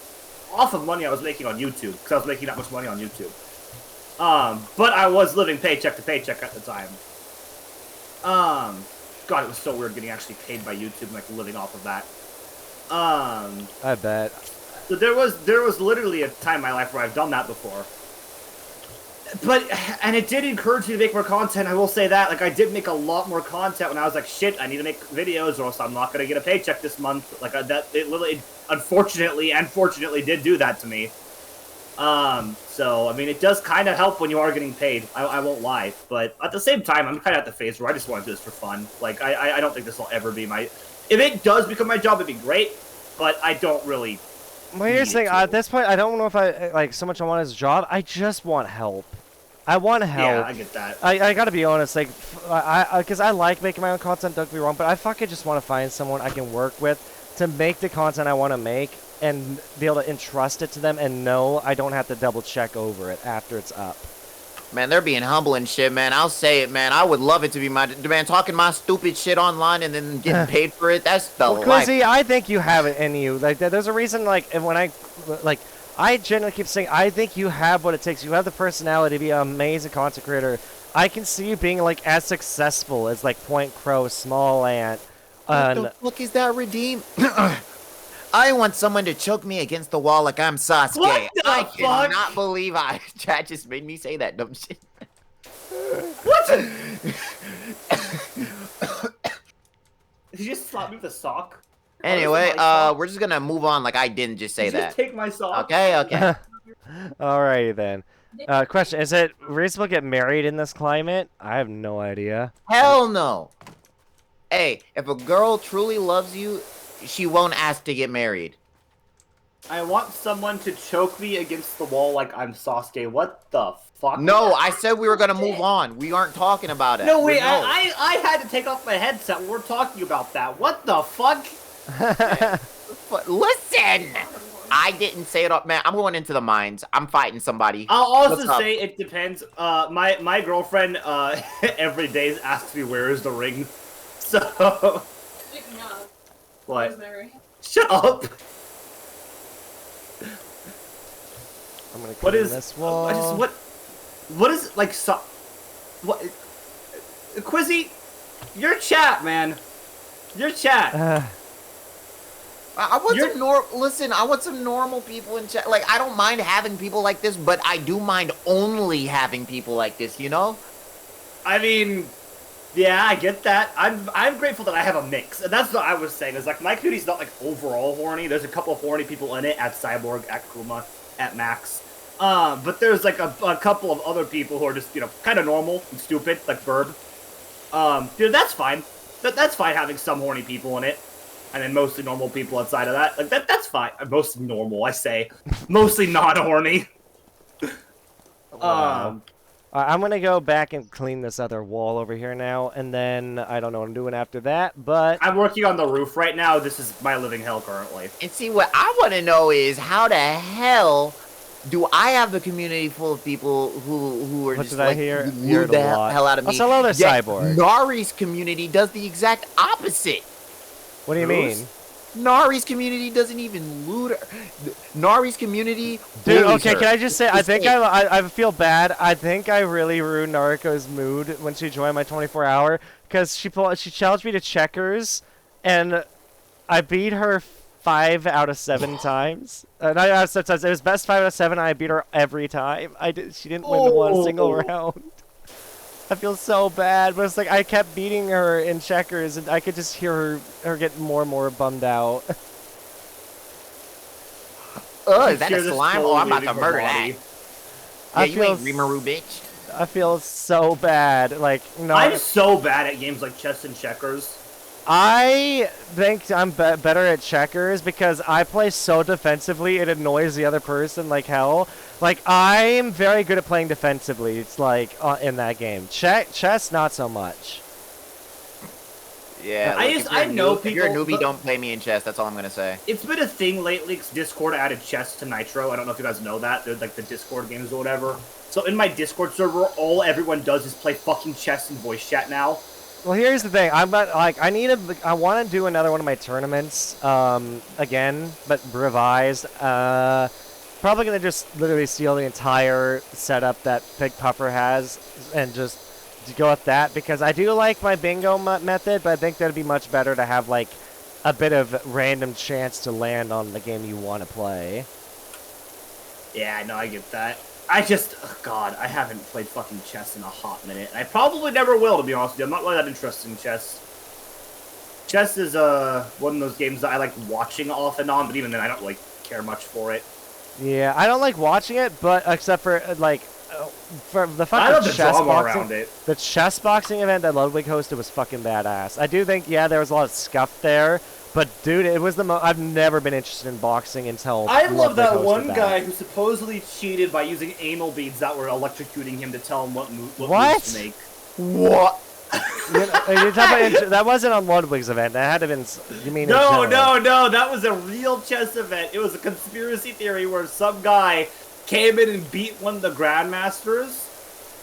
off of money I was making on YouTube, because I was making that much money on YouTube. But I was living paycheck to paycheck at the time. God, it was so weird getting actually paid by YouTube and like living off of that. I bet. So there was literally a time in my life where I've done that before. and it did encourage me to make more content. I will say that. Like, I did make a lot more content when I was like, shit, I need to make videos, or else I'm not gonna get a paycheck this month. Like, it literally, unfortunately and fortunately, did do that to me. So I mean, it does kind of help when you are getting paid. I won't lie, but at the same time, I'm kind of at the phase where I just want to do this for fun. Like, I don't think this will ever be my. If it does become my job, it'd be great, but I don't really. Well, here's the thing. At this point, I don't know if I like so much. I want his job. I just want help. I want help. Yeah, I get that. I gotta be honest, like, because I like making my own content. Don't get me wrong, but I fucking just want to find someone I can work with to make the content I want to make and be able to entrust it to them and know I don't have to double check over it after it's up. Man, they're being humble and shit, man. I'll say it, man. I would love it to be my man talking my stupid shit online and then getting paid for it. That's the life. Quizzy, I think you have it in you. Like, there's a reason. Like, when I genuinely keep saying, I think you have what it takes. You have the personality to be an amazing content creator. I can see you being like as successful as like Point Crow, Small Ant. What the fuck is that, Redeem? I want someone to choke me against the wall like I'm Sasuke. What the I fuck? cannot believe Chat just made me say that dumb shit. What? Did you just slap me with a sock? Anyway, we're just gonna move on like I didn't just say Did you that. just take my sock? Okay, okay. Alrighty then. Question: is it reasonable to get married in this climate? I have no idea. Hell no. Hey, if a girl truly loves you, she won't ask to get married. I want someone to choke me against the wall like I'm Sasuke. What the fuck? No, I said we were gonna move on. We aren't talking about it. No, wait, I had to take off my headset when we're talking about that. What the fuck? Listen! I didn't say it all. Man, I'm going into the mines. I'm fighting somebody. I'll also say it depends. My girlfriend every day asks me where is the ring. So. Speaking of, What? Rosemary. Shut up! I'm gonna What clean is this wall. what is like what Quizzy? Your chat, man. Your chat. I want some listen, I want some normal people in chat. Like, I don't mind having people like this, but I do mind only having people like this, you know? I mean, yeah, I get that. I'm grateful that I have a mix, and that's what I was saying. Is like my community's not like overall horny. There's a couple of horny people in it at Cyborg, at Kuma, at Max. But there's like a couple of other people who are just kind of normal and stupid, like Burb. That's fine. That's fine having some horny people in it. And then mostly normal people outside of that. Like, that's fine. Mostly normal, I say. Mostly not horny. Wow. I'm gonna go back and clean this other wall over here now, and then I don't know what I'm doing after that, but... I'm working on the roof right now. This is my living hell currently. And see, what I want to know is how the hell do I have the community full of people who are What just did I like hear? lure the hell out of me? Hello there, Cyborg. Nari's community does the exact opposite. What do you mean? Nari's community doesn't even loot her. Nari's community Dude, bullies okay, her. can I just say, I think I feel bad. I think I really ruined Nariko's mood when she joined my 24-hour, because she challenged me to checkers, and I beat her 5 out of 7 times. Not out of 7 times. It was best 5 out of 7, and I beat her every time. She didn't win one single round. I feel so bad, but it's like I kept beating her in checkers, and I could just hear her get more and more bummed out. Is that a slime? Oh, I'm about to murder that. Yeah, you ain't Rimuru, bitch. I feel so bad. Like, no. I'm so bad at games like chess and checkers. I think I'm better at checkers because I play so defensively it annoys the other person like hell. Like, I'm very good at playing defensively. It's like in that game. Chess, not so much. Yeah, I know people. If you're a newbie, don't play me in chess. That's all I'm gonna say. It's been a thing lately. 'Cause Discord added chess to Nitro. I don't know if you guys know that. They're like the Discord games or whatever. So in my Discord server, all everyone does is play fucking chess and voice chat now. Well, here's the thing. I want to do another one of my tournaments again, but revised. Probably gonna just literally steal the entire setup that Big Puffer has and just go with that because I do like my bingo method, but I think that'd be much better to have like a bit of random chance to land on the game you want to play. Yeah, no, I get that. God, I haven't played fucking chess in a hot minute. I probably never will, to be honest with you. I'm not really that interested in chess. Chess is one of those games that I like watching off and on, but even then I don't really care much for it. Yeah, I don't like watching it, but except for for the I love fucking the chess drama boxing. around it. The chess boxing event that Ludwig hosted was fucking badass. I do think, yeah, there was a lot of scuff there, but dude, it was the most. I've never been interested in boxing until. I love Ludwig that hosted one that. guy who supposedly cheated by using anal beads that were electrocuting him to tell him what What? moves to make. What? You're talking about that wasn't on Ludwig's event. That had to have been. You mean? No, in general. no, that was a real chess event. It was a conspiracy theory where some guy came in and beat one of the grandmasters,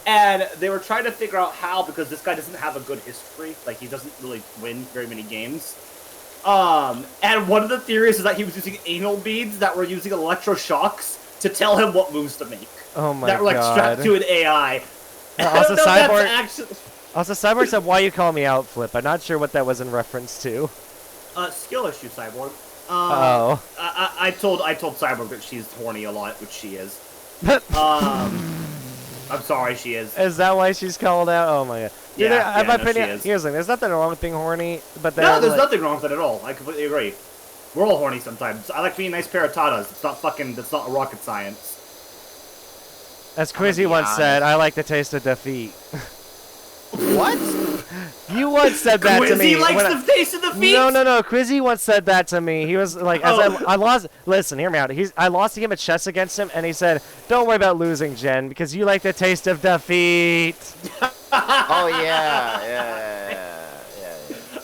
and they were trying to figure out how, because this guy doesn't have a good history. Like, he doesn't really win very many games. And one of the theories is that he was using anal beads that were using electroshocks to tell him what moves to make. Oh my god. That were like strapped to an AI. I Also, don't know if Cyborg. that's actually... Also, Cyborg said, "Why you call me out, Flip?" I'm not sure what that was in reference to. Skill issue, Cyborg. Oh. I told Cyborg that she's horny a lot, which she is. I'm sorry, she is. Is that why she's called out? Oh my god. Dude, Yeah, my no, opinion, she is. here's the thing. There's nothing wrong with being horny, but No, there's like, nothing wrong with it at all. I completely agree. We're all horny sometimes. I like being a nice pair of tatas. That's not rocket science. As Quizzy once said, I like the taste of defeat. What? You once said that to me. Quizzy likes when the taste of defeat? No. Quizzy once said that to me. He was like, as I lost. Listen, hear me out. I lost a game of chess against him, and he said, "Don't worry about losing, Jen, because you like the taste of defeat." Oh yeah.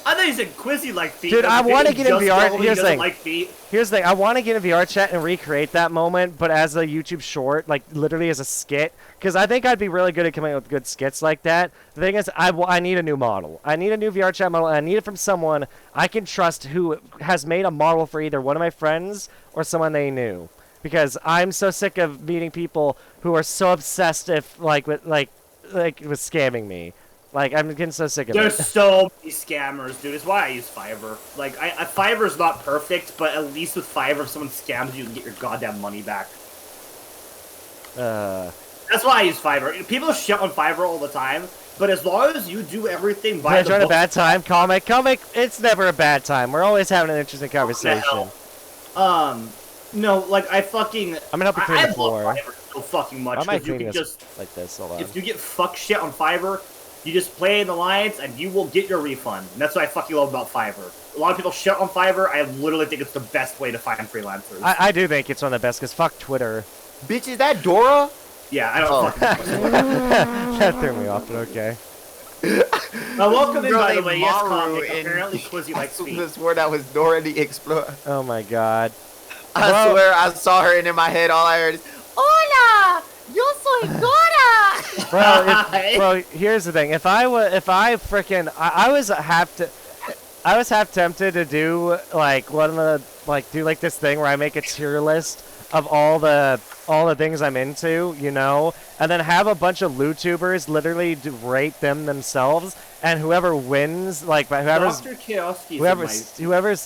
I thought you said Quizzy liked feet. Dude, I want to get in VR. Here's Here's the thing. Like feet. Here's the thing. I want to get in VR chat and recreate that moment, but as a YouTube short, like literally as a skit, because I think I'd be really good at coming up with good skits like that. The thing is, I need a new model. I need a new VR chat model, and I need it from someone I can trust who has made a model for either one of my friends or someone they knew. Because I'm so sick of meeting people who are so obsessed with scamming me. Like, I'm getting so sick of it. There's so many scammers, dude. It's why I use Fiverr. Like, Fiverr's not perfect, but at least with Fiverr, if someone scams you, you can get your goddamn money back. That's why I use Fiverr. People shit on Fiverr all the time, but as long as you do everything by the book. A bad time? Comic, it's never a bad time. We're always having an interesting conversation. No, like, I'm gonna help you clean the floor. I love Fiverr so fucking much. I might You clean can this just, like this. Hold on. if you get fuck shit on Fiverr, you just play in the lines and you will get your refund. And that's what I fucking love about Fiverr. A lot of people shit on Fiverr. I literally think it's the best way to find freelancers. I do think it's one of the best, because fuck Twitter. Bitch, is that Dora? Yeah, I don't fucking That threw me off, but okay. welcome in, Girl by the named way. Yes, Maru comic. in- Apparently, Quizzy likes I feet. swore that was Dora the Explorer. Oh my god. I swear I saw her, and in my head, all I heard is, "Hola, yo soy Dora." Bro, here's the thing. I was half tempted to do like this thing where I make a tier list of all the things I'm into, you know, and then have a bunch of YouTubers literally rate them themselves, and whoever wins, like whoever's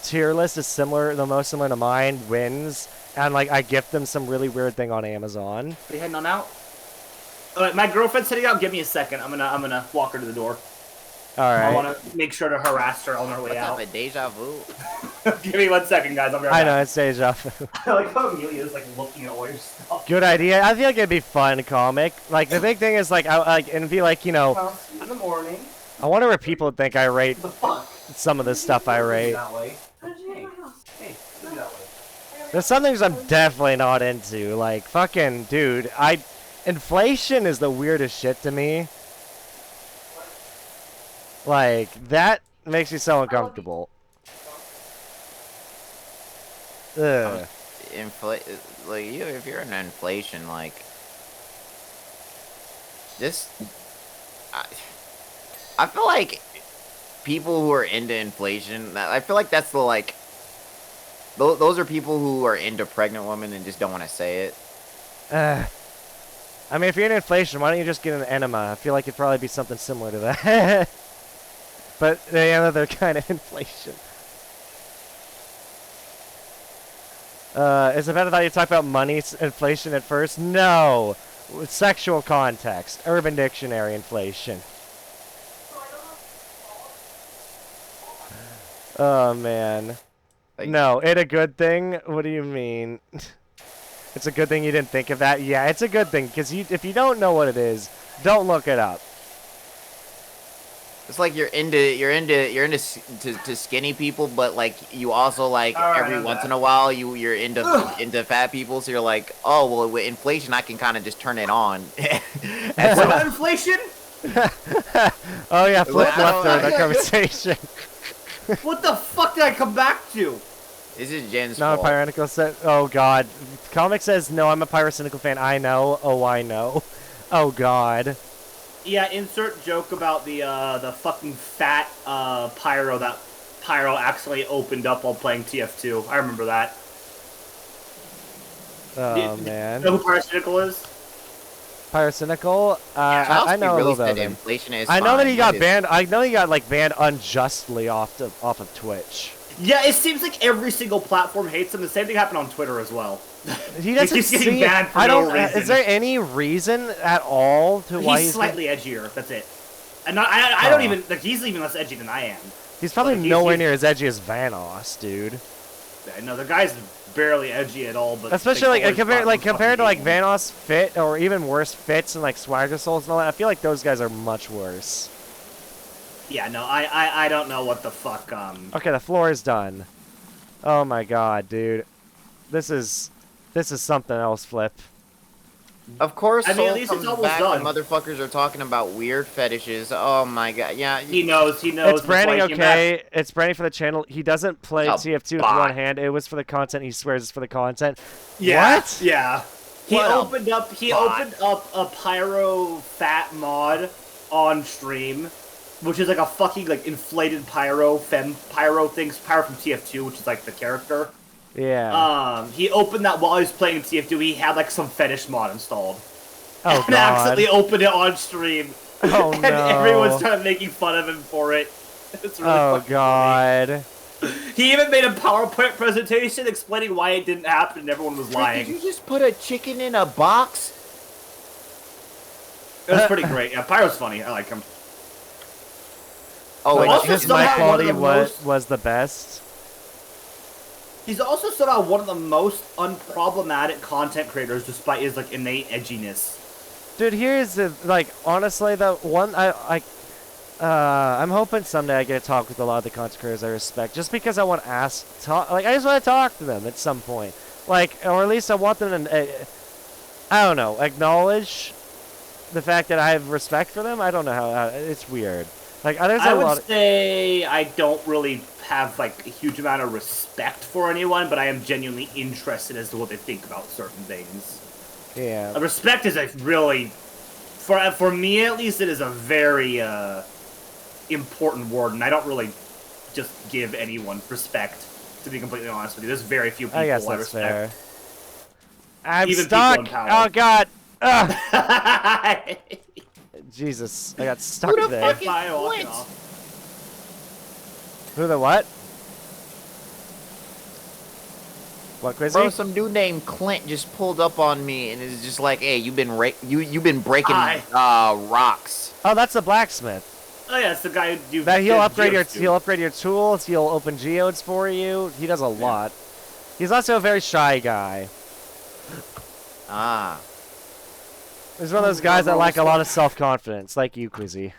tier list is the most similar to mine wins, and like I gift them some really weird thing on Amazon. Are you heading on out? Alright, my girlfriend's heading out. Give me a second. I'm gonna walk her to the door. All right. I want to make sure to harass her on her way out. A deja vu. Give me 1 second, guys. I'll be right I back. know, it's deja vu. I like how Amelia's like looking at all your stuff. Good idea. I feel like it'd be fun, comic. Like the big thing is like and be like, you know, I'll see you in the morning. I wonder what people would think I rate The fuck? some of the stuff I rate. That way. How did you get in my house? Hey, move that way. There's some things I'm definitely not into. Like fucking dude, inflation is the weirdest shit to me. Like that makes me so uncomfortable. Ugh. Like if you're in inflation, like this, I feel like people who are into inflation, I feel like that's the like, those are people who are into pregnant women and just don't want to say it. I mean, if you're in inflation, why don't you just get an enema? I feel like it'd probably be something similar to that. But they have other kind of inflation. Is it better that you talk about money inflation at first? No. With sexual context. Urban Dictionary inflation. Oh, man. No, it a good thing? What do you mean? It's a good thing you didn't think of that? Yeah, it's a good thing, because if you don't know what it is, don't look it up. It's like you're into skinny people, but like you also like every once in a while you're into fat people. So you're like, oh well, with inflation I can kind of just turn it on. What inflation? Oh yeah, Flip left the conversation. What the fuck did I come back to? This is Jen's No, fault. Pyrannical said, oh god. Comic says, no, I'm a Pyrocynical fan. I know. Oh, I know. Oh god. Yeah, insert joke about the fucking fat pyro that Pyro accidentally opened up while playing TF2. I remember that. Oh man. You know who Pyrocynical is? Pyrocynical? I know a little bit of him. I know that he got banned. I know he got like banned unjustly off of Twitch. Yeah, it seems like every single platform hates him. The same thing happened on Twitter as well. He doesn't keeps getting see. banned for I don't. no reason. Is there any reason at all to why he's slightly edgier? That's it. And I don't even like. He's even less edgy than I am. He's probably nowhere near as edgy as Vanoss, dude. No, the guy's barely edgy at all. But especially compared to like Vanoss Fit or even worse Fits and like Swagger Souls and all that. I feel like those guys are much worse. Yeah, no, I don't know what the fuck. Okay, the floor is done. Oh my god, dude. This is something else, Flip. Of course, I mean, at least it's almost done. Motherfuckers are talking about weird fetishes. Oh my god, yeah. He knows. It's branding, okay. It's branding for the channel. He doesn't play TF2 with one hand. It was for the content. He swears it's for the content. Yeah. What? Yeah. He opened up a Pyro Fat mod on stream, which is like a fucking like inflated Pyro things, Pyro from TF2, which is like the character. Yeah. He opened that while he was playing TF2. He had like some fetish mod installed. Oh and accidentally opened it on stream. Oh and no. everyone started making fun of him for it. It's really god. Funny. He even made a PowerPoint presentation explaining why it didn't happen and everyone was lying. Did you just put a chicken in a box? It was pretty great. Yeah, Pyro's funny. I like him. Oh, and his mic quality was the best. He's also somehow one of the most unproblematic content creators, despite his like innate edginess. Dude, here's the honestly the one I'm hoping someday I get to talk with a lot of the content creators I respect, just because I want to I just want to talk to them at some point, or at least I want them to I don't know, acknowledge the fact that I have respect for them. I don't know how it's weird. I would say I don't really have a huge amount of respect for anyone, but I am genuinely interested as to what they think about certain things. Yeah. Respect is a really, for me at least, it is a very important word, and I don't really just give anyone respect. To be completely honest with you, there's very few people I respect. Fair. I'm stuck. Oh god. Jesus, I got stuck there. Who the what? What, Quizzy? Bro, some dude named Clint just pulled up on me and is just like, "Hey, you've been breaking rocks." Oh, that's the blacksmith. Oh yeah, it's the guy who he'll upgrade your tools. He'll open geodes for you. He does a lot. He's also a very shy guy. Ah. He's one of those guys that lack a lot of self-confidence, like you, Quizzy.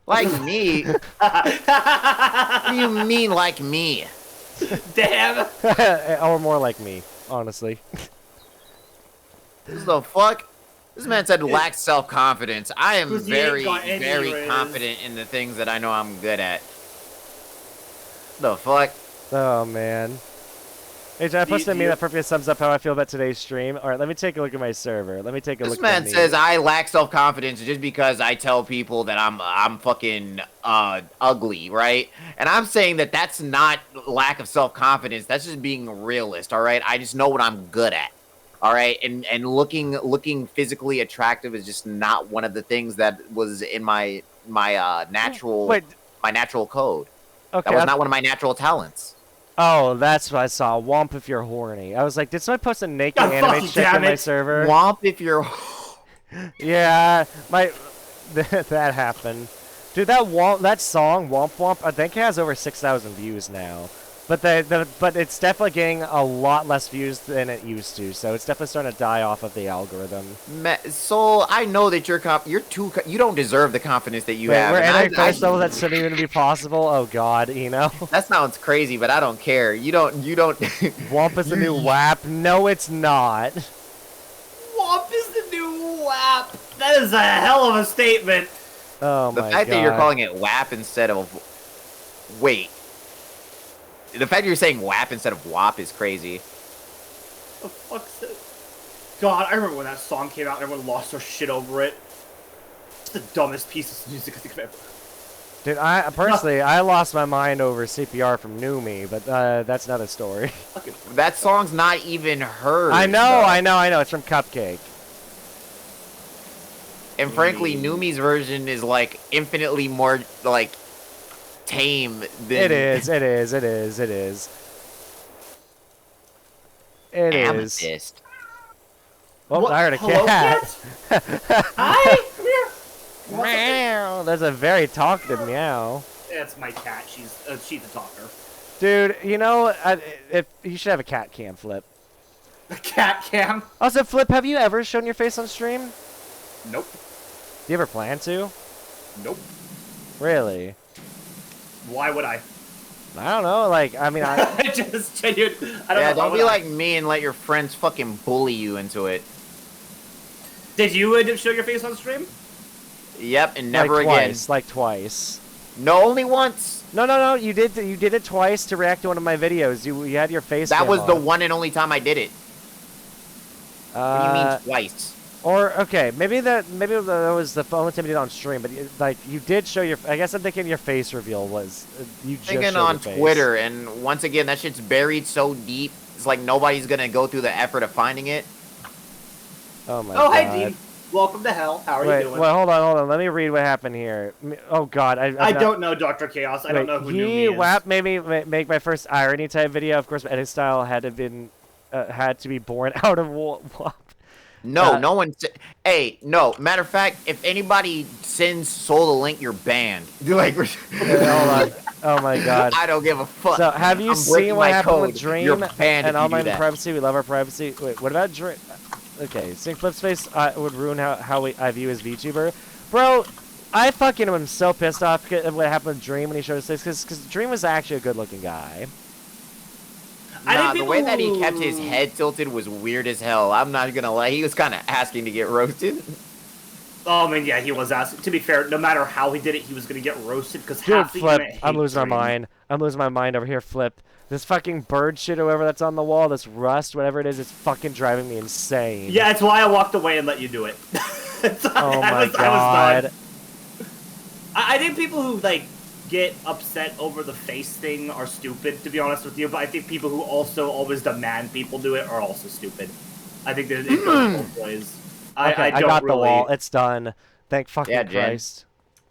Like me? What do you mean, like me? Damn! Or more like me, honestly. What the fuck? This man said lack self-confidence. I am very, very confident in the things that I know I'm good at. The fuck? Oh, man. Hey, I posted a meme that perfectly sums up how I feel about today's stream. Alright, let me take a look at my server. Let me take a look at This man says I lack self-confidence just because I tell people that I'm fucking ugly, right? And I'm saying that that's not lack of self-confidence. That's just being a realist, alright? I just know what I'm good at. Alright? And looking physically attractive is just not one of the things that was in my natural code. Okay. That was not one of my natural talents. Oh, that's what I saw. Womp if you're horny. I was like, did someone post a naked anime chick on my server? Womp if you're... Yeah, that happened. Dude, that song Womp Womp, I think it has over 6,000 views now. But but it's definitely getting a lot less views than it used to, so it's definitely starting to die off of the algorithm. So I know that you don't deserve the confidence that you Wait, have. we're and entering first level that shouldn't even be possible. Oh God, That sounds crazy, but I don't care. You don't. Womp is the new WAP. No, it's not. Womp is the new WAP. That is a hell of a statement. Oh The my fact God. that you're calling it WAP instead of wait. The fact that you're saying WAP instead of WAP is crazy. The fuck's that? God, I remember when that song came out and everyone lost their shit over it. It's the dumbest piece of music I think I've ever. Dude, I lost my mind over CPR from New Me, but that's another story. That song's not even heard. I know, though. I know. It's from Cupcake. And frankly, Numi's version is like infinitely more like tame than It is. Amethyst. Oh, What? I heard a Hello, cat. Hi. Meow. There's a very talkative meow. That's my cat. She's a talker. Dude, if you should have a cat cam, Flip. The cat cam? Also, Flip, have you ever shown your face on stream? Nope. Do you ever plan to? Nope. Really? Why would I? I don't know. Like, I mean, Just genuine. I don't know. Don't be like me and let your friends fucking bully you into it. Did you end up showing your face on stream? Yep, and never again. Like twice. No, only once. No. You did it twice to react to one of my videos. You had your face. That cam was the on. one and only time I did it. What do you mean twice? Or okay, maybe that was the only time you did it on stream. But you did show your. I guess I'm thinking your face reveal was you just Thinking showed on your face. Twitter, and once again, that shit's buried so deep. It's like nobody's gonna go through the effort of finding it. Oh my God. Hey, Dean. Welcome to hell. How are you doing? Well, hold on. Let me read what happened here. Oh God, I don't know Dr. Chaos. I don't know who knew me is. WAP made me make my first irony type video. Of course, my edit style had to be born out of WAP. No, no one. Hey, no. Matter of fact, if anybody sends Soul a link, you're banned. Like, Hold on. Oh my God. I don't give a fuck. So, have you I'm seen breaking what my happened code. with Dream You're banned and if you do online that. privacy? We love our privacy. Wait, what about Dream? Okay, seeing Flip's face would ruin how I view his VTuber. Bro, I fucking am so pissed off at what happened with Dream when he showed his face, because Dream was actually a good-looking guy. Nah, the way that he kept his head tilted was weird as hell. I'm not gonna lie. He was kind of asking to get roasted. Oh, I mean, yeah, he was asking. To be fair, no matter how he did it, he was gonna get roasted because Dude, half the Flip, internet I'm hates losing my Dream. mind. I'm losing my mind over here, Flip. This fucking bird shit or whatever that's on the wall, this rust, whatever it is, it's fucking driving me insane. Yeah, it's why I walked away and let you do it. Oh my God. I think people who, like, get upset over the face thing are stupid, to be honest with you, but I think people who also always demand people do it are also stupid. I think that it goes both ways. Okay, I don't got really... the wall. It's done. Thank fucking Yeah, Jen. Christ.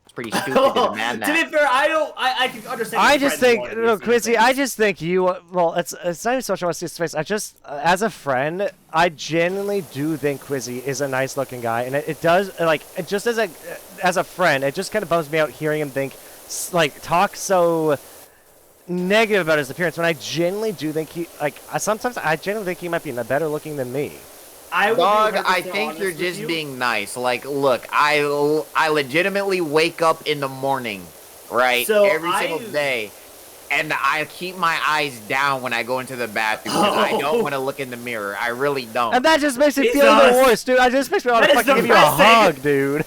It's pretty stupid to demand To be that. fair, I can understand. I your just friends think, wanting to no, see Quizzy, your I face. just think you, well, it's not even so much I want to see his face. I just, as a friend, I genuinely do think Quizzy is a nice looking guy. And it does, like, just as a friend, it just kind of bums me out hearing him talk so negative about his appearance when I genuinely do think sometimes I genuinely think he might be better looking than me. Dog, I think you're just being nice. Like, look, I legitimately wake up in the morning, right? So every single day. And I keep my eyes down when I go into the bathroom because I don't want to look in the mirror. I really don't. And that just makes me It feel even does. worse, dude. It just makes me want to That is fucking give you a depressing. hug, dude.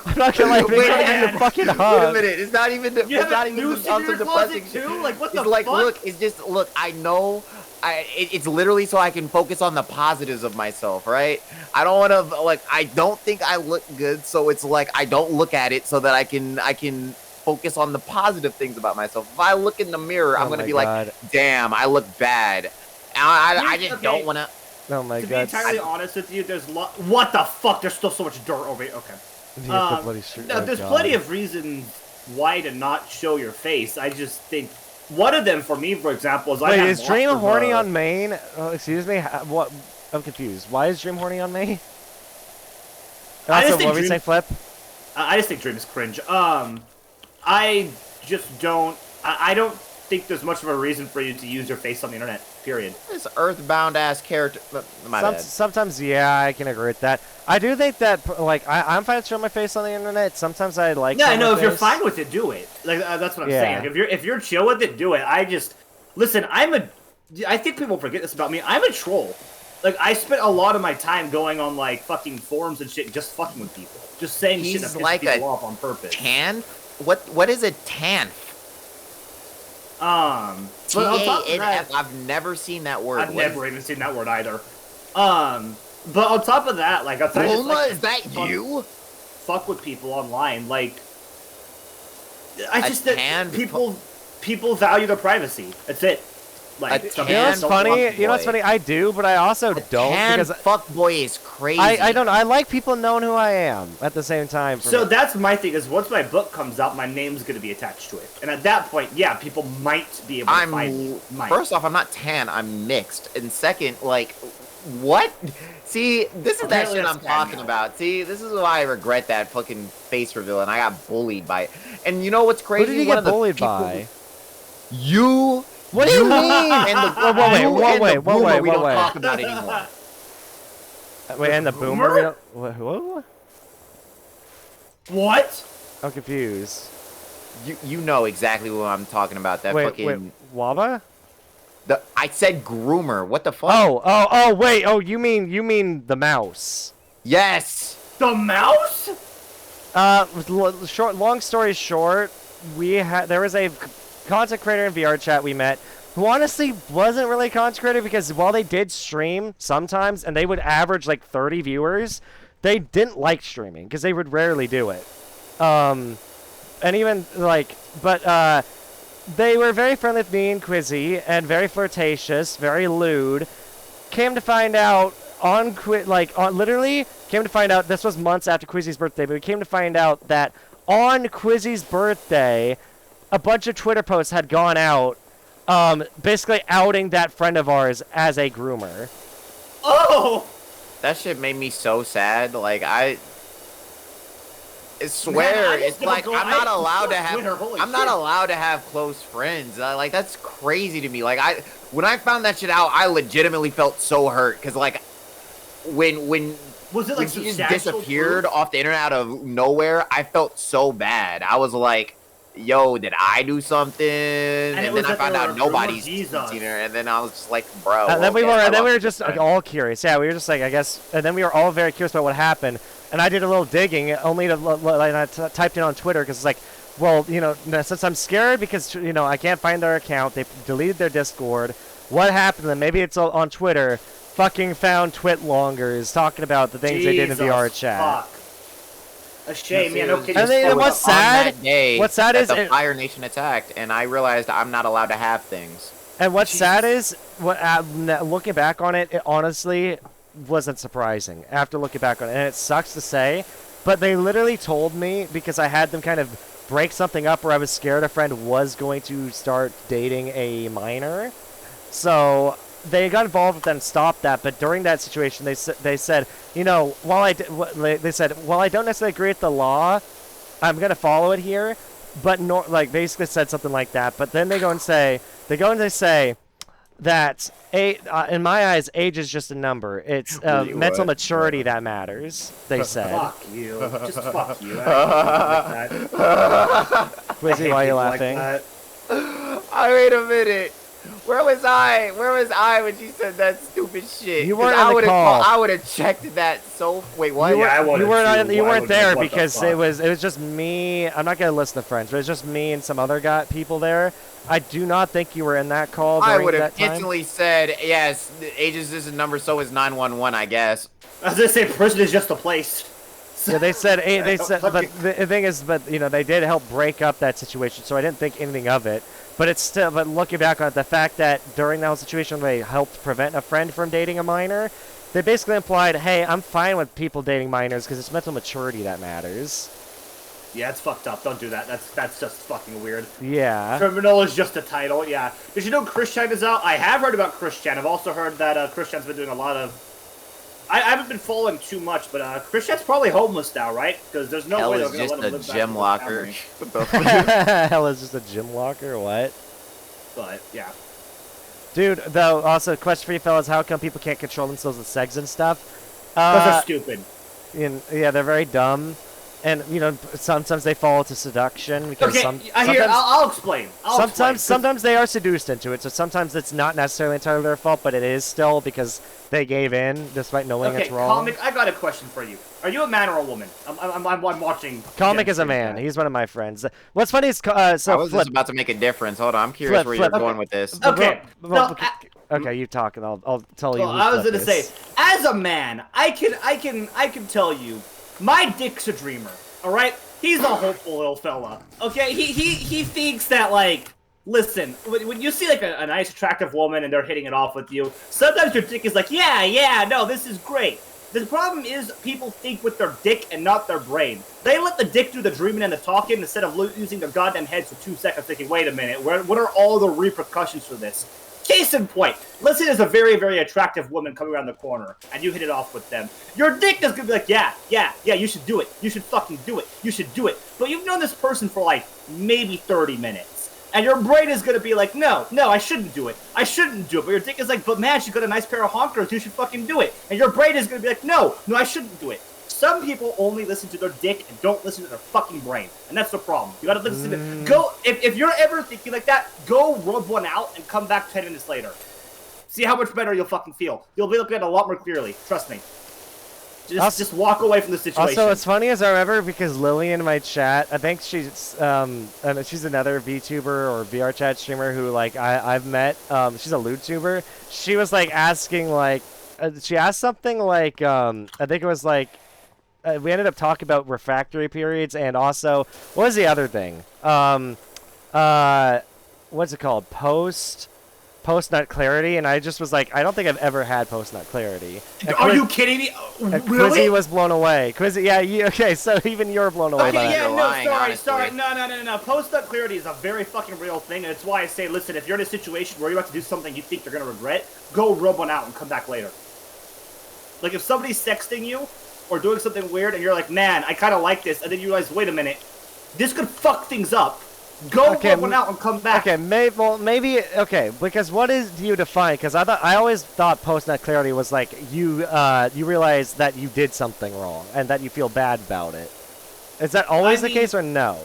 I'm not gonna lie, Wait, give you a fucking Wait a hug. minute, it's not even. You It's have not a even noose in on your some closet depressing. too? Like, what the It's like, fuck? look, it's just look. I know. It's literally so I can focus on the positives of myself, right? I don't want to I don't think I look good, so it's like I don't look at it so that I can focus on the positive things about myself. If I look in the mirror, I'm gonna be like, damn, I look bad. And I just don't want to. Oh my To God. be entirely honest with you, there's what the fuck? There's still so much dirt over here. Okay. There's plenty of reasons why to not show your face. I just think one of them, for me, for example, is Wait, I have is Dream lots of, horny on main? Oh, excuse me. What? I'm confused. Why is Dream horny on main? I just Also, think what we say, Flip? I just think Dream is cringe. I just don't. I don't think there's much of a reason for you to use your face on the internet. Period. This earthbound ass character. My bad. Sometimes, yeah, I can agree with that. I do think that, like, I'm fine with showing my face on the internet. Sometimes I like. Yeah, showing no. my If you're face. fine with it, do it. Like that's what I'm Yeah. saying. If you're chill with it, do it. Listen. I think people forget this about me. I'm a troll. Like I spent a lot of my time going on like fucking forums and shit, just fucking with people, just saying shit that pisses people off on purpose. Tan? What is a tan? But on top of that, I've never seen that word. I've never even seen that word either. But on top of that, like, outside just, Bulma, like, is that you? fuck with people online, like, I A just that tan people value their privacy. That's it. Like, A some You know what's people funny? don't You know what's boy. funny? I do, but I also don't Tan because fuckboy is crazy. I don't. I like people knowing who I am at the same time. For So me. that's my thing. Is once my book comes out, my name's gonna be attached to it, and at that point, yeah, people might be able to find me. Might. First off, I'm not tan. I'm mixed. And second, like, what? See, this is Apparently that shit that's I'm tan talking now. about. See, this is why I regret that fucking face reveal, and I got bullied by it. And you know what's Who crazy? did you One get of the bullied people- by? You. What do you mean? And the, Whoa, whoa, wait, you whoa, and the wait, whoa, boomer wait, we whoa, don't wait. talk about anymore. Wait, and the boomer? Boomer? We don't, what? What? I'm confused. You know exactly what I'm talking about. That Wait, fucking. wait, Waba? I said groomer. What the fuck? Oh, wait. Oh, you mean the mouse? Yes. The mouse? Long story short, there was a content creator in VR chat we met who honestly wasn't really a content creator because while they did stream sometimes and they would average like 30 viewers, they didn't like streaming because they would rarely do it. And even like, but they were very friendly with me and Quizzy and very flirtatious, very lewd. Came to find out literally came to find out this was months after Quizzy's birthday, but we came to find out that on Quizzy's birthday, a bunch of Twitter posts had gone out, basically outing that friend of ours as a groomer. Oh! That shit made me so sad. Like I swear, Man, I just it's don't like go- I'm not I- allowed to Twitter, have. holy I'm not shit. allowed to have close friends. Like that's crazy to me. Like when I found that shit out, I legitimately felt so hurt because like when Was it like he just substantial disappeared proof? off the internet out of nowhere, I felt so bad. I was like, yo, did I do something? And it then was I that found they out were nobody's Jesus. seen her, and then I was just like, bro. And then we okay, were, I and then we love were this just like, guy. all curious. Yeah, we were just like, I guess, and then we were all very curious about what happened. And I did a little digging, only to like, I typed in on Twitter because it's like, well, you know, since I'm scared because you know I can't find their account, they deleted their Discord. What happened? Then maybe it's on Twitter. Fucking found Twitlongers talking about the things they did in Jesus VR chat. Fuck. A shame, man. Okay, And then what's sad? On that day, What's sad that is the Fire Nation attacked, and I realized I'm not allowed to have things. And what's Jesus. sad is, looking back on it, it honestly wasn't surprising after looking back on it. And it sucks to say, but they literally told me because I had them kind of break something up where I was scared a friend was going to start dating a minor. So they got involved with that and stopped that. But during that situation, they said, you know, while I don't necessarily agree with the law, I'm gonna follow it here. But basically said something like that. But then they go and say that in my eyes, age is just a number. It's mental maturity that matters. They said. Fuck you. Just fuck you. I hate people like that. Quizzy, why are you laughing? Wait a minute. Where was I? Where was I when she said that stupid shit? You weren't 'Cause on the call. I would have checked that. So wait, what? Yeah, I You would've weren't. too. You I weren't would've there been like, what the because fuck? it was just me. I'm not gonna list the friends, but it's just me and some other people there. I do not think you were in that call I during would that have time. instantly said yes. Ages is a number, so is 911. I guess. I was gonna say prison is just a place. Yeah, they said. They don't said. But the thing is, you know, they did help break up that situation, so I didn't think anything of it. But it's still. But looking back on it, the fact that during that whole situation they helped prevent a friend from dating a minor, they basically implied, "Hey, I'm fine with people dating minors because it's mental maturity that matters." Yeah, it's fucked up. Don't do that. That's just fucking weird. Yeah. Criminal is just a title. Yeah. Did you know Christian is out? I have heard about Christian. I've also heard that Christian's been doing a lot of I haven't been following too much, but Christian's probably homeless now, right? Because there's no Hell way they're is gonna just let him a live back gym with his locker. family. What the fuck? Hell is just a gym locker. What? But yeah. Dude, though, also, question for you fellas, how come people can't control themselves with sex and stuff? Because they're stupid. Yeah, they're very dumb. And, you know, sometimes they fall into seduction because Okay, here, I'll explain. Sometimes they are seduced into it, so sometimes it's not necessarily entirely their fault, but it is still because they gave in despite knowing it's wrong. Comic, I got a question for you. Are you a man or a woman? I'm watching. Comic is a man. He's one of my friends. What's funny is, so I was Flip. just about to make a difference. Hold on, I'm curious where you're going with this. Okay. Okay, you talk, and I'll tell you. Well, who I was Flip gonna is. say, as a man, I can tell you, my dick's a dreamer. All right, he's a hopeful little fella. Okay, he thinks that like, listen, when you see like a nice attractive woman and they're hitting it off with you, sometimes your dick is like, yeah, no, this is great. The problem is people think with their dick and not their brain. They let the dick do the dreaming and the talking instead of using their goddamn heads for 2 seconds thinking, wait a minute, what are all the repercussions for this? Case in point, let's say there's a very, very attractive woman coming around the corner, and you hit it off with them. Your dick is gonna be like, yeah, you should do it. You should fucking do it. You should do it. But you've known this person for like, maybe 30 minutes. And your brain is gonna be like, no, I shouldn't do it. I shouldn't do it. But your dick is like, but man, she's got a nice pair of honkers. You should fucking do it. And your brain is gonna be like, no, I shouldn't do it. Some people only listen to their dick and don't listen to their fucking brain. And that's the problem. You gotta listen to go, if you're ever thinking like that, go rub one out and come back 10 minutes later. See how much better you'll fucking feel. You'll be looking at it a lot more clearly. Trust me. Just walk away from the situation. Also, what's funny is I remember because Lily in my chat, I think she's another VTuber or VR chat streamer who like I've met. She's a LewTuber. She was like asking like, she asked something like I think it was like. We ended up talking about refractory periods and also what was the other thing? What's it called? Post nut clarity, and I just was like, I don't think I've ever had post nut clarity. Are you kidding me? Really? Quizzy was blown away. Quizzy, yeah, okay, so even you're blown away by that. Yeah, lying, sorry. No. Post nut clarity is a very fucking real thing, and it's why I say, listen, if you're in a situation where you're about to do something you think you're gonna regret, go rub one out and come back later. Like if somebody's sexting you or doing something weird, and you're like, man, I kind of like this, and then you realize, wait a minute, this could fuck things up. Go rub one out and come back. Okay, maybe, okay, because what do you define? Because I always thought post-nut clarity was like you realize that you did something wrong and that you feel bad about it. Is that always the case or no?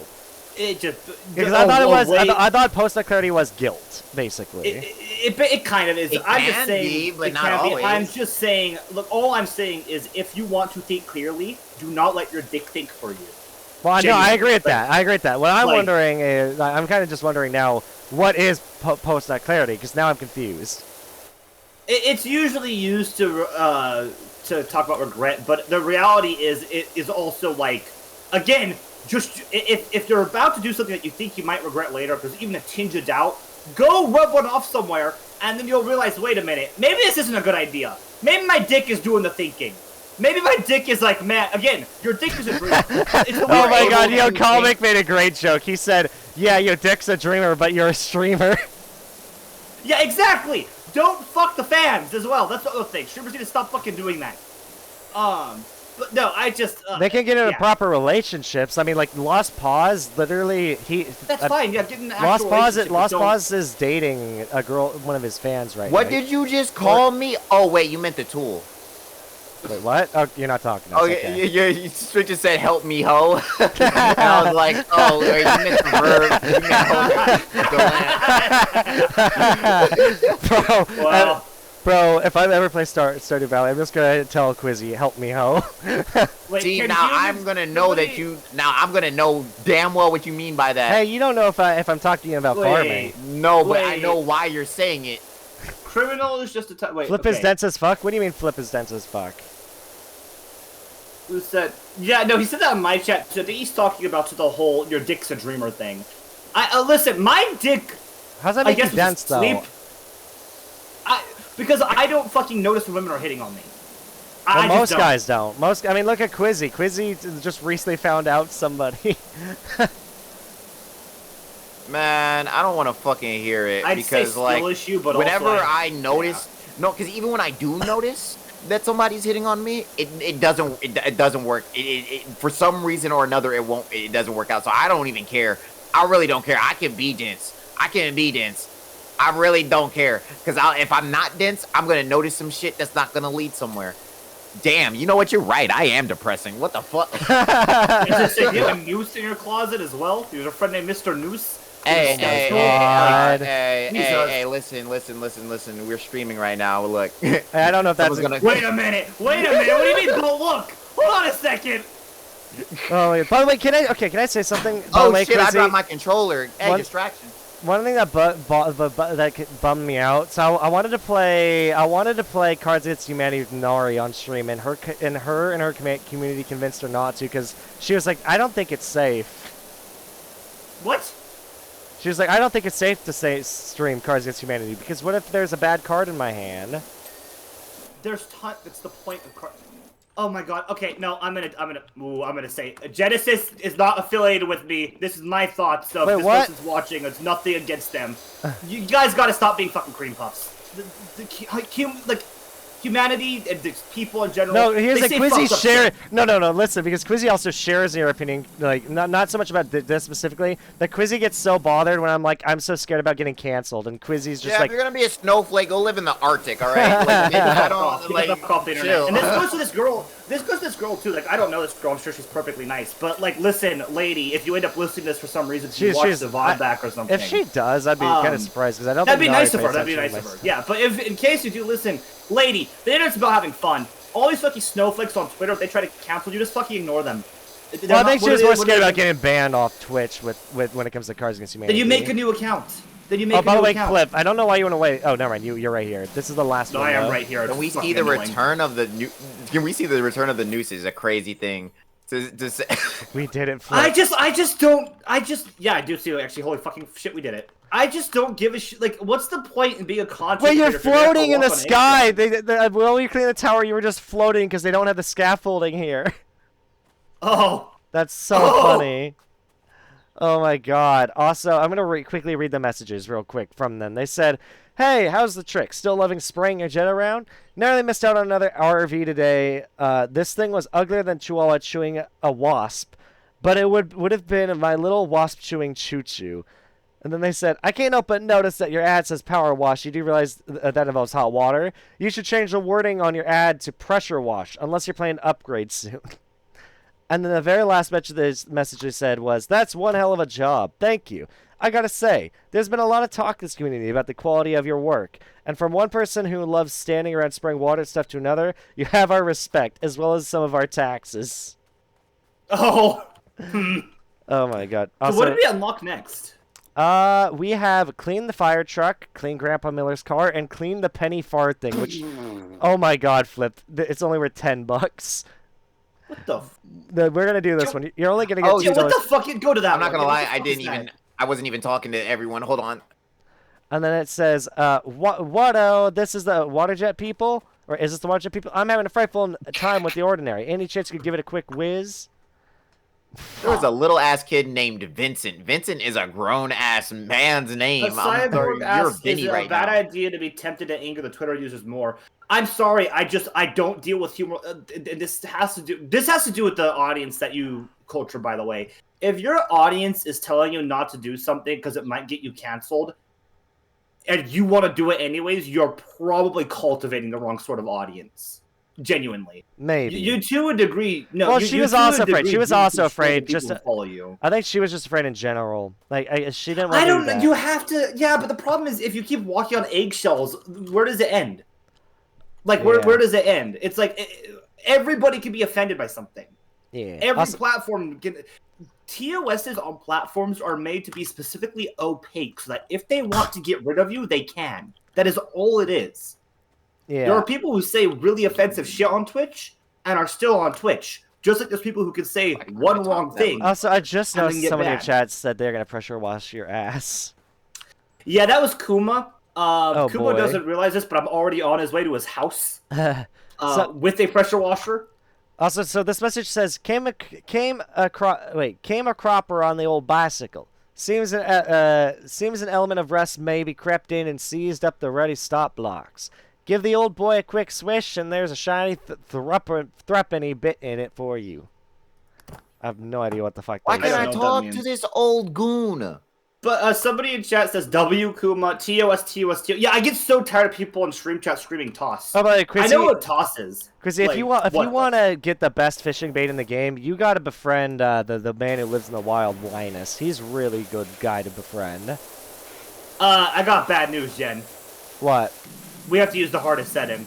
It just because I thought post-nut clarity was guilt, basically. It kind of is. I'm just saying, but not always. I'm just saying. Look, all I'm saying is, if you want to think clearly, do not let your dick think for you. Well, no, I agree with that. What I'm wondering is, I'm kind of just wondering now, what is post-nut clarity? Because now I'm confused. It's usually used to talk about regret, but the reality is, it is also like, again, just if you're about to do something that you think you might regret later, if there's even a tinge of doubt, go rub one off somewhere, and then you'll realize, wait a minute, maybe this isn't a good idea. Maybe my dick is doing the thinking. Maybe my dick is like, man, again, your dick is a dreamer. Oh my god, yo, Comic made a great joke. He said, yeah, your dick's a dreamer, but you're a streamer. Yeah, exactly. Don't fuck the fans as well. That's the other thing. Streamers need to stop fucking doing that. But no, I just... they can get into proper relationships. I mean, like, Lost Pause, literally, That's fine, yeah, get an actual Lost Pause is dating a girl, one of his fans right now. What did you just call me? Oh, wait, you meant the tool. Wait, what? Oh, you're not talking. Oh, okay. You straight just said, help me, ho. And I was like, oh, you meant the verb. You meant ho. Bro, if I ever play Stardew Valley, I'm just gonna tell Quizzy, help me, ho. Wait, see, now I'm gonna know that you... Now I'm gonna know damn well what you mean by that. Hey, you don't know if I'm talking about farming. No, but I know why you're saying it. Criminal is just a... Wait, Flip is dense as fuck? What do you mean Flip is dense as fuck? Who said... Yeah, no, he said that in my chat. So he's talking about the whole your dick's a dreamer thing. Listen, my dick... How's that make you dense, though? Because I don't fucking notice when women are hitting on me. Well, most guys don't. I mean, look at Quizzy. Quizzy just recently found out somebody. Man, I don't want to fucking hear it. I'd because, say like, skill issue, but whenever also I notice... Yeah. No, because even when I do notice... that somebody's hitting on me, it doesn't work. For some reason or another, it doesn't work out. So I don't even care. I really don't care. I can be dense. I really don't care. Because if I'm not dense, I'm going to notice some shit that's not going to lead somewhere. Damn, you know what? You're right. I am depressing. What the fuck? You have a noose in your closet as well? There's a friend named Mr. Noose. Hey, listen. We're streaming right now. Look. I don't know if that's gonna... Wait a minute. What do you mean, don't look? Hold on a second. Oh, wait. By the way, can I say something? Oh, shit, I dropped my controller. Hey, distraction. One thing that that bummed me out. So I wanted to play Cards Against Humanity with Nari on stream, and her community convinced her not to because she was like, I don't think it's safe. What? She was like, I don't think it's safe to stream Cards Against Humanity because what if there's a bad card in my hand? There's that's the point of card. Oh my god. Okay, no, I'm gonna say Genesis is not affiliated with me. This is my thoughts. So if this person's watching, it's nothing against them. You guys gotta stop being fucking cream puffs. Humanity and the people in general. No, here's the Quizzy share. No. Listen, because Quizzy also shares your opinion. Like, not so much about this specifically. But Quizzy gets so bothered when I'm so scared about getting canceled, and Quizzy's just like, if you're gonna be a snowflake, go live in the Arctic, all right? Like, I don't like chill. And this goes to this girl. This goes to this girl too. Like, I don't know this girl. I'm sure she's perfectly nice. But like, listen, lady, if you end up listening to this for some reason, she watches the VOD back or something. If she does, I'd be kind of surprised because I don't. That'd be nice of her. That'd be nice of her. Yeah, but if in case you do listen. Lady, the internet's about having fun. All these fucking snowflakes on Twitter, if they try to cancel you, just fucking ignore them. Well, I think she was more scared about getting banned off Twitch with when it comes to Cards Against Humanity. Then you make a new account. By the way, Clip, I don't know why you went away. Oh, never mind. You're right here. This is the last one. No, I am right here. Can we see the return of the new? Can we see the return of the noose? Is a crazy thing. We did it. Flip. I do see it. Actually, holy fucking shit, we did it. I just don't give a shit. Like, what's the point in being a content creator? Well, you're floating in the sky. While you clean the tower, you were just floating because they don't have the scaffolding here. Oh. That's so funny. Oh my god. Also, I'm going to quickly read the messages real quick from them. They said, hey, how's the trick? Still loving spraying your jet around? Narrowly missed out on another RV today. This thing was uglier than Chihuahua chewing a wasp, but it would have been my little wasp chewing choo-choo. And then they said, I can't help but notice that your ad says power wash. You do realize that involves hot water? You should change the wording on your ad to pressure wash, unless you're planning to upgrade soon. And then the very last message they said was, that's one hell of a job. Thank you. I gotta say, there's been a lot of talk in this community about the quality of your work. And from one person who loves standing around spraying water stuff to another, you have our respect, as well as some of our taxes. Oh. Oh my god. Also, so what did we unlock next? We have clean the fire truck, clean Grandpa Miller's car, and clean the penny fart thing, which, oh my god, Flip, it's only worth $10. What the? We're gonna do this one. You're only gonna get. Oh, yeah, what the fuck? Go to that. I'm not gonna lie, I wasn't even talking to everyone. Hold on. And then it says, this is the water jet people, or is this the water jet people? I'm having a frightful time with the ordinary. Any chance you could give it a quick whiz? There was a little ass kid named Vincent. Vincent is a grown ass man's name. I'm sorry, you're Vinny right now. Bad idea to be tempted to anger the Twitter users more. I'm sorry, I don't deal with humor. This has to do with the audience that you culture, by the way. If your audience is telling you not to do something because it might get you canceled, and you want to do it anyways, you're probably cultivating the wrong sort of audience. Genuinely, maybe you to a degree. No, well, she was also afraid. She was also afraid. Just to follow you. I think she was just afraid in general. Like she didn't. Want I don't. To do that. You have to. Yeah, but the problem is if you keep walking on eggshells, where does it end? Like where does it end? It's like everybody can be offended by something. Yeah. Every platform can. TOSs on platforms are made to be specifically opaque so that if they want to get rid of you, they can. That is all it is. Yeah. There are people who say really offensive shit on Twitch and are still on Twitch. Just like there's people who can say one wrong thing. Also, I just noticed someone in your chat said they're going to pressure wash your ass. Yeah, that was Kuma. Oh, Kuma doesn't realize this, but I'm already on his way to his house with a pressure washer. Also, so this message says, came a cropper on the old bicycle. Seems an element of rest maybe crept in and seized up the ready stop blocks. Give the old boy a quick swish, and there's a shiny threepenny bit in it for you. I have no idea what the fuck Why that is. can't I know what that talk means. to this old goon? But somebody in chat says W Kuma TOS. Yeah, I get so tired of people in stream chat screaming toss. Oh, but I know what toss is. Quizzy, if Like, you want what? to get the best fishing bait in the game, you got to befriend the man who lives in the wild, Linus. He's a really good guy to befriend. I got bad news, Jen. What? We have to use the hardest setting.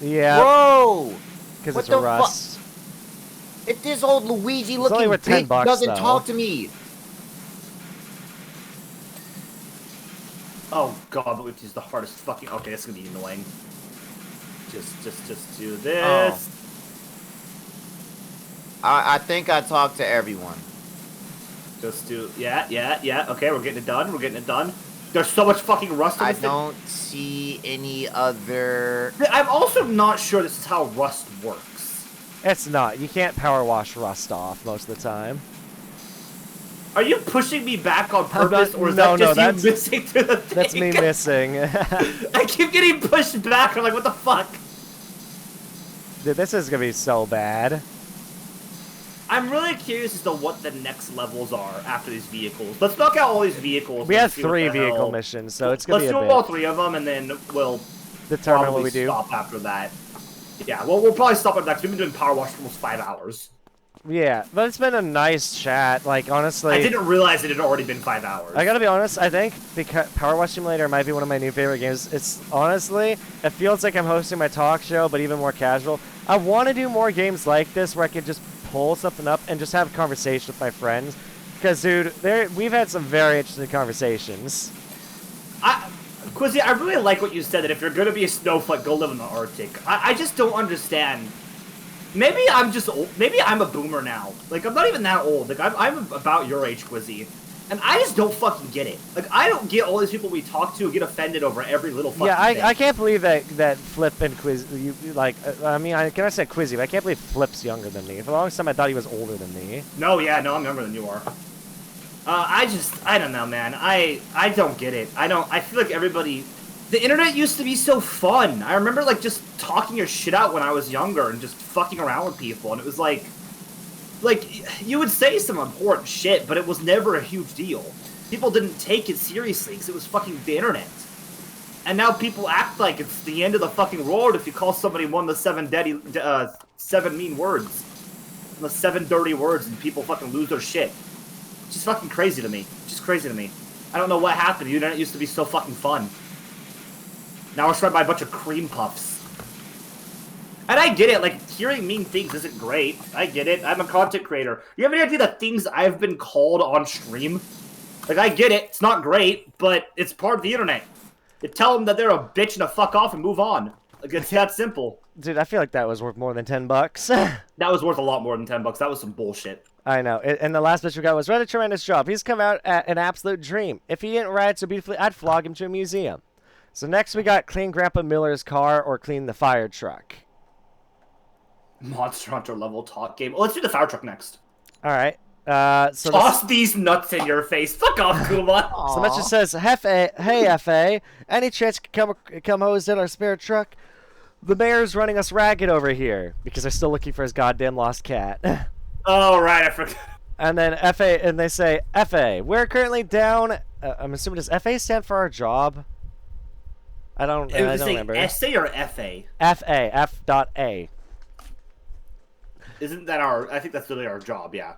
Yeah, Whoa! because what it's the a rust. If this old Luigi only looking worth $10, bitch doesn't though. talk to me. Oh god, but we have to use the hardest fucking. Okay, that's gonna be annoying. Just do this. I think I talked to everyone. Just do. Yeah. Okay, we're getting it done. We're getting it done. There's so much fucking rust in I this thing. don't see any other. I'm also not sure this is how rust works. It's not. You can't power wash rust off most of the time. Are you pushing me back on I'm purpose, not- or is no, that just no, you that's- missing through the thing? That's me missing. I keep getting pushed back. I'm like, what the fuck? Dude, this is gonna be so bad. I'm really curious as to what the next levels are after these vehicles. Let's knock out all these vehicles. We and have see what 3 the vehicle hell- missions, so it's gonna Let's be a do bit. all 3 of them, and then we'll Determine probably what we do. stop after that. Yeah, well, we'll probably stop at next. We've been doing PowerWash for almost 5 hours. Yeah, but it's been a nice chat. Like, honestly, I didn't realize it had already been 5 hours. I gotta be honest, I think because PowerWash Simulator might be one of my new favorite games. It's honestly, it feels like I'm hosting my talk show, but even more casual. I want to do more games like this where I can just pull something up and just have a conversation with my friends. Because, dude, we've had some very interesting conversations. Quizzy, I really like what you said, that if you're gonna be a snowflake, go live in the Arctic. I just don't understand. Maybe I'm just old. Maybe I'm a boomer now. Like, I'm not even that old. Like, I'm about your age, Quizzy. And I just don't fucking get it. Like, I don't get all these people we talk to get offended over every little fucking thing. Yeah, I can't believe that Flip and Quiz, I mean, I said Quizzy, but I can't believe Flip's younger than me. For the longest time, I thought he was older than me. No, I'm younger than you are. I don't know, man. I don't get it. I feel like everybody... The internet used to be so fun. I remember, like, just talking your shit out when I was younger and just fucking around with people. And it was like, you would say some important shit, but it was never a huge deal. People didn't take it seriously because it was fucking the internet. And now people act like it's the end of the fucking world if you call somebody one of the 7 mean words. The 7 dirty words, and people fucking lose their shit. It's just fucking crazy to me. Just crazy to me. I don't know what happened. The internet used to be so fucking fun. Now we're surrounded by a bunch of cream puffs. And I get it, like, hearing mean things isn't great. I get it. I'm a content creator. You have any idea the things I've been called on stream? Like, I get it. It's not great, but it's part of the internet. You tell them that they're a bitch and to fuck off and move on. Like, it's that simple. Dude, I feel like that was worth more than $10. That was worth a lot more than $10. That was some bullshit. I know. And the last bitch we got was, "What a tremendous job. He's come out at an absolute dream. If he didn't ride so beautifully, I'd flog him to a museum." So next we got clean Grandpa Miller's car or clean the fire truck. Monster Hunter level talk game. Well, let's do the fire truck next. All right. So Toss these nuts in your face. Fuck off, Kuma. So much just says, "Hey, FA, any chance you could come hose in our spare truck? The mayor's running us ragged over here because they're still looking for his goddamn lost cat." Oh, right, I forgot. And then FA, and they say, "FA, we're currently down." I'm assuming, does FA stand for our job? I don't remember. Essay or FA? FA, F.A. Isn't that our... I think that's really our job, yeah.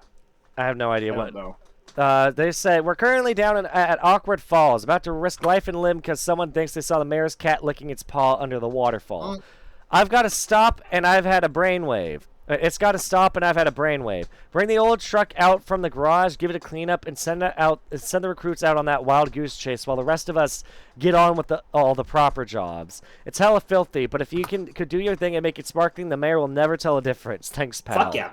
I have no idea I what. don't know. They say, "We're currently down at Awkward Falls, about to risk life and limb because someone thinks they saw the mayor's cat licking its paw under the waterfall. I've got to stop, and I've had a brainwave. It's got to stop, and I've had a brainwave. Bring the old truck out from the garage, give it a cleanup, and send the recruits out on that wild goose chase while the rest of us get on with all the proper jobs. It's hella filthy, but if you could do your thing and make it sparkling, the mayor will never tell a difference. Thanks, pal." Fuck yeah.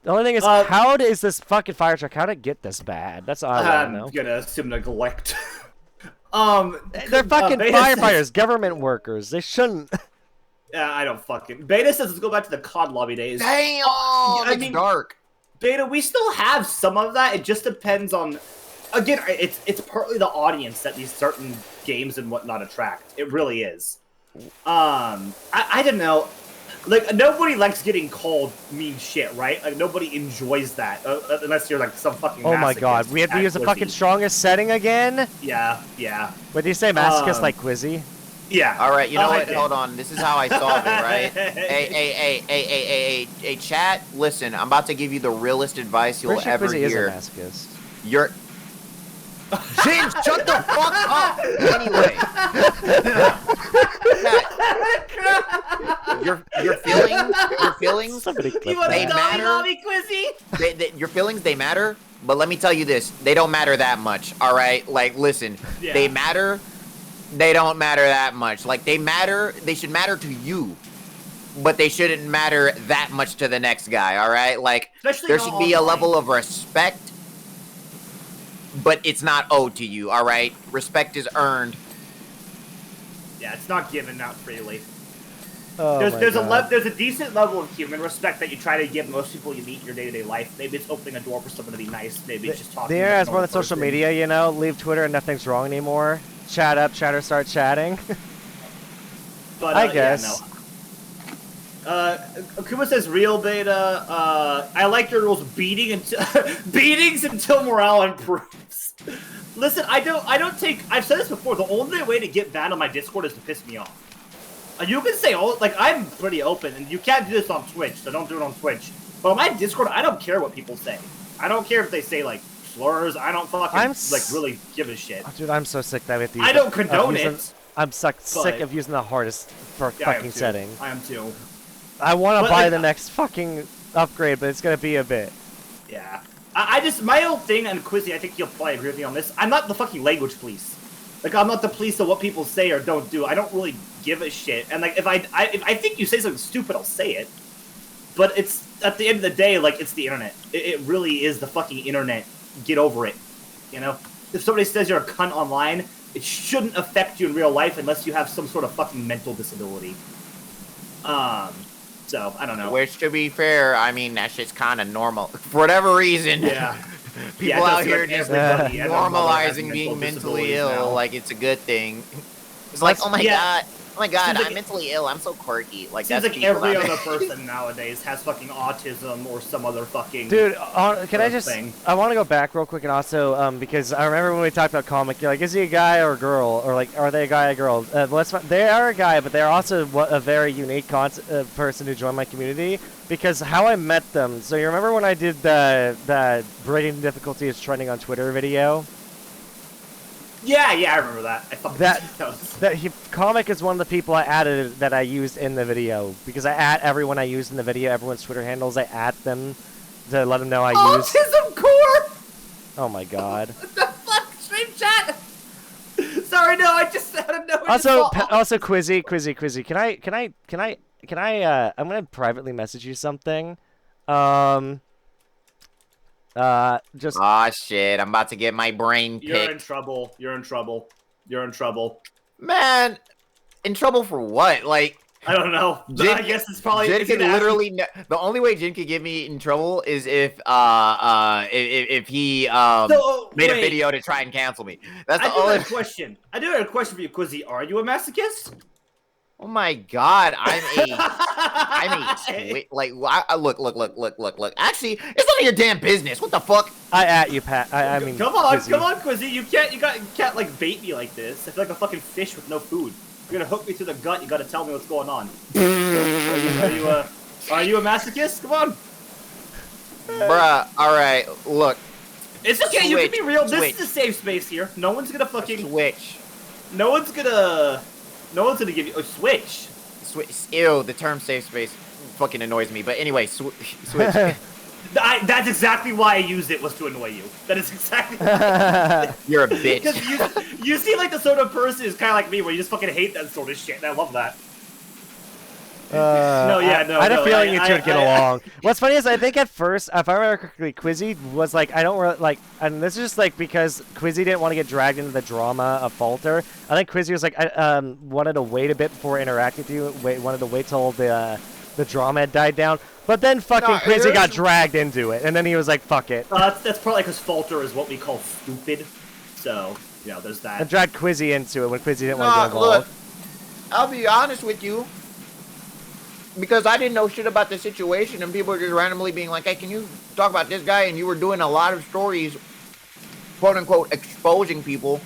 The only thing is, how is this fucking fire truck? How did it get this bad? That's all I want to know. I'm gonna assume neglect. They're fucking Beta firefighters, government workers. They shouldn't. Yeah, I don't fucking... Beta says let's go back to the COD lobby days. Damn! I It's mean- dark. Beta, we still have some of that. It just depends on again, it's partly the audience that these certain games and whatnot attract. It really is. I don't know. Like, nobody likes getting called mean shit, right? Like, nobody enjoys that, unless you're like some fucking. Oh my god, we have to use the fucking strongest setting again? Yeah, yeah. What do you say, masochist like Quizzy? Yeah. All right, you know what? Hold on. This is how I solve it, right? Hey, chat. Listen, I'm about to give you the realest advice you'll ever Quizzy hear. is a masochist. You're. James, shut the fuck up. Anyway, your feelings, You want they to matter. me, Quizzy? Your feelings, they matter. But let me tell you this: they don't matter that much. All right, like listen, they matter. They don't matter that much. Like they matter. They should matter to you, but they shouldn't matter that much to the next guy. All right, like Especially there should be a level of respect. But it's not owed to you, all right? Respect is earned. Yeah, it's not given out freely. Oh There's a decent level of human respect that you try to give most people you meet in your day-to-day life. Maybe it's opening a door for someone to be nice. Maybe it's just talking. The internet has more than social media, you know? Leave Twitter and nothing's wrong anymore. Chat up, chatter, start chatting. But I guess. Yeah, no. Kuma says real beta. I like your rules beatings until morale improves. Listen, I don't take. I've said this before. The only way to get banned on my Discord is to piss me off. You can say I'm pretty open, and you can't do this on Twitch, so don't do it on Twitch. But on my Discord, I don't care what people say. I don't care if they say like slurs. I don't fucking really give a shit. Oh, dude, I'm so sick that we have to use I don't condone it. I'm sick of using the hardest fucking setting. I am too. I want to buy the next fucking upgrade, but it's gonna be a bit. Yeah. I just, my own thing, and Quizzy, I think you'll probably agree with me on this, I'm not the fucking language police. Like, I'm not the police of what people say or don't do. I don't really give a shit. And, like, if I think you say something stupid, I'll say it. But it's, at the end of the day, like, it's the internet. It really is the fucking internet. Get over it. You know? If somebody says you're a cunt online, it shouldn't affect you in real life unless you have some sort of fucking mental disability. So, I don't know. Which, to be fair, I mean, that shit's kind of normal. For whatever reason. Yeah. People out here like just normalizing being mentally ill now. like it's a good thing. It's like, oh my god, I'm mentally ill. I'm so quirky. Like seems that's like every other person nowadays has fucking autism or some other fucking. Dude, can I just? Thing. I want to go back real quick and also because I remember when we talked about comic, you're like, is he a guy or a girl, or like, are they a guy or a girl? They are a guy, but they're also a very unique person who joined my community because how I met them. So you remember when I did the breaking difficulty is trending on Twitter video? Yeah, I remember that. I thought comic is one of the people I added that I used in the video because I add everyone I used in the video, everyone's Twitter handles. I add them to let them know I used. Autism Core. Oh my god. What the fuck, stream chat? Sorry, no, I just don't know. Also, Quizzy. Can I? I'm gonna privately message you something. Just. Aw, shit, I'm about to get my brain picked. You're in trouble. You're in trouble. Man, in trouble for what? Like, I don't know. I guess it's probably. Jin could literally. The only way Jin could get me in trouble is if he made a video to try and cancel me. That's the only question. I do have a question for you, Quizzy. Are you a masochist? Oh my god, look. Actually, it's none of your damn business. What the fuck? I at you, Pat. I mean, come on, Quizzy. You can't like bait me like this. I feel like a fucking fish with no food. You're gonna hook me to the gut. You gotta tell me what's going on. Are you a masochist? Come on, bruh. All right, look. It's okay. You can be real. This is a safe space here. No one's gonna fucking switch. No one's gonna give you a switch. Ew, the term safe space fucking annoys me. But anyway, switch. That's exactly why I used it, was to annoy you. That is exactly why. You're a bitch. Because you seem like the sort of person who's kind of like me, where you just fucking hate that sort of shit, and I love that. I had a feeling you two would get along. What's funny is I think at first, if I remember correctly, Quizzy was like, I don't really like, and this is just like because Quizzy didn't want to get dragged into the drama of Falter. I think Quizzy was like, I wanted to wait a bit before interacting with you. Wanted to wait till the the drama had died down. But then fucking Quizzy got dragged into it, and then he was like, "Fuck it." That's probably because Falter is what we call stupid. So there's that. And dragged Quizzy into it when Quizzy didn't want to get involved. Look, I'll be honest with you. Because I didn't know shit about the situation, and people were just randomly being like, "Hey, can you talk about this guy?" And you were doing a lot of stories, quote unquote, exposing people.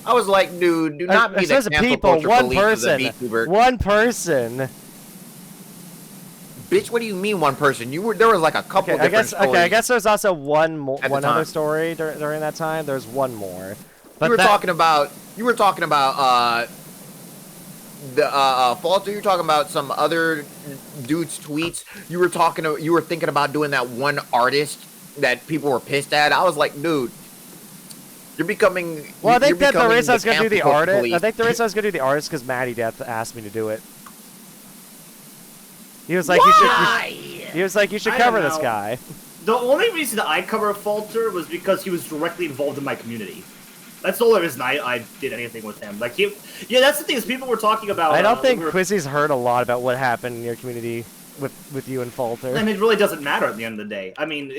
I was like, dude, do not be the cancel culture police of the VTuber. One person. Bitch, what do you mean one person? There was like a couple different stories. Okay, I guess there's also one other story during that time. There's one more. But you were talking about the Falter. You were talking about some other dude's tweets. You were thinking about doing that one artist that people were pissed at. I was like, dude, you're becoming. Well, I think that the reason I was gonna do the artist. Police. I think the reason I was gonna do the artist because Maddie Death asked me to do it. He was like, you should cover this guy. The only reason I cover Falter was because he was directly involved in my community. That's the only reason I did anything with him. Like that's the thing is people were talking about. I don't think Quizzy's heard a lot about what happened in your community with you and Falter. I mean, it really doesn't matter at the end of the day. I mean,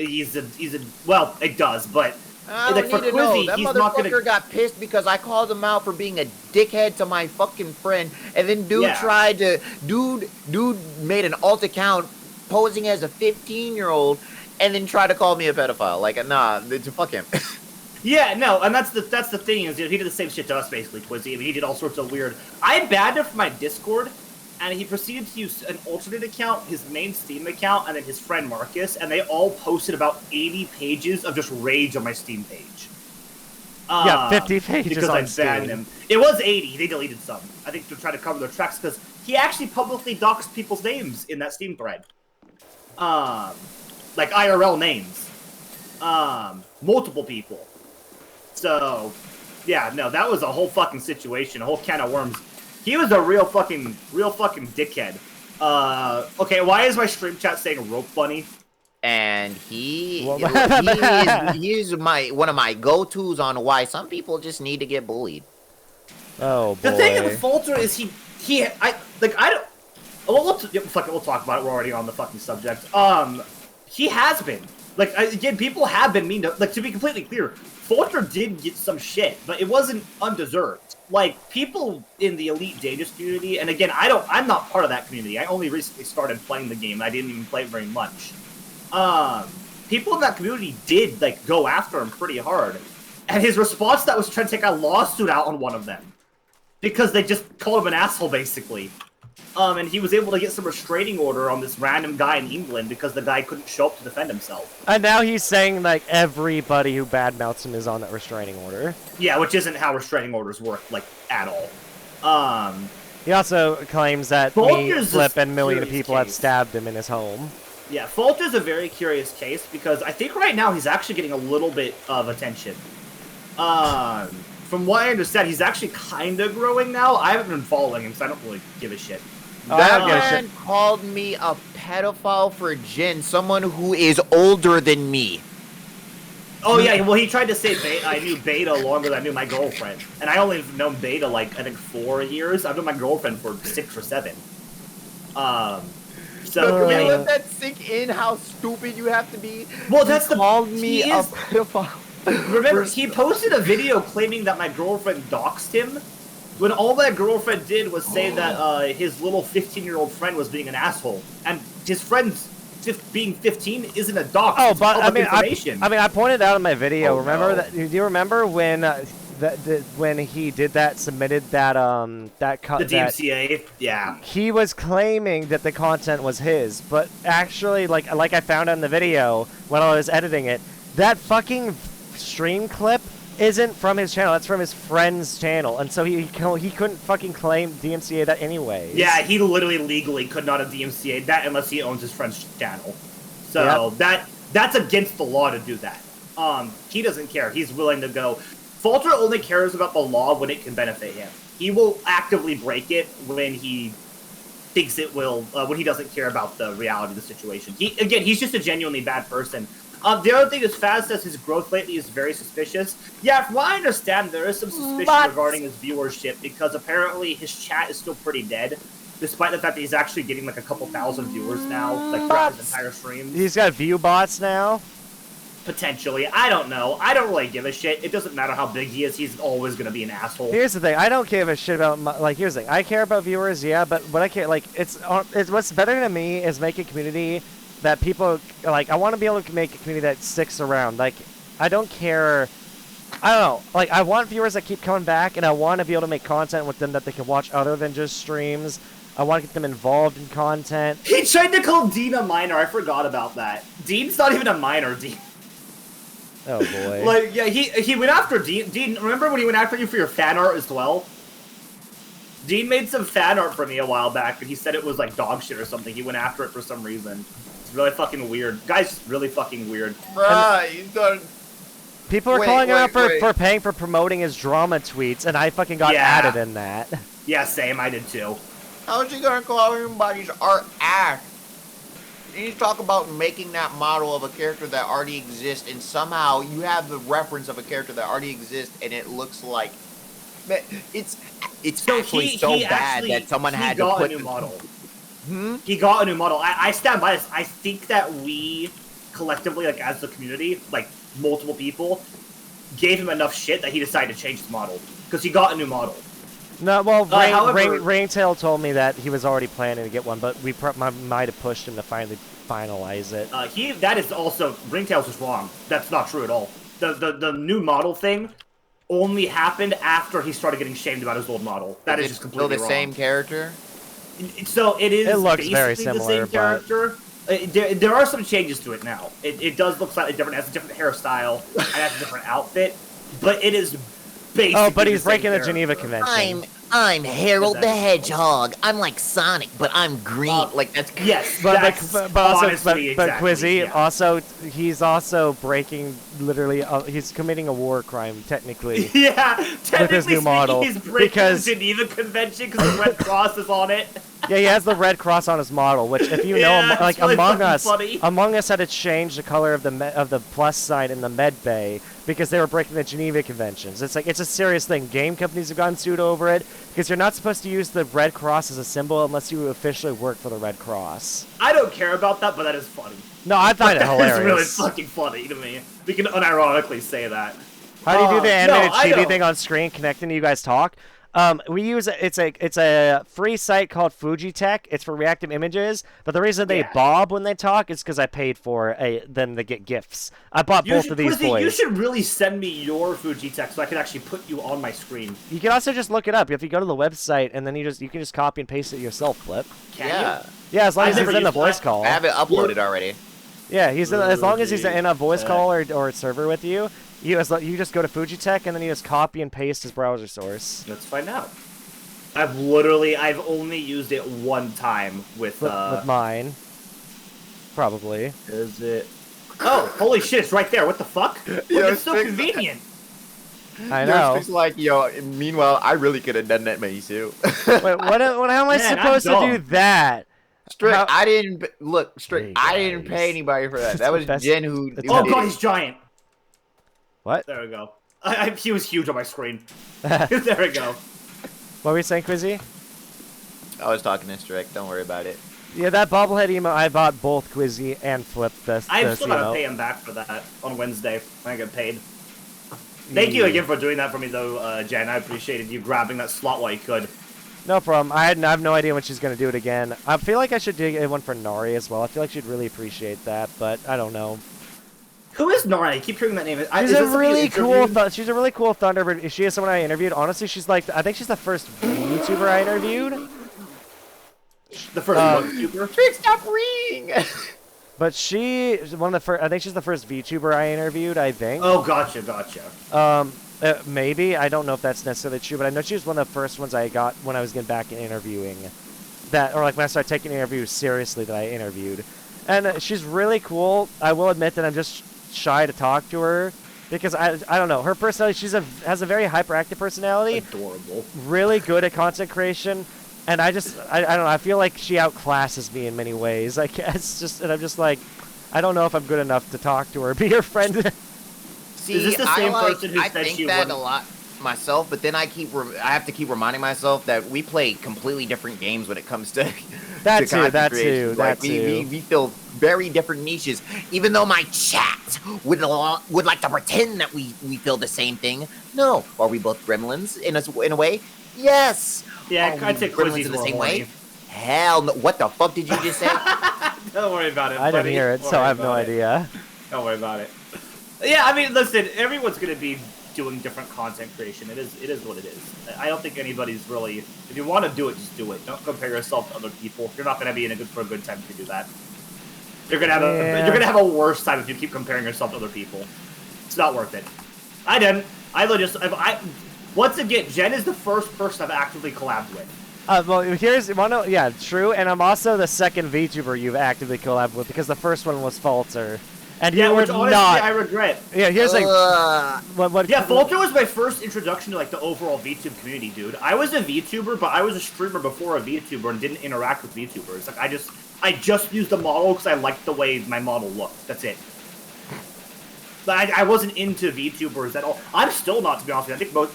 well, it does, but I don't need to know. That motherfucker got pissed because I called him out for being a dickhead to my fucking friend, and then dude made an alt account posing as a 15-year-old, and then tried to call me a pedophile. Like, nah, fuck him. Yeah, no, and that's the thing is he did the same shit to us basically, Quizzy. I mean, he did all sorts of weird. I banned him from my Discord, and he proceeded to use an alternate account, his main Steam account, and then his friend Marcus, and they all posted about 80 pages of just rage on my Steam page. 50 pages because on I banned him. It was 80. They deleted some. I think to try to cover their tracks because he actually publicly doxed people's names in that Steam thread. Like IRL names. Multiple people. So, yeah, no, that was a whole fucking situation, a whole can of worms. He was a real fucking dickhead. Okay, why is my stream chat saying Rope Bunny? And he is one of my go-tos on why some people just need to get bullied. Oh boy. The thing with Falter is we'll talk about it. We're already on the fucking subject. He has been. Like, again, people have been mean to, like, to be completely clear, Falter did get some shit, but it wasn't undeserved. Like, people in the Elite Dangerous community, and again, I'm not part of that community. I only recently started playing the game, and I didn't even play it very much. People in that community did, like, go after him pretty hard. And his response to that was to try to take a lawsuit out on one of them. Because they just called him an asshole, basically. And he was able to get some restraining order on this random guy in England because the guy couldn't show up to defend himself. And now he's saying, like, everybody who badmouths him is on that restraining order. Yeah, which isn't how restraining orders work, like, at all. He also claims that me, Flip, and a million people have stabbed him in his home. Yeah, Falter's a very curious case because I think right now he's actually getting a little bit of attention. From what I understand, he's actually kind of growing now. I haven't been following him, so I don't really give a shit. That man called me a pedophile for Jin, someone who is older than me. Oh yeah, well he tried to say I knew Beta longer than I knew my girlfriend. And I only have known Beta like, I think 4 years. I've known my girlfriend for 6 or 7. So can we let that sink in how stupid you have to be? Well, that's called me a pedophile. Remember, he posted a video claiming that my girlfriend doxed him, when all that girlfriend did was say that his little 15-year-old friend was being an asshole, and his friend's being 15 isn't a dox. Oh, but I mean, I pointed out in my video. Do you remember when when he did that, submitted that the DMCA? Yeah. He was claiming that the content was his, but actually, like I found out in the video when I was editing it, that fucking stream clip isn't from his channel. That's from his friend's channel, and so he couldn't fucking claim DMCA that anyways. Yeah, he literally legally could not have DMCA'd that unless he owns his friend's channel. So that's against the law to do that. He doesn't care. He's willing to go. Falter only cares about the law when it can benefit him. He will actively break it when he thinks it will. When he doesn't care about the reality of the situation. He's just a genuinely bad person. The other thing is, Faz says his growth lately is very suspicious. Yeah, from what I understand, there is some suspicion regarding his viewership because apparently his chat is still pretty dead. despite the fact that he's actually getting like a couple thousand viewers now, like throughout his entire stream. He's got view bots now. Potentially, I don't know. I don't really give a shit. It doesn't matter how big he is. He's always gonna be an asshole. Here's the thing. I don't give a shit about here's the thing. I care about viewers, yeah, but what I care it's what's better to me is make a community that people like. I want to be able to make a community that sticks around. Like, I don't care. I don't know. Like, I want viewers that keep coming back, and I want to be able to make content with them that they can watch other than just streams. I want to get them involved in content. He tried to call Dean a minor. I forgot about that. Dean's not even a minor, Dean. Oh boy. Like, yeah, he went after Dean. Dean, remember when he went after you for your fan art as well? Dean made some fan art for me a while back, and he said it was like dog shit or something. He went after it for some reason. It's really fucking weird. Guy's really fucking weird. Bruh, you done. People are calling him out for paying for promoting his drama tweets, and I fucking got added in that. Yeah, same. I did too. How is he gonna call everybody's art ass? You need to talk about making that model of a character that already exists, and somehow you have the reference of a character that already exists, and it looks like, man, it's So actually so bad that someone had to put a new model. He got a new model. I stand by this. I think that we collectively, like as the community, like multiple people, gave him enough shit that he decided to change the model because he got a new model. No, well, however, Raintail told me that he was already planning to get one, but we might have pushed him to finally finalize it. That is also Ringtails was wrong. That's not true at all. The new model thing only happened after he started getting shamed about his old model. That is just completely still the wrong. same character. So it is. It looks basically very similar, the same character. There are some changes to it now. It does look slightly different. It has a different hairstyle and has a different outfit, but it is. Oh, but he's breaking the Geneva Convention. I'm Harold the Hedgehog. I'm like Sonic, but I'm green. Like that's yes. But Honestly, Quizzy yeah. also he's also breaking literally. He's committing a war crime technically. Yeah, with his new model he's breaking because the Geneva Convention because the Red Cross is on it. Yeah, he has the red cross on his model, which if you know, like really Among Us, funny. Among Us had to change the color of the plus sign in the med bay because they were breaking the Geneva Conventions. It's like it's a serious thing. Game companies have gotten sued over it because you're not supposed to use the red cross as a symbol unless you officially work for the Red Cross. I don't care about that, but that is funny. No, I find it hilarious. It's really fucking funny to me. We can unironically say that. How do you do the animated no, chibi thing on screen connecting to you guys talk? We use it's a free site called Fujitech. It's for reactive images, but the reason they bob when they talk is because I paid for them to get gifs. I bought both of these Quizzy, boys. You should really send me your Fujitech so I can actually put you on my screen. You can also just look it up if you go to the website and then you can just copy and paste it yourself, Flip. Can you? Yeah, as long as he's in the voice call. I have it uploaded already. Yeah, as long as he's in a voice call or server with you. You just go to Fujitech and then you just copy and paste his browser source. Let's find out. I've only used it one time with mine. Probably. Is it? Oh, holy shit! It's right there. What the fuck? It's so convenient. I know. It's like, meanwhile, I really could have done that maybe too. Wait, how am I supposed to do that? Strick, I didn't pay anybody for that. That was Jen who. Oh god, he's giant. What? There we go. He was huge on my screen. There we go. What were you saying, Quizzy? I was talking to Strick. Don't worry about it. Yeah, that bobblehead emo, I bought both Quizzy and Flip this. I'm still gonna pay him back for that on Wednesday when I get paid. Thank you again for doing that for me, though, Jen. I appreciated you grabbing that slot while you could. No problem. I have no idea when she's gonna do it again. I feel like I should do one for Nari as well. I feel like she'd really appreciate that, but I don't know. Who is Nora? I keep hearing that name. She's a really cool. She's a really cool Thunderbird. She is someone I interviewed. Honestly, she's like I think she's the first YouTuber I interviewed. The first YouTuber. Strick, stop reading. But she's one of the first. I think she's the first VTuber I interviewed. I think. Oh, gotcha. Maybe I don't know if that's necessarily true, but I know she was one of the first ones I got when I was getting back in interviewing. Or like when I started taking interviews seriously that I interviewed, and she's really cool. I will admit that I'm just shy to talk to her because I don't know her personality. Has a very hyperactive personality. Adorable. Really good at content creation, and I don't know. I feel like she outclasses me in many ways. I guess and I'm just like, I don't know if I'm good enough to talk to her, be her friend. See, is this the same person who I said think she that wouldn't? a lot. myself, but then I have to keep reminding myself that we play completely different games when it comes to That to too, content that creation. too, Like, that too. we fill very different niches. Even though my chat would like to pretend that we fill the same thing. No, are we both gremlins in a way? Yes. Yeah, Are I'd we say gremlins Quizzy's in the more same horny. way? Hell no. What the fuck did you just say? Don't worry about it. I didn't buddy. hear it, Don't so worry I have no about it. idea. Don't worry about it. Yeah, I mean, listen, everyone's gonna be doing different content creation. It is what it is. I don't think anybody's really. If you want to do it, just do it. Don't compare yourself to other people. You're not gonna be for a good time if you do that. You're gonna have a worse time if you keep comparing yourself to other people. It's not worth it. I didn't. Once again, Jen is the first person I've actively collabed with. Well, yeah, true, and I'm also the second VTuber you've actively collabed with because the first one was Falter, and Yeah, you were which honestly not. I regret. Yeah, here's like, what? Yeah, Falter was my first introduction to like the overall VTube community, dude. I was a VTuber, but I was a streamer before a VTuber and didn't interact with VTubers. Like I just used the model because I liked the way my model looked. That's it. But I wasn't into VTubers at all. I'm still not, to be honest with you.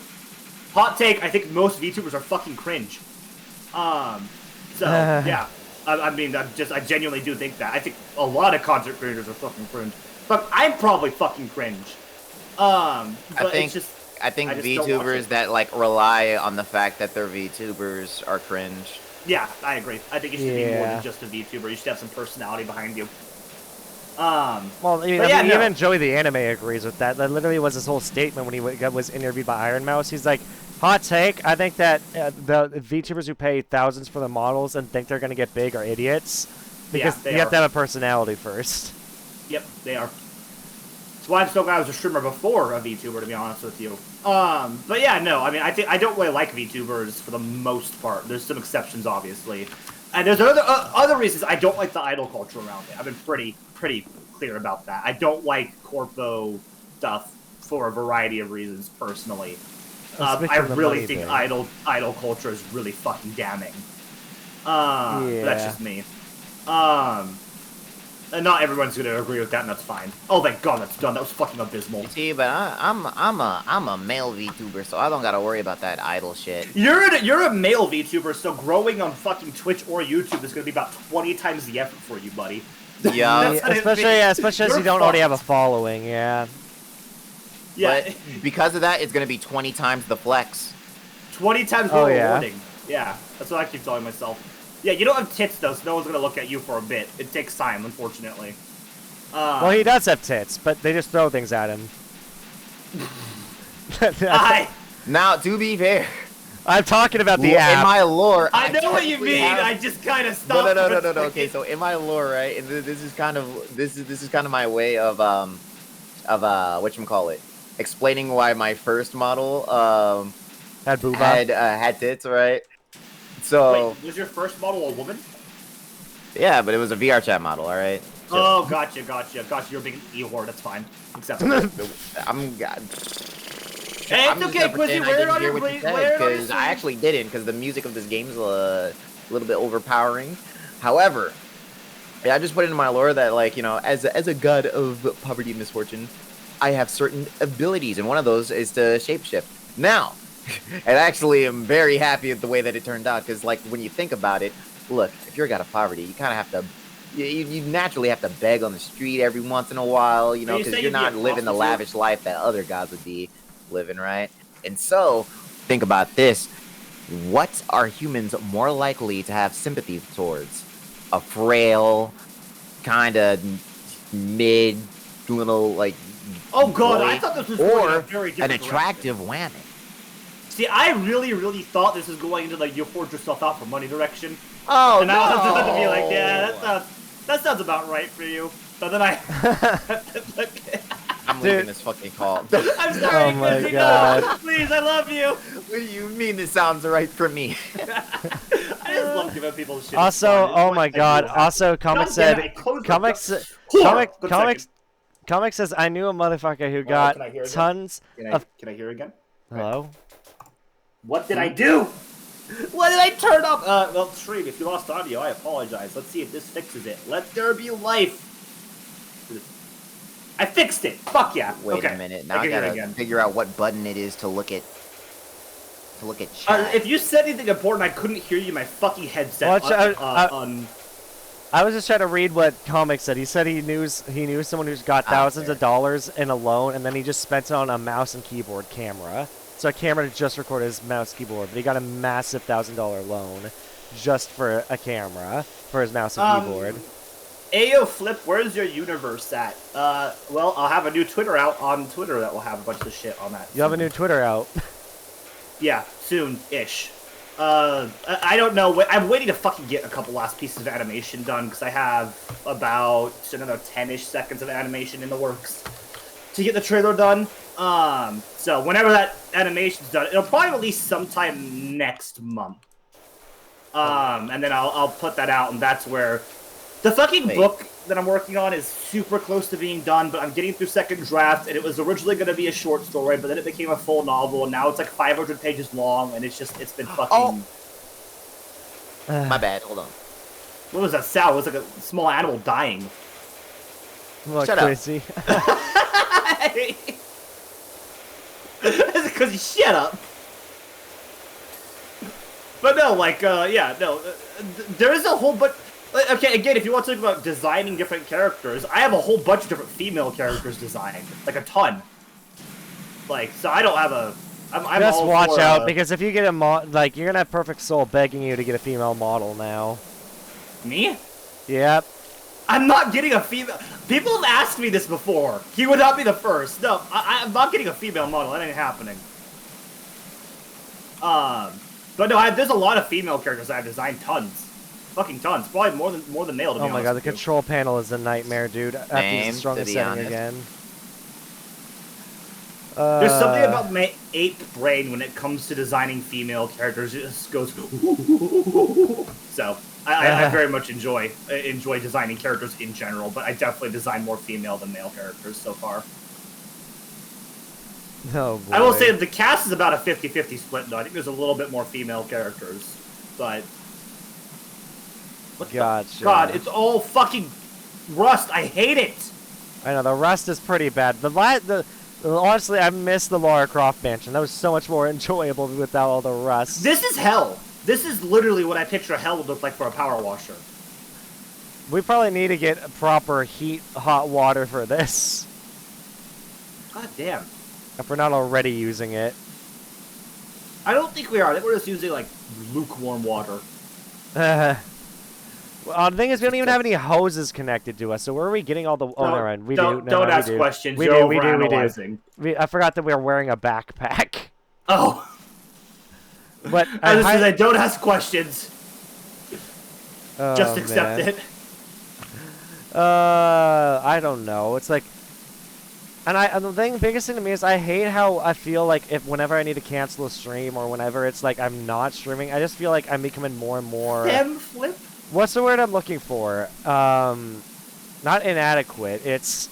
I think most VTubers are fucking cringe. So yeah, I mean, I genuinely do think that. I think a lot of content creators are fucking cringe. But I'm probably fucking cringe. But I it's just. think I just don't watch VTubers it. that like rely on the fact that they're VTubers are cringe. Yeah, I agree. I think you should be more Yeah. than just a VTuber. You should have some personality behind you. Well, but yeah, no. even Joey the Anime agrees with that. That literally was his whole statement when he was interviewed by Iron Mouse. He's like, hot take, I think that the VTubers who pay thousands for the models and think they're going to get big are idiots. Because they you have are. to have a personality first. Yep, they are. That's why I'm so glad I was a streamer before a VTuber, to be honest with you. But yeah, no, I mean, I don't really like VTubers for the most part. There's some exceptions, obviously. And there's other reasons I don't like the idol culture around it. I've been pretty clear about that. I don't like corpo stuff for a variety of reasons, personally. I really think idol culture is really fucking damning. But that's just me. And not everyone's gonna agree with that, and that's fine. Oh, thank God, that's done. That was fucking abysmal. See, but I'm a male VTuber, so I don't gotta worry about that idol shit. You're a male VTuber, so growing on fucking Twitch or YouTube is gonna be about 20 times the effort for you, buddy. Yeah, especially as you don't already have a following. Yeah. Yeah. But because of that, it's gonna be 20 times the flex. 20 times more yeah. rewarding. Yeah, that's what I keep telling myself. Yeah, you don't have tits though, so no one's gonna look at you for a bit. It takes time, unfortunately. Well, he does have tits, but they just throw things at him. Now, to be fair, I'm talking about the app. In my lore, I know what you mean. I just kind of stopped. No. Okay, so in my lore, right, and this is kind of my way of whatchamacallit, explaining why my first model had booba. had tits, right? So wait, was your first model a woman? Yeah, but it was a VR chat model, all right. So, oh, gotcha. You're a big e-whore. That's fine. Acceptable. I'm Hey, it's okay, Quizzy. Wear it on your because I actually didn't, because the music of this game is a little bit overpowering. However, yeah, I just put it in my lore that, like, you know, as a god of poverty and misfortune, I have certain abilities, and one of those is to shapeshift. Now, and actually, I'm very happy with the way that it turned out, because, like, when you think about it, look, if you're a god of poverty, you kind of have to. You naturally have to beg on the street every once in a while, you know, because you're not living the lavish life that other gods would be living, right? And so, think about this. What are humans more likely to have sympathy towards? A frail, kind of mid, little, like, oh god, boy, I thought this was going in a very different an attractive whammy. See, I really thought this was going into, like, you hoard yourself out for money direction. Oh, and I was just about to be like, yeah, that sounds about right for you. But then I... I'm leaving this fucking call. I'm sorry, oh my Quizzy, god. no, please, I love you. What do you mean this sounds right for me? I just love giving people shit. Also, oh my god. Also, Comic said, Comic says, I knew a motherfucker who got tons of. Can I hear again? Hello? What did I do? What did I turn up? Well, stream, if you lost audio, I apologize. Let's see if this fixes it. Let there be life. I fixed it. Fuck yeah. Wait a minute. Now I gotta figure out what button it is to look at. to look at chat. If you said anything important, I couldn't hear you. My fucking headset. I was just trying to read what Comic said. He said he knew someone who's got thousands of dollars in a loan, and then he just spent it on a mouse and keyboard camera. So a camera to just record his mouse keyboard, but he got a massive $1,000 loan just for a camera for his mouse and keyboard. Ayo Flip, where's your universe at? Well, I'll have a new Twitter out on Twitter that will have a bunch of shit on that. You have a new Twitter out? Yeah, soon-ish. I don't know. I'm waiting to fucking get a couple last pieces of animation done because I have about another 10-ish seconds of animation in the works to get the trailer done. So whenever that animation's done, it'll probably release sometime next month. And then I'll put that out, and that's where the fucking book that I'm working on is super close to being done, but I'm getting through second draft, and it was originally going to be a short story, but then it became a full novel, and now it's like 500 pages long, and it's been fucking... My bad, hold on. What was that sound? It was like a small animal dying. Look, Shut crazy. That's because you shut up. But no, there is a whole bunch... Okay, again, if you want to talk about designing different characters, I have a whole bunch of different female characters designed. Like, a ton. Like, so I don't have a... I'm just all watch for, out, because if you get a like, you're gonna have Perfect Soul begging you to get a female model now. Me? Yep. I'm not getting a female... People have asked me this before. He would not be the first. No, I'm not getting a female model. That ain't happening. But no, there's a lot of female characters I've designed, tons. Fucking tons. Probably more than male, to be honest. Oh my god, the control panel is a nightmare, dude. After the strongest setting again. There's something about my ape brain when it comes to designing female characters. It just goes... So, I very much enjoy designing characters in general, but I definitely design more female than male characters so far. Oh boy. I will say that the cast is about a 50-50 split, though. I think there's a little bit more female characters, but... Gotcha. God, it's all fucking rust. I hate it. I know, the rust is pretty bad. Honestly, I miss the Lara Croft mansion. That was so much more enjoyable without all the rust. This is hell. This is literally what I picture hell would look like for a power washer. We probably need to get proper hot water for this. God damn. If we're not already using it. I don't think we are. I think we're just using, like, lukewarm water. Well, the thing is, we don't even have any hoses connected to us, so where are we getting all the... Oh, never mind. Don't ask questions. We do. I forgot that we were wearing a backpack. Oh. But I don't ask questions. Just accept it. I don't know. It's like... And the biggest thing to me is I hate how I feel like whenever I need to cancel a stream or whenever it's like I'm not streaming, I just feel like I'm becoming more and more... Flip? What's the word I'm looking for? Not inadequate. It's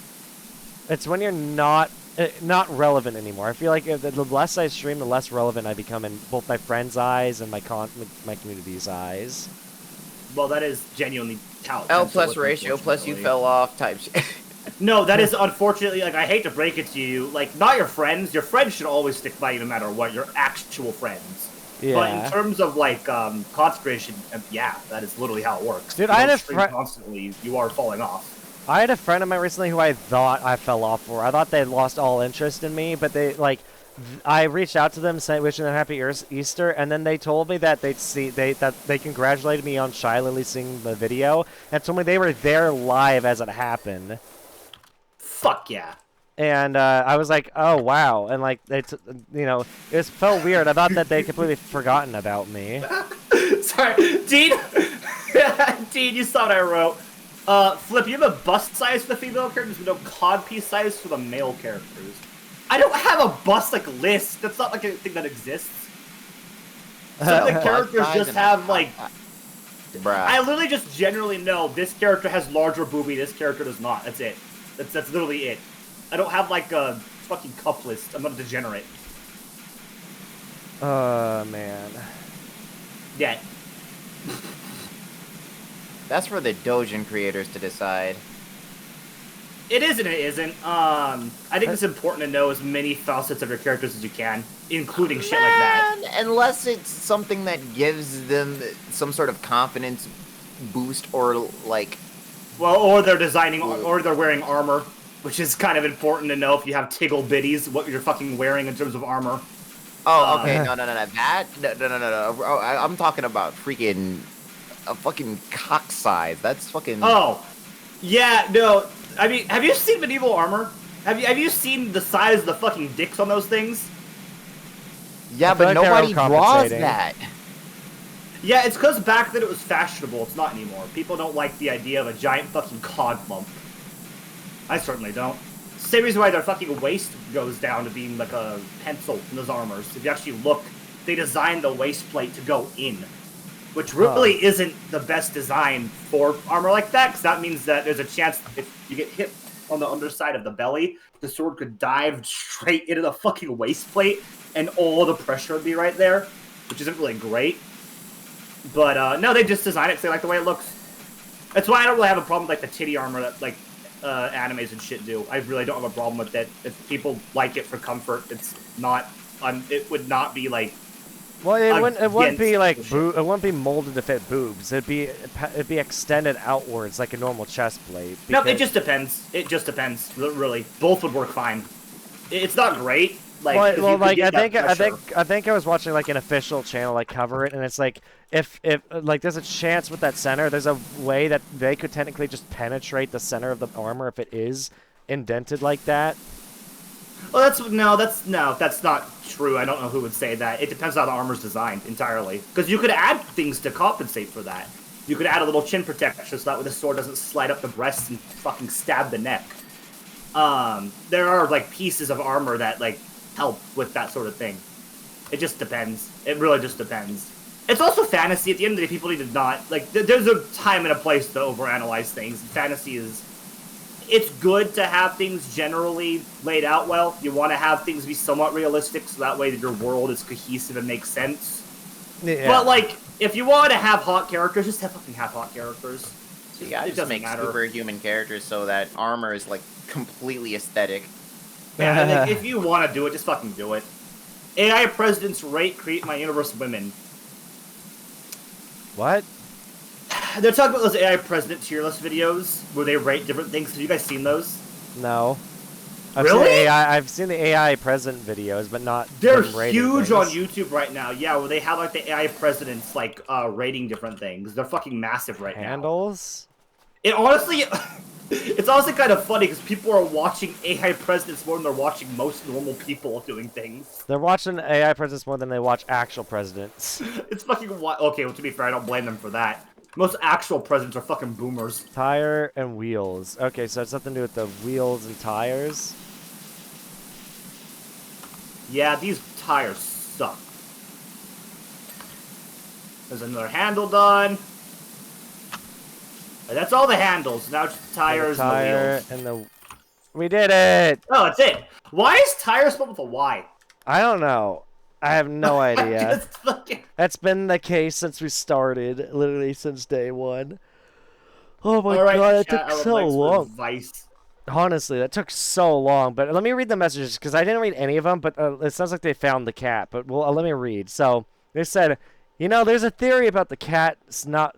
when you're not relevant anymore. I feel like the less I stream, the less relevant I become in both my friends' eyes and my community's eyes. Well, that is genuinely how L plus ratio plus you fell off type shit. No, that is unfortunately, like, I hate to break it to you, like, not your friends. Your friends should always stick by you no matter what. Your actual friends. Yeah. But in terms of, like, concentration, yeah, that is literally how it works. Dude, I had a friend... Constantly, you are falling off. I had a friend of mine recently who I thought I fell off for. I thought they had lost all interest in me, but they, like... I reached out to them, wishing them Happy Easter, and then they told me that they congratulated me on shyly releasing the video, and told me they were there live as it happened. Fuck yeah. And I was like, oh wow, and like it felt weird. I thought that they'd completely forgotten about me. Sorry, Dean. Dean, you saw what I wrote. Flip, you have a bust size for the female characters, but no codpiece size for the male characters. I don't have a bust like list. That's not like a thing that exists. Some of the characters just have like. Bruh. I literally just generally know this character has larger boobie, this character does not. That's it. That's literally it. I don't have like a fucking cup list. I'm not a degenerate. Man. Yeah. That's for the Dojin creators to decide. It is and it isn't. I think it's important to know as many facets of your characters as you can, including shit like that. Unless it's something that gives them some sort of confidence boost or like. Well, or they're designing, or they're wearing armor, which is kind of important to know if you have tiggle bitties, what you're fucking wearing in terms of armor. Oh, okay, no. That, no. Oh, I'm talking about freaking a fucking cock size. That's fucking. Oh, yeah, no. I mean, have you seen medieval armor? Have you seen the size of the fucking dicks on those things? Yeah, but nobody draws that. Yeah, it's because back then it was fashionable. It's not anymore. People don't like the idea of a giant fucking cod lump. I certainly don't. Same reason why their fucking waist goes down to being like a pencil in those armors. If you actually look, they designed the waist plate to go in, which really isn't the best design for armor like that, because that means that there's a chance if you get hit on the underside of the belly, the sword could dive straight into the fucking waist plate, and all the pressure would be right there, which isn't really great. But no, they just designed it because they like the way it looks. That's why I don't really have a problem with like the titty armor that like animes and shit do. I really don't have a problem with that. If people like it for comfort, it's not. It would not be like. Well, it wouldn't be like it wouldn't be molded to fit boobs. It'd be extended outwards like a normal chest plate. No, it just depends. It just depends. Really, both would work fine. It's not great. Like, well, like I think I was watching like an official channel like cover it, and it's like if like there's a chance with that center, there's a way that they could technically just penetrate the center of the armor if it is indented like that. Well, that's not true. I don't know who would say that. It depends on how the armor's designed entirely. Because you could add things to compensate for that. You could add a little chin protection so that way the sword doesn't slide up the breast and fucking stab the neck. There are like pieces of armor that like help with that sort of thing. It just depends. It really just depends. It's also fantasy. At the end of the day, people need to not like. There's a time and a place to overanalyze things. Fantasy is. It's good to have things generally laid out well. You want to have things be somewhat realistic, so that way your world is cohesive and makes sense. Yeah. But like, if you want to have hot characters, just have hot characters. So you gotta just make superhuman characters so that armor is like completely aesthetic. Yeah, if you want to do it, just fucking do it. AI presidents rate Create My Universe women. What? They're talking about those AI president tier list videos where they rate different things. Have you guys seen those? No. Really? I've seen the AI president videos, but not. They're huge on YouTube right now. Yeah, where they have like the AI presidents like rating different things. They're fucking massive right now. Handles? It honestly, it's honestly kind of funny because people are watching AI presidents more than they're watching most normal people doing things. They're watching AI presidents more than they watch actual presidents. It's fucking wild. Okay, well, to be fair, I don't blame them for that. Most actual presidents are fucking boomers. Tire and wheels. Okay, so it's something to do with the wheels and tires. Yeah, these tires suck. There's another handle done. That's all the handles. Now it's the tires and the wheels. We did it! Oh, that's it. Why is tire spelled with a Y? I don't know. I have no idea. That's been the case since we started, literally since day one. Oh my god, that took so long. Honestly, that took so long. But let me read the messages, because I didn't read any of them, but it sounds like they found the cat. But let me read. So, they said, you know, there's a theory about the cat's not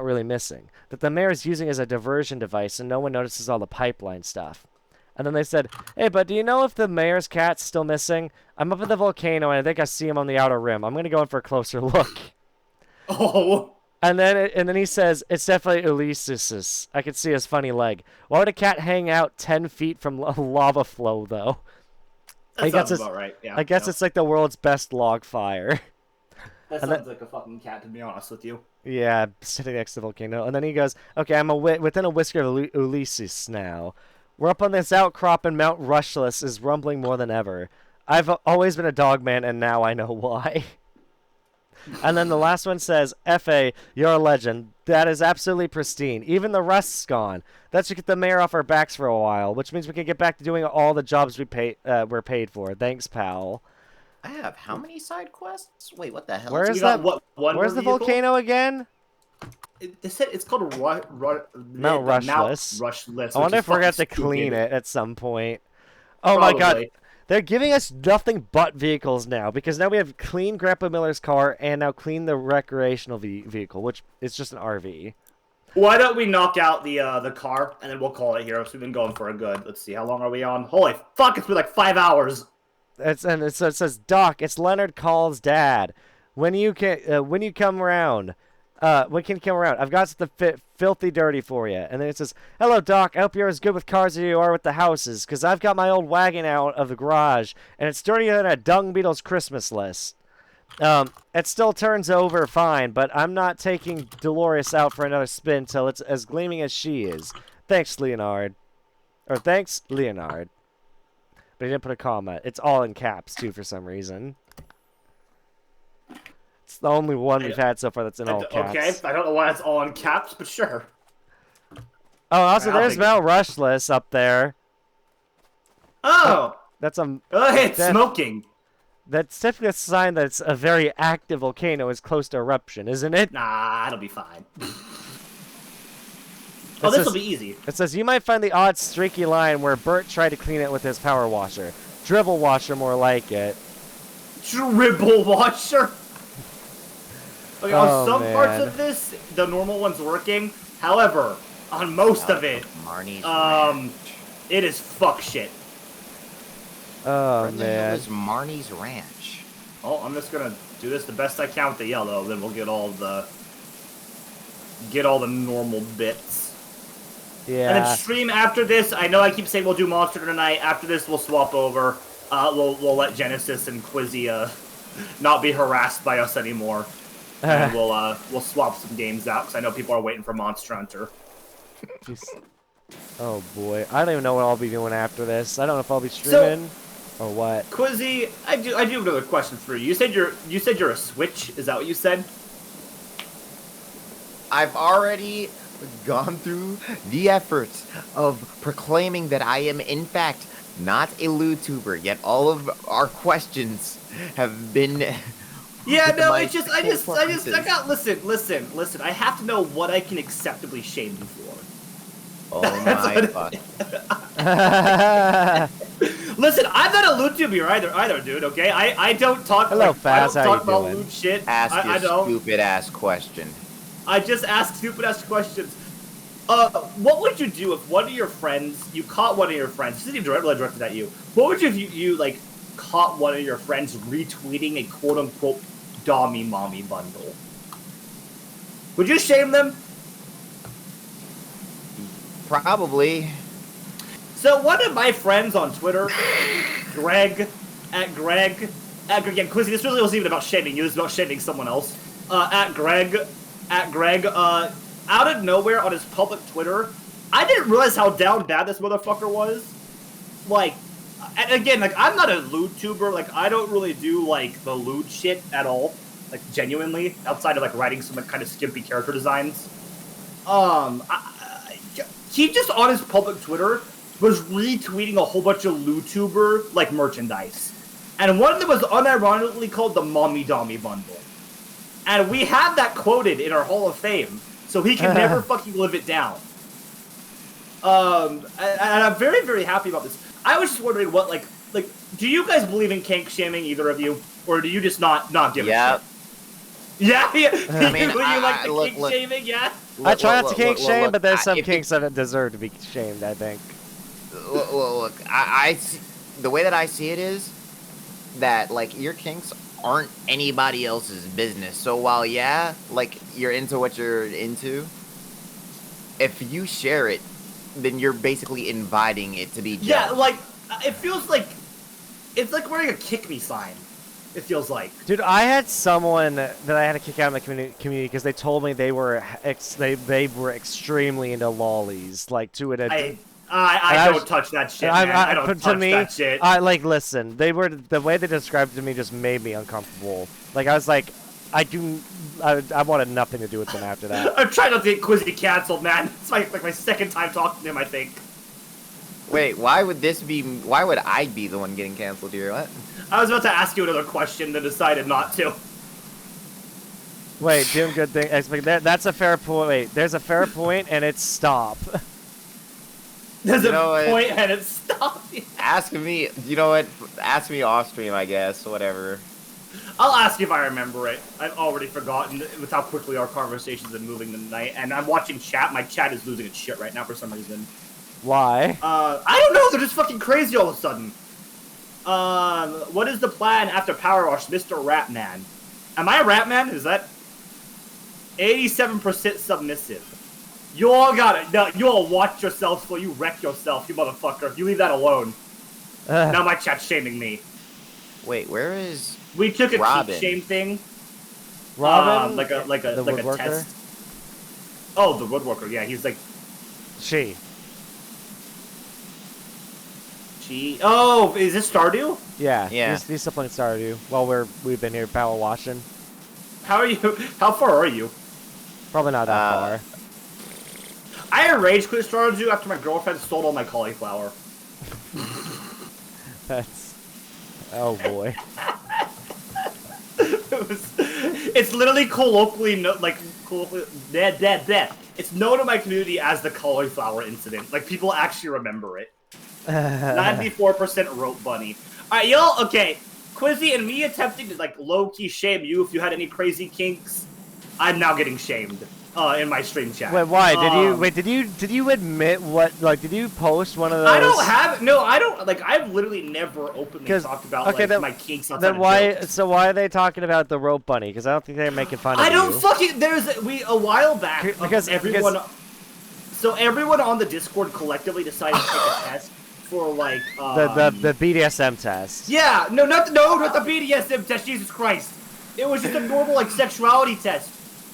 really missing. That the mayor is using as a diversion device, and no one notices all the pipeline stuff. And then they said, hey, but do you know if the mayor's cat's still missing? I'm up at the volcano, and I think I see him on the outer rim. I'm going to go in for a closer look. Oh. And then he says, it's definitely Ulysses. I can see his funny leg. Why would a cat hang out 10 feet from a lava flow, though? That sounds about right, yeah. I guess it's like the world's best log fire. That sounds like a fucking cat, to be honest with you. Yeah, sitting next to the volcano. And then he goes, okay, I'm within a whisker of Ulysses now. We're up on this outcrop, and Mount Rushless is rumbling more than ever. I've always been a dog man, and now I know why. And then the last one says, F.A., you're a legend. That is absolutely pristine. Even the rust's gone. That should get the mayor off our backs for a while, which means we can get back to doing all the jobs we're paid for. Thanks, pal. I have how many side quests? Wait, what the hell? Where's the volcano again? They said it's called Mount Mount Rushless. Rushless. I wonder which if we're gonna is have to fucking clean stupid. it at some point. Oh my god. Probably. They're giving us nothing but vehicles now because now we have clean Grandpa Miller's car and now clean the recreational vehicle, which is just an RV. Why don't we knock out the car and then we'll call it here? So we've been going for a good. Let's see, how long are we on? Holy fuck! It's been like 5 hours. It says, Doc, it's Leonard Call's dad. When you come around, when can you come around? I've got something filthy dirty for you. And then it says, hello, Doc. I hope you're as good with cars as you are with the houses, because I've got my old wagon out of the garage, and it's dirtier than a dung beetle's Christmas list. It still turns over fine, but I'm not taking Dolores out for another spin till it's as gleaming as she is. Thanks, Leonard. Or thanks, Leonard. But he didn't put a comma. It's all in caps, too, for some reason. It's the only one we've had so far that's in all caps. Okay, I don't know why it's all in caps, but sure. Oh, also, there's Mount Rushless up there. Oh! That's a... It's smoking. That's typically a sign that it's a very active volcano is close to eruption, isn't it? Nah, it'll be fine. Oh, this will be easy. It says, you might find the odd streaky line where Bert tried to clean it with his power washer. Dribble washer, more like it. Dribble washer? Okay, on some man. parts of this, the normal one's working. However, on most of it, it is fuck shit. Oh, Where the hell man. is Marnie's Ranch? Oh, I'm just gonna do this the best I can with the yellow, then we'll get all the normal bits. Yeah. And then stream after this. I know I keep saying we'll do Monster tonight. After this, we'll swap over. We'll let Genesis and Quizzy not be harassed by us anymore. And we'll swap some games out because I know people are waiting for Monster Hunter. Oh boy, I don't even know what I'll be doing after this. I don't know if I'll be streaming or what. Quizzy, I do have another question for you. You said you're a Switch. Is that what you said? I've already gone through the efforts of proclaiming that I am in fact not a LewTuber, yet all of our questions have been Yeah, no, it's just I got listen. I have to know what I can acceptably shame you for. Oh my fuck. Listen, I'm not a LewTuber either, dude. Okay, I don't talk. Hello, I Faz, don't how talk you about doing? lewd shit. Ask I your don't. stupid ass question. I just ask stupid ass questions. What would you do if one of your friends, you caught one of your friends, this isn't directly directed at you, what would you if you like caught one of your friends retweeting a quote unquote Dommy Mommy bundle? Would you shame them? Probably. So one of my friends on Twitter, Greg, yeah, Quizzy, this really wasn't even about shaming you, this is about shaming someone else. At Greg, out of nowhere on his public Twitter, I didn't realize how down bad this motherfucker was. Like, and again, like, I'm not a LewTuber, like, I don't really do, like, the lewd shit at all, like, genuinely, outside of, like, writing some, like, kind of skimpy character designs. He just, on his public Twitter, was retweeting a whole bunch of LewTuber, like, merchandise. And one of them was unironically called the Mommy Dommy bundle. And we have that quoted in our Hall of Fame, so he can never fucking live it down. And I'm very, very happy about this. I was just wondering what, like, do you guys believe in kink shaming, either of you? Or do you just not give a shit? Yeah? I mean, you like the kink shaming, yeah? I try not to kink shame, but there's some kinks that deserve to be shamed, I think. Look, the way that I see it is that, like, your kinks aren't anybody else's business. So while, yeah, like, you're into what you're into, if you share it, then you're basically inviting it to be judged. Yeah, like, it feels like, it's like wearing a kick me sign. It feels like. Dude, I had someone that I had to kick out of my community because they told me they were they were extremely into lollies, like to it. I don't touch that shit, man. I don't touch that shit. Listen, the way they described it to me just made me uncomfortable. Like, I was like, I wanted nothing to do with them after that. I'm trying not to get Quizzy canceled, man. It's like my second time talking to him, I think. Wait, why would I be the one getting canceled here? What? I was about to ask you another question, then decided not to. Wait, doing good thing. That's a fair point. Wait, there's a fair point, and it's stop. There's You know a what? point and it stopped. Ask me. You know what? Ask me off stream, I guess. Whatever. I'll ask you if I remember it. I've already forgotten with how quickly our conversations have been moving tonight. And I'm watching chat. My chat is losing its shit right now for some reason. Why? I don't know. They're just fucking crazy all of a sudden. What is the plan after PowerWash, Mr. Ratman? Am I a Ratman? Is that 87% submissive? You all got it. No, you all watch yourselves before you wreck yourself, you motherfucker. You leave that alone. Now my chat's shaming me. Wait, where is We took a Robin? cheat shame thing. Robin? Like a the like a woodworker? test. Oh, the woodworker. Yeah, he's like She. she. Oh, is this Stardew? Yeah. Yeah. He's still playing Stardew while we've been here power washing. How are you? How far are you? Probably not that far. I rage quit Stardew after my girlfriend stole all my cauliflower. That's. Oh boy. It's literally colloquially dead. It's known in my community as the cauliflower incident. Like people actually remember it. 94% rope bunny. Alright, y'all, okay. Quizzy and me attempting to like low-key shame you if you had any crazy kinks. I'm now getting shamed in my stream chat. Wait, why? Did you admit what, like, did you post one of those? I don't have, no, I don't, like, I've literally never openly talked about, okay, like, my kinks outside then of why, jokes. so why are they talking about the rope bunny? Because I don't think they're making fun of you. I don't fucking, a while back, because everyone on the Discord collectively decided to take a test for, like, the BDSM test. Yeah, no, not the BDSM test, Jesus Christ. It was just a normal, like, sexuality test.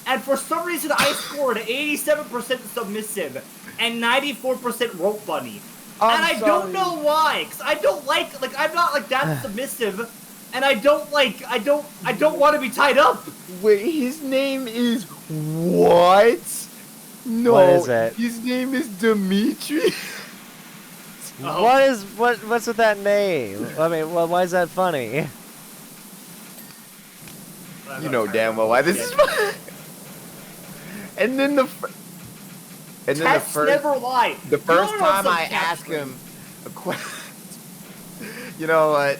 And for some reason, I scored 87% submissive and 94% rope bunny. And I don't know why, because I don't like, I'm not, like, that submissive, and I don't want to be tied up. Wait, his name is what? No, What is it? His name is Dimitri. Oh. What's with that name? I mean, well, why is that funny? You know damn well why this is funny. And then Tests never lie. The first You're on time some I cat asked stream. him a question, you know what?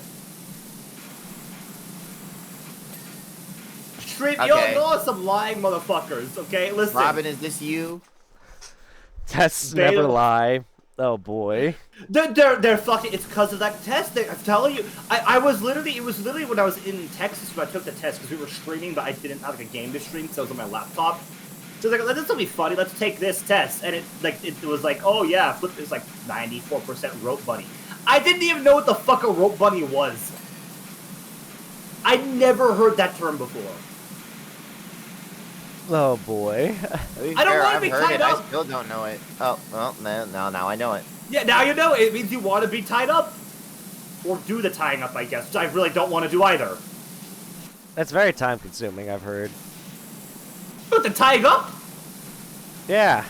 Stream, Okay. you're on some lying motherfuckers, okay? Listen. Robin, is this you? Tests Beta- never lie. Oh boy. They're fucking. It's because of that test. I'm telling you. It was literally when I was in Texas when I took the test because we were streaming, but I didn't have like a game to stream, so I was on my laptop. So like, this will be funny. Let's take this test, and it was like, oh yeah, flip is like 94% rope bunny. I didn't even know what the fuck a rope bunny was. I never heard that term before. Oh boy. I don't want to be I've heard tied it. up. I still don't know it. Oh, well, now I know it. Yeah, now you know. It means you want to be tied up, or do the tying up, I guess. Which I really don't want to do either. That's very time consuming, I've heard. But the tying up. Yeah.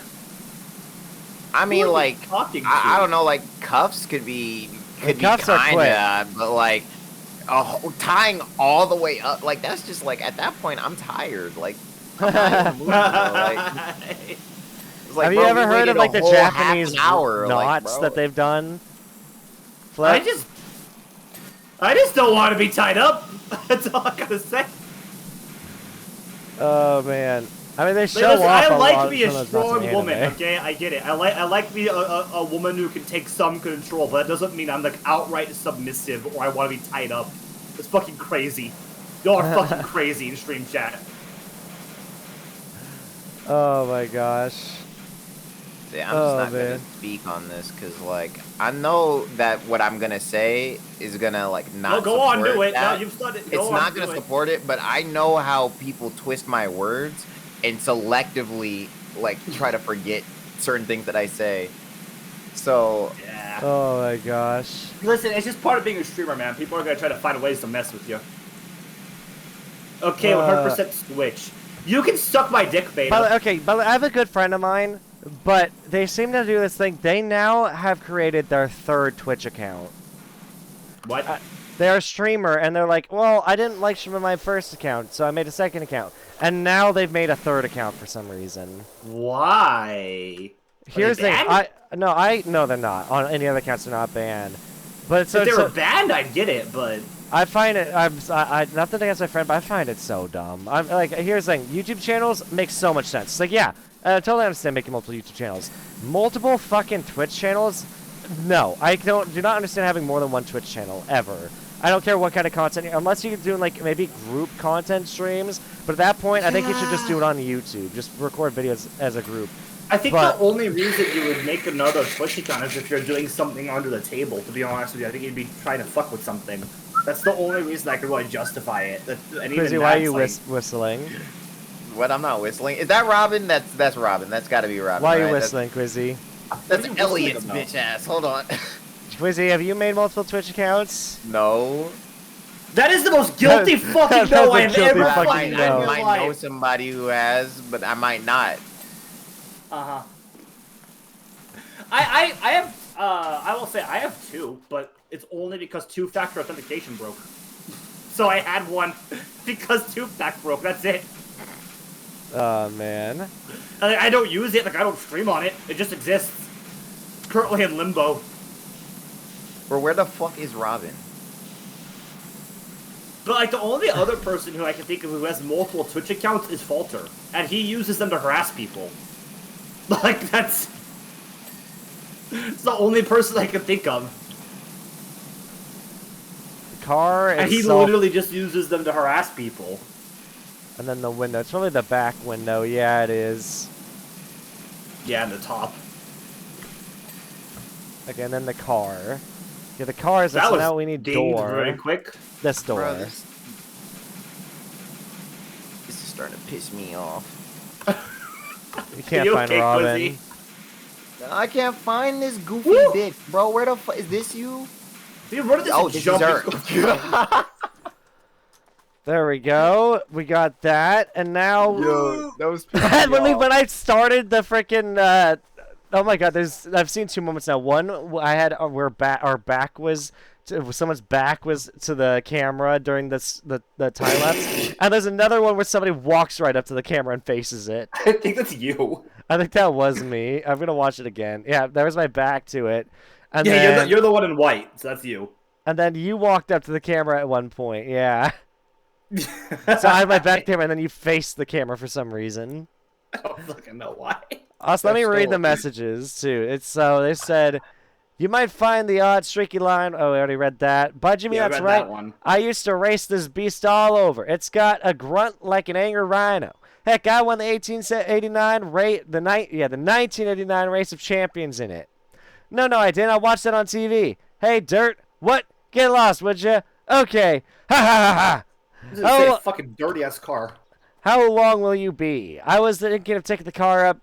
I mean, Who are you like, talking to? I don't know, like, cuffs could be cuffs are kinda, but like, tying all the way up, like, that's just like, at that point, I'm tired. Like, I'm not in the mood, bro. Like, it's like, Have you bro, ever we heard of waited like a the whole half Japanese an hour, like, knots bro. that they've done? I Flip? just don't want to be tied up. That's all I gotta say. Oh man. I mean, they show Listen, off I a like lot to be a some of those knots in strong woman, anime. okay? I get it. I like to be a woman who can take some control, but that doesn't mean I'm like outright submissive or I want to be tied up. It's fucking crazy. Y'all are fucking crazy in stream chat. Oh my gosh. Yeah, I'm just not man. gonna speak on this because, like, I know that what I'm gonna say is gonna, like, not. No, go on, support do it. that. No, you've started. It's Go on, not do gonna it. support it, but I know how people twist my words and selectively, like, try to forget certain things that I say. So, Yeah. Oh my gosh. Listen, it's just part of being a streamer, man. People are gonna try to find ways to mess with you. Okay, 100% switch. You can suck my dick, Beta. Okay, but I have a good friend of mine, but they seem to do this thing. They now have created their third Twitch account. What? They're a streamer, and they're like, well, I didn't like streaming my first account, so I made a second account. And now they've made a third account for some reason. Why? Here's the thing. No, they're not. On any other accounts, they're not banned. But so, if they were banned, I'd get it, but... I find it, nothing against my friend, but I find it so dumb. I'm like, here's the thing, YouTube channels make so much sense. Like, yeah, I totally understand making multiple YouTube channels. Multiple fucking Twitch channels? No, I do not understand having more than one Twitch channel, ever. I don't care what kind of content, unless you're doing, like, maybe group content streams, but at that point, I think you should just do it on YouTube. Just record videos as a group. I think the only reason you would make another Twitch account is if you're doing something under the table, to be honest with you. I think you'd be trying to fuck with something. That's the only reason I could really justify it. Quizzy, why are you whistling? What? I'm not whistling. Is that Robin? That's Robin. That's got to be Robin. Why are you whistling, Quizzy? That's Elliot's bitch ass. Hold on. Quizzy, have you made multiple Twitch accounts? No. That is the most guilty fucking no I have ever fucking known. I might know somebody who has, but I might not. Uh-huh. I have, I will say I have two, but it's only because two-factor authentication broke. So I had one because two-factor broke, that's it. Oh, man. I don't use it, like I don't stream on it, it just exists. Currently in limbo. Or where the fuck is Robin? But like the only other person who I can think of who has multiple Twitch accounts is Falter. And he uses them to harass people. Like it's the only person I can think of. The car and he literally just uses them to harass people. And then the window. It's really the back window. Yeah, it is. Yeah, and the top. Okay, and then the car. Yeah, the car is... That so now we need door. Very quick. This door. Bro, this is starting to piss me off. You can't find Robin. Quizzy? I can't find this goofy Woo! bitch, bro. Where the fuck is this? You? Dude, what is this? Oh, this is her. There we go. We got that, and now. Yo, that was. when I started the freaking. Oh my God! I've seen two moments now. One, I had where our back was. Someone's back was to the camera during the time lapse, and there's another one where somebody walks right up to the camera and faces it. I think that's you. I think that was me. I'm gonna watch it again. Yeah, there was my back to it. And yeah, then, you're the one in white, so that's you. And then you walked up to the camera at one point. Yeah. So I had my back camera, and then you faced the camera for some reason. I don't fucking know why. Also, let me read the messages too. They said. You might find the odd streaky line. Oh, I already read that. But Jimmy, that's right. I used to race this beast all over. It's got a grunt like an angry rhino. Heck, I won the 1889 the 1989 race of champions in it. No, I didn't. I watched it on TV. Hey, Dirt. What? Get lost, would you? Okay. Ha ha ha ha. Oh, fucking dirty ass car. How long will you be? I was thinking of taking the car up.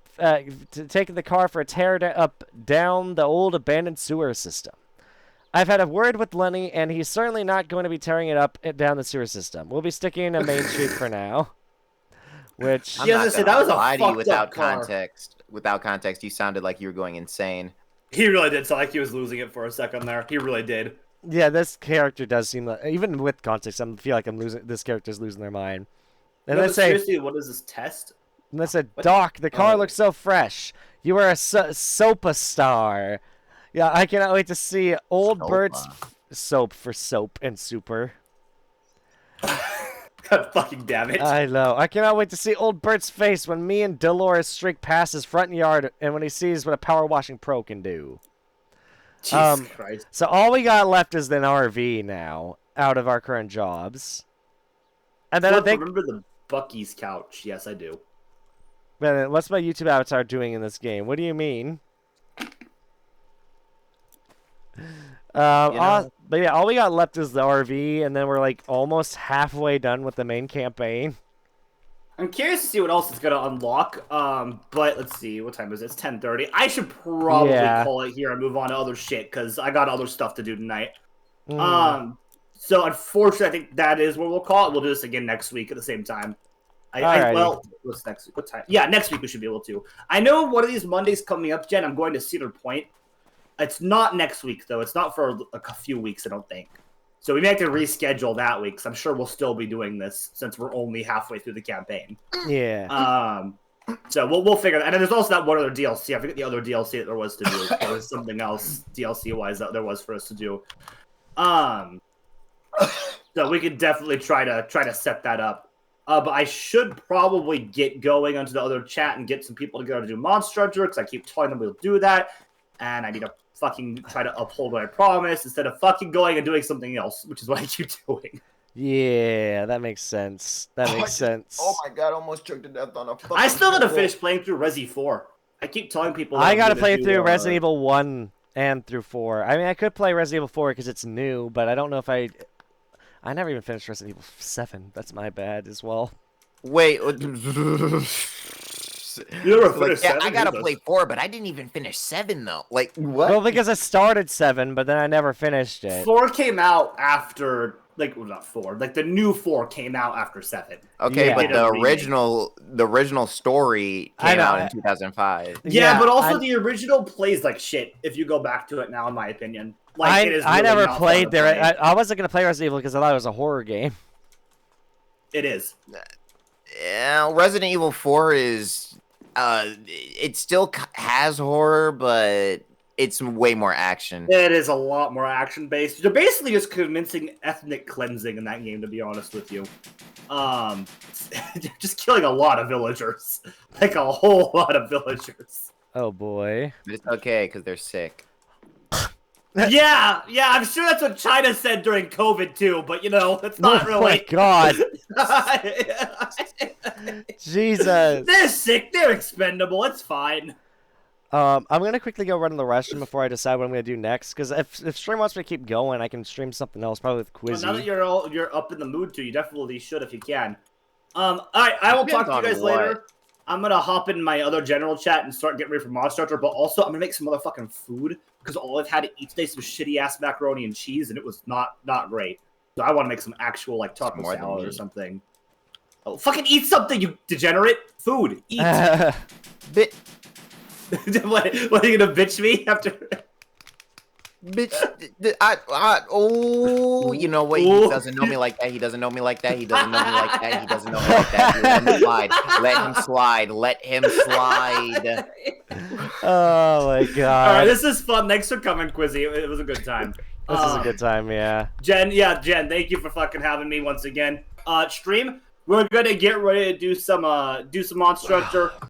Taking the car for a tear up down the old abandoned sewer system. I've had a word with Lenny, and he's certainly not going to be tearing it up down the sewer system. We'll be sticking in Main Street for now. Which I'm not that was a fucked up without context. Without context, you sounded like you were going insane. He really did sound like he was losing it for a second there. He really did. Yeah, this character does seem like, even with context, I feel like this character's losing their mind. And no, seriously, what is this test? And they said, Doc, the car looks so fresh. You are a soap-a-star. Yeah, I cannot wait to see old Bert's soap for soap and super. God fucking damn it. I know. I cannot wait to see old Bert's face when me and Dolores streak past his front yard and when he sees what a power washing pro can do. Jesus Christ. So all we got left is an RV now out of our current jobs. And then I think... Remember the Bucky's couch? Yes, I do. Man, what's my YouTube avatar doing in this game? What do you mean? But yeah, all we got left is the RV, and then we're like almost halfway done with the main campaign. I'm curious to see what else it's gonna unlock. But let's see, what time is it? It's 10:30. I should probably call it here and move on to other shit because I got other stuff to do tonight. So unfortunately, I think that is what we'll call it. We'll do this again next week at the same time. Well, what's next week? What time? Yeah, next week we should be able to. I know one of these Mondays coming up, Jen. I'm going to Cedar Point. It's not next week though. It's not for a few weeks, I don't think. So we may have to reschedule that week, because I'm sure we'll still be doing this since we're only halfway through the campaign. Yeah. So we'll figure that. And then there's also that one other DLC. I forget the other DLC that there was to do. There was something else DLC-wise that there was for us to do. So we could definitely try to set that up. But I should probably get going onto the other chat and get some people together to do Monstructure, because I keep telling them we'll do that. And I need to fucking try to uphold what I promised instead of fucking going and doing something else, which is what I keep doing. Yeah, that makes sense. That makes sense. Oh my god, almost choked to death on a fucking I still gotta pole. finish playing through Resi 4. I keep telling people I gotta I'm play gonna through do, Resident Evil 1 and through 4. I mean, I could play Resident Evil 4 because it's new, but I don't know if I never even finished Resident Evil 7. That's my bad as well. Wait. You ever Like, finished yeah, 7? I gotta Jesus. play 4, but I didn't even finish 7 though. Like what? Well, because I started 7, but then I never finished it. 4 came out after, like, well, not 4. Like, the new 4 came out after 7. Okay, Yeah. but Did a remake. the original story I came know, out in 2005. Yeah, but also I- the original plays like shit if you go back to it now, in my opinion. Like, it is I really never not fun played to there. play. I wasn't gonna play Resident Evil because I thought it was a horror game. It is. Yeah, Resident Evil 4 is it still has horror, but it's way more action. It is a lot more action-based. You're basically just convincing ethnic cleansing in that game, to be honest with you. Just killing a lot of villagers. Like, a whole lot of villagers. Oh boy. But it's okay because they're sick. Yeah, I'm sure that's what China said during COVID, too, but, you know, it's not Oh my really... god. Jesus. They're sick, they're expendable, it's fine. I'm gonna quickly go run to the restroom before I decide what I'm gonna do next. Because if stream wants me to keep going, I can stream something else, probably with Well, now that Quizzy. you're up in the mood to, you definitely should if you can. Alright, I will talk to you Depends guys on what. later. I'm gonna hop in my other general chat and start getting ready for Monstructure, but also I'm gonna make some motherfucking food because all I've had to eat today is some shitty ass macaroni and cheese, and it was not great. So I want to make some actual like taco more than salad or me. something. Oh, fucking eat something, you degenerate! Food, eat. Bit what are you gonna bitch me after? bitch oh, you know what? He Ooh. doesn't know me like that. He doesn't know me like that. He doesn't know me like that. He doesn't know me like that. Let him slide. Let him slide. Let him slide. Oh my Alright, god. this is fun. Thanks for coming, Quizzy. It was a good time. This is a good time, yeah. Jen, thank you for fucking having me once again. Stream, we're gonna get ready to do some Monstructure.